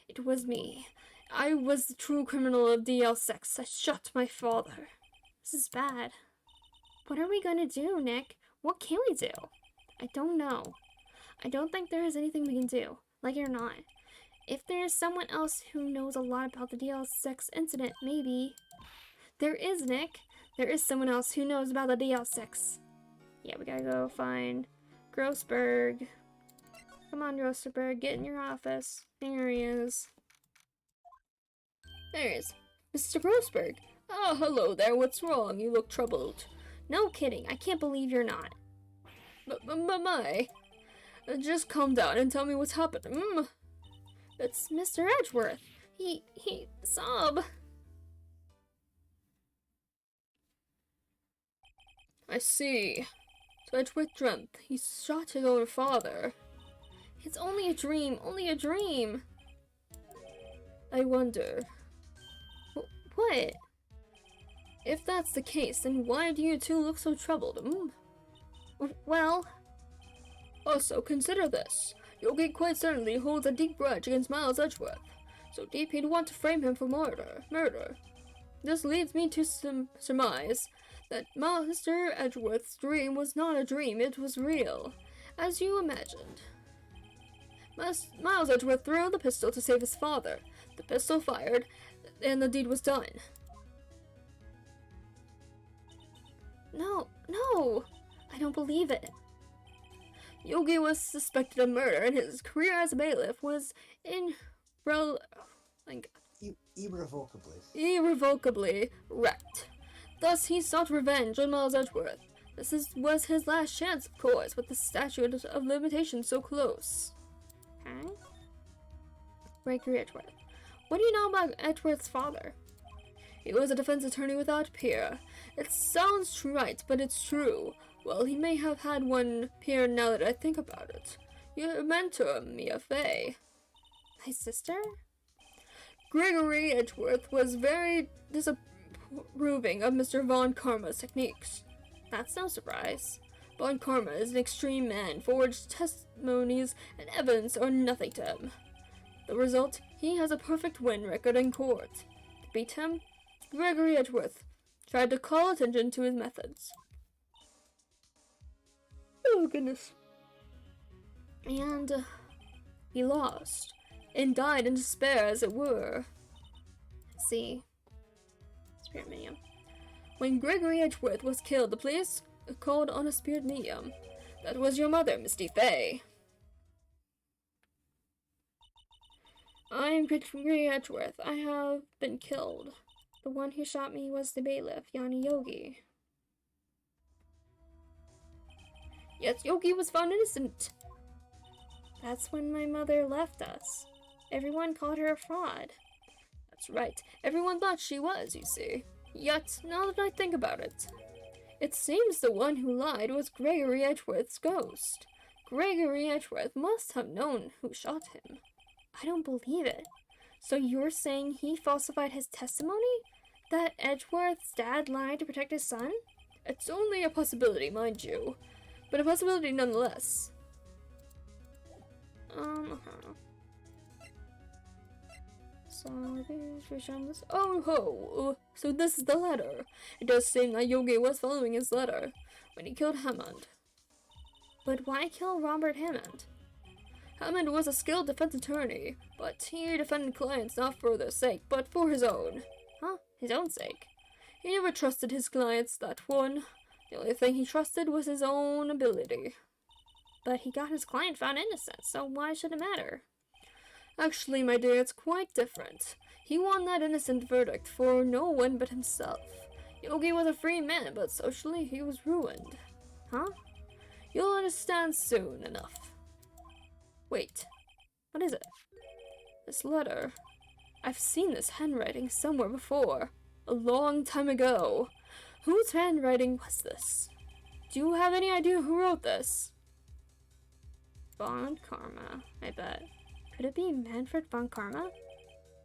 S3: It was me. I was the true criminal of DL6. I shot my father. This is bad. What are we gonna do, Nick? What can we do? I don't know. I don't think there is anything we can do, like it or not. If there is someone else who knows a lot about the DL6 incident, maybe. There is, Nick. There is someone else who knows about the DL6. Yeah, we gotta go find Grossberg. Come on, Grossberg, get in your office. There he is. There he is. Mr. Grossberg. Oh, hello there, what's wrong? You look troubled. No kidding, I can't believe you're not. Just calm down and tell me what's happened. It's Mr. Edgeworth. He, sob. I see. So Edgeworth dreamt. He shot his own father. It's only a dream, only a dream. I wonder. What? If that's the case, then why do you two look so troubled? Well... Also, consider this. Yogi quite certainly holds a deep grudge against Miles Edgeworth. So deep he'd want to frame him for murder. This leads me to surmise that Mr. Edgeworth's dream was not a dream, it was real. As you imagined. Miles Edgeworth threw the pistol to save his father. The pistol fired, and the deed was done. No! I don't believe it. Yogi was suspected of murder, and his career as a bailiff was irrevocably wrecked. Thus, he sought revenge on Miles Edgeworth. Was his last chance, of course, with the statute of limitations so close. Huh? Gregory Edgeworth. What do you know about Edgeworth's father? He was a defense attorney without peer. It sounds right, but it's true. Well, he may have had one peer now that I think about it. Your mentor, Mia Fey. My sister? Gregory Edgeworth was very disapproving of Mr. Von Karma's techniques. That's no surprise. Von Karma is an extreme man. Forged testimonies and evidence are nothing to him. The result? He has a perfect win record in court. To beat him, Gregory Edgeworth tried to call attention to his methods.
S4: Oh, goodness. And he lost and died in despair, as it were.
S3: See. Spirit medium.
S4: When Gregory Edgeworth was killed, the police called on a spirit medium. That was your mother, Misty Fey. I am Gregory Edgeworth. I have been killed.
S3: The one who shot me was the bailiff, Yanni Yogi.
S4: Yes, Yogi was found innocent.
S3: That's when my mother left us. Everyone called her a fraud.
S4: That's right. Everyone thought she was, you see. Yet, now that I think about it, it seems the one who lied was Gregory Edgeworth's ghost. Gregory Edgeworth must have known who shot him.
S3: I don't believe it. So you're saying he falsified his testimony? That Edgeworth's dad lied to protect his son?
S4: It's only a possibility, mind you, but a possibility nonetheless.
S3: So this.
S4: Oh ho! So this is the letter. It does seem that Yogi was following his letter when he killed Hammond.
S3: But why kill Robert Hammond?
S4: Hammond was a skilled defense attorney, but he defended clients not for their sake, but for his own.
S3: Huh? His own sake?
S4: He never trusted his clients, that one. The only thing he trusted was his own ability.
S3: But he got his client found innocent, so why should it matter?
S4: Actually, my dear, it's quite different. He won that innocent verdict for no one but himself. Yogi was a free man, but socially he was ruined.
S3: Huh?
S4: You'll understand soon enough. Wait, what is it? This letter. I've seen this handwriting somewhere before. A long time ago. Whose handwriting was this? Do you have any idea who wrote this?
S3: Von Karma, I bet. Could it be Manfred von Karma?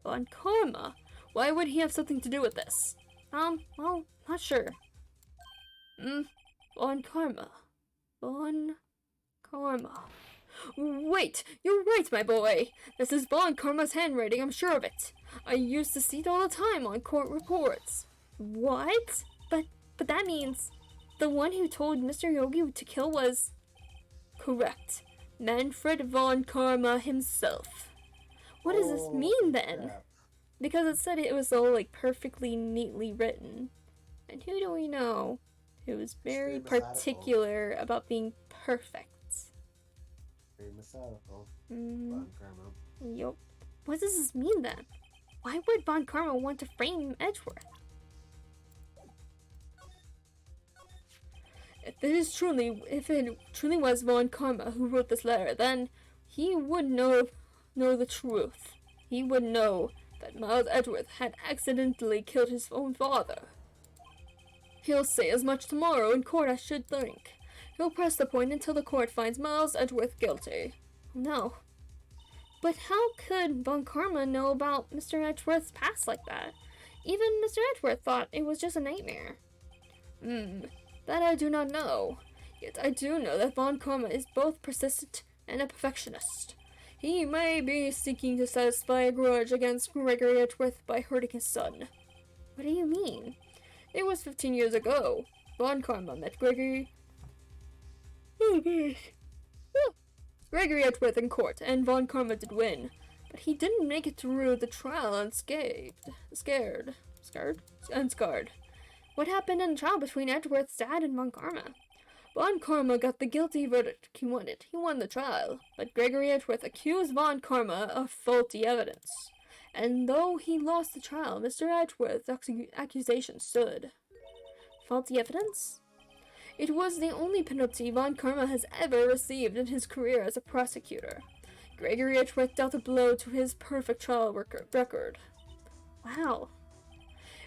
S4: Von Karma? Why would he have something to do with this?
S3: Well, not sure.
S4: Von Karma. Von Karma. Wait, you're right, my boy. This is Von Karma's handwriting, I'm sure of it. I used to see it all the time on court reports.
S3: What? But that means the one who told Mr. Yogi to kill was...
S4: Correct. Manfred von Karma himself.
S3: What does this mean then?
S2: Crap.
S3: Because it said it was all like perfectly neatly written. And who do we know who is very particular about being perfect?
S2: Very methodical.
S3: Mm-hmm.
S2: Von Karma.
S3: Yup. What does this mean then? Why would Von Karma want to frame Edgeworth?
S4: If it truly was Von Karma who wrote this letter, then he would know the truth. He would know that Miles Edgeworth had accidentally killed his own father. He'll say as much tomorrow in court, I should think. He'll press the point until the court finds Miles Edgeworth guilty.
S3: No. But how could Von Karma know about Mr. Edgeworth's past like that? Even Mr. Edgeworth thought it was just a nightmare.
S4: That I do not know. Yet I do know that Von Karma is both persistent and a perfectionist. He may be seeking to satisfy a grudge against Gregory Edgeworth by hurting his son.
S3: What do you mean?
S4: It was 15 years ago. Von Karma met Gregory Edgeworth in court, and Von Karma did win. But he didn't make it through the trial unscathed. Scared.
S3: What happened in the trial between Edgeworth's dad and Von Karma?
S4: Von Karma got the guilty verdict he wanted. He won the trial, but Gregory Edgeworth accused Von Karma of faulty evidence. And though he lost the trial, Mr. Edgeworth's accusation stood.
S3: Faulty evidence?
S4: It was the only penalty Von Karma has ever received in his career as a prosecutor. Gregory Edgeworth dealt a blow to his perfect trial record.
S3: Wow.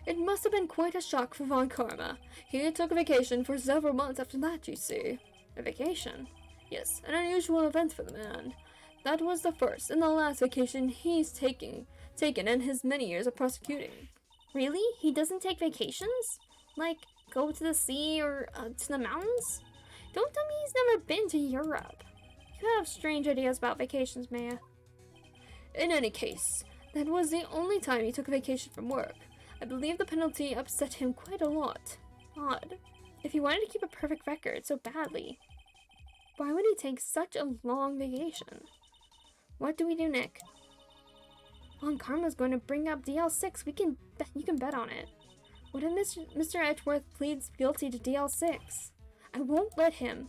S4: It must have been quite a shock for Von Karma. He took a vacation for several months after that, you see.
S3: A vacation?
S4: Yes, an unusual event for the man. That was the first and the last vacation he's taken in his many years of prosecuting.
S3: Really? He doesn't take vacations? Like, go to the sea or to the mountains? Don't tell me he's never been to Europe. You have strange ideas about vacations, Maya.
S4: In any case, that was the only time he took a vacation from work. I believe the penalty upset him quite a lot.
S3: Odd. If he wanted to keep a perfect record so badly. Why would he take such a long vacation? What do we do, Nick? Von Karma's going to bring up DL6. You can bet on it. What if Mr. Edgeworth pleads guilty to DL6? I won't let him.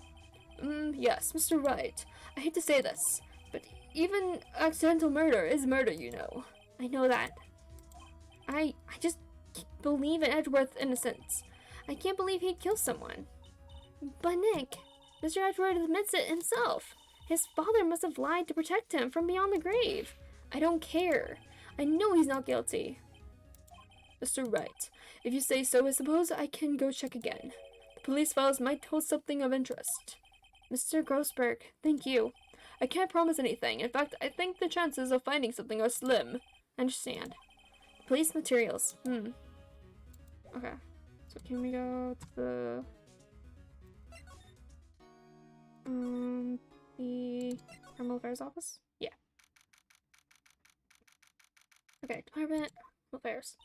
S4: Yes, Mr. Wright. I hate to say this, but even accidental murder is murder, you know.
S3: I know that. I just believe in Edgeworth's innocence. I can't believe he'd kill someone. But Nick, Mr. Edgeworth admits it himself. His father must have lied to protect him from beyond the grave. I don't care. I know he's not guilty.
S4: Mr. Wright, if you say so, I suppose I can go check again. The police files might hold something of interest.
S3: Mr. Grossberg, thank you.
S4: I can't promise anything. In fact, I think the chances of finding something are slim.
S3: Understand. Police materials. Okay. So can we go to the criminal affairs office? Yeah. Okay, department affairs.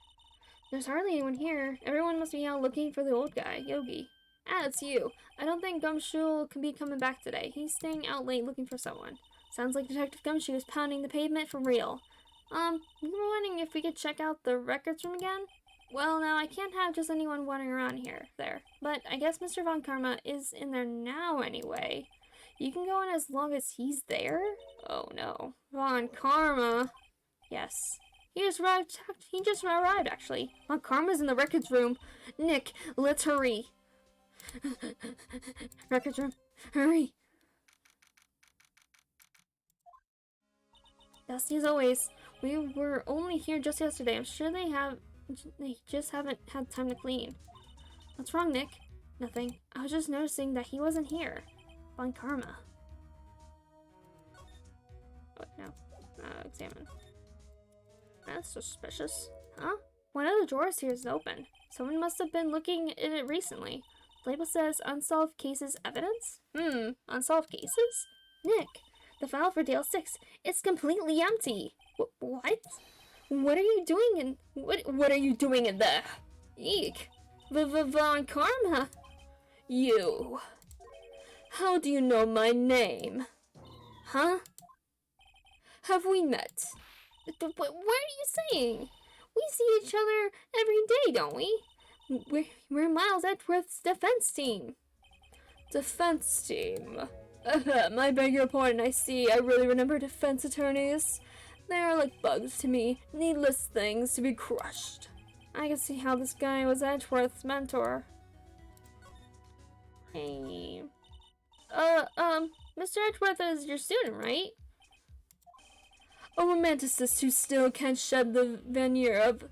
S3: There's hardly anyone here. Everyone must be out looking for the old guy, Yogi. Ah, it's you. I don't think Gumshoe can be coming back today. He's staying out late looking for someone. Sounds like Detective Gumshoe is pounding the pavement for real. We were wondering if we could check out the records room again? Well, now, I can't have just anyone wandering around there. But I guess Mr. Von Karma is in there now anyway. You can go in as long as he's there? Oh no. Von Karma? Yes. He just arrived, actually. Von Karma's in the records room. Nick, let's hurry. Records room, hurry. Dusty as always. We were only here just yesterday. I'm sure they just haven't had time to clean. What's wrong, Nick? Nothing. I was just noticing that he wasn't here. Von Karma. Oh, no. Examine. That's suspicious. Huh? One of the drawers here is open. Someone must have been looking in it recently. The label says unsolved cases evidence? Unsolved cases? Nick, the file for DL6, it's completely empty. What? What are you doing in... What are you doing in there? Eek. Von Karma?
S4: You. How do you know my name?
S3: Huh?
S4: Have we met?
S3: What are you saying? We see each other every day, don't we? We're Miles Edgeworth's defense team.
S4: Defense team? I beg your pardon, I see. I really remember defense attorneys. They are like bugs to me, needless things to be crushed.
S3: I can see how this guy was Edgeworth's mentor. Hey. Mr. Edgeworth is your student, right?
S4: A romanticist who still can't shed the veneer of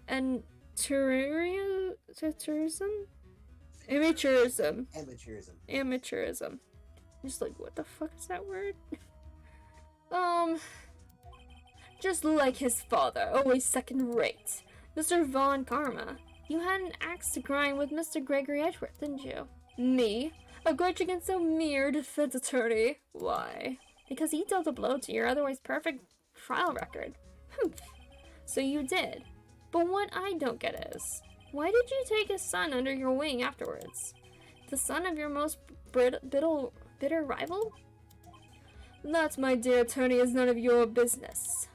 S4: Amateurism.
S3: Just like, what the fuck is that word?
S4: Just like his father, always second rate.
S3: Mr. Von Karma, you had an axe to grind with Mr. Gregory Edgeworth, didn't you?
S4: Me? A grudge against a mere defense attorney? Why?
S3: Because he dealt a blow to your otherwise perfect trial record. So you did. But what I don't get is, why did you take his son under your wing afterwards? The son of your most bitter rival?
S4: That, my dear attorney, is none of your business.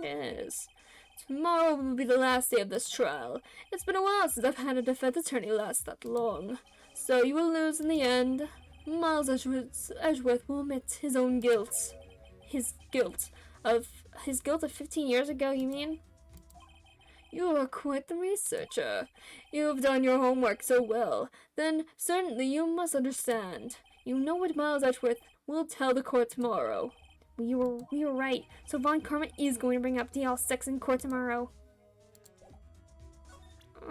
S3: It is.
S4: Tomorrow will be the last day of this trial. It's been a while since I've had a defense attorney last that long. So you will lose in the end. Miles Edgeworth will admit his own guilt. His guilt of 15 years ago, you mean? You are quite the researcher. You have done your homework so well. Then certainly you must understand. You know what Miles Edgeworth will tell the court tomorrow.
S3: We were right. So Von Karma is going to bring up DL6 in court tomorrow. I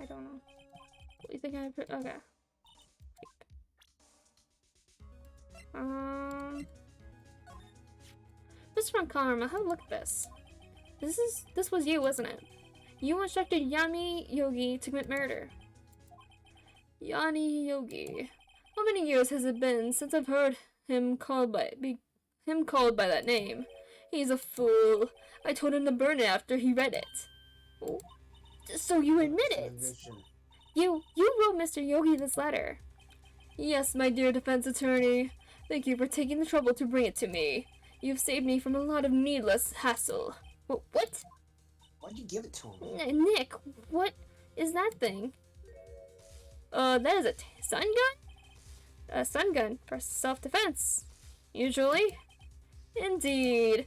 S3: don't know. What do you think I put? Okay. Mr. Von Karma, have a look at this. This was you, wasn't it? You instructed Yami Yogi to commit murder.
S4: Yanni Yogi. How many years has it been since I've heard him called by that name? He's a fool. I told him to burn it after he read it.
S3: Oh. So you admit
S2: It's an
S3: it?
S2: vision.
S3: You wrote Mr. Yogi this letter.
S4: Yes, my dear defense attorney. Thank you for taking the trouble to bring it to me. You've saved me from a lot of needless hassle.
S3: What?
S2: Why'd you give it to him?
S3: Nick, what is that thing?
S4: That is a stun gun? A stun gun for self-defense. Usually. Indeed.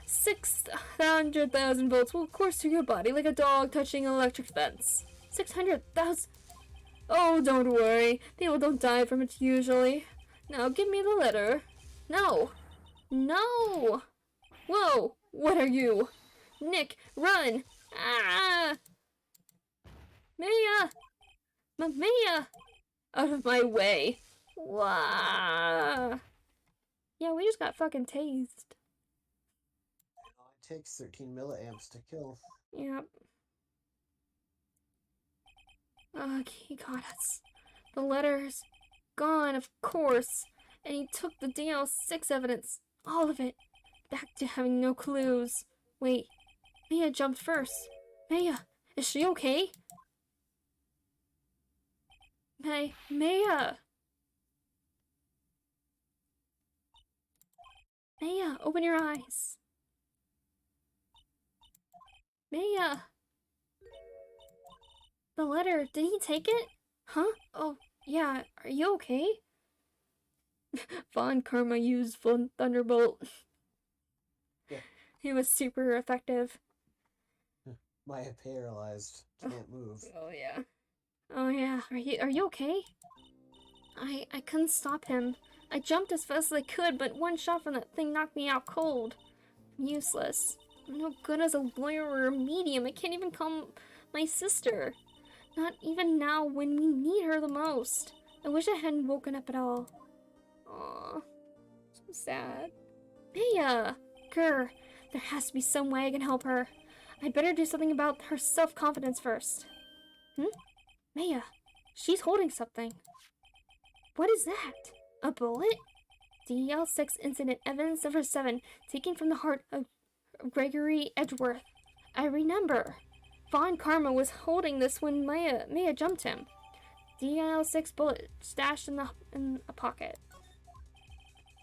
S4: 600,000 volts will course through your body like a dog touching an electric fence.
S3: 600,000.
S4: Oh, don't worry. People don't die from it usually. Now give me the letter.
S3: No. No.
S4: Whoa! What are you?
S3: Nick, run. Ah.
S4: Maya!
S3: Maya.
S4: Out of my way.
S3: Wow. Yeah, we just got fucking tased.
S2: It takes 13 milliamps to kill.
S3: Yep. Oh, he got us. The letter's gone, of course. And he took the DL6 evidence. All of it. Back to having no clues. Wait. Maya jumped first. Maya, is she okay? Maya! Maya, open your eyes. Maya! The letter, did he take it? Huh? Oh, yeah, are you okay?
S4: Von Karma used Thunderbolt.
S2: Yeah.
S3: He was super effective.
S2: Maya paralyzed. Can't move.
S4: Oh yeah.
S3: Oh yeah, are you okay? I couldn't stop him. I jumped as fast as I could, but one shot from that thing knocked me out cold. Useless. I'm no good as a lawyer or a medium. I can't even call my sister. Not even now when we need her the most. I wish I hadn't woken up at all. Aw, so sad. Maya! Grr, there has to be some way I can help her. I'd better do something about her self-confidence first. Maya, she's holding something. What is that? A bullet? DL6 incident evidence number 7, taken from the heart of Gregory Edgeworth. I remember. Von Karma was holding this when Maya jumped him. DL6 bullet stashed in a pocket.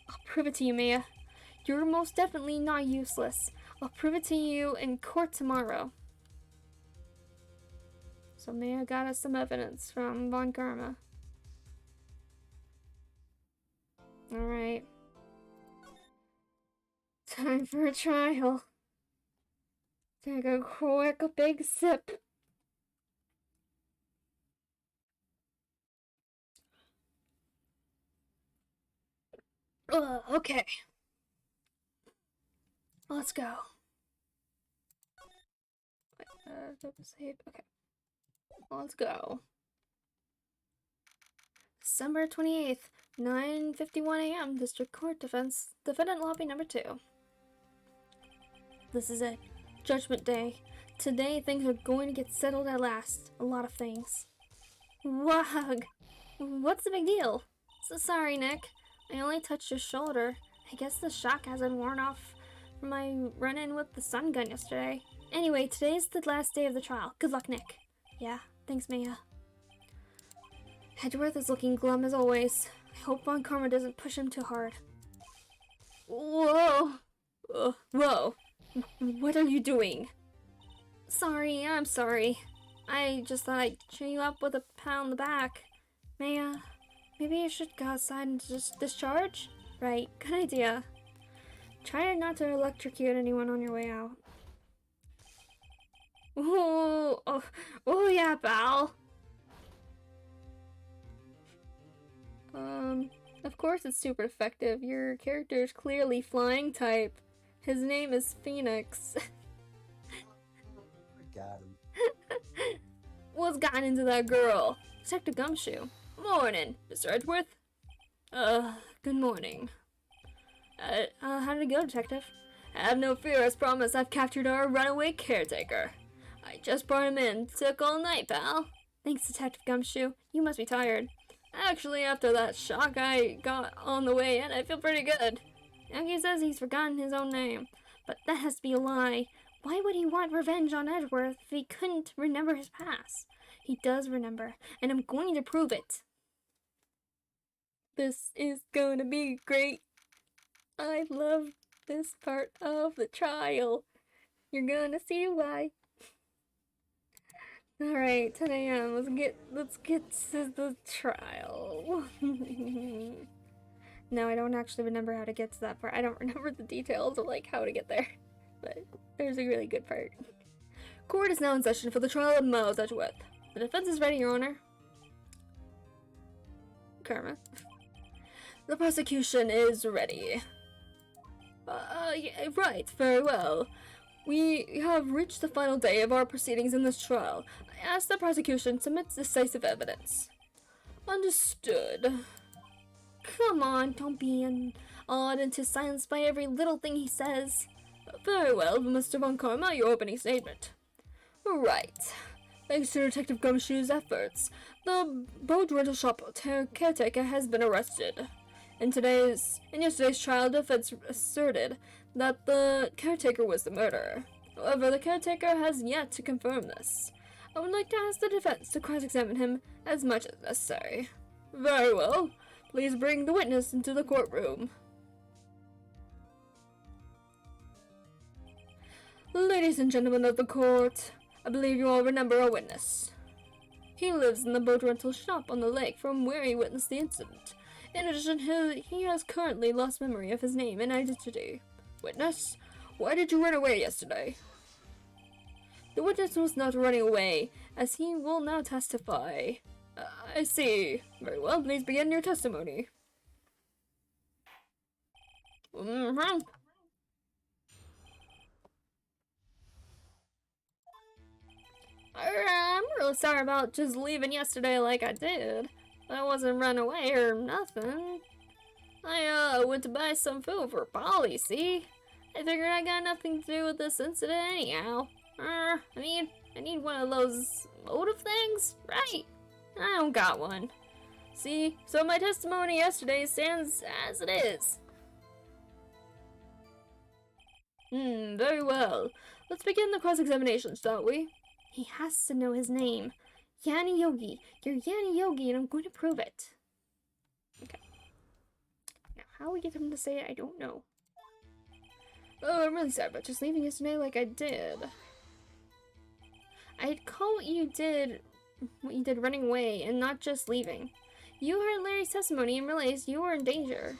S3: I'll prove it to you, Maya. You're most definitely not useless. I'll prove it to you in court tomorrow. So Maya got us some evidence from Von Karma. Alright. Time for a trial. Take a quick big sip. Okay. Let's go. Save. Okay. Let's go. December 28th, 9:51 a.m. District Court Defendant Lobby number 2. This is it. Judgment Day. Today things are going to get settled at last. A lot of things. Wag! What's the big deal? So sorry, Nick. I only touched your shoulder. I guess the shock hasn't worn off from my run-in with the stun gun yesterday. Anyway, today's the last day of the trial. Good luck, Nick. Yeah, thanks, Maya. Edgeworth is looking glum as always. I hope Von Karma doesn't push him too hard.
S4: Whoa! Whoa! What are you doing?
S3: Sorry, I'm sorry. I just thought I'd cheer you up with a pat on the back. Maya, maybe you should go outside and just discharge? Right, good idea. Try not to electrocute anyone on your way out. Ooh, oh yeah, pal.
S4: Of course it's super effective. Your character is clearly flying type. His name is Phoenix.
S2: Got him.
S4: What's gotten into that girl?
S3: Detective Gumshoe.
S4: Morning, Mr. Edgeworth. Good morning.
S3: How did it go, Detective?
S4: Have no fear, as promised, I've captured our runaway caretaker. I just brought him in. Took all night, pal.
S3: Thanks, Detective Gumshoe. You must be tired.
S4: Actually, after that shock I got on the way in, I feel pretty good.
S3: Aggie says he's forgotten his own name, but that has to be a lie. Why would he want revenge on Edgeworth if he couldn't remember his past? He does remember, and I'm going to prove it. This is gonna be great. I love this part of the trial. You're gonna see why. Alright, 10 a.m. Let's get to the trial. No, I don't actually remember how to get to that part. I don't remember the details of like how to get there. But there's a really good part. Court is now in session for the trial of Miles Edgeworth. The defense is ready, Your Honor. Karma. The prosecution is ready. Yeah, right, very well. We have reached the final day of our proceedings in this trial. I ask the prosecution submits decisive evidence. Understood. Come on, don't be awed into silence by every little thing he says. Very well, Mr. Von Karma, your opening statement. Right. Thanks to Detective Gumshoe's efforts, the boat rental shop caretaker has been arrested. In yesterday's trial, defense asserted that the caretaker was the murderer. However, the caretaker has yet to confirm this. I would like to ask the defense to cross-examine him as much as necessary. Very well. Please bring the witness into the courtroom. Ladies and gentlemen of the court, I believe you all remember our witness. He lives in the boat rental shop on the lake from where he witnessed the incident. In addition, he has currently lost memory of his name and identity. Witness, why did you run away yesterday? The witness was not running away, as he will now testify. I see. Very well, please begin your testimony. I'm really sorry about just leaving yesterday like I did. I wasn't run away or nothing. I went to buy some food for Polly, see? I figured I got nothing to do with this incident anyhow. I need one of those motive things, right? I don't got one. See, so my testimony yesterday stands as it is. Very well. Let's begin the cross-examination, shall we? He has to know his name. Yanni Yogi. You're Yanni Yogi, and I'm going to prove it. Okay. Now, how we get him to say it, I don't know. Oh, I'm really sorry about just leaving yesterday like I did. I'd call what you did running away, and not just leaving. You heard Larry's testimony and realized you were in danger.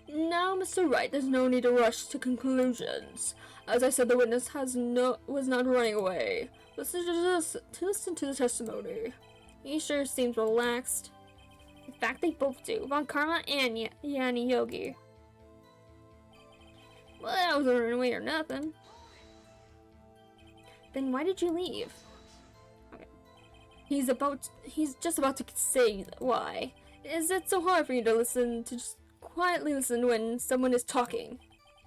S3: Now, Mr. Wright, there's no need to rush to conclusions. As I said, the witness was not running away. Listen to the testimony. He sure seems relaxed. In fact, they both do. Von Karma and Yanni Yogi. Well, I wasn't running away or nothing. Then why did you leave? Okay. He's just about to say why. Is it so hard for you to just quietly listen when someone is talking?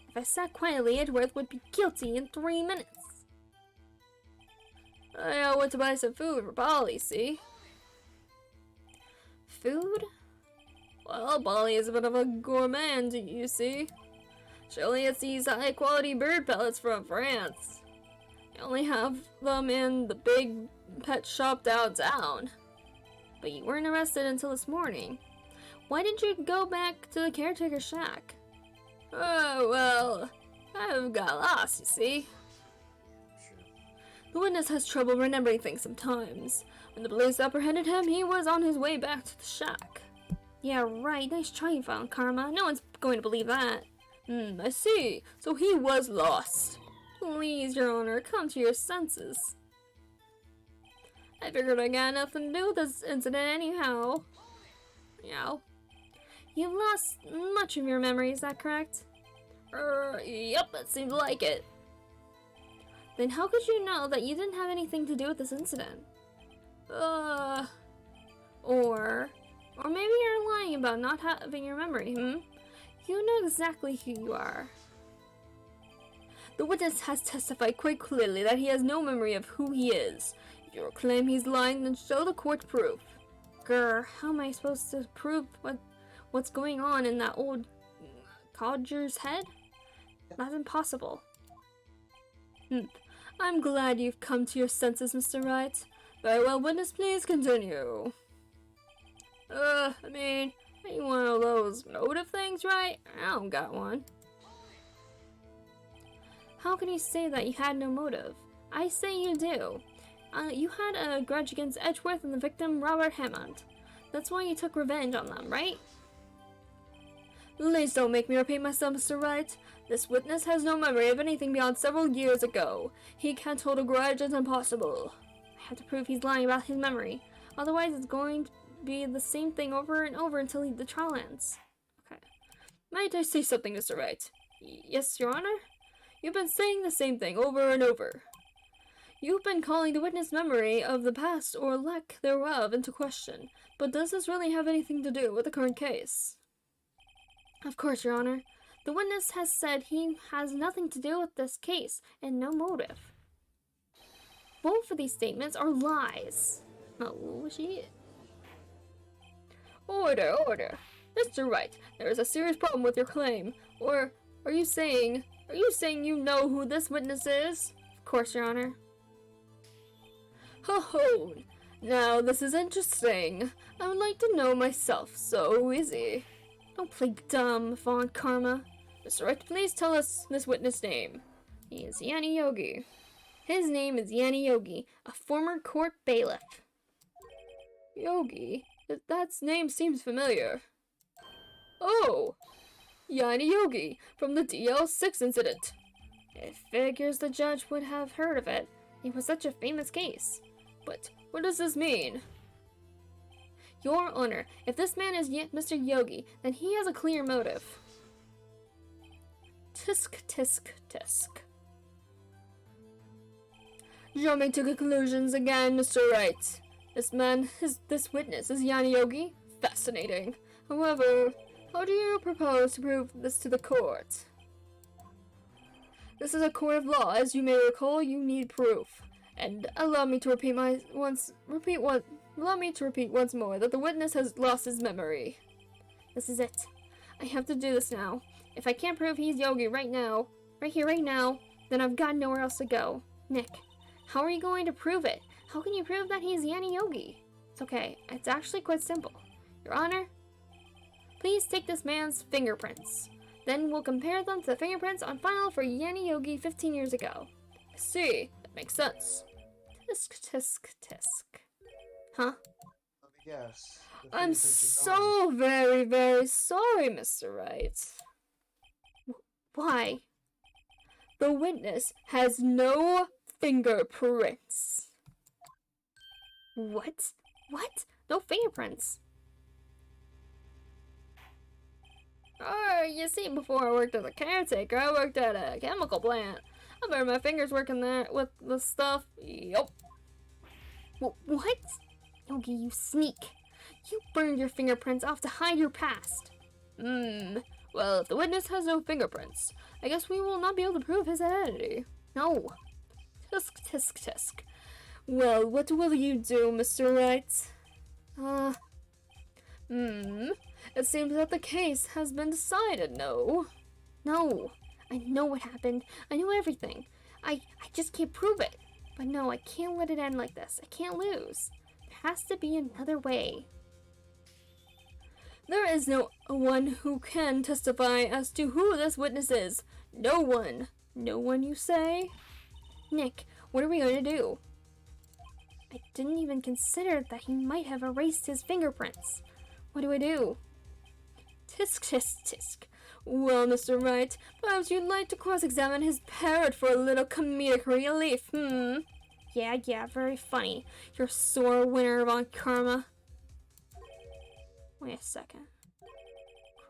S3: If I sat quietly, Edgeworth would be guilty in 3 minutes. I went to buy some food for Polly, see? Food? Well, Polly is a bit of a gourmand, you see. She only gets these high-quality bird pellets from France. You only have them in the big pet shop downtown. But you weren't arrested until this morning. Why didn't you go back to the caretaker's shack? Oh, well, I've got lost, you see. The witness has trouble remembering things sometimes. When the police apprehended him, he was on his way back to the shack. Yeah, right. Nice try, Von Karma. No one's going to believe that. I see. So he was lost. Please, Your Honor, come to your senses. I figured I got nothing to do with this incident anyhow. Yow. You've lost much of your memory, is that correct? Yep, it seems like it. Then how could you know that you didn't have anything to do with this incident? Or maybe you're lying about not having your memory, You know exactly who you are. The witness has testified quite clearly that he has no memory of who he is. If you claim he's lying, then show the court proof. Grr, how am I supposed to prove what's going on in that old Codger's head? That's impossible. I'm glad you've come to your senses, Mr. Wright. Very well, witness, please continue. I mean, ain't one of those motive things, right? I don't got one. How can you say that you had no motive? I say you do. You had a grudge against Edgeworth and the victim, Robert Hammond. That's why you took revenge on them, right? Please don't make me repeat myself, Mr. Wright. This witness has no memory of anything beyond several years ago. He can't hold a grudge, it's impossible. I have to prove he's lying about his memory. Otherwise, it's going to be the same thing over and over until the trial ends. Okay. Might I say something, Mr. Wright? Yes, Your Honor? You've been saying the same thing over and over. You've been calling the witness' memory of the past or lack thereof into question, but does this really have anything to do with the current case? Of course, Your Honor. The witness has said he has nothing to do with this case and no motive. Both of these statements are lies. Oh, shit. Order, order. Mr. Wright, there is a serious problem with your claim. Or are you saying you know who this witness is? Of course, Your Honor. Ho ho! Now this is interesting. I would like to know myself, so easy. Don't play dumb, Von Karma. Mr. Wright, please tell us this witness' name. He is Yanni Yogi. His name is Yanni Yogi, a former court bailiff. Yogi? That name seems familiar. Oh! Yanni Yogi, from the DL6 incident. It figures the judge would have heard of it. It was such a famous case. But what does this mean? Your Honor, if this man is Mr. Yogi, then he has a clear motive. Tisk, tisk, tisk. Jumping to conclusions again, Mr. Wright. This witness is Yanni Yogi? Fascinating. However, how do you propose to prove this to the court? This is a court of law. As you may recall, you need proof. And allow me to repeat once more that the witness has lost his memory. This is it. I have to do this now. If I can't prove he's Yogi right here, right now, then I've got nowhere else to go. Nick, how are you going to prove it? How can you prove that he's Yanni Yogi? It's okay. It's actually quite simple. Your Honor, please take this man's fingerprints. Then we'll compare them to the fingerprints on file for Yanni Yogi 15 years ago. I see. That makes sense. Tisk, tisk, tisk. Huh?
S2: Let me guess.
S3: I'm so very, very sorry, Mr. Wright. Why? The witness has no fingerprints. What? What? No fingerprints? Oh, you see, before I worked as a caretaker, I worked at a chemical plant. I burned my fingers working there with the stuff. Yup. What? Yogi, you sneak. You burned your fingerprints off to hide your past. Well, if the witness has no fingerprints, I guess we will not be able to prove his identity. No. Tisk, tisk, tisk. Well, what will you do, Mr. Wright? It seems that the case has been decided, no? No. I know what happened. I know everything. I just can't prove it. But no, I can't let it end like this. I can't lose. There has to be another way. There is no one who can testify as to who this witness is. No one. No one, you say? Nick, what are we going to do? I didn't even consider that he might have erased his fingerprints. What do I do? Tisk, tisk, tisk. Well, Mr. Wright, perhaps you'd like to cross-examine his parrot for a little comedic relief, Yeah, very funny. You're a sore winner, Von Karma. Wait a second.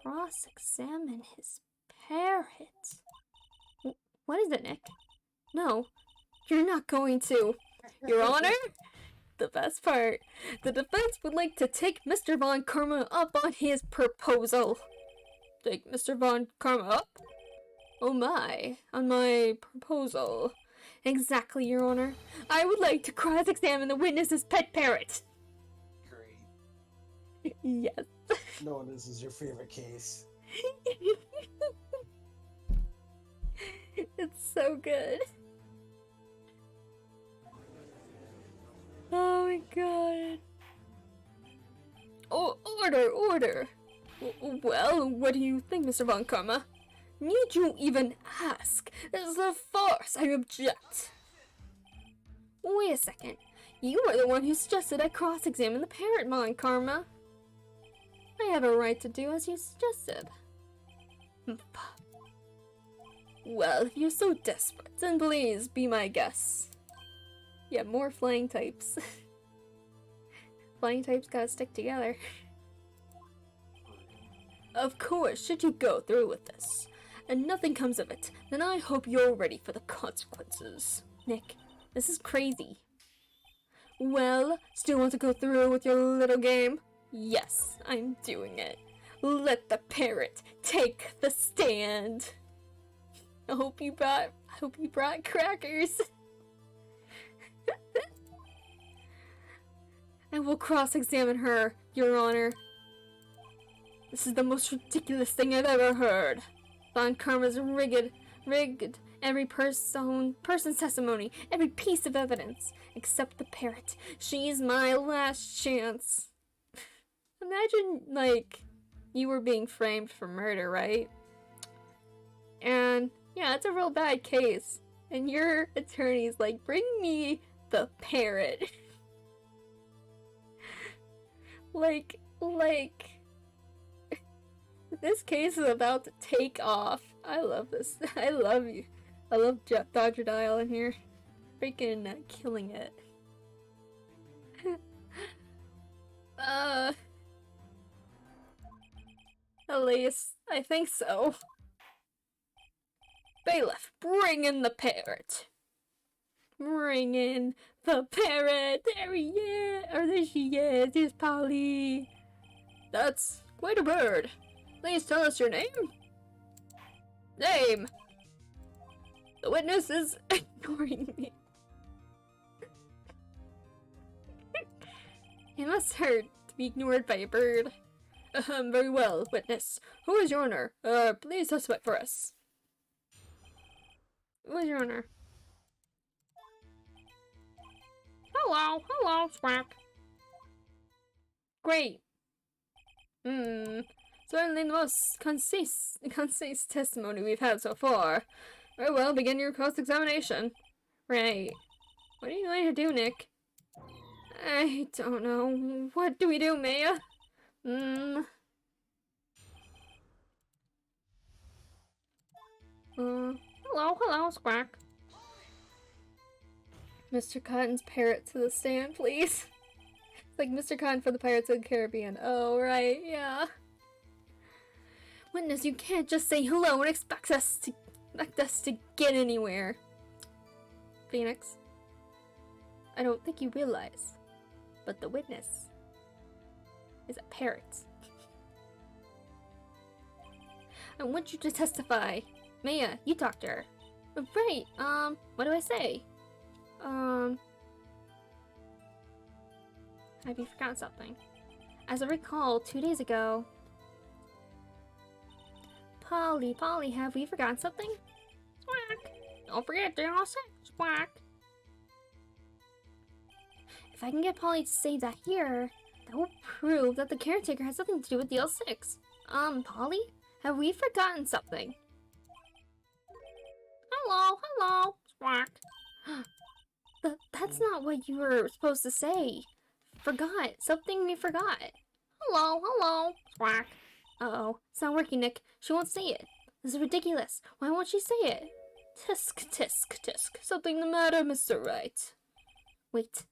S3: Cross-examine his parrot? What is it, Nick? No, you're not going to. Your Honor? The best part. The defense would like to take Mr. Von Karma up on his proposal. Take Mr. Von Karma up? Oh my, on my proposal. Exactly, Your Honor. I would like to cross-examine the witness's pet parrot.
S2: Great.
S3: Yes.
S2: No, this is your favorite case.
S3: It's so good. Oh my god. Oh, order. Well, what do you think, Mr. Von Karma? Need you even ask? This is a farce. I object. Wait a second. You were the one who suggested I cross-examine the parrot, Von Karma. I have a right to do as you suggested. Well, if you're so desperate, then please be my guest. Yeah, more flying types. Flying types gotta stick together. Of course, should you go through with this, and nothing comes of it, then I hope you're ready for the consequences. Nick, this is crazy. Well, still want to go through with your little game? Yes, I'm doing it. Let the parrot take the stand. I hope you brought crackers. I will cross-examine her, Your Honor. This is the most ridiculous thing I've ever heard. Von Karma's rigged every person's testimony, every piece of evidence, except the parrot. She's my last chance. Imagine, like, you were being framed for murder, right? And, yeah, it's a real bad case. And your attorney's like, bring me the parrot. like, this case is about to take off. I love this. I love you. I love Dodger Dial in here. Freaking killing it. At least, I think so. Bailiff, bring in the parrot. Bring in the parrot. There he is. Or there she is. Here's Polly. That's quite a bird. Please tell us your name. Name. The witness is ignoring me. It must hurt to be ignored by a bird. Very well, witness. Who is your honor? Please testify for us. Who is your honor? Hello, Squawk. Great. Certainly the most concise testimony we've had so far. Very well, begin your cross-examination. Right. What are you going to do, Nick? I don't know. What do we do, Maya? Hello, Squawk. Mr. Cotton's parrot to the stand, please. It's like Mr. Cotton for the Pirates of the Caribbean. Oh, right, yeah. Witness, you can't just say hello and expect us to get anywhere. Phoenix, I don't think you realize, but the witness is a parrot. I want you to testify. Maya, you talk to her. Right, what do I say? Have you forgotten something? As I recall, 2 days ago... Polly, have we forgotten something? Squawk! Don't forget DLC, Squawk! If I can get Polly to say that here, that will prove that the caretaker has something to do with DL6. Polly? Have we forgotten something? Hello, Squawk. That's not what you were supposed to say. Forgot. Something we forgot. Hello, Squawk. Uh-oh. It's not working, Nick. She won't say it. This is ridiculous. Why won't she say it? Tisk. Something the matter, Mr. Wright. Wait.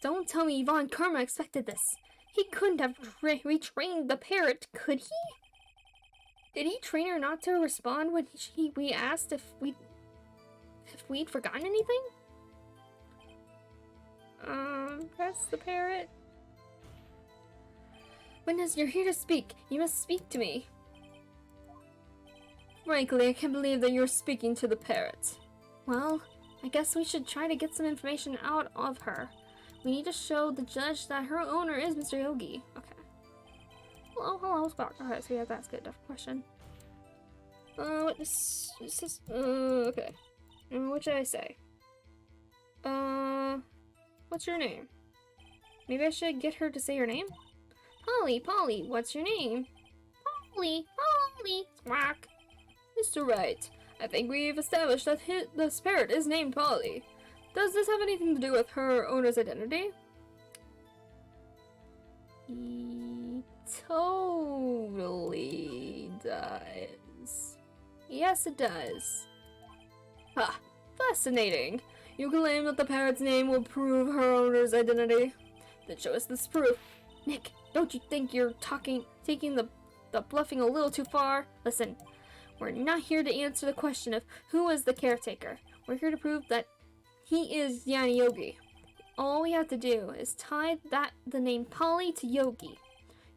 S3: Don't tell me Von Karma expected this. He couldn't have retrained the parrot, could he? Did he train her not to respond when we asked if we'd forgotten anything? Press the parrot. Witness, you're here to speak. You must speak to me. Frankly, I can't believe that you're speaking to the parrot. Well, I guess we should try to get some information out of her. We need to show the judge that her owner is Mr. Yogi. Okay. hello, Spark. Okay, so yeah, that's good. Different question. What is this? Okay. What should I say? What's your name? Maybe I should get her to say her name? Polly, what's your name? Polly, squawk. Mr. Wright, I think we've established that this parrot is named Polly. Does this have anything to do with her owner's identity? He totally does. Yes, it does. Ah, fascinating. You claim that the parrot's name will prove her owner's identity. Then show us this proof. Nick, don't you think you're taking the bluffing a little too far? Listen, we're not here to answer the question of who is the caretaker. We're here to prove that he is Yanni Yogi. All we have to do is tie the name Polly to Yogi.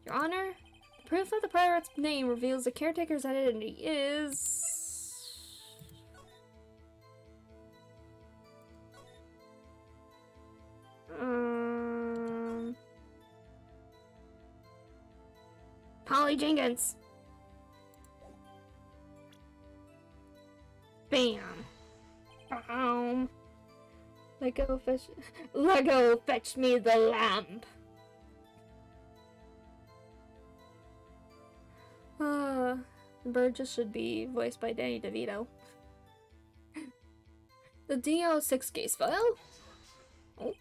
S3: Your Honor, the proof that the parrot's name reveals the caretaker's identity is... Polly Jenkins. Bam. Lego fetch me the lamp. Burgess should be voiced by Danny DeVito. The DL6 case file? Oh,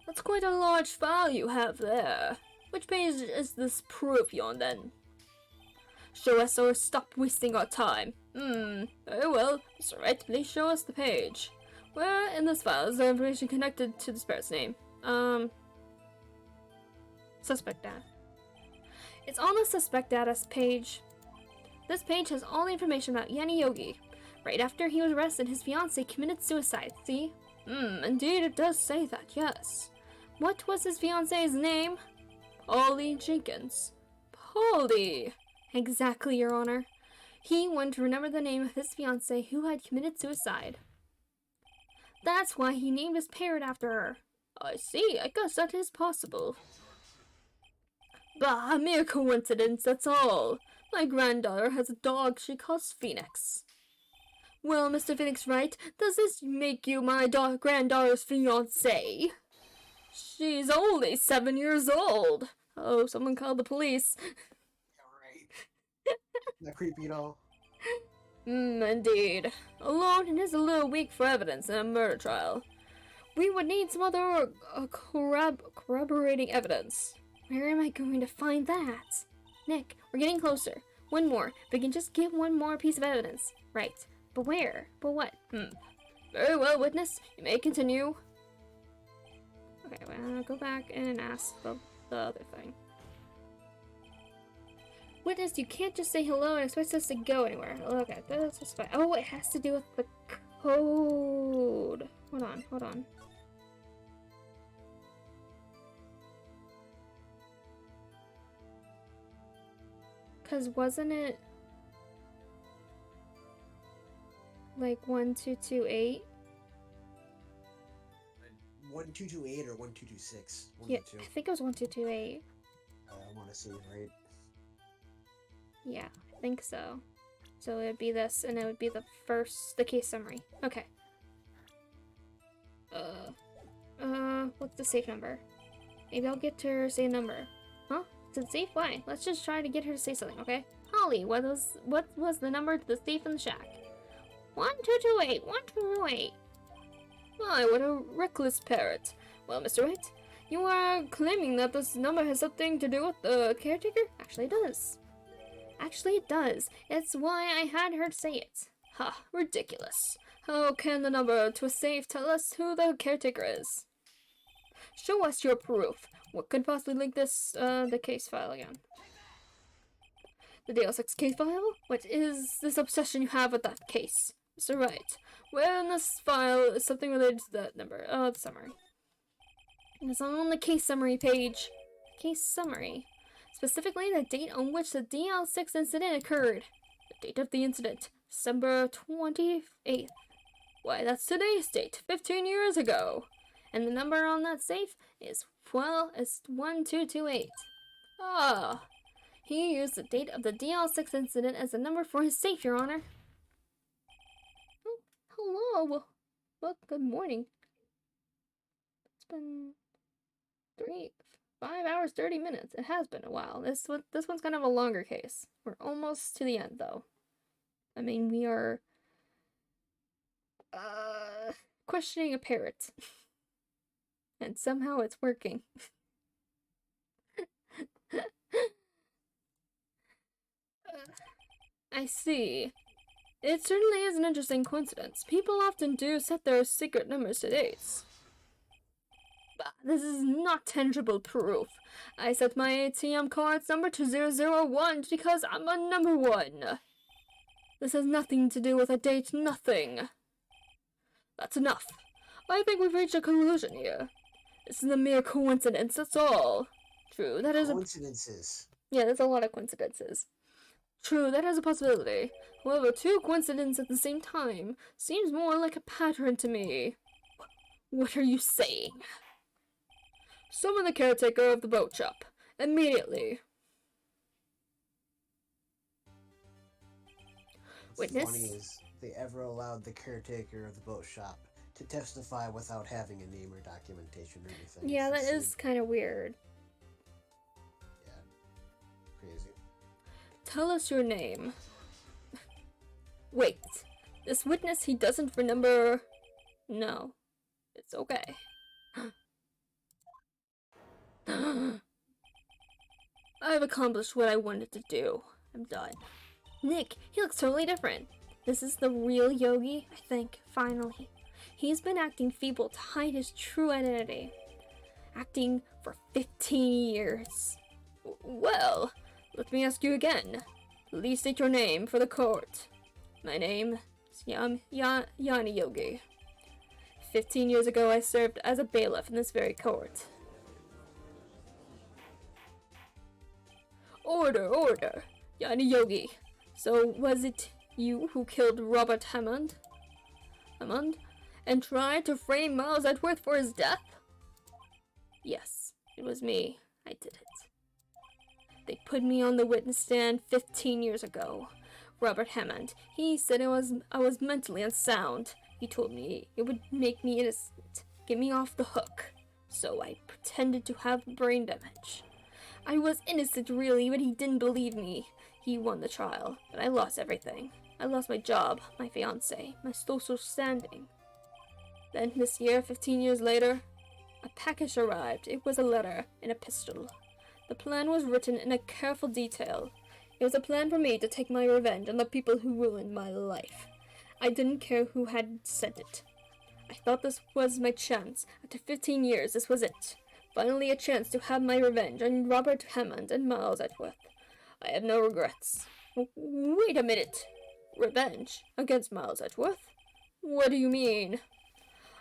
S3: that's quite a large file you have there. Which page is this proof on then? Show us or stop wasting our time. Very well. Mr. Wright, please show us the page. Where in this file is the information connected to the spirit's name? Suspect data. It's on the suspect data page. This page has all the information about Yanni Yogi. Right after he was arrested, his fiancée committed suicide, see? Indeed it does say that, yes. What was his fiancée's name? Polly Jenkins. Polly! Exactly, Your Honor. He wanted to remember the name of his fiancée who had committed suicide. That's why he named his parrot after her. I see, I guess that is possible. Bah, mere coincidence, that's all. My granddaughter has a dog she calls Phoenix. Well, Mr. Phoenix Wright, does this make you my granddaughter's fiancé? She's only 7 years old. Oh, someone called the police.
S2: Alright. Not creepy at all.
S3: Indeed. Alone, it is a little weak for evidence in a murder trial. We would need some other corroborating evidence. Where am I going to find that? Nick, we're getting closer. One more. If we can just get one more piece of evidence. Right. But where? But what? Very well, witness. You may continue. Okay, well, go back and ask the other thing. Witness, you can't just say hello and expect us to go anywhere. Okay, that's just fine. Oh, it has to do with the code. Hold on. Cause wasn't it like 1228?
S2: 1228 or 1226?
S3: Yeah, I think it was 1228.
S2: I want to say right.
S3: Yeah, I think so. So it would be this, and it would be the case summary. Okay. What's the safe number? Maybe I'll get her to say a number. Huh? Is it safe? Why? Let's just try to get her to say something, okay? Holly, what was the number to the safe in the shack? 1228, 1228. My, what a reckless parrot. Well, Mr. Wright, you are claiming that this number has something to do with the caretaker? Actually, it does. It's why I had her say it. Ha, ridiculous. How can the number to a safe tell us who the caretaker is? Show us your proof. What could possibly link this, the case file again? The DL6 case file? What is this obsession you have with that case? Mr. Wright, where in this file is something related to that number? Oh, the summary. It's on the case summary page. Case summary. Specifically, the date on which the DL6 incident occurred. The date of the incident, December 28th. Why, that's today's date, 15 years ago. And the number on that safe is 1228. Ah, He used the date of the DL6 incident as a number for his safe, Your Honor. Oh, hello. Well, good morning. It's been 5 hours, 30 minutes. It has been a while. This one's kind of a longer case. We're almost to the end, though. I mean, we are questioning a parrot. And somehow it's working. I see. It certainly is an interesting coincidence. People often do set their secret numbers to dates. But this is not tangible proof. I set my ATM card's number to 001 because I'm a number 1. This has nothing to do with a date, nothing. That's enough. I think we've reached a conclusion here. This is a mere coincidence, that's all. True, that is
S2: Coincidences.
S3: Yeah, there's a lot of coincidences. True, that is a possibility. However, 2 coincidences at the same time seems more like a pattern to me. What are you saying? Summon the caretaker of the boat shop. Immediately.
S2: What's
S3: Witness?
S2: funny is they ever allowed the caretaker of the boat shop to testify without having a name or documentation or anything.
S3: Yeah,
S2: It's
S3: that
S2: the
S3: is
S2: same-
S3: kind of weird.
S2: Yeah. Crazy.
S3: Tell us your name. Wait. This witness, he doesn't remember... No. It's okay. I've accomplished what I wanted to do. I'm done. Nick, he looks totally different. This is the real Yogi, I think, finally. He's been acting feeble to hide his true identity. Acting for 15 years. Well, let me ask you again. Please state your name for the court. My name is Yanni Yogi. 15 years ago, I served as a bailiff in this very court. Order, order. Yanni Yogi. So, was it you who killed Robert Hammond? And tried to frame Miles Edgeworth for his death? Yes, it was me. I did it. They put me on the witness stand 15 years ago. Robert Hammond, he said I was mentally unsound. He told me it would make me innocent, get me off the hook. So I pretended to have brain damage. I was innocent really, but he didn't believe me. He won the trial, but I lost everything. I lost my job, my fiancé, my social standing. Then this year, 15 years later, a package arrived. It was a letter and a pistol. The plan was written in a careful detail. It was a plan for me to take my revenge on the people who ruined my life. I didn't care who had sent it. I thought this was my chance. After 15 years, this was it. Finally a chance to have my revenge on Robert Hammond and Miles Edgeworth. I have no regrets. Wait a minute. Revenge? Against Miles Edgeworth? What do you mean?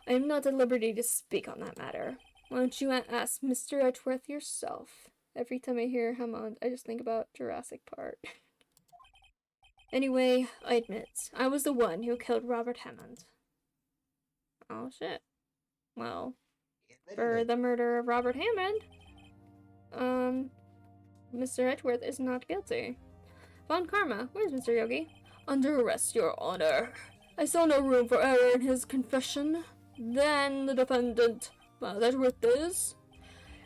S3: I am not at liberty to speak on that matter. Why don't you ask Mr. Edgeworth yourself? Every time I hear Hammond, I just think about Jurassic Park. Anyway, I admit, I was the one who killed Robert Hammond. Oh shit. Well, for the murder of Robert Hammond, Mr. Edgeworth is not guilty. Von Karma, where's Mr. Yogi? Under arrest, Your Honor. I saw no room for error in his confession. Then the defendant, Miles Edgeworth, is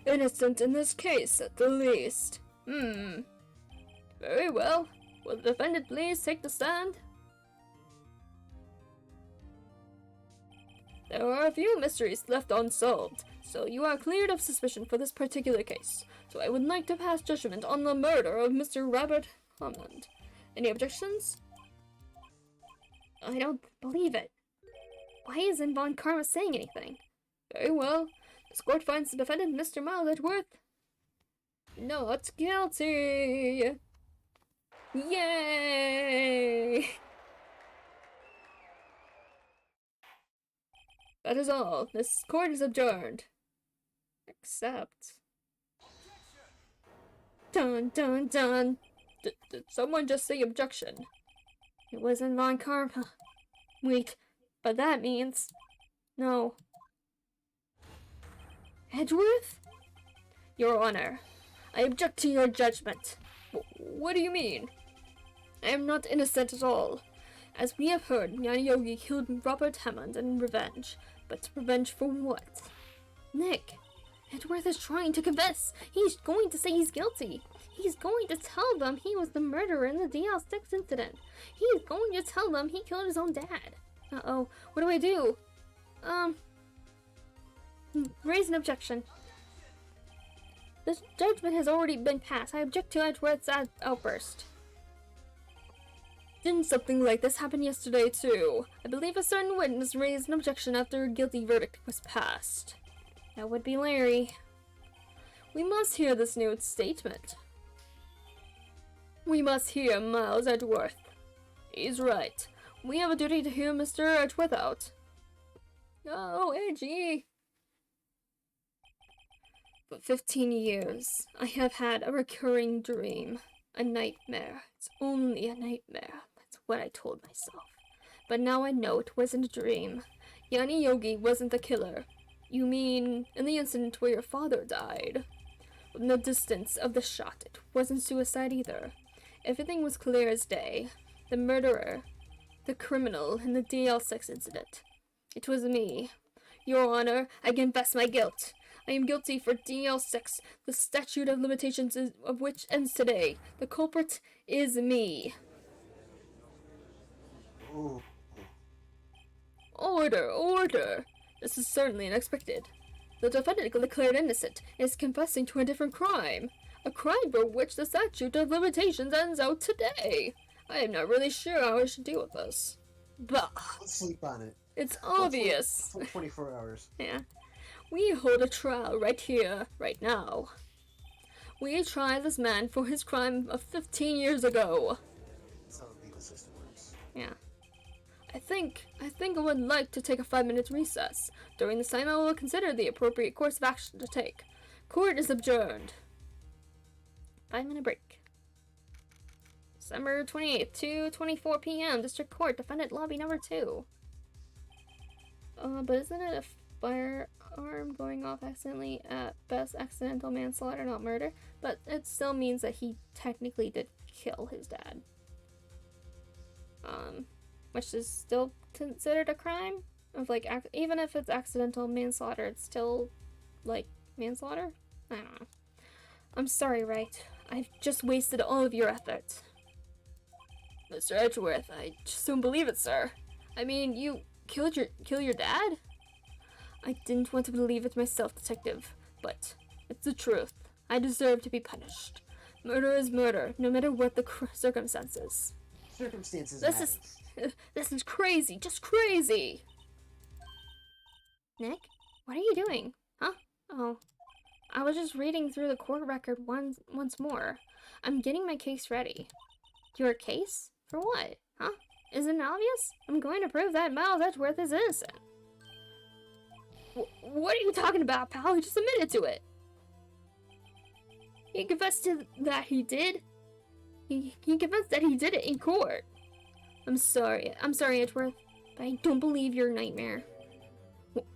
S3: innocent in this case, at the least. Very well. Will the defendant please take the stand? There are a few mysteries left unsolved, so you are cleared of suspicion for this particular case. So I would like to pass judgment on the murder of Mr. Robert Hammond. Any objections? I don't believe it. Why isn't Von Karma saying anything? Very well. This court finds the defendant, Mr. Miles Edgeworth, not guilty. Yay! That is all. This court is adjourned. Except... Dun dun dun! Did someone just say objection? It wasn't Von Karma. Wait, but that means... No. Edgeworth? Your Honor, I object to your judgment.
S4: What do you mean? I am not innocent at all. As we have heard, Yogi killed Robert Hammond in revenge. But revenge for what?
S3: Nick, Edgeworth is trying to confess. He's going to say he's guilty. He's going to tell them he was the murderer in the DL6 incident. He's going to tell them he killed his own dad. Uh-oh, what do I do? Raise an objection. This judgment has already been passed. I object to Edgeworth's outburst.
S4: Didn't something like this happen yesterday, too? I believe a certain witness raised an objection after a guilty verdict was passed.
S3: That would be Larry.
S4: We must hear this new statement. We must hear Miles Edgeworth. He's right. We have a duty to hear Mr. Edgeworth out. Oh, Edgy! For 15 years, I have had a recurring dream. A nightmare. It's only a nightmare. That's what I told myself. But now I know it wasn't a dream. Yanni Yogi wasn't the killer. You mean, in the incident where your father died? In the distance of the shot, it wasn't suicide either. Everything was clear as day. The murderer, the criminal in the DL6 incident. It was me. Your Honor, I confess my guilt. I am guilty for DL6, the statute of limitations of which ends today. The culprit is me.
S2: Ooh.
S4: Order, order! This is certainly unexpected. The defendant declared innocent and is confessing to a different crime. A crime for which the statute of limitations ends out today. I am not really sure how I should deal with this. Bah!
S2: Let's sleep on it.
S4: It's obvious.
S2: For 24 hours.
S4: Yeah. We hold a trial right here, right now. We try this man for his crime of 15 years ago.
S2: That's how the legal system works.
S4: Yeah. I think I would like to take a 5-minute recess. During this time, I will consider the appropriate course of action to take. Court is adjourned.
S3: 5-minute break. December 28th, 2:24 p.m. District Court, Defendant Lobby Number 2. But isn't it a firearm going off accidentally? At best, accidental manslaughter, not murder. But it still means that he technically did kill his dad. Which is still considered a crime? Of like, even if it's accidental manslaughter, it's still, like, manslaughter? I don't know. I'm sorry, Wright. I've just wasted all of your efforts.
S4: Mr. Edgeworth, I just don't believe it, sir. I mean, you kill your dad?
S3: I didn't want to believe it myself, Detective, but it's the truth. I deserve to be punished.
S4: Murder is murder, no matter what the circumstances.
S2: Circumstances
S3: This is crazy, just crazy! Nick, what are you doing? Huh? Oh, I was just reading through the court record once more. I'm getting my case ready. Your case? For what? Huh? Isn't it obvious? I'm going to prove that Miles Edgeworth is innocent.
S4: What are you talking about, pal? He just admitted to it.
S3: He confessed to that he did. He confessed that he did it in court. I'm sorry, Edgeworth, but I don't believe your nightmare.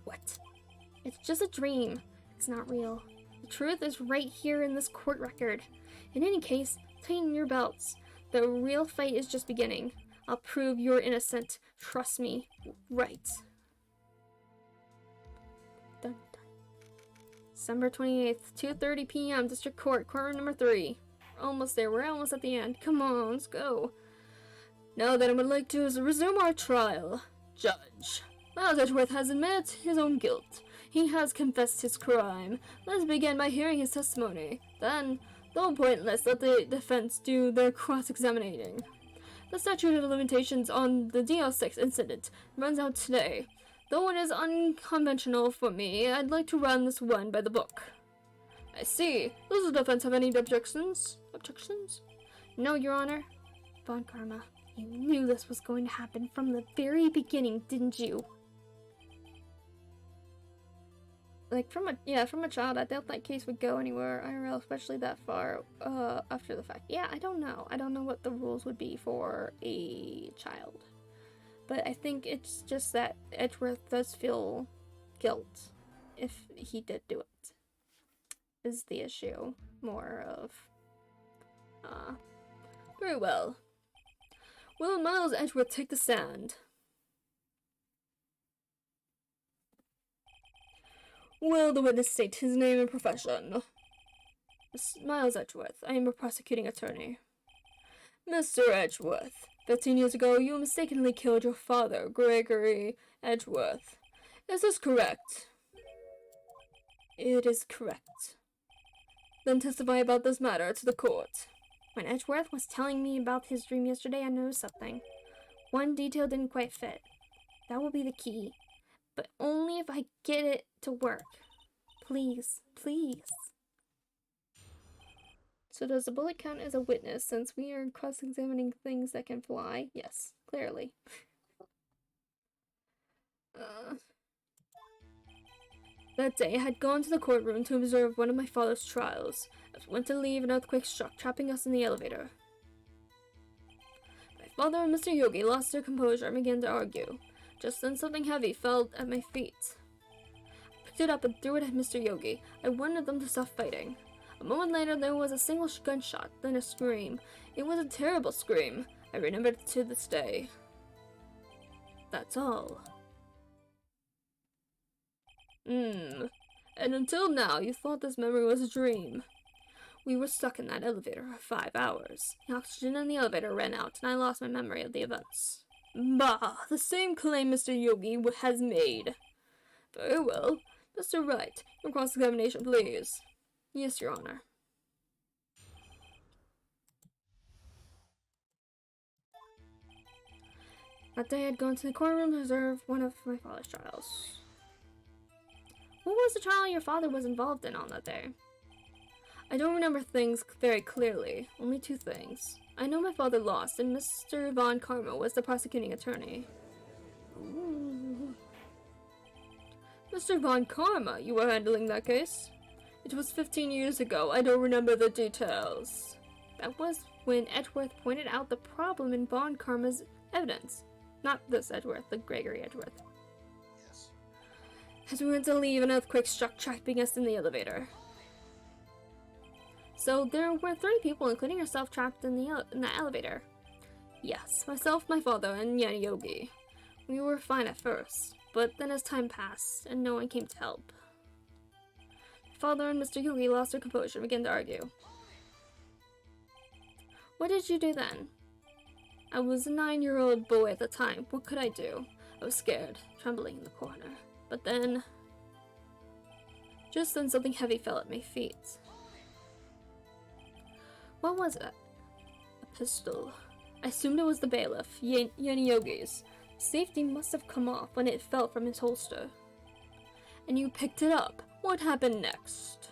S4: What?
S3: It's just a dream. It's not real. The truth is right here in this court record. In any case, tighten your belts. The real fight is just beginning. I'll prove you're innocent. Trust me. Right. Dun, dun. December 28th, 2:30 p.m. District Court, courtroom number 3. We're almost there. We're almost at the end. Come on, let's go.
S4: Now then, I would like to resume our trial. Judge, Miles Edgeworth has admitted his own guilt. He has confessed his crime. Let's begin by hearing his testimony. Then, though pointless, let the defense do their cross-examining. The statute of limitations on the DL6 incident runs out today. Though it is unconventional for me, I'd like to run this one by the book. I see. Does the defense have any objections?
S3: No, Your Honor. Von Karma, you knew this was going to happen from the very beginning, didn't you? Like, from a child, I doubt that case would go anywhere IRL, especially that far, after the fact. Yeah, I don't know. I don't know what the rules would be for a child. But I think it's just that Edgeworth does feel guilt if he did do it, is the issue, more of.
S4: Ah, very well. Will Miles Edgeworth take the stand? Will the witness state his name and profession? Miles Edgeworth, I am a prosecuting attorney. Mr. Edgeworth, 15 years ago you mistakenly killed your father, Gregory Edgeworth. Is this correct? It is correct. Then testify about this matter to the court.
S3: When Edgeworth was telling me about his dream yesterday, I noticed something. One detail didn't quite fit. That will be the key. But only if I get it to work. Please, please.
S1: So does the bullet count as a witness since we are cross-examining things that can fly? Yes, clearly.
S4: That day I had gone to the courtroom to observe one of my father's trials. As we went to leave, an earthquake struck, trapping us in the elevator. My father and Mr. Yogi lost their composure and began to argue. Just then something heavy fell at my feet. I picked it up and threw it at Mr. Yogi. I wanted them to stop fighting. A moment later there was a single gunshot, then a scream. It was a terrible scream. I remember it to this day. That's all. And until now, you thought this memory was a dream. We were stuck in that elevator for 5 hours. The oxygen in the elevator ran out, and I lost my memory of the events. Bah! The same claim Mr. Yogi has made. Very well. Mr. Wright, your cross-examination, please. Yes, Your Honor. That day I had gone to the courtroom to observe one of my father's trials.
S3: What was the trial your father was involved in on that day?
S4: I don't remember things very clearly, only 2 things. I know my father lost, and Mr. Von Karma was the prosecuting attorney. Ooh. Mr. Von Karma, you were handling that case? It was 15 years ago, I don't remember the details.
S3: That was when Edgeworth pointed out the problem in Von Karma's evidence. Not this Edgeworth, the Gregory Edgeworth.
S2: Yes.
S4: As we went to leave, an earthquake struck, trapping us in the elevator.
S3: So there were 3 people, including yourself, trapped in the elevator.
S4: Yes, myself, my father, and Yanni Yogi. We were fine at first, but then as time passed, and no one came to help. My father and Mr. Yogi lost their composure and began to argue.
S3: What did you do then?
S4: I was a 9-year-old boy at the time. What could I do? I was scared, trembling in the corner. But then... just then something heavy fell at my feet.
S3: What was it?
S4: A pistol. I assumed it was the bailiff, Yanni Yogi's. Safety must have come off when it fell from his holster. And you picked it up. What happened next?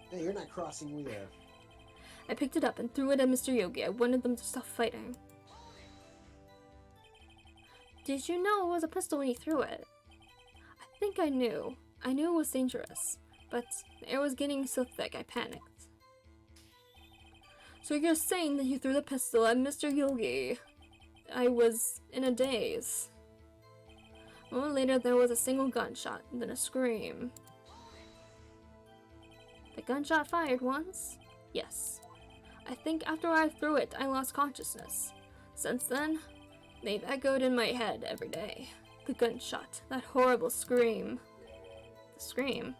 S2: Hey, you're not crossing, we are.
S4: I picked it up and threw it at Mr. Yogi. I wanted them to stop fighting.
S3: Did you know it was a pistol when you threw it?
S4: I think I knew. I knew it was dangerous, but the air was getting so thick I panicked. So you're saying that you threw the pistol at Mr. Yogi? I was in a daze. A moment later there was a single gunshot, and then a scream.
S3: The gunshot fired once?
S4: Yes. I think after I threw it, I lost consciousness. Since then, they've echoed in my head every day. The gunshot, that horrible scream. The scream.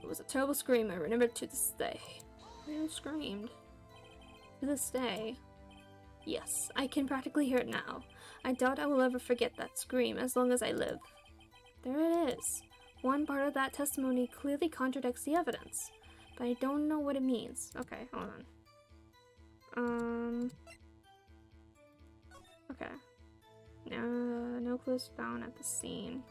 S4: It was a terrible scream I remember to this day.
S3: You screamed.
S4: To this day. Yes, I can practically hear it now. I doubt I will ever forget that scream as long as I live.
S3: There it is. One part of that testimony clearly contradicts the evidence, but I don't know what it means. Okay, hold on. Okay. No clues found at the scene.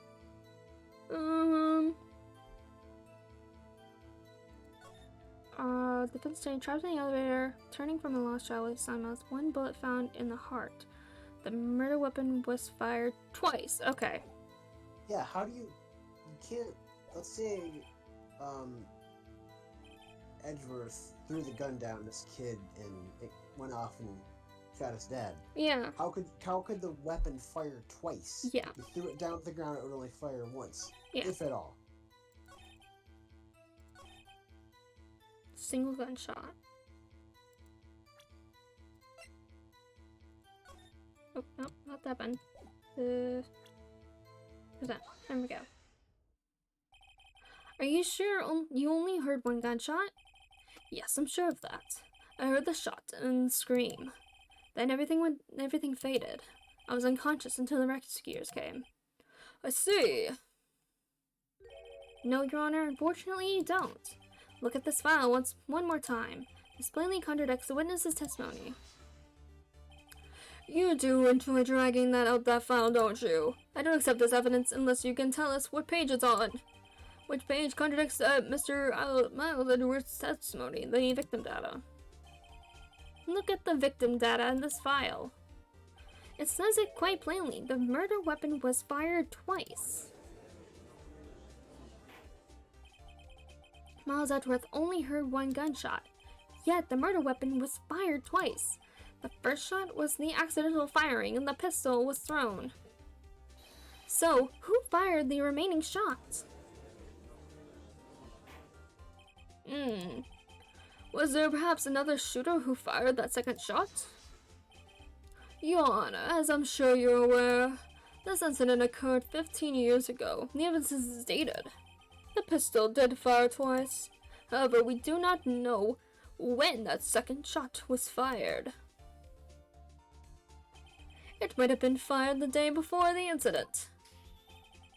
S3: Defense attorney trapped in the elevator, turning from a lost child with son mouth. 1 bullet found in the heart. The murder weapon was fired twice. Okay.
S2: Yeah, how do you can't, let's say, Edgeworth threw the gun down this kid and it went off and shot his dad.
S3: Yeah.
S2: How could the weapon fire twice?
S3: Yeah.
S2: If you threw it down to the ground, it would only fire once.
S3: Yeah.
S2: If at all.
S3: Single gunshot. Oh, no, not that one. Where's that? There we go. Are you sure you only heard one gunshot? Yes, I'm sure of that. I heard the shot and scream. Then everything faded. I was unconscious until the rescuers came. I see. No, Your Honor, unfortunately you don't. Look at this file one more time. This plainly contradicts the witness's testimony. You do enjoy dragging that file, don't you? I don't accept this evidence unless you can tell us what page it's on. Which page contradicts Mr. Edwards' testimony, the victim data? Look at the victim data in this file. It says it quite plainly. The murder weapon was fired twice. Miles Edgeworth only heard one gunshot, yet the murder weapon was fired twice. The first shot was the accidental firing and the pistol was thrown. So, who fired the remaining shots? Was there perhaps another shooter who fired that second shot? Your Honor, as I'm sure you're aware, this incident occurred 15 years ago. The evidence is dated. The pistol did fire twice. However, we do not know when that second shot was fired. It might have been fired the day before the incident.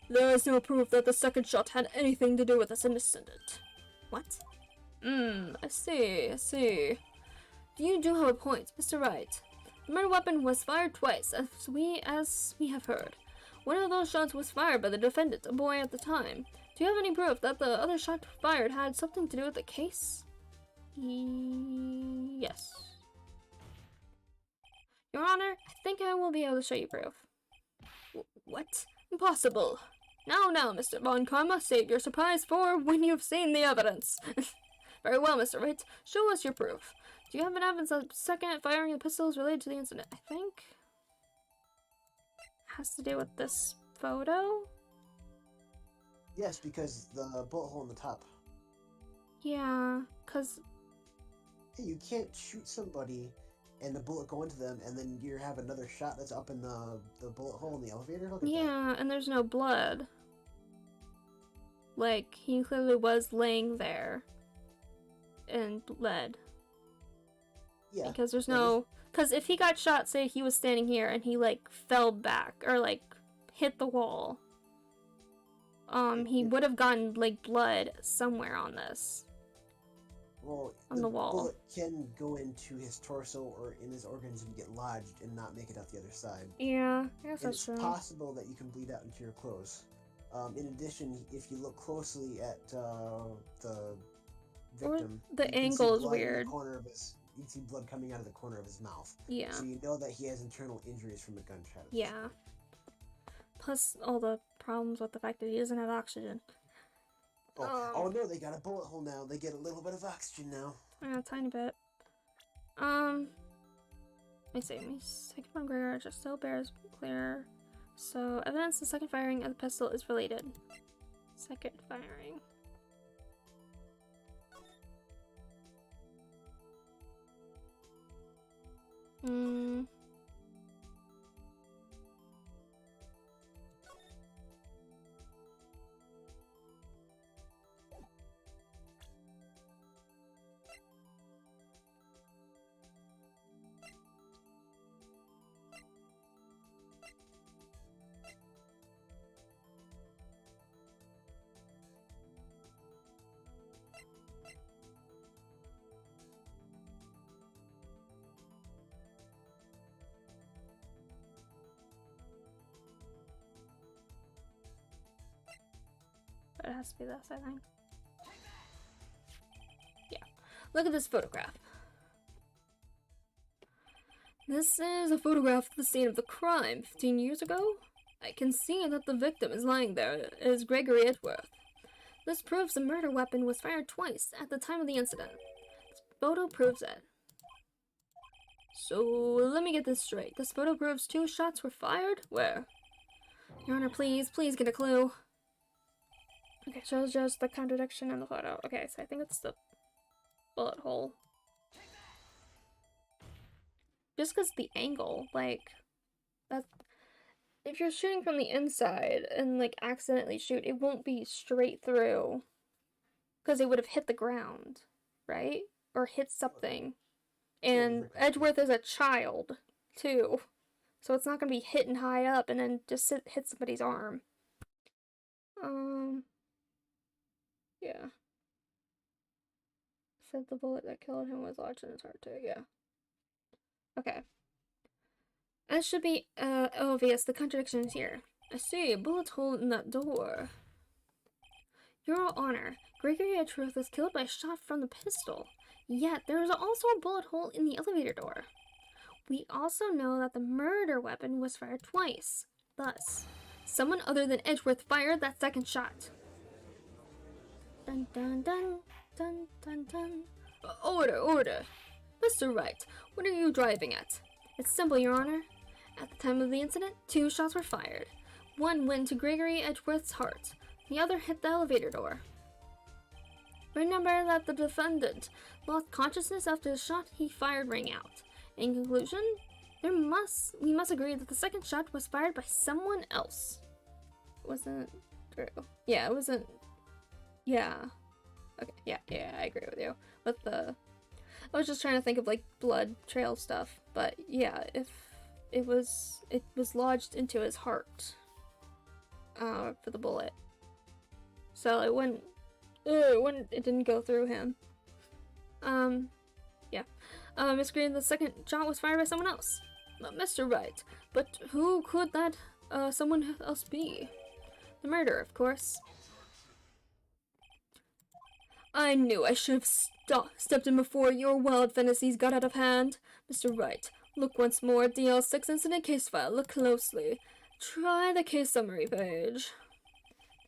S3: There is no proof that the second shot had anything to do with this incident. What? I see. You do have a point, Mr. Wright. The murder weapon was fired twice, as we have heard. One of those shots was fired by the defendant, a boy at the time. Do you have any proof that the other shot fired had something to do with the case? Yes. Your Honor, I think I will be able to show you proof. What? Impossible. Now, Mr. Von Karma, save your surprise for when you've seen the evidence. Very well, Mr. Wright. Show us your proof. Do you have an evidence that the second firing of the pistol is related to the incident? I think it has to do with this photo?
S2: Yes, because the bullet hole in the top.
S3: Yeah, because...
S2: Hey, you can't shoot somebody and the bullet go into them and then you have another shot that's up in the bullet hole in the elevator? Look at that.
S3: And there's no blood. Like, he clearly was laying there and bled.
S2: Yeah.
S3: Because there's no... Because if he got shot, say he was standing here and he, like, fell back or, like, hit the wall, he would have gotten, like, blood somewhere on this.
S2: Well,
S3: on the wall.
S2: Bullet can go into his torso or in his organs and get lodged and not make it out the other side.
S3: Yeah, I guess that's
S2: it's
S3: true.
S2: possible that you can bleed out into your clothes. In addition, if you look closely at the victim,
S3: the angle is weird.
S2: You can see blood coming out of the corner of his mouth.
S3: Yeah.
S2: So you know that he has internal injuries from a gunshot.
S3: Yeah. Plus all the problems with the fact that he doesn't have oxygen.
S2: Oh no, they got a bullet hole now. They get a little bit of oxygen now.
S3: Yeah, a tiny bit. Let me see. My second one Gregor just still bears clear. So, evidence the second firing of the pistol is related. Second firing. It has to be this, I think. Yeah. Look at this photograph. This is a photograph of the scene of the crime 15 years ago. I can see that the victim is lying there. It is Gregory Edgeworth. This proves the murder weapon was fired twice at the time of the incident. This photo proves it. So, let me get this straight. This photo proves 2 shots were fired? Where? Your Honor, please get a clue. Okay, shows just the contradiction in the photo. Okay, so I think it's the bullet hole. Just because the angle, like,
S1: That's if you're shooting from the inside and like accidentally shoot, it won't be straight through because it would have hit the ground, right? Or hit something. And Edgeworth is a child too, so it's not gonna be hitting high up and then just hit somebody's arm. Yeah. Said the bullet that killed him was lodged in his heart too. Yeah. Okay. That should be obvious. The contradiction is here. I see a bullet hole in that door. Your Honor, Gregory Edgeworth was killed by a shot from the pistol. Yet there is also a bullet hole in the elevator door. We also know that the murder weapon was fired twice. Thus, someone other than Edgeworth fired that second shot. Dun dun dun dun dun dun. Order. Mr. Wright, what are you driving at? It's simple, Your Honor. At the time of the incident, 2 shots were fired. One went to Gregory Edgeworth's heart. The other hit the elevator door. Remember that the defendant lost consciousness after the shot he fired rang out. In conclusion, we must agree that the second shot was fired by someone else. Wasn't true. Yeah, it wasn't. Yeah. Okay, yeah, I agree with you. But I was just trying to think of like blood trail stuff. But yeah, if it was lodged into his heart for the bullet. So it didn't go through him. Yeah. Miss Green, the second shot was fired by someone else. Mr. Wright, but who could that someone else be? The murderer, of course. I knew I should have stepped in before your wild fantasies got out of hand. Mr. Wright, look once more at the L6 incident case file. Look closely. Try the case summary page.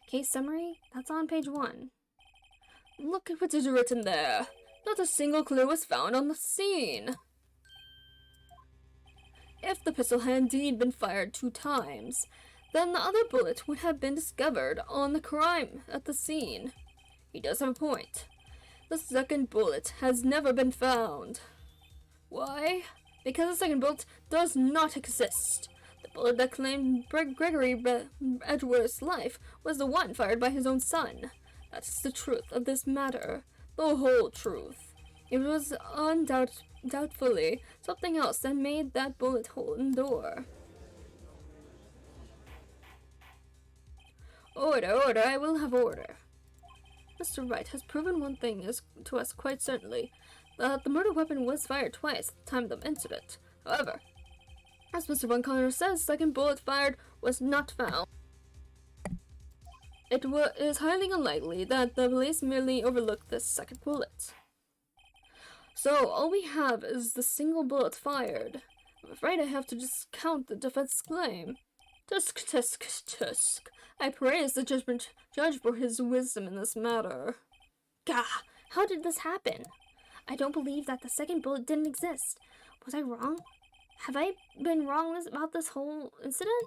S1: Case summary? That's on page 1. Look at what is written there. Not a single clue was found on the scene. If the pistol had indeed been fired 2 times, then the other bullet would have been discovered on the crime at the scene. He does have a point. The second bullet has never been found. Why? Because the second bullet does not exist. The bullet that claimed Gregory Edgeworth's life was the one fired by his own son. That is the truth of this matter. The whole truth. It was undoubtedly something else that made that bullet hole in the door. Order, I will have order. Mr. Wright has proven one thing to us quite certainly, that the murder weapon was fired twice at the time of the incident. However, as Mr. Von Connor says, the second bullet fired was not found. It is highly unlikely that the police merely overlooked this second bullet. So, all we have is the single bullet fired. I'm afraid I have to discount the defense's claim. Tusk. I praise the judge for his wisdom in this matter.
S3: Gah! How did this happen? I don't believe that the second bullet didn't exist. Was I wrong? Have I been wrong about this whole incident?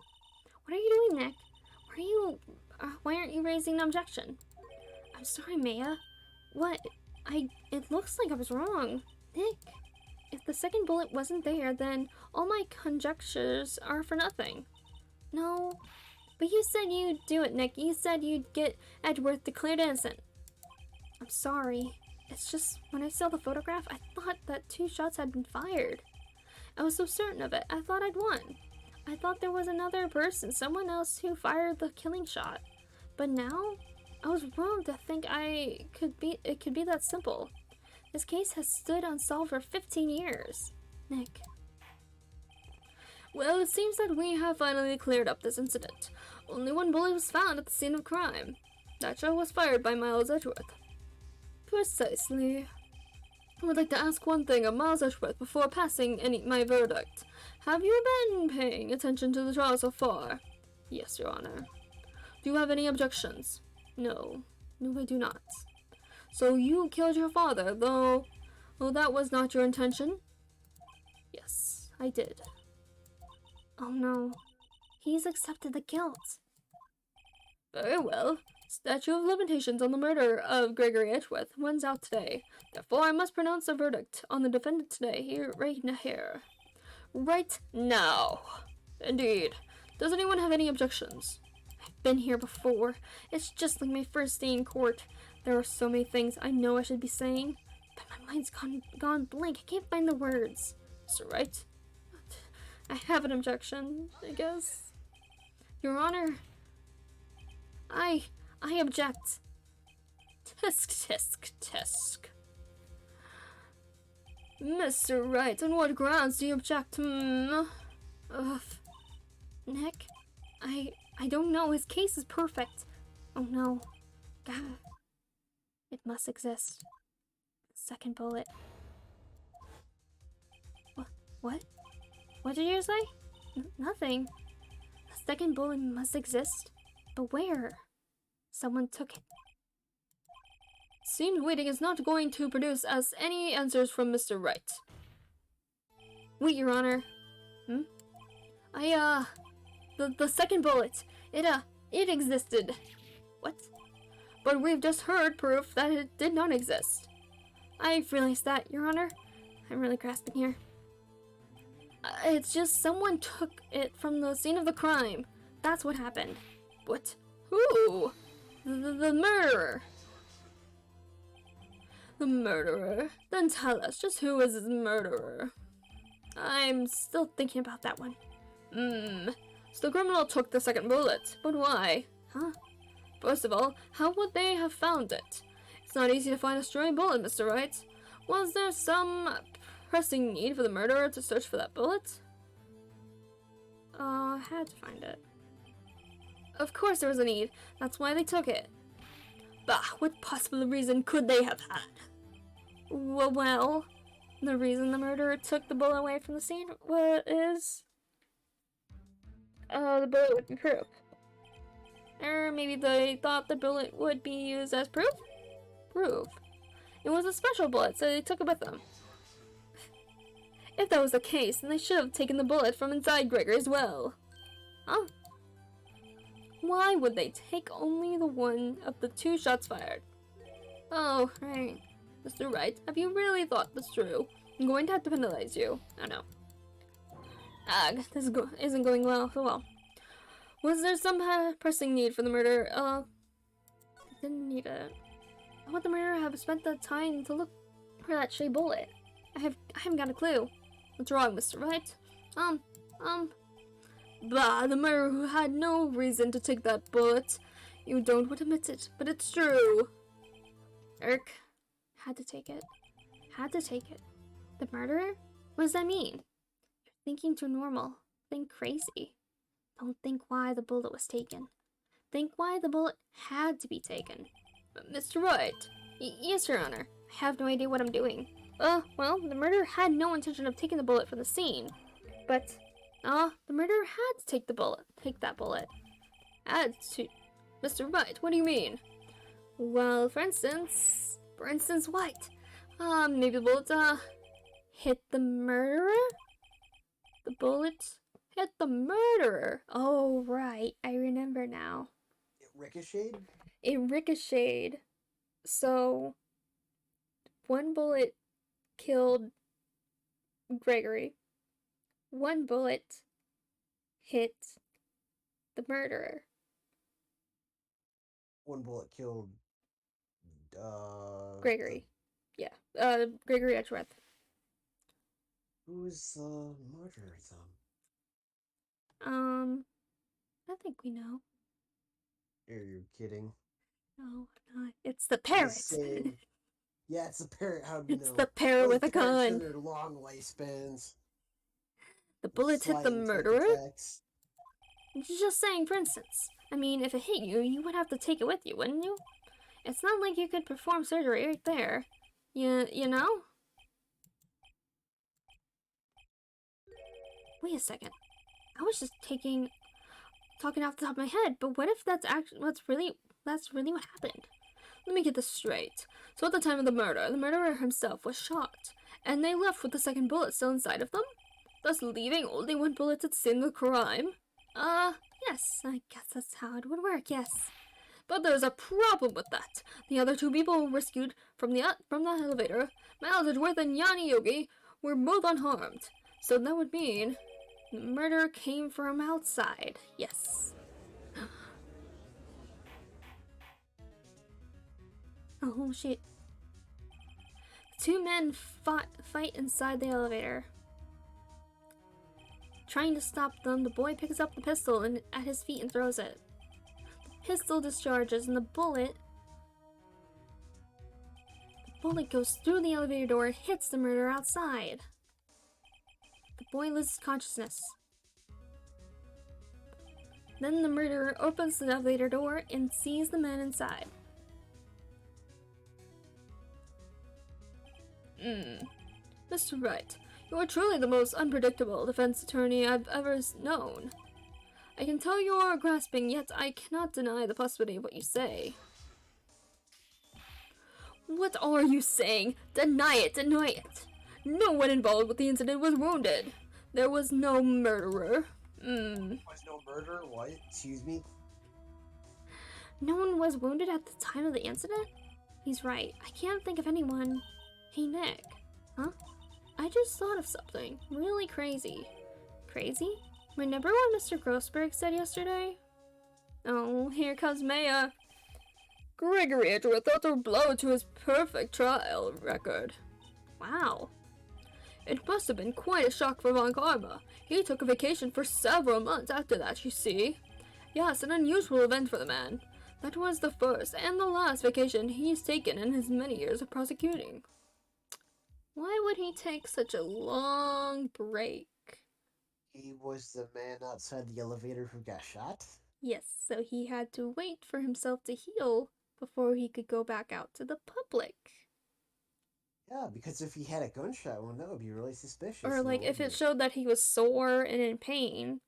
S3: What are you doing, Nick? Why aren't you raising an objection? I'm sorry, Maya. What? It looks like I was wrong. Nick, if the second bullet wasn't there, then all my conjectures are for nothing. No, but you said you'd do it, Nick. You said you'd get Edgeworth declared innocent. I'm sorry. It's just, when I saw the photograph, I thought that 2 shots had been fired. I was so certain of it, I thought I'd won. I thought there was another person, someone else who fired the killing shot. But now, I was wrong to think it could be that simple. This case has stood unsolved for 15 years. Nick.
S4: Well, it seems that we have finally cleared up this incident. Only 1 bullet was found at the scene of crime. That shot was fired by Miles Edgeworth. Precisely. I would like to ask one thing of Miles Edgeworth before passing my verdict. Have you been paying attention to the trial so far? Yes, Your Honor. Do you have any objections? No, I do not. So you killed your father, though that was not your intention? Yes, I did.
S3: Oh no, he's accepted the guilt.
S4: Very well. Statute of limitations on the murder of Gregory Edgeworth runs out today. Therefore, I must pronounce a verdict on the defendant today, right here. Right now. Indeed. Does anyone have any objections?
S3: I've been here before. It's just like my first day in court. There are so many things I know I should be saying, but my mind's gone blank. I can't find the words.
S4: Mr. Wright?
S3: I have an objection, I guess. Your Honor, I object.
S4: Tisk, tisk, tisk. Mr. Wright, on what grounds do you object?
S3: Nick, I don't know. His case is perfect. Oh no. God. It must exist. Second bullet. What? What did you say? Nothing. The second bullet must exist. But where? Someone took it.
S4: Seems waiting is not going to produce us any answers from Mr. Wright.
S3: Wait, Your Honor. The second bullet. It existed.
S4: What? But we've just heard proof that it did not exist.
S3: I've realized that, Your Honor. I'm really grasping here. It's just someone took it from the scene of the crime. That's what happened.
S4: What? Who?
S3: The murderer.
S4: The murderer? Then tell us, just who is the murderer?
S3: I'm still thinking about that one.
S4: So the criminal took the second bullet, but why?
S3: Huh?
S4: First of all, how would they have found it? It's not easy to find a stray bullet, Mr. Wright. Was there some pressing need for the murderer to search for that bullet?
S3: Had to find it.
S4: Of course there was a need. That's why they took it. Bah, what possible reason could they have had?
S3: Well, the reason the murderer took the bullet away from the scene is...
S4: the bullet would be proof.
S3: Or maybe they thought the bullet would be used as proof?
S4: Proof? It was a special bullet, so they took it with them.
S3: If that was the case, then they should have taken the bullet from inside Gregor as well.
S4: Huh? Why would they take only the one of the 2 shots fired?
S3: Oh, right.
S4: Mr. Wright, have you really thought this through? I'm going to have to penalize you. Oh no.
S3: Ugh, this isn't going well so well.
S4: Was there some pressing need for the murder?
S3: Didn't need it. How would the murderer have spent the time to look for that stray bullet? I haven't got a clue.
S4: What's wrong, Mr. Wright? Bah, the murderer who had no reason to take that bullet. You don't want to admit it, but it's true.
S3: Irk. Had to take it. Had to take it. The murderer? What does that mean? You're thinking too normal. Think crazy. Don't think why the bullet was taken. Think why the bullet had to be taken.
S4: But Mr. Wright.
S3: Yes, Your Honor. I have no idea what I'm doing. Well, the murderer had no intention of taking the bullet from the scene. But, the murderer had to take that bullet.
S4: Had to... Mr. Wright, what do you mean?
S3: Well, for instance what?
S4: Maybe the bullet,
S3: hit the murderer?
S4: The bullet hit the murderer.
S3: Oh, right. I remember now.
S2: It ricocheted?
S3: It ricocheted. So, one bullet killed Gregory. One bullet hit the murderer.
S2: One bullet killed
S3: Gregory. Yeah. Gregory Edgeworth.
S2: Who's the murderer,
S3: I think we know.
S2: Are you kidding?
S3: No, I'm not. It's the Parrot.
S2: Yeah, it's the Parrot. How do you know?
S3: It's the Parrot with a
S2: parrots
S3: gun.
S2: and their long lifespans.
S3: The bullet hit
S2: Fly
S3: the
S2: into
S3: murderer?
S2: attacks.
S3: Just saying, for instance. I mean, if it hit you, you would have to take it with you, wouldn't you? It's not like you could perform surgery right there. You know? Wait a second. I was just talking off the top of my head, but what if that's really what happened?
S4: Let me get this straight. So at the time of the murderer himself was shot, and they left with the second bullet still inside of them, thus leaving only one bullet at the scene of the crime?
S3: Yes, I guess that's how it would work, yes.
S4: But there's a problem with that. The other 2 people rescued from the elevator, Miles Edgeworth and Yanni Yogi, were both unharmed. So that would mean...
S3: The murder came from outside. Yes. Oh shit. Two men fight inside the elevator. Trying to stop them, the boy picks up the pistol at his feet and throws it. The pistol discharges and the bullet goes through the elevator door and hits the murderer outside. The boy loses consciousness. Then the murderer opens the elevator door and sees the man inside. Mr. Wright, you are truly the most unpredictable defense attorney I've ever known. I can tell you are grasping, yet I cannot deny the possibility of what you say. What are you saying? Deny it, deny it! No one involved with the incident was wounded. There was no murderer.
S2: Was no murder? What? Excuse me?
S3: No one was wounded at the time of the incident? He's right. I can't think of anyone. Hey, Nick. Huh? I just thought of something really crazy. Crazy? Remember what Mr. Grossberg said yesterday? Oh, here comes Maya. Gregory Edgeworth thought a blow to his perfect trial record. Wow. It must have been quite a shock for Von Karma. He took a vacation for several months after that, you see. Yes, an unusual event for the man. That was the first and the last vacation he's taken in his many years of prosecuting. Why would he take such a long break?
S2: He was the man outside the elevator who got shot?
S3: Yes, so he had to wait for himself to heal before he could go back out to the public.
S2: Yeah, because if he had a gunshot wound, that would be really suspicious.
S3: Or like if it showed that he was sore and in pain,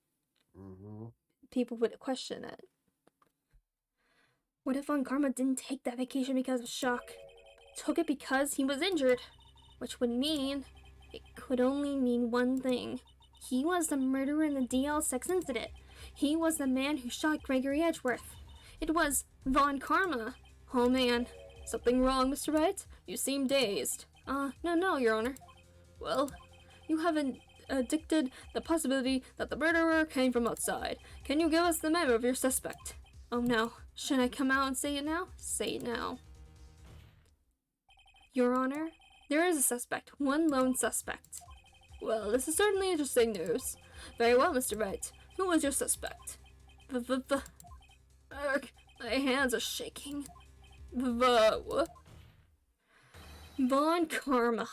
S3: people would question it. What if Von Karma didn't take that vacation because of shock? Took it because he was injured? Which would mean, it could only mean one thing. He was the murderer in the DL sex incident. He was the man who shot Gregory Edgeworth. It was Von Karma. Oh man, something wrong, Mr. Wright? You seem dazed. No, Your Honor. Well, you haven't addicted the possibility that the murderer came from outside. Can you give us the name of your suspect? Oh no, should I come out and say it now? Say it now. Your Honor, there is a suspect, one lone suspect. Well, this is certainly interesting news. Very well, Mr. Wright. Who was your suspect? My hands are shaking. What? Von Karma.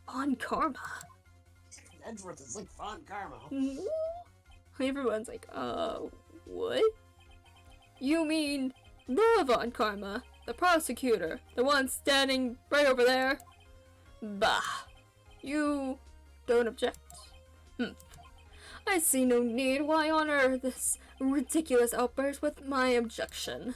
S3: Von Karma?
S2: Edgeworth is like Von Karma.
S3: Everyone's like, what? You mean the Von Karma, the prosecutor, the one standing right over there? Bah. You don't object? I see no need. Why honor this ridiculous outburst with my objection?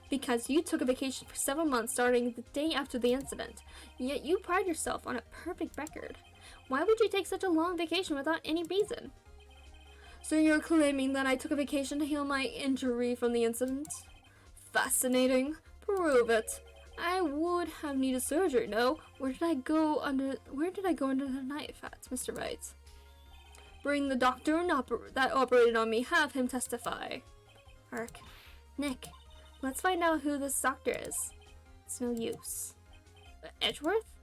S3: Because you took a vacation for several months starting the day after the incident, yet you pride yourself on a perfect record. Why would you take such a long vacation without any reason? So you're claiming that I took a vacation to heal my injury from the incident? Fascinating. Prove it. I would have needed surgery, no? Where did I go under the knife at, Mr. Wright? Bring the doctor that operated on me, have him testify. Ark. Nick, let's find out who this doctor is. It's no use. Edgeworth?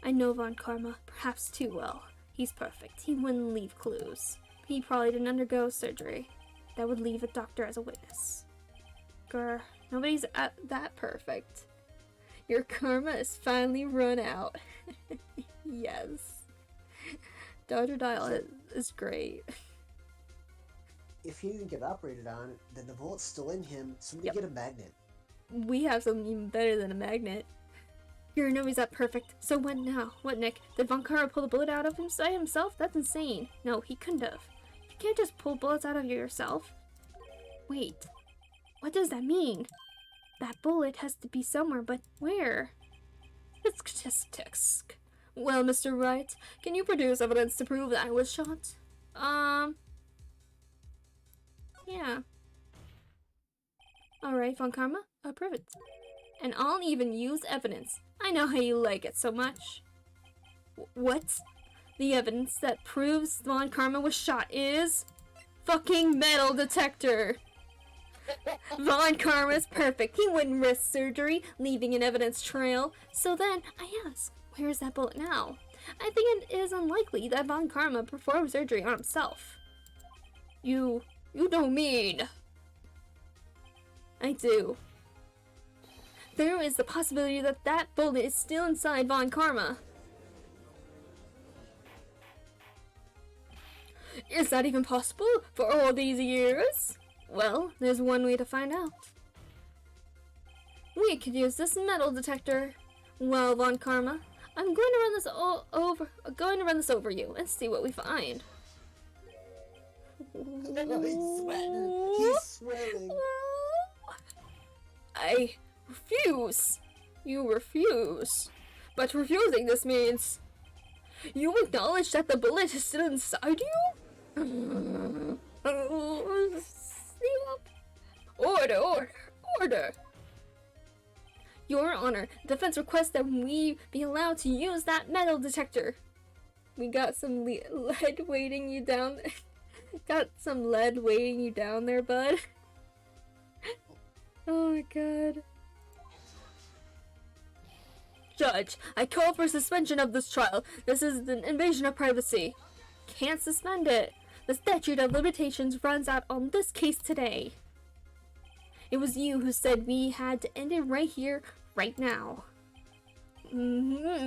S3: I know Von Karma, perhaps too well. He's perfect. He wouldn't leave clues. He probably didn't undergo surgery. That would leave a doctor as a witness. Grr, nobody's that perfect. Your karma is finally run out. Yes. Dr. Dial is great.
S2: If he didn't get operated on, then the bullet's still in him. Somebody get a magnet.
S3: We have something even better than a magnet. Your nobody's that perfect. So what now? What, Nick? Did Von Karma pull the bullet out of himself? That's insane. No, he couldn't have. You can't just pull bullets out of yourself. Wait. What does that mean? That bullet has to be somewhere, but where? It's statistics. Well, Mr. Wright, can you produce evidence to prove that I was shot? Yeah. Alright, Von Karma, I'll prove it. And I'll even use evidence. I know how you like it so much. What? The evidence that proves Von Karma was shot is fucking metal detector. Von Karma's perfect. He wouldn't risk surgery, leaving an evidence trail. So then I ask, where is that bullet now? I think it is unlikely that Von Karma performed surgery on himself. You don't mean... I do. There is the possibility that that bullet is still inside Von Karma. Is that even possible for all these years? Well, there's one way to find out. We could use this metal detector. Well, Von Karma, I'm going to run this over you and see what we find.
S2: He's sweating. He's sweating.
S3: I refuse. You refuse. But refusing this means you acknowledge that the bullet is still inside you? Order. Your Honor, defense requests that we be allowed to use that metal detector. We got some lead weighting you down there. Got some lead weighting you down there, bud. Oh my god. Judge, I call for suspension of this trial. This is an invasion of privacy. Can't suspend it. The statute of limitations runs out on this case today. It was you who said we had to end it right here, right now. Enough.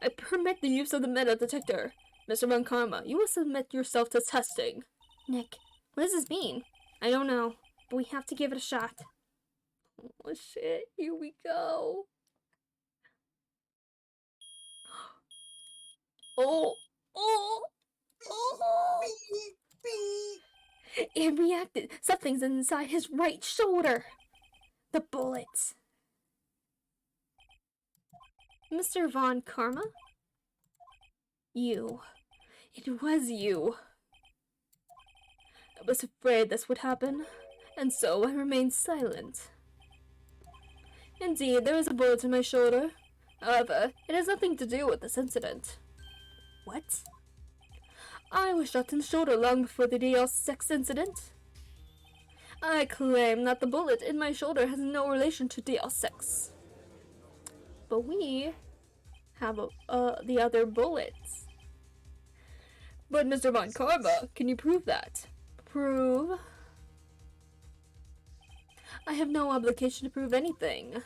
S3: I permit the use of the metal detector. Mr. Von Karma, you will submit yourself to testing. Nick, what does this mean? I don't know, but we have to give it a shot. Oh shit, here we go. Oh. It reacted. Something's inside his right shoulder. The bullet. Mr. Von Karma? You. It was you. I was afraid this would happen, and so I remained silent. Indeed, there is a bullet in my shoulder. However, it has nothing to do with this incident. What? I was shot in the shoulder long before the DL6 incident. I claim that the bullet in my shoulder has no relation to DL6. But we have the other bullets. But Mr. Von Karma, can you prove that? Prove? I have no obligation to prove anything.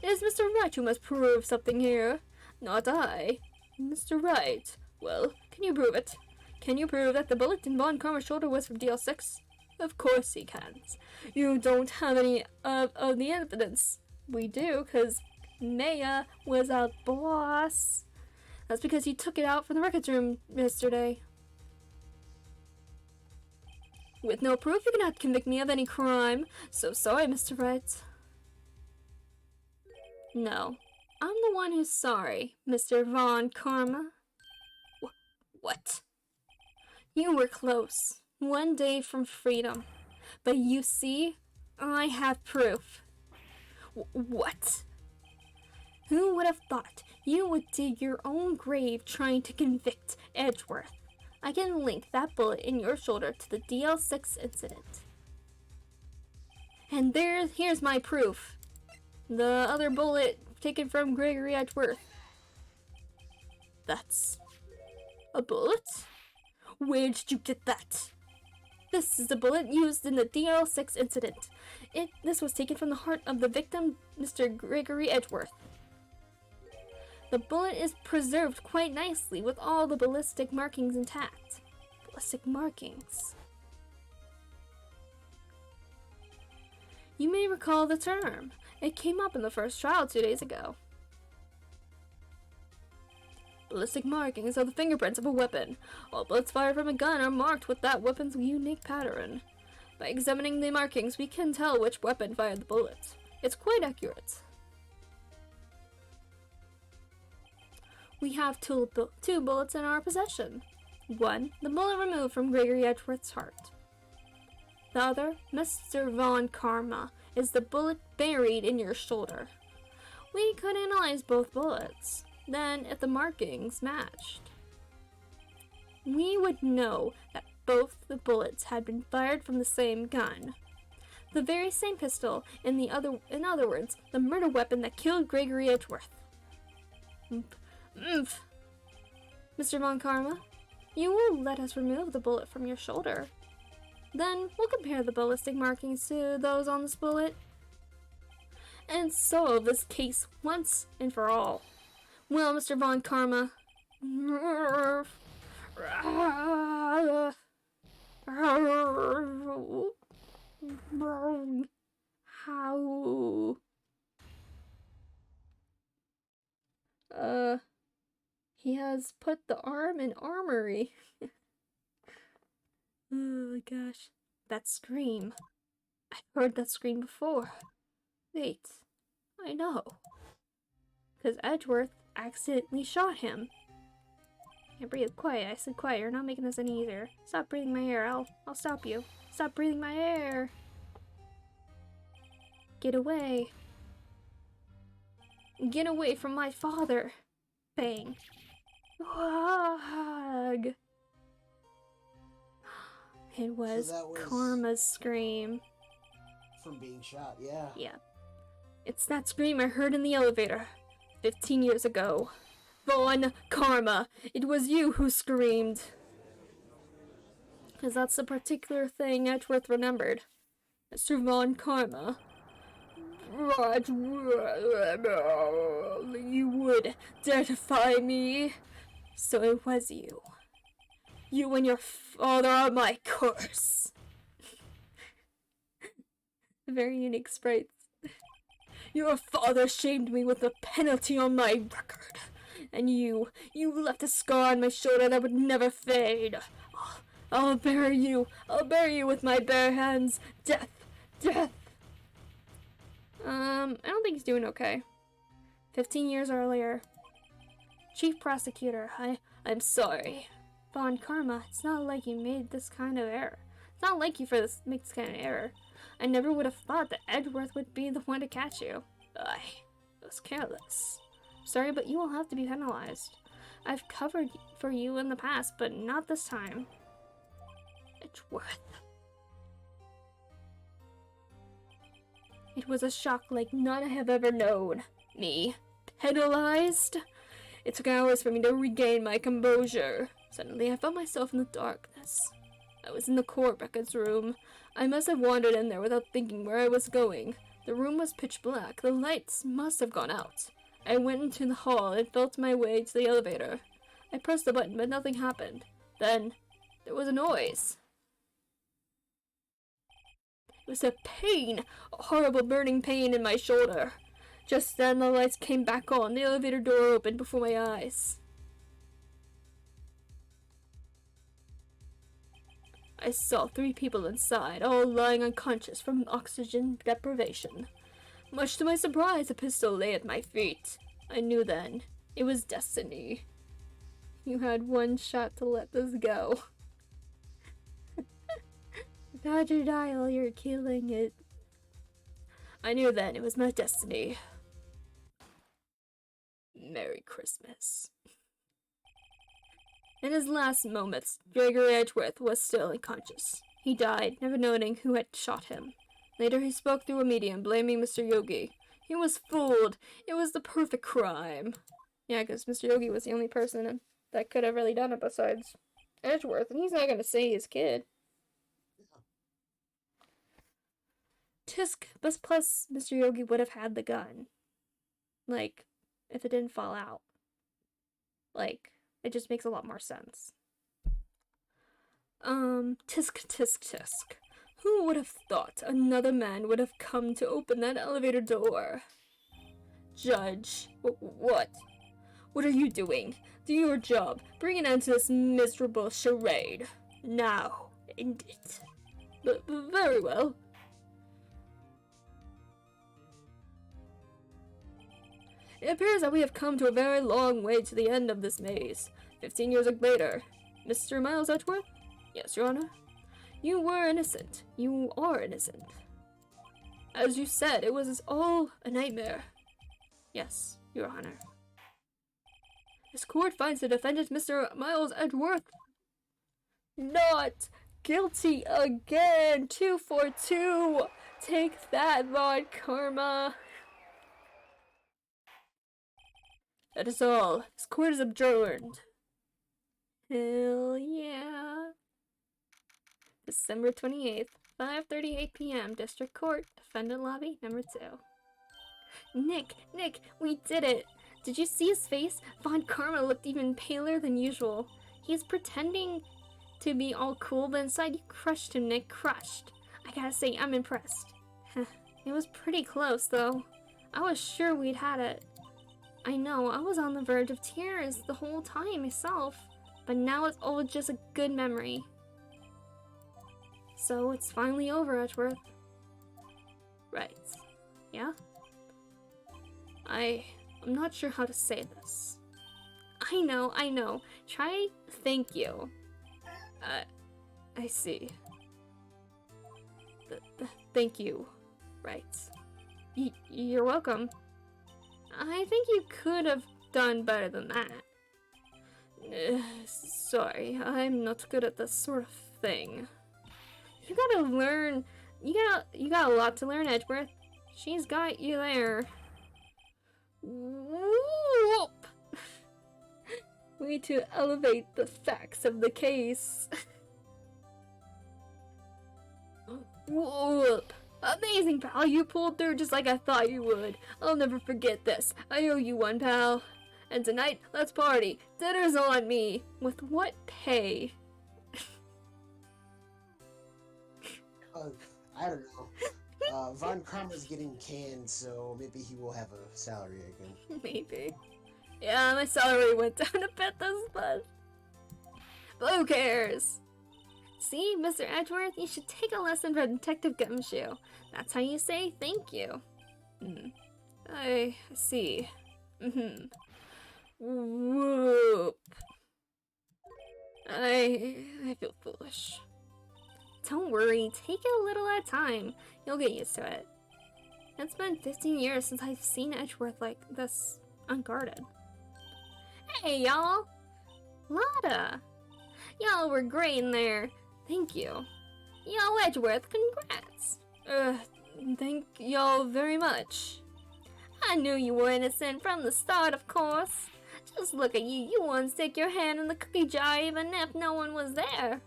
S3: It is Mr. Wright who must prove something here, not I. Mr. Wright, well, can you prove it? Can you prove that the bullet in Von Karma's shoulder was from DL6? Of course he can. You don't have any of the evidence. We do, because Maya was a boss. That's because he took it out from the records room yesterday. With no proof, you cannot convict me of any crime. So sorry, Mr. Wright. No, I'm the one who's sorry, Mr. Von Karma. What? You were close. One day from freedom. But you see, I have proof. What? Who would have thought you would dig your own grave trying to convict Edgeworth? I can link that bullet in your shoulder to the DL6 incident. And here's my proof. The other bullet taken from Gregory Edgeworth. That's a bullet? Where did you get that? This is the bullet used in the DL6 incident. This was taken from the heart of the victim, Mr. Gregory Edgeworth. The bullet is preserved quite nicely with all the ballistic markings intact. Ballistic markings. You may recall the term. It came up in the first trial 2 days ago. Ballistic markings are the fingerprints of a weapon. All bullets fired from a gun are marked with that weapon's unique pattern. By examining the markings, we can tell which weapon fired the bullet. It's quite accurate. We have two bullets in our possession. One, the bullet removed from Gregory Edgeworth's heart. The other, Mr. Von Karma, is the bullet buried in your shoulder. We could analyze both bullets. Then, if the markings matched, we would know that both the bullets had been fired from the same gun. The very same pistol, in other words, the murder weapon that killed Gregory Edgeworth. Mr. Von Karma, you will let us remove the bullet from your shoulder. Then we'll compare the ballistic markings to those on this bullet and solve this case once and for all. Well, Mr. Von Karma, how? He has put the arm in armory. Oh gosh. That scream. I've heard that scream before. Wait, I know. Because Edgeworth accidentally shot him. Can't breathe. Quiet. I said quiet. You're not making this any easier. Stop breathing my air. I'll stop you. Stop breathing my air. Get away. Get away from my father. Bang. Hug. It was,
S2: So that was
S3: Karma's scream.
S2: from being shot, yeah.
S3: Yeah. It's that scream I heard in the elevator 15 years ago. Von Karma, it was you who screamed. Because that's the particular thing Edgeworth remembered. Mr. Von Karma. What? You would identify me. So it was you. You and your father are my curse. Very unique sprites. Your father shamed me with a penalty on my record. And you left a scar on my shoulder that would never fade. I'll bury you with my bare hands. Death, death. I don't think he's doing okay. 15 years earlier. Chief Prosecutor, I'm sorry. Von Karma, it's not like you made this kind of error. It's not like you make this kind of error. I never would have thought that Edgeworth would be the one to catch you. I was careless. Sorry, but you will have to be penalized. I've covered for you in the past, but not this time. Edgeworth. It was a shock like none I have ever known. Me? Penalized? It took hours for me to regain my composure. Suddenly, I found myself in the darkness. I was in the court records room. I must have wandered in there without thinking where I was going. The room was pitch black. The lights must have gone out. I went into the hall and felt my way to the elevator. I pressed the button, but nothing happened. Then, there was a noise. It was a pain, a horrible burning pain in my shoulder. Just then, the lights came back on. The elevator door opened before my eyes. I saw 3 people inside, all lying unconscious from oxygen deprivation. Much to my surprise, a pistol lay at my feet. I knew then. It was destiny. You had one shot to let this go. Without your dial, you're killing it. I knew then it was my destiny. Merry Christmas. In his last moments, Gregory Edgeworth was still unconscious. He died, never knowing who had shot him. Later he spoke through a medium, blaming Mr. Yogi. He was fooled. It was the perfect crime. Yeah, because Mr. Yogi was the only person that could have really done it besides Edgeworth, and he's not going to say his kid. Tisk, but plus Mr. Yogi would have had the gun. Like, if it didn't fall out. Like, it just makes a lot more sense. Tisk, tisk, tisk. Who would have thought another man would have come to open that elevator door? Judge, what? What are you doing? Do your job. Bring an end to this miserable charade. Now, end it. Very well. It appears that we have come to a very long way to the end of this maze. 15 years later. Mr. Miles Edgeworth? Yes, Your Honor. You were innocent. You are innocent. As you said, it was all a nightmare. Yes, Your Honor.
S4: This court finds the defendant, Mr. Miles Edgeworth, not guilty again. 242. Take that, Von Karma. That is all. This court is adjourned. Hell yeah. December 28th, 5:38 p.m. District Court, Defendant Lobby, number 2. Nick, we did it! Did you see his face? Von Karma looked even paler than usual. He's pretending to be all cool, but inside you crushed him, Nick. Crushed. I gotta say, I'm impressed. It was pretty close, though. I was sure we'd had it. I know, I was on the verge of tears the whole time myself, but now it's all just a good memory. So it's finally over, Edgeworth. Right. Yeah? I'm not sure how to say this. I know. Try thank you. I see. Thank you. Right. You're welcome. I think you could have done better than that. Sorry, I'm not good at this sort of thing. You gotta learn. You got a lot to learn, Edgeworth. She's got you there. Whoop! We need to elevate the facts of the case. Whoop! Amazing, pal. You pulled through just like I thought you would. I'll never forget this. I owe you one, pal. And tonight, let's party. Dinner's on me. With what pay?
S2: I don't know. Von Karma's getting canned, so maybe he will have a salary again.
S4: Maybe. Yeah, my salary went down a bit this month. But who cares? See, Mr. Edgeworth, you should take a lesson from Detective Gumshoe. That's how you say thank you. I see. Whoop. I feel foolish. Don't worry, take it a little at a time. You'll get used to it. It's been 15 years since I've seen Edgeworth like this, unguarded. Hey, y'all! Lotta! Y'all were great in there. Thank you. Yo, Edgeworth, congrats! Thank y'all very much.
S3: I knew you were innocent from the start, of course. Just look at you. You wouldn't stick your hand in the cookie jar even if no one was there.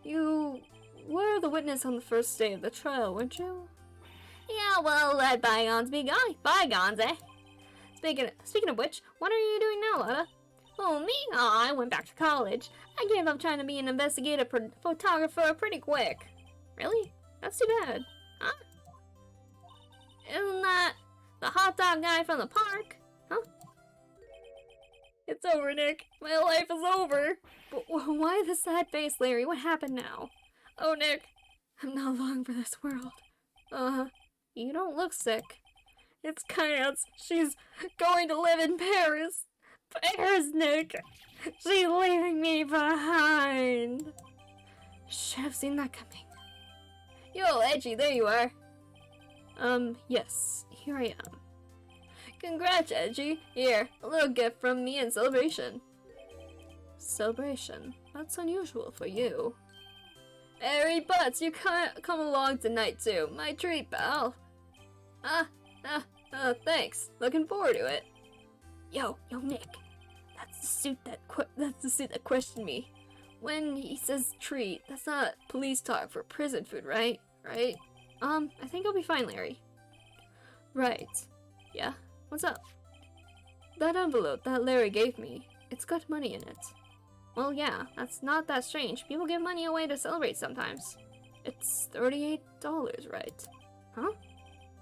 S4: You were the witness on the first day of the trial, weren't you?
S3: Yeah, well, let bygones be bygones, eh? Speaking of which, what are you doing now, Lotta? Oh, me? Oh, I went back to college. I gave up trying to be an investigative photographer pretty quick. Really? That's too bad. Huh? Isn't that the hot dog guy from the park? Huh?
S4: It's over, Nick. My life is over. But why the sad face, Larry? What happened now? Oh, Nick, I'm not long for this world.
S3: You don't look sick.
S4: It's Kayat's. She's going to live in Paris. Paris, Nick. She's leaving me behind. Should have seen that coming.
S3: Yo, Edgy, there you are.
S4: Yes, here I am.
S3: Congrats, Edgy. Here, a little gift from me in celebration.
S4: Celebration? That's unusual for you.
S3: Harry Butts, you can't come along tonight too. My treat, pal. Thanks. Looking forward to it.
S4: Yo, Nick. That's the suit that questioned me. When he says treat, that's not police talk for prison food, right? Right? I think I'll be fine, Larry. Right. Yeah? What's up? That envelope that Larry gave me, it's got money in it.
S3: Well, yeah, that's not that strange. People give money away to celebrate sometimes.
S4: It's $38, right?
S3: Huh?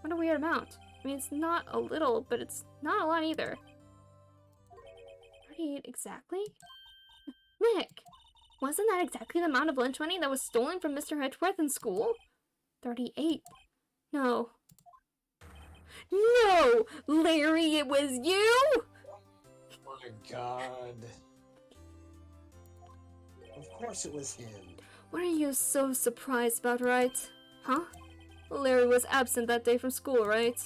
S3: What a weird amount. I mean, it's not a little, but it's not a lot either. 38 exactly? Nick! Wasn't that exactly the amount of lunch money that was stolen from Mr. Edgeworth in school? 38. No. No! Larry, it was you?!
S2: Oh my god. Of course it was him.
S4: What are you so surprised about, Wright? Huh? Larry was absent that day from school, right?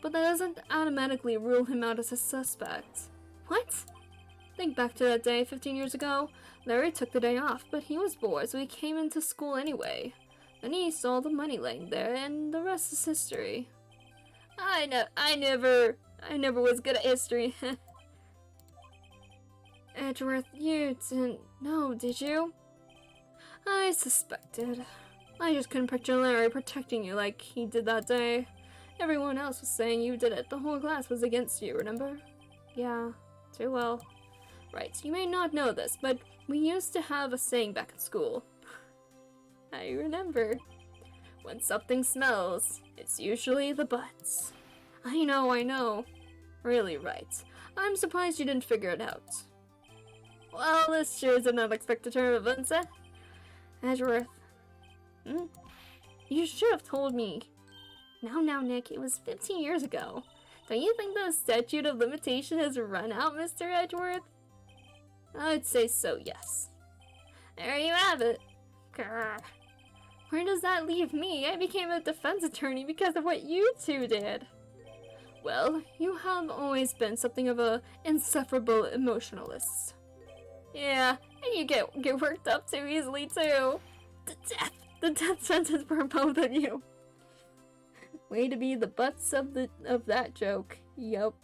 S4: But that doesn't automatically rule him out as a suspect.
S3: What?
S4: Think back to that day 15 years ago. Larry took the day off, but he was bored, so he came into school anyway. Then he saw the money laying there, and the rest is history. I never was good at history. Edgeworth, you didn't know, did you? I suspected. I just couldn't picture Larry protecting you like he did that day. Everyone else was saying you did it. The whole class was against you, remember? Yeah, too well. Right, you may not know this, but we used to have a saying back at school. I remember. When something smells, it's usually the butts. I know. Really, right. I'm surprised you didn't figure it out. Well, this sure is an unexpected turn of events, eh? Edgeworth. You should have told me. Now, Nick, it was 15 years ago. Don't you think the statute of limitation has run out, Mr. Edgeworth? I'd say so, yes. There you have it. Grr. Where does that leave me? I became a defense attorney because of what you two did. Well, you have always been something of a insufferable emotionalist. Yeah, and you get worked up too easily too. The death sentence for both of you. Way to be the butts of that joke. Yup.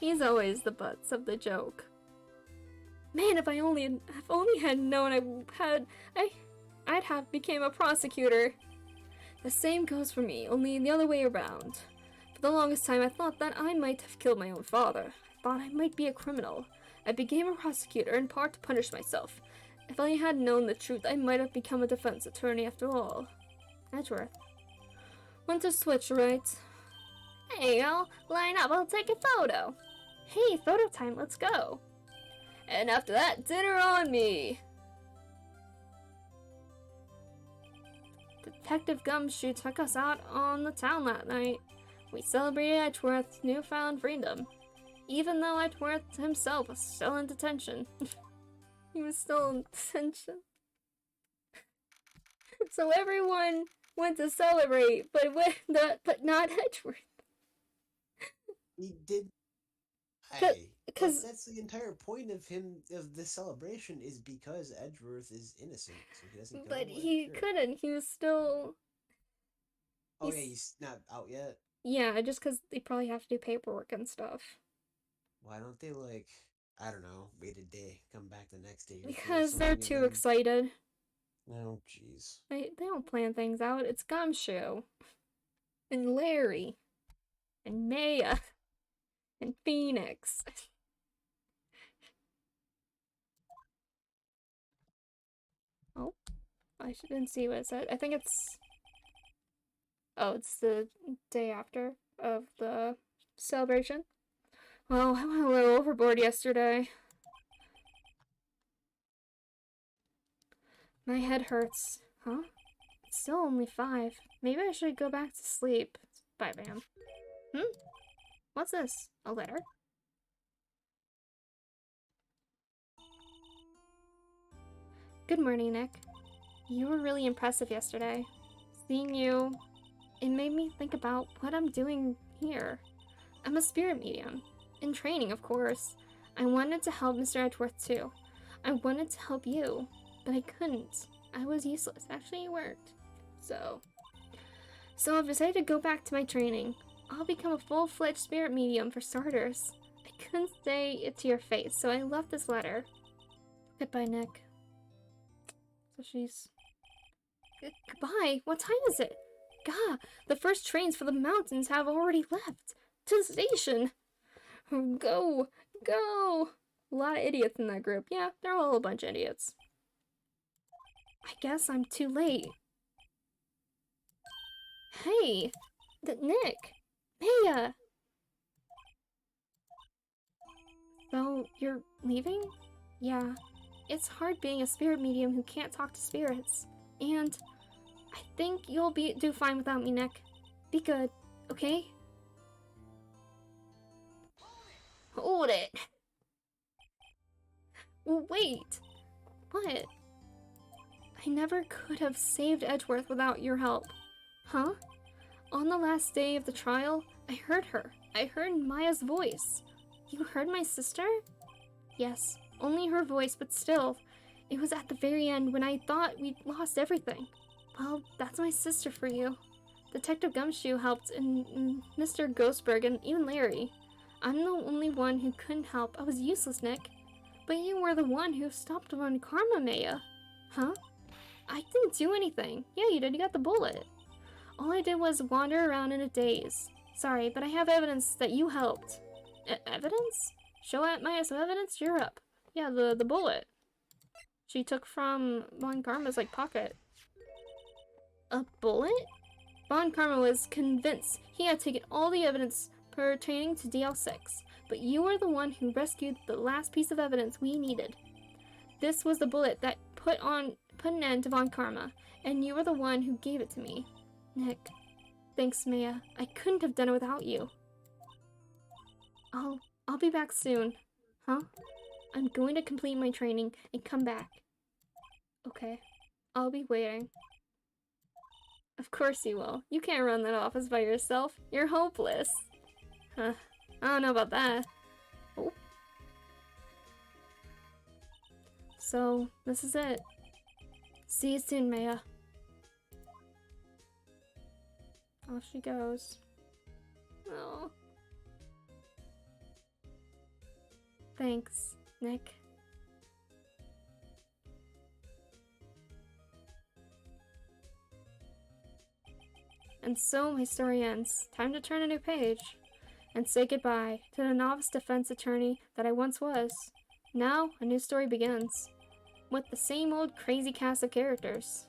S4: He's always the butts of the joke. Man, if I only had known I'd have became a prosecutor. The same goes for me, only the other way around. For the longest time, I thought that I might have killed my own father. I thought I might be a criminal. I became a prosecutor in part to punish myself. If I had known the truth, I might have become a defense attorney after all. Edgeworth. Want to switch, right? Hey, y'all, line up, I'll take a photo. Hey, photo time, let's go. And after that, dinner on me. Detective Gumshoe took us out on the town that night. We celebrated Edgeworth's newfound freedom, even though Edgeworth himself was still in detention. He was still in detention. So everyone went to celebrate, but not Edgeworth.
S2: He did.
S4: Because
S2: that's the entire point of this celebration is because Edgeworth is innocent, so he doesn't.
S4: But he couldn't. He was still.
S2: Oh yeah, he's not out yet.
S4: Yeah, just because they probably have to do paperwork and stuff.
S2: Why don't they I don't know, wait a day, come back the next day?
S4: Because they're too excited.
S2: Oh jeez.
S4: They don't plan things out. It's Gumshoe, and Larry, and Maya, and Phoenix. Oh, I didn't see what it said. I think it's. Oh, it's the day after of the celebration. Well, I went a little overboard yesterday. My head hurts. Huh? It's still only 5. Maybe I should go back to sleep. Bye, Vam. What's this? A letter? Good morning, Nick. You were really impressive yesterday. Seeing you, it made me think about what I'm doing here. I'm a spirit medium. In training, of course. I wanted to help Mr. Edgeworth too. I wanted to help you, but I couldn't. I was useless. Actually, it worked. So I've decided to go back to my training. I'll become a full-fledged spirit medium for starters. I couldn't say it to your face, so I left this letter. Goodbye, Nick. So she's... Goodbye? What time is it? Gah, the first trains for the mountains have already left. To the station. Go! Go! A lot of idiots in that group. Yeah, they're all a bunch of idiots. I guess I'm too late. Hey! Nick! Maya! So, you're leaving? Yeah. It's hard being a spirit medium who can't talk to spirits. And I think you'll do fine without me, Nick. Be good, okay? Hold it! Wait! What? I never could have saved Edgeworth without your help. Huh? On the last day of the trial, I heard her. I heard Maya's voice. You heard my sister?
S3: Yes, only her voice, but still. It was at the very end when I thought we'd lost everything. Well, that's my sister for you. Detective Gumshoe helped, and Mr. Ghostberg, and even Larry. I'm the only one who couldn't help. I was useless, Nick. But you were the one who stopped Von Karma, Maya. Huh? I didn't do anything. Yeah, you did. You got the bullet. All I did was wander around in a daze. Sorry, but I have evidence that you helped. Evidence? Show at Maya some evidence? You're up. Yeah, the bullet. She took from Von Karma's, like, pocket. A bullet? Von Karma was convinced he had taken all the evidence pertaining to DL6, but you were the one who rescued the last piece of evidence we needed. This was the bullet that put an end to Von Karma, and you were the one who gave it to me. Nick. Thanks, Maya. I couldn't have done it without you. I'll be back soon. Huh? I'm going to complete my training and come back. Okay. I'll be waiting. Of course you will. You can't run that office by yourself. You're hopeless. Huh. I don't know about that. Oh. So, this is it. See you soon, Maya. Off she goes. Oh. Thanks, Nick. And so my story ends. Time to turn a new page. And say goodbye to the novice defense attorney that I once was. Now, a new story begins. With the same old crazy cast of characters.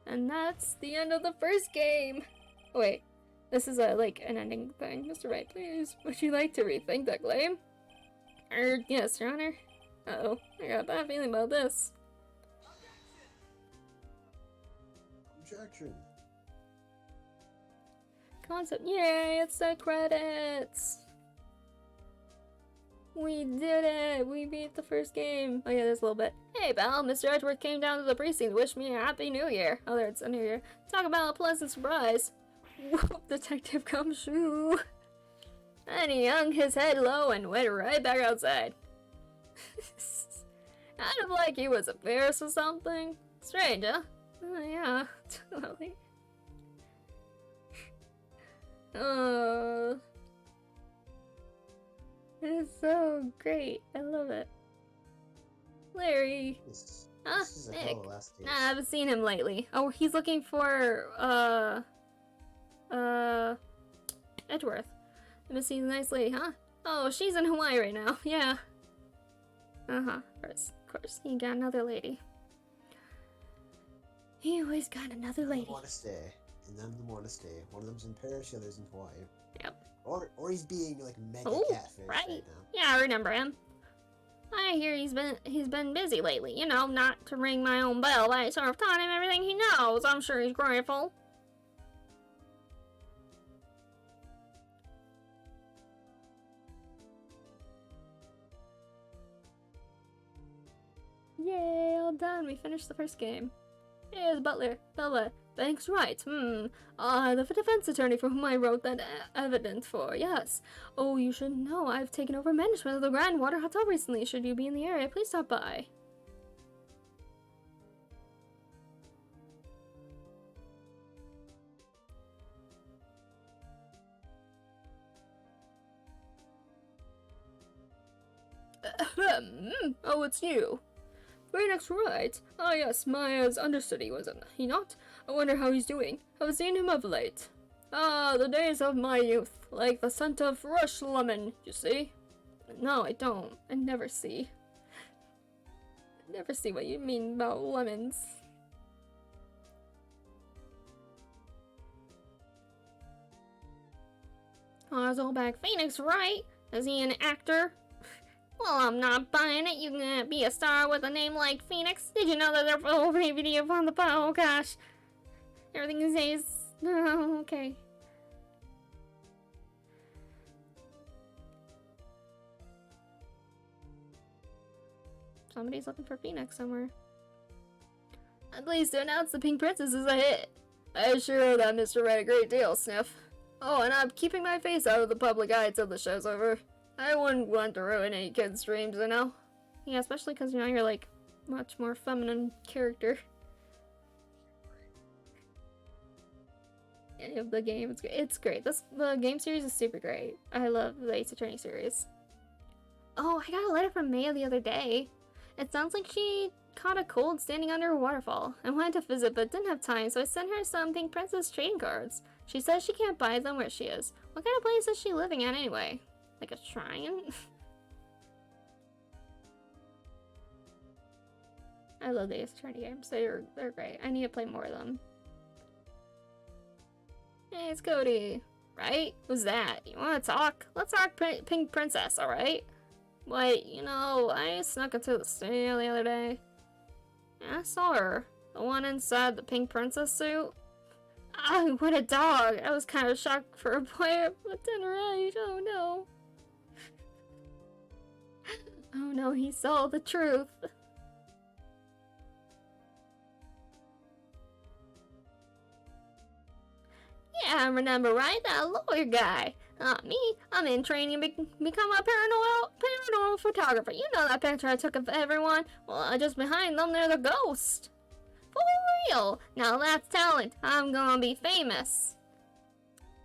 S3: And that's the end of the first game! Oh, wait. This is like an ending thing. Mr. Wright, please, would you like to rethink that claim? Yes, Your Honor. Uh-oh, I got a bad feeling about this.
S2: Objection.
S3: Concept, yay, it's the credits! We did it! We beat the first game! Oh yeah, there's a little bit. Hey pal, Mr. Edgeworth came down to the precinct to wish me a happy new year. Oh, there, it's a new year. Talk about a pleasant surprise. Whoop, Detective Gumshoe! And he hung his head low and went right back outside. Kind of like he was embarrassed or something. Strange, huh? Yeah, totally. Oh, it's so great. I love it. Larry.
S2: This
S3: Huh?
S2: is a
S3: Nick.
S2: hell of a last case.
S3: Nah, I haven't seen him lately. Oh, he's looking for, Edgeworth. Let me see the nice lady, huh? Oh, she's in Hawaii right now. Yeah. Uh-huh. Of course. He got another lady. He always got another lady.
S2: Want to stay, and none of them want to stay. One of them's in Paris, the other's in Hawaii.
S3: Yep.
S2: Or he's being like mega
S3: Oh,
S2: catfish
S3: right.
S2: right now.
S3: Yeah, I remember him. I hear he's been busy lately. You know, not to ring my own bell, but I sort of taught him everything he knows. I'm sure he's grateful. Yay, all done. We finished the first game. Hey, the butler. Bella. Thanks, Wright. The defense attorney for whom I wrote that evidence for, yes. Oh, you should know I've taken over management of the Grand Water Hotel recently. Should you be in the area, please stop by. Oh, it's you. Phoenix Wright. Ah, yes, Maya's understudy, wasn't he not? I wonder how he's doing. Haven't seen him of late. Ah, the days of my youth, like the scent of rush lemon, you see? No, I don't. I never see. I never see what you mean about lemons. Ozolback Phoenix Wright? Is he an actor? Well, I'm not buying it. You can't be a star with a name like Phoenix. Did you know that they're full video on the oh gosh. Everything you say is oh, okay. Somebody's looking for Phoenix somewhere. I'm pleased to announce the Pink Princess is a hit. I assure owe that Mr. Wright a great deal, Sniff. Oh, and I'm keeping my face out of the public eye till the show's over. I wouldn't want to ruin any kid's dreams, you know? Yeah, especially because, you know, you're, like, much more feminine character. Of the game, it's great. The game series is super great. I love the Ace Attorney series. Oh, I got a letter from Maya the other day. It sounds like she caught a cold standing under a waterfall. I wanted to visit but didn't have time, so I sent her some Pink Princess trading cards. She says she can't buy them where she is. What kind of place is she living at anyway? Like a shrine? I love the Ace Attorney games. They're great. I need to play more of them. Hey, it's Cody. Right? Who's that? You wanna talk? Let's talk Pink Princess, alright? Wait, you know, I snuck into the studio the other day. I saw her. The one inside the Pink Princess suit. Oh, what a dog! I was kind of shocked for a boy of tender age. Oh no. Oh no, he saw the truth. Yeah, I remember, right? That lawyer guy. Not me. I'm in training to become a paranormal photographer. You know that picture I took of everyone? Well, just behind them, they're the ghost. For real. Now that's talent. I'm gonna be famous.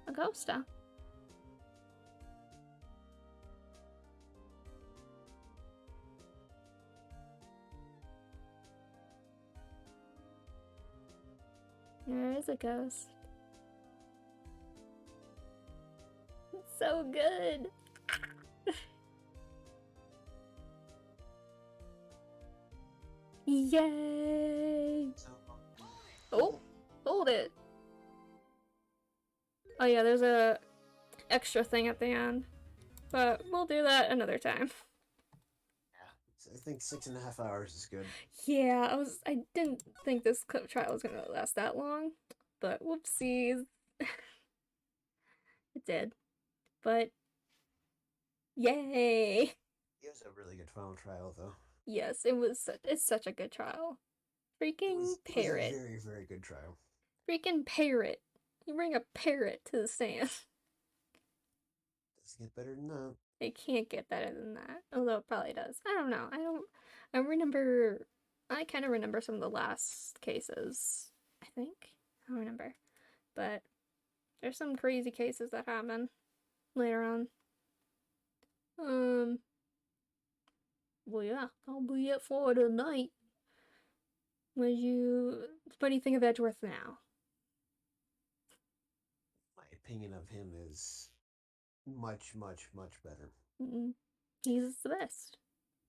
S3: A ghost, huh? There is a ghost. It's so good. Yay! Oh, hold it. Oh yeah, there's a extra thing at the end, but we'll do that another time.
S2: I think 6.5 hours is good.
S1: Yeah, I didn't think this trial was gonna last that long, but whoopsies. It did. But yay!
S2: It was a really good final trial, though.
S1: Yes, it was. It's such a good trial. Freaking Parrot.
S2: It was a very, very good trial.
S1: Freaking Parrot. You bring a parrot to the stand.
S2: Doesn't get better than that.
S1: It can't get better than that. Although it probably does. I don't know. I kind of remember some of the last cases. I think. I don't remember. But there's some crazy cases that happen later on. Well, yeah, I'll be it for tonight. What do you think of Edgeworth now?
S2: My opinion of him is much, much, much better.
S1: He's the best.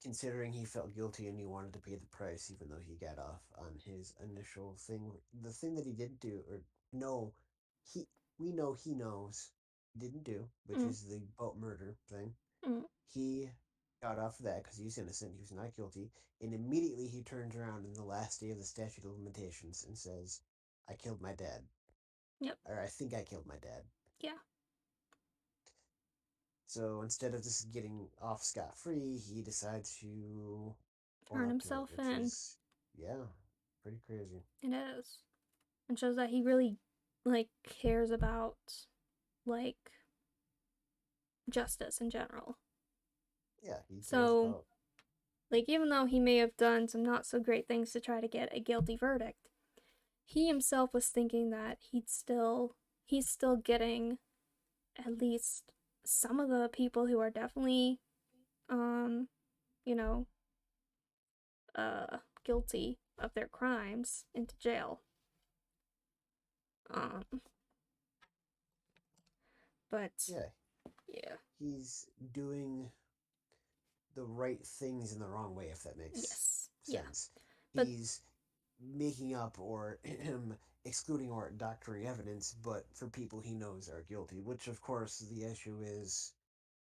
S2: Considering he felt guilty and he wanted to pay the price, even though he got off on his initial thing. The thing that he didn't do, or no, we know he knows didn't do, which is the boat murder thing. He got off of that because he's innocent. He was not guilty, and immediately he turns around in the last day of the statute of limitations and says, "I killed my dad."
S1: Yep.
S2: Or I think I killed my dad.
S1: Yeah.
S2: So instead of just getting off scot-free, he decides to
S1: turn himself in.
S2: Yeah, pretty crazy.
S1: It is. And shows that he really, cares about, justice in general.
S2: Yeah, he cares
S1: about... even though he may have done some not so great things to try to get a guilty verdict, he himself was thinking that he's still getting at least some of the people who are definitely, guilty of their crimes into jail. But yeah,
S2: he's doing the right things in the wrong way, if that makes sense.
S1: But
S2: he's making up or excluding or doctoring evidence, but for people he knows are guilty, which of course the issue is,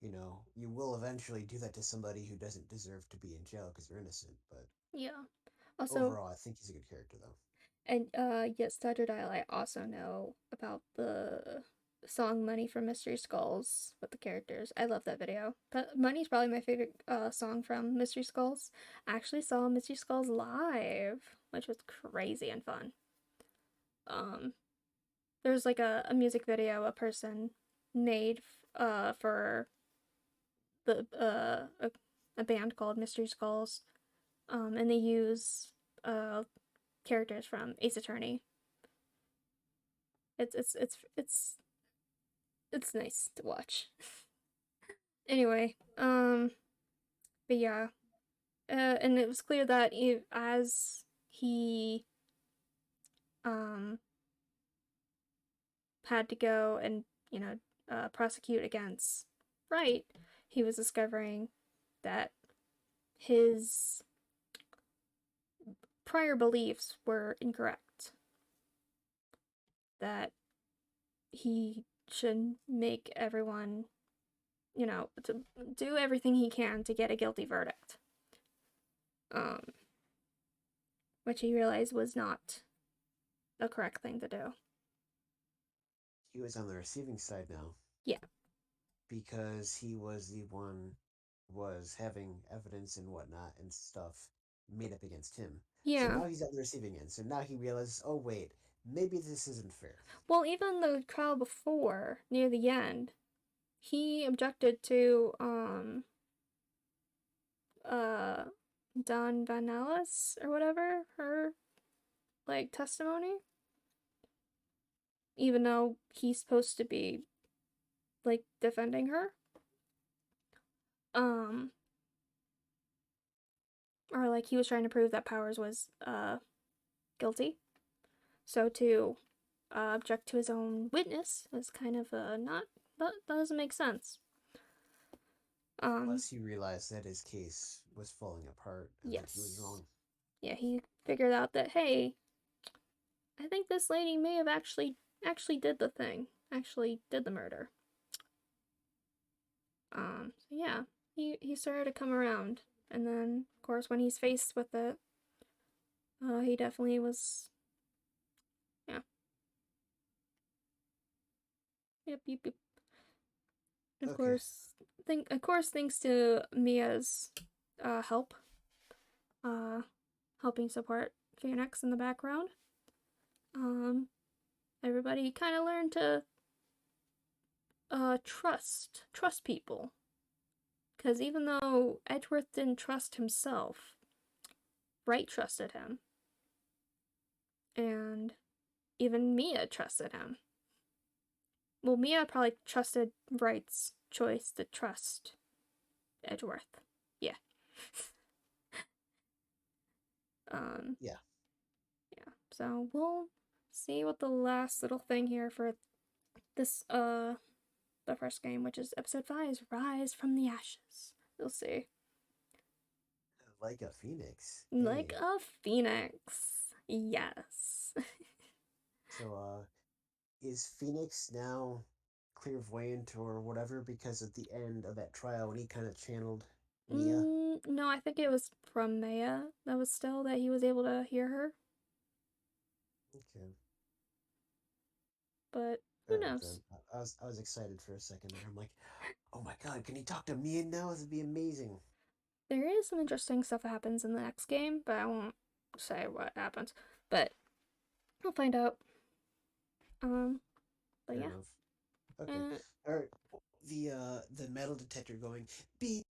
S2: you will eventually do that to somebody who doesn't deserve to be in jail because they're innocent, but
S1: also,
S2: overall I think he's a good character though.
S1: And yes, Dr. Dial, I also know about the song Money from Mystery Skulls with the characters. I love that video. But Money's probably my favorite song from Mystery Skulls. I actually saw Mystery Skulls live, which was crazy and fun. There's a music video a person made for a band called Mystery Skulls, and they use characters from Ace Attorney. It's nice to watch. Anyway, but yeah, and it was clear that as he had to go and prosecute against Wright, he was discovering that his prior beliefs were incorrect. That he should make everyone, to do everything he can to get a guilty verdict. Which he realized was not the correct thing to do.
S2: He was on the receiving side now.
S1: Yeah.
S2: Because he was the one was having evidence and whatnot and stuff made up against him.
S1: Yeah.
S2: So now he's on the receiving end. So now he realizes, oh wait, maybe this isn't fair.
S1: Well, even the trial before, near the end, he objected to Don Vanellis or whatever, her testimony. Even though he's supposed to be defending her. Or he was trying to prove that Powers was guilty. So to object to his own witness was kind of that doesn't make sense.
S2: Plus, he realized that his case was falling apart and that he was wrong.
S1: Yeah, he figured out that, hey, I think this lady may have actually did the thing, actually did the murder. So yeah, he started to come around, and then of course when he's faced with it, he definitely was. Yeah. Yep. Of course, thanks to Mia's help, helping support Phoenix in the background, everybody kind of learned to trust people. Because even though Edgeworth didn't trust himself, Wright trusted him. And even Mia trusted him. Well, Mia probably trusted Wright's choice to trust Edgeworth. Yeah.
S2: Yeah.
S1: So we'll see what the last little thing here for this the first game, which is episode 5, is Rise from the Ashes. We'll see.
S2: Like a phoenix.
S1: Like a phoenix. Yes.
S2: So, is Phoenix now clairvoyant or whatever because at the end of that trial when he kind of channeled Mia?
S1: No, I think it was from Maya that he was able to hear her.
S2: Okay.
S1: But who knows?
S2: I was excited for a second there. I'm like, oh my god, can he talk to Mia now? This would be amazing.
S1: There is some interesting stuff that happens in the next game, but I won't say what happens. But we'll find out. But
S2: Fair
S1: yeah.
S2: enough. Okay. Alright. The metal detector going beep,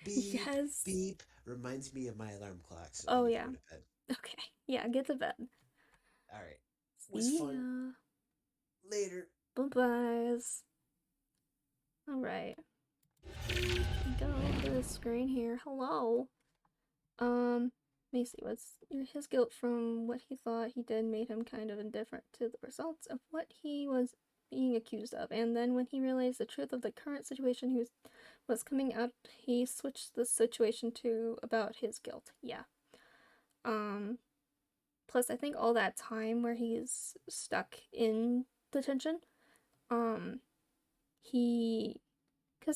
S2: beep,
S1: Yes.
S2: beep reminds me of my alarm clock. So
S1: Oh,
S2: I need
S1: yeah.
S2: to go to bed.
S1: Okay. Yeah, get to bed.
S2: Alright. Was fun. Later.
S1: Bye-byes. Alright. Go to the screen here. Hello. Macy was his guilt from what he thought he did made him kind of indifferent to the results of what he was being accused of, and then when he realized the truth of the current situation he was coming out, he switched the situation to about his guilt. Yeah. Plus I think all that time where he's stuck in detention, because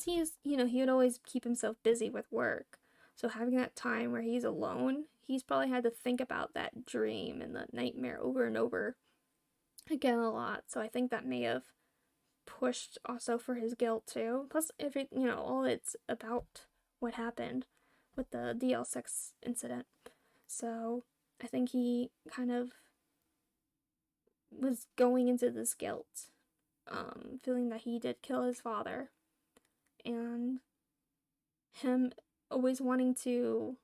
S1: he would always keep himself busy with work. So having that time where he's alone, he's probably had to think about that dream and the nightmare over and over again a lot. So I think that may have pushed also for his guilt too. Plus, all it's about what happened with the DL6 incident. So I think he kind of was going into this guilt, feeling that he did kill his father. And him always wanting to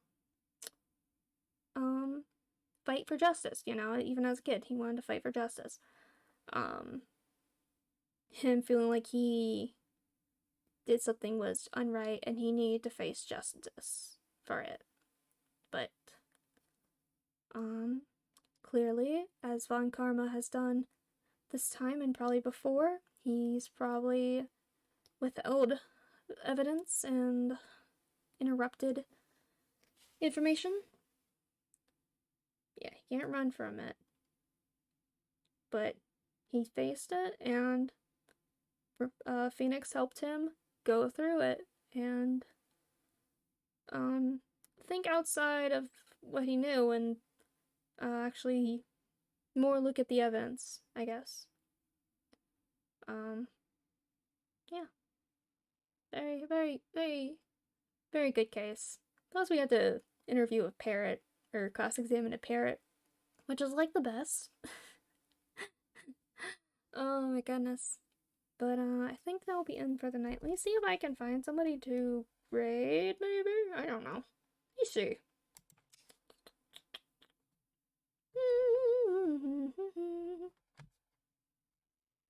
S1: fight for justice, you know, even as a kid, he wanted to fight for justice. Him feeling like he did something was unright and he needed to face justice for it. But, clearly, as Von Karma has done this time and probably before, he's probably withheld evidence and interrupted information. Yeah, he can't run from it. But he faced it, and Phoenix helped him go through it and think outside of what he knew and actually more look at the evidence, I guess. Yeah. Very, very, very, very good case. Plus we had to interview a parrot, or cross-examine a parrot, which is like the best. Oh my goodness. But I think that'll be in for the night. Let me see if I can find somebody to raid, maybe? I don't know. You see.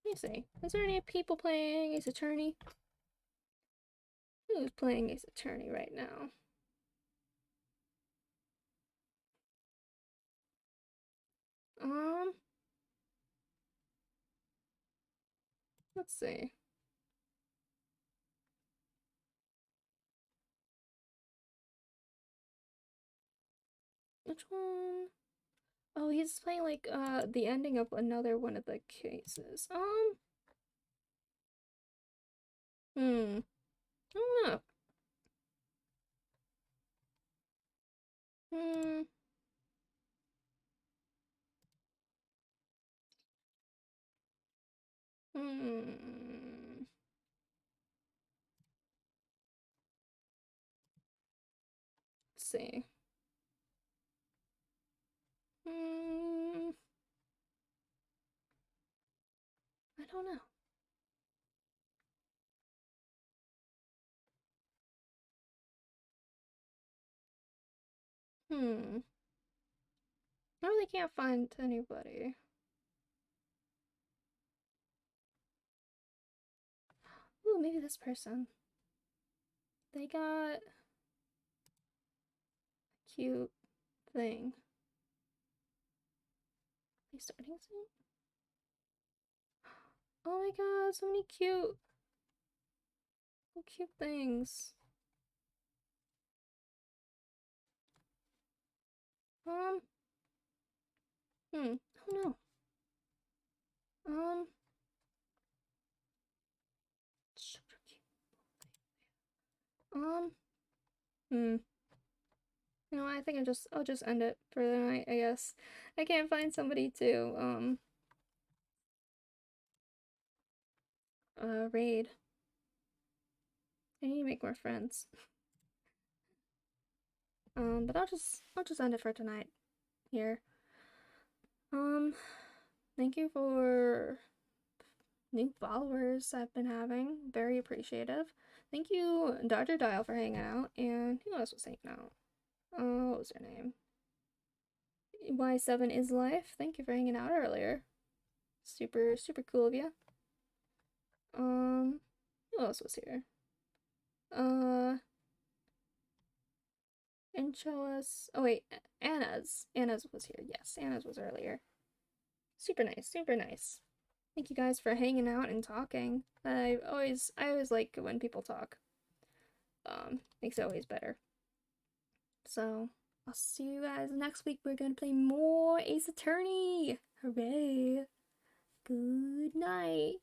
S1: Let me see. Is there any people playing Ace Attorney? Who's playing Ace Attorney right now? Let's see. Which one? Oh, he's playing like the ending of another one of the cases. I don't know. Hmm. Hmm. Let's see. Hmm. I don't know. I really can't find anybody. Ooh, maybe this person. They got a cute thing. Are they starting soon? Oh my god, so many cute things. I don't know. Um, super cute. You know, I think I'll just end it for the night, I guess. I can't find somebody to, raid. I need to make more friends. But I'll just end it for tonight here. Thank you for new followers I've been having. Very appreciative. Thank you, Dr. Dial, for hanging out. And who else was hanging out? What was her name? Y7 is life. Thank you for hanging out earlier. Super, super cool of you. Who else was here? Anchoas. Oh wait, Anna's. Anna's was here. Yes, Anna's was earlier. Super nice, super nice. Thank you guys for hanging out and talking. I always like when people talk. Makes it always better. So, I'll see you guys next week. We're gonna play more Ace Attorney. Hooray! Good night.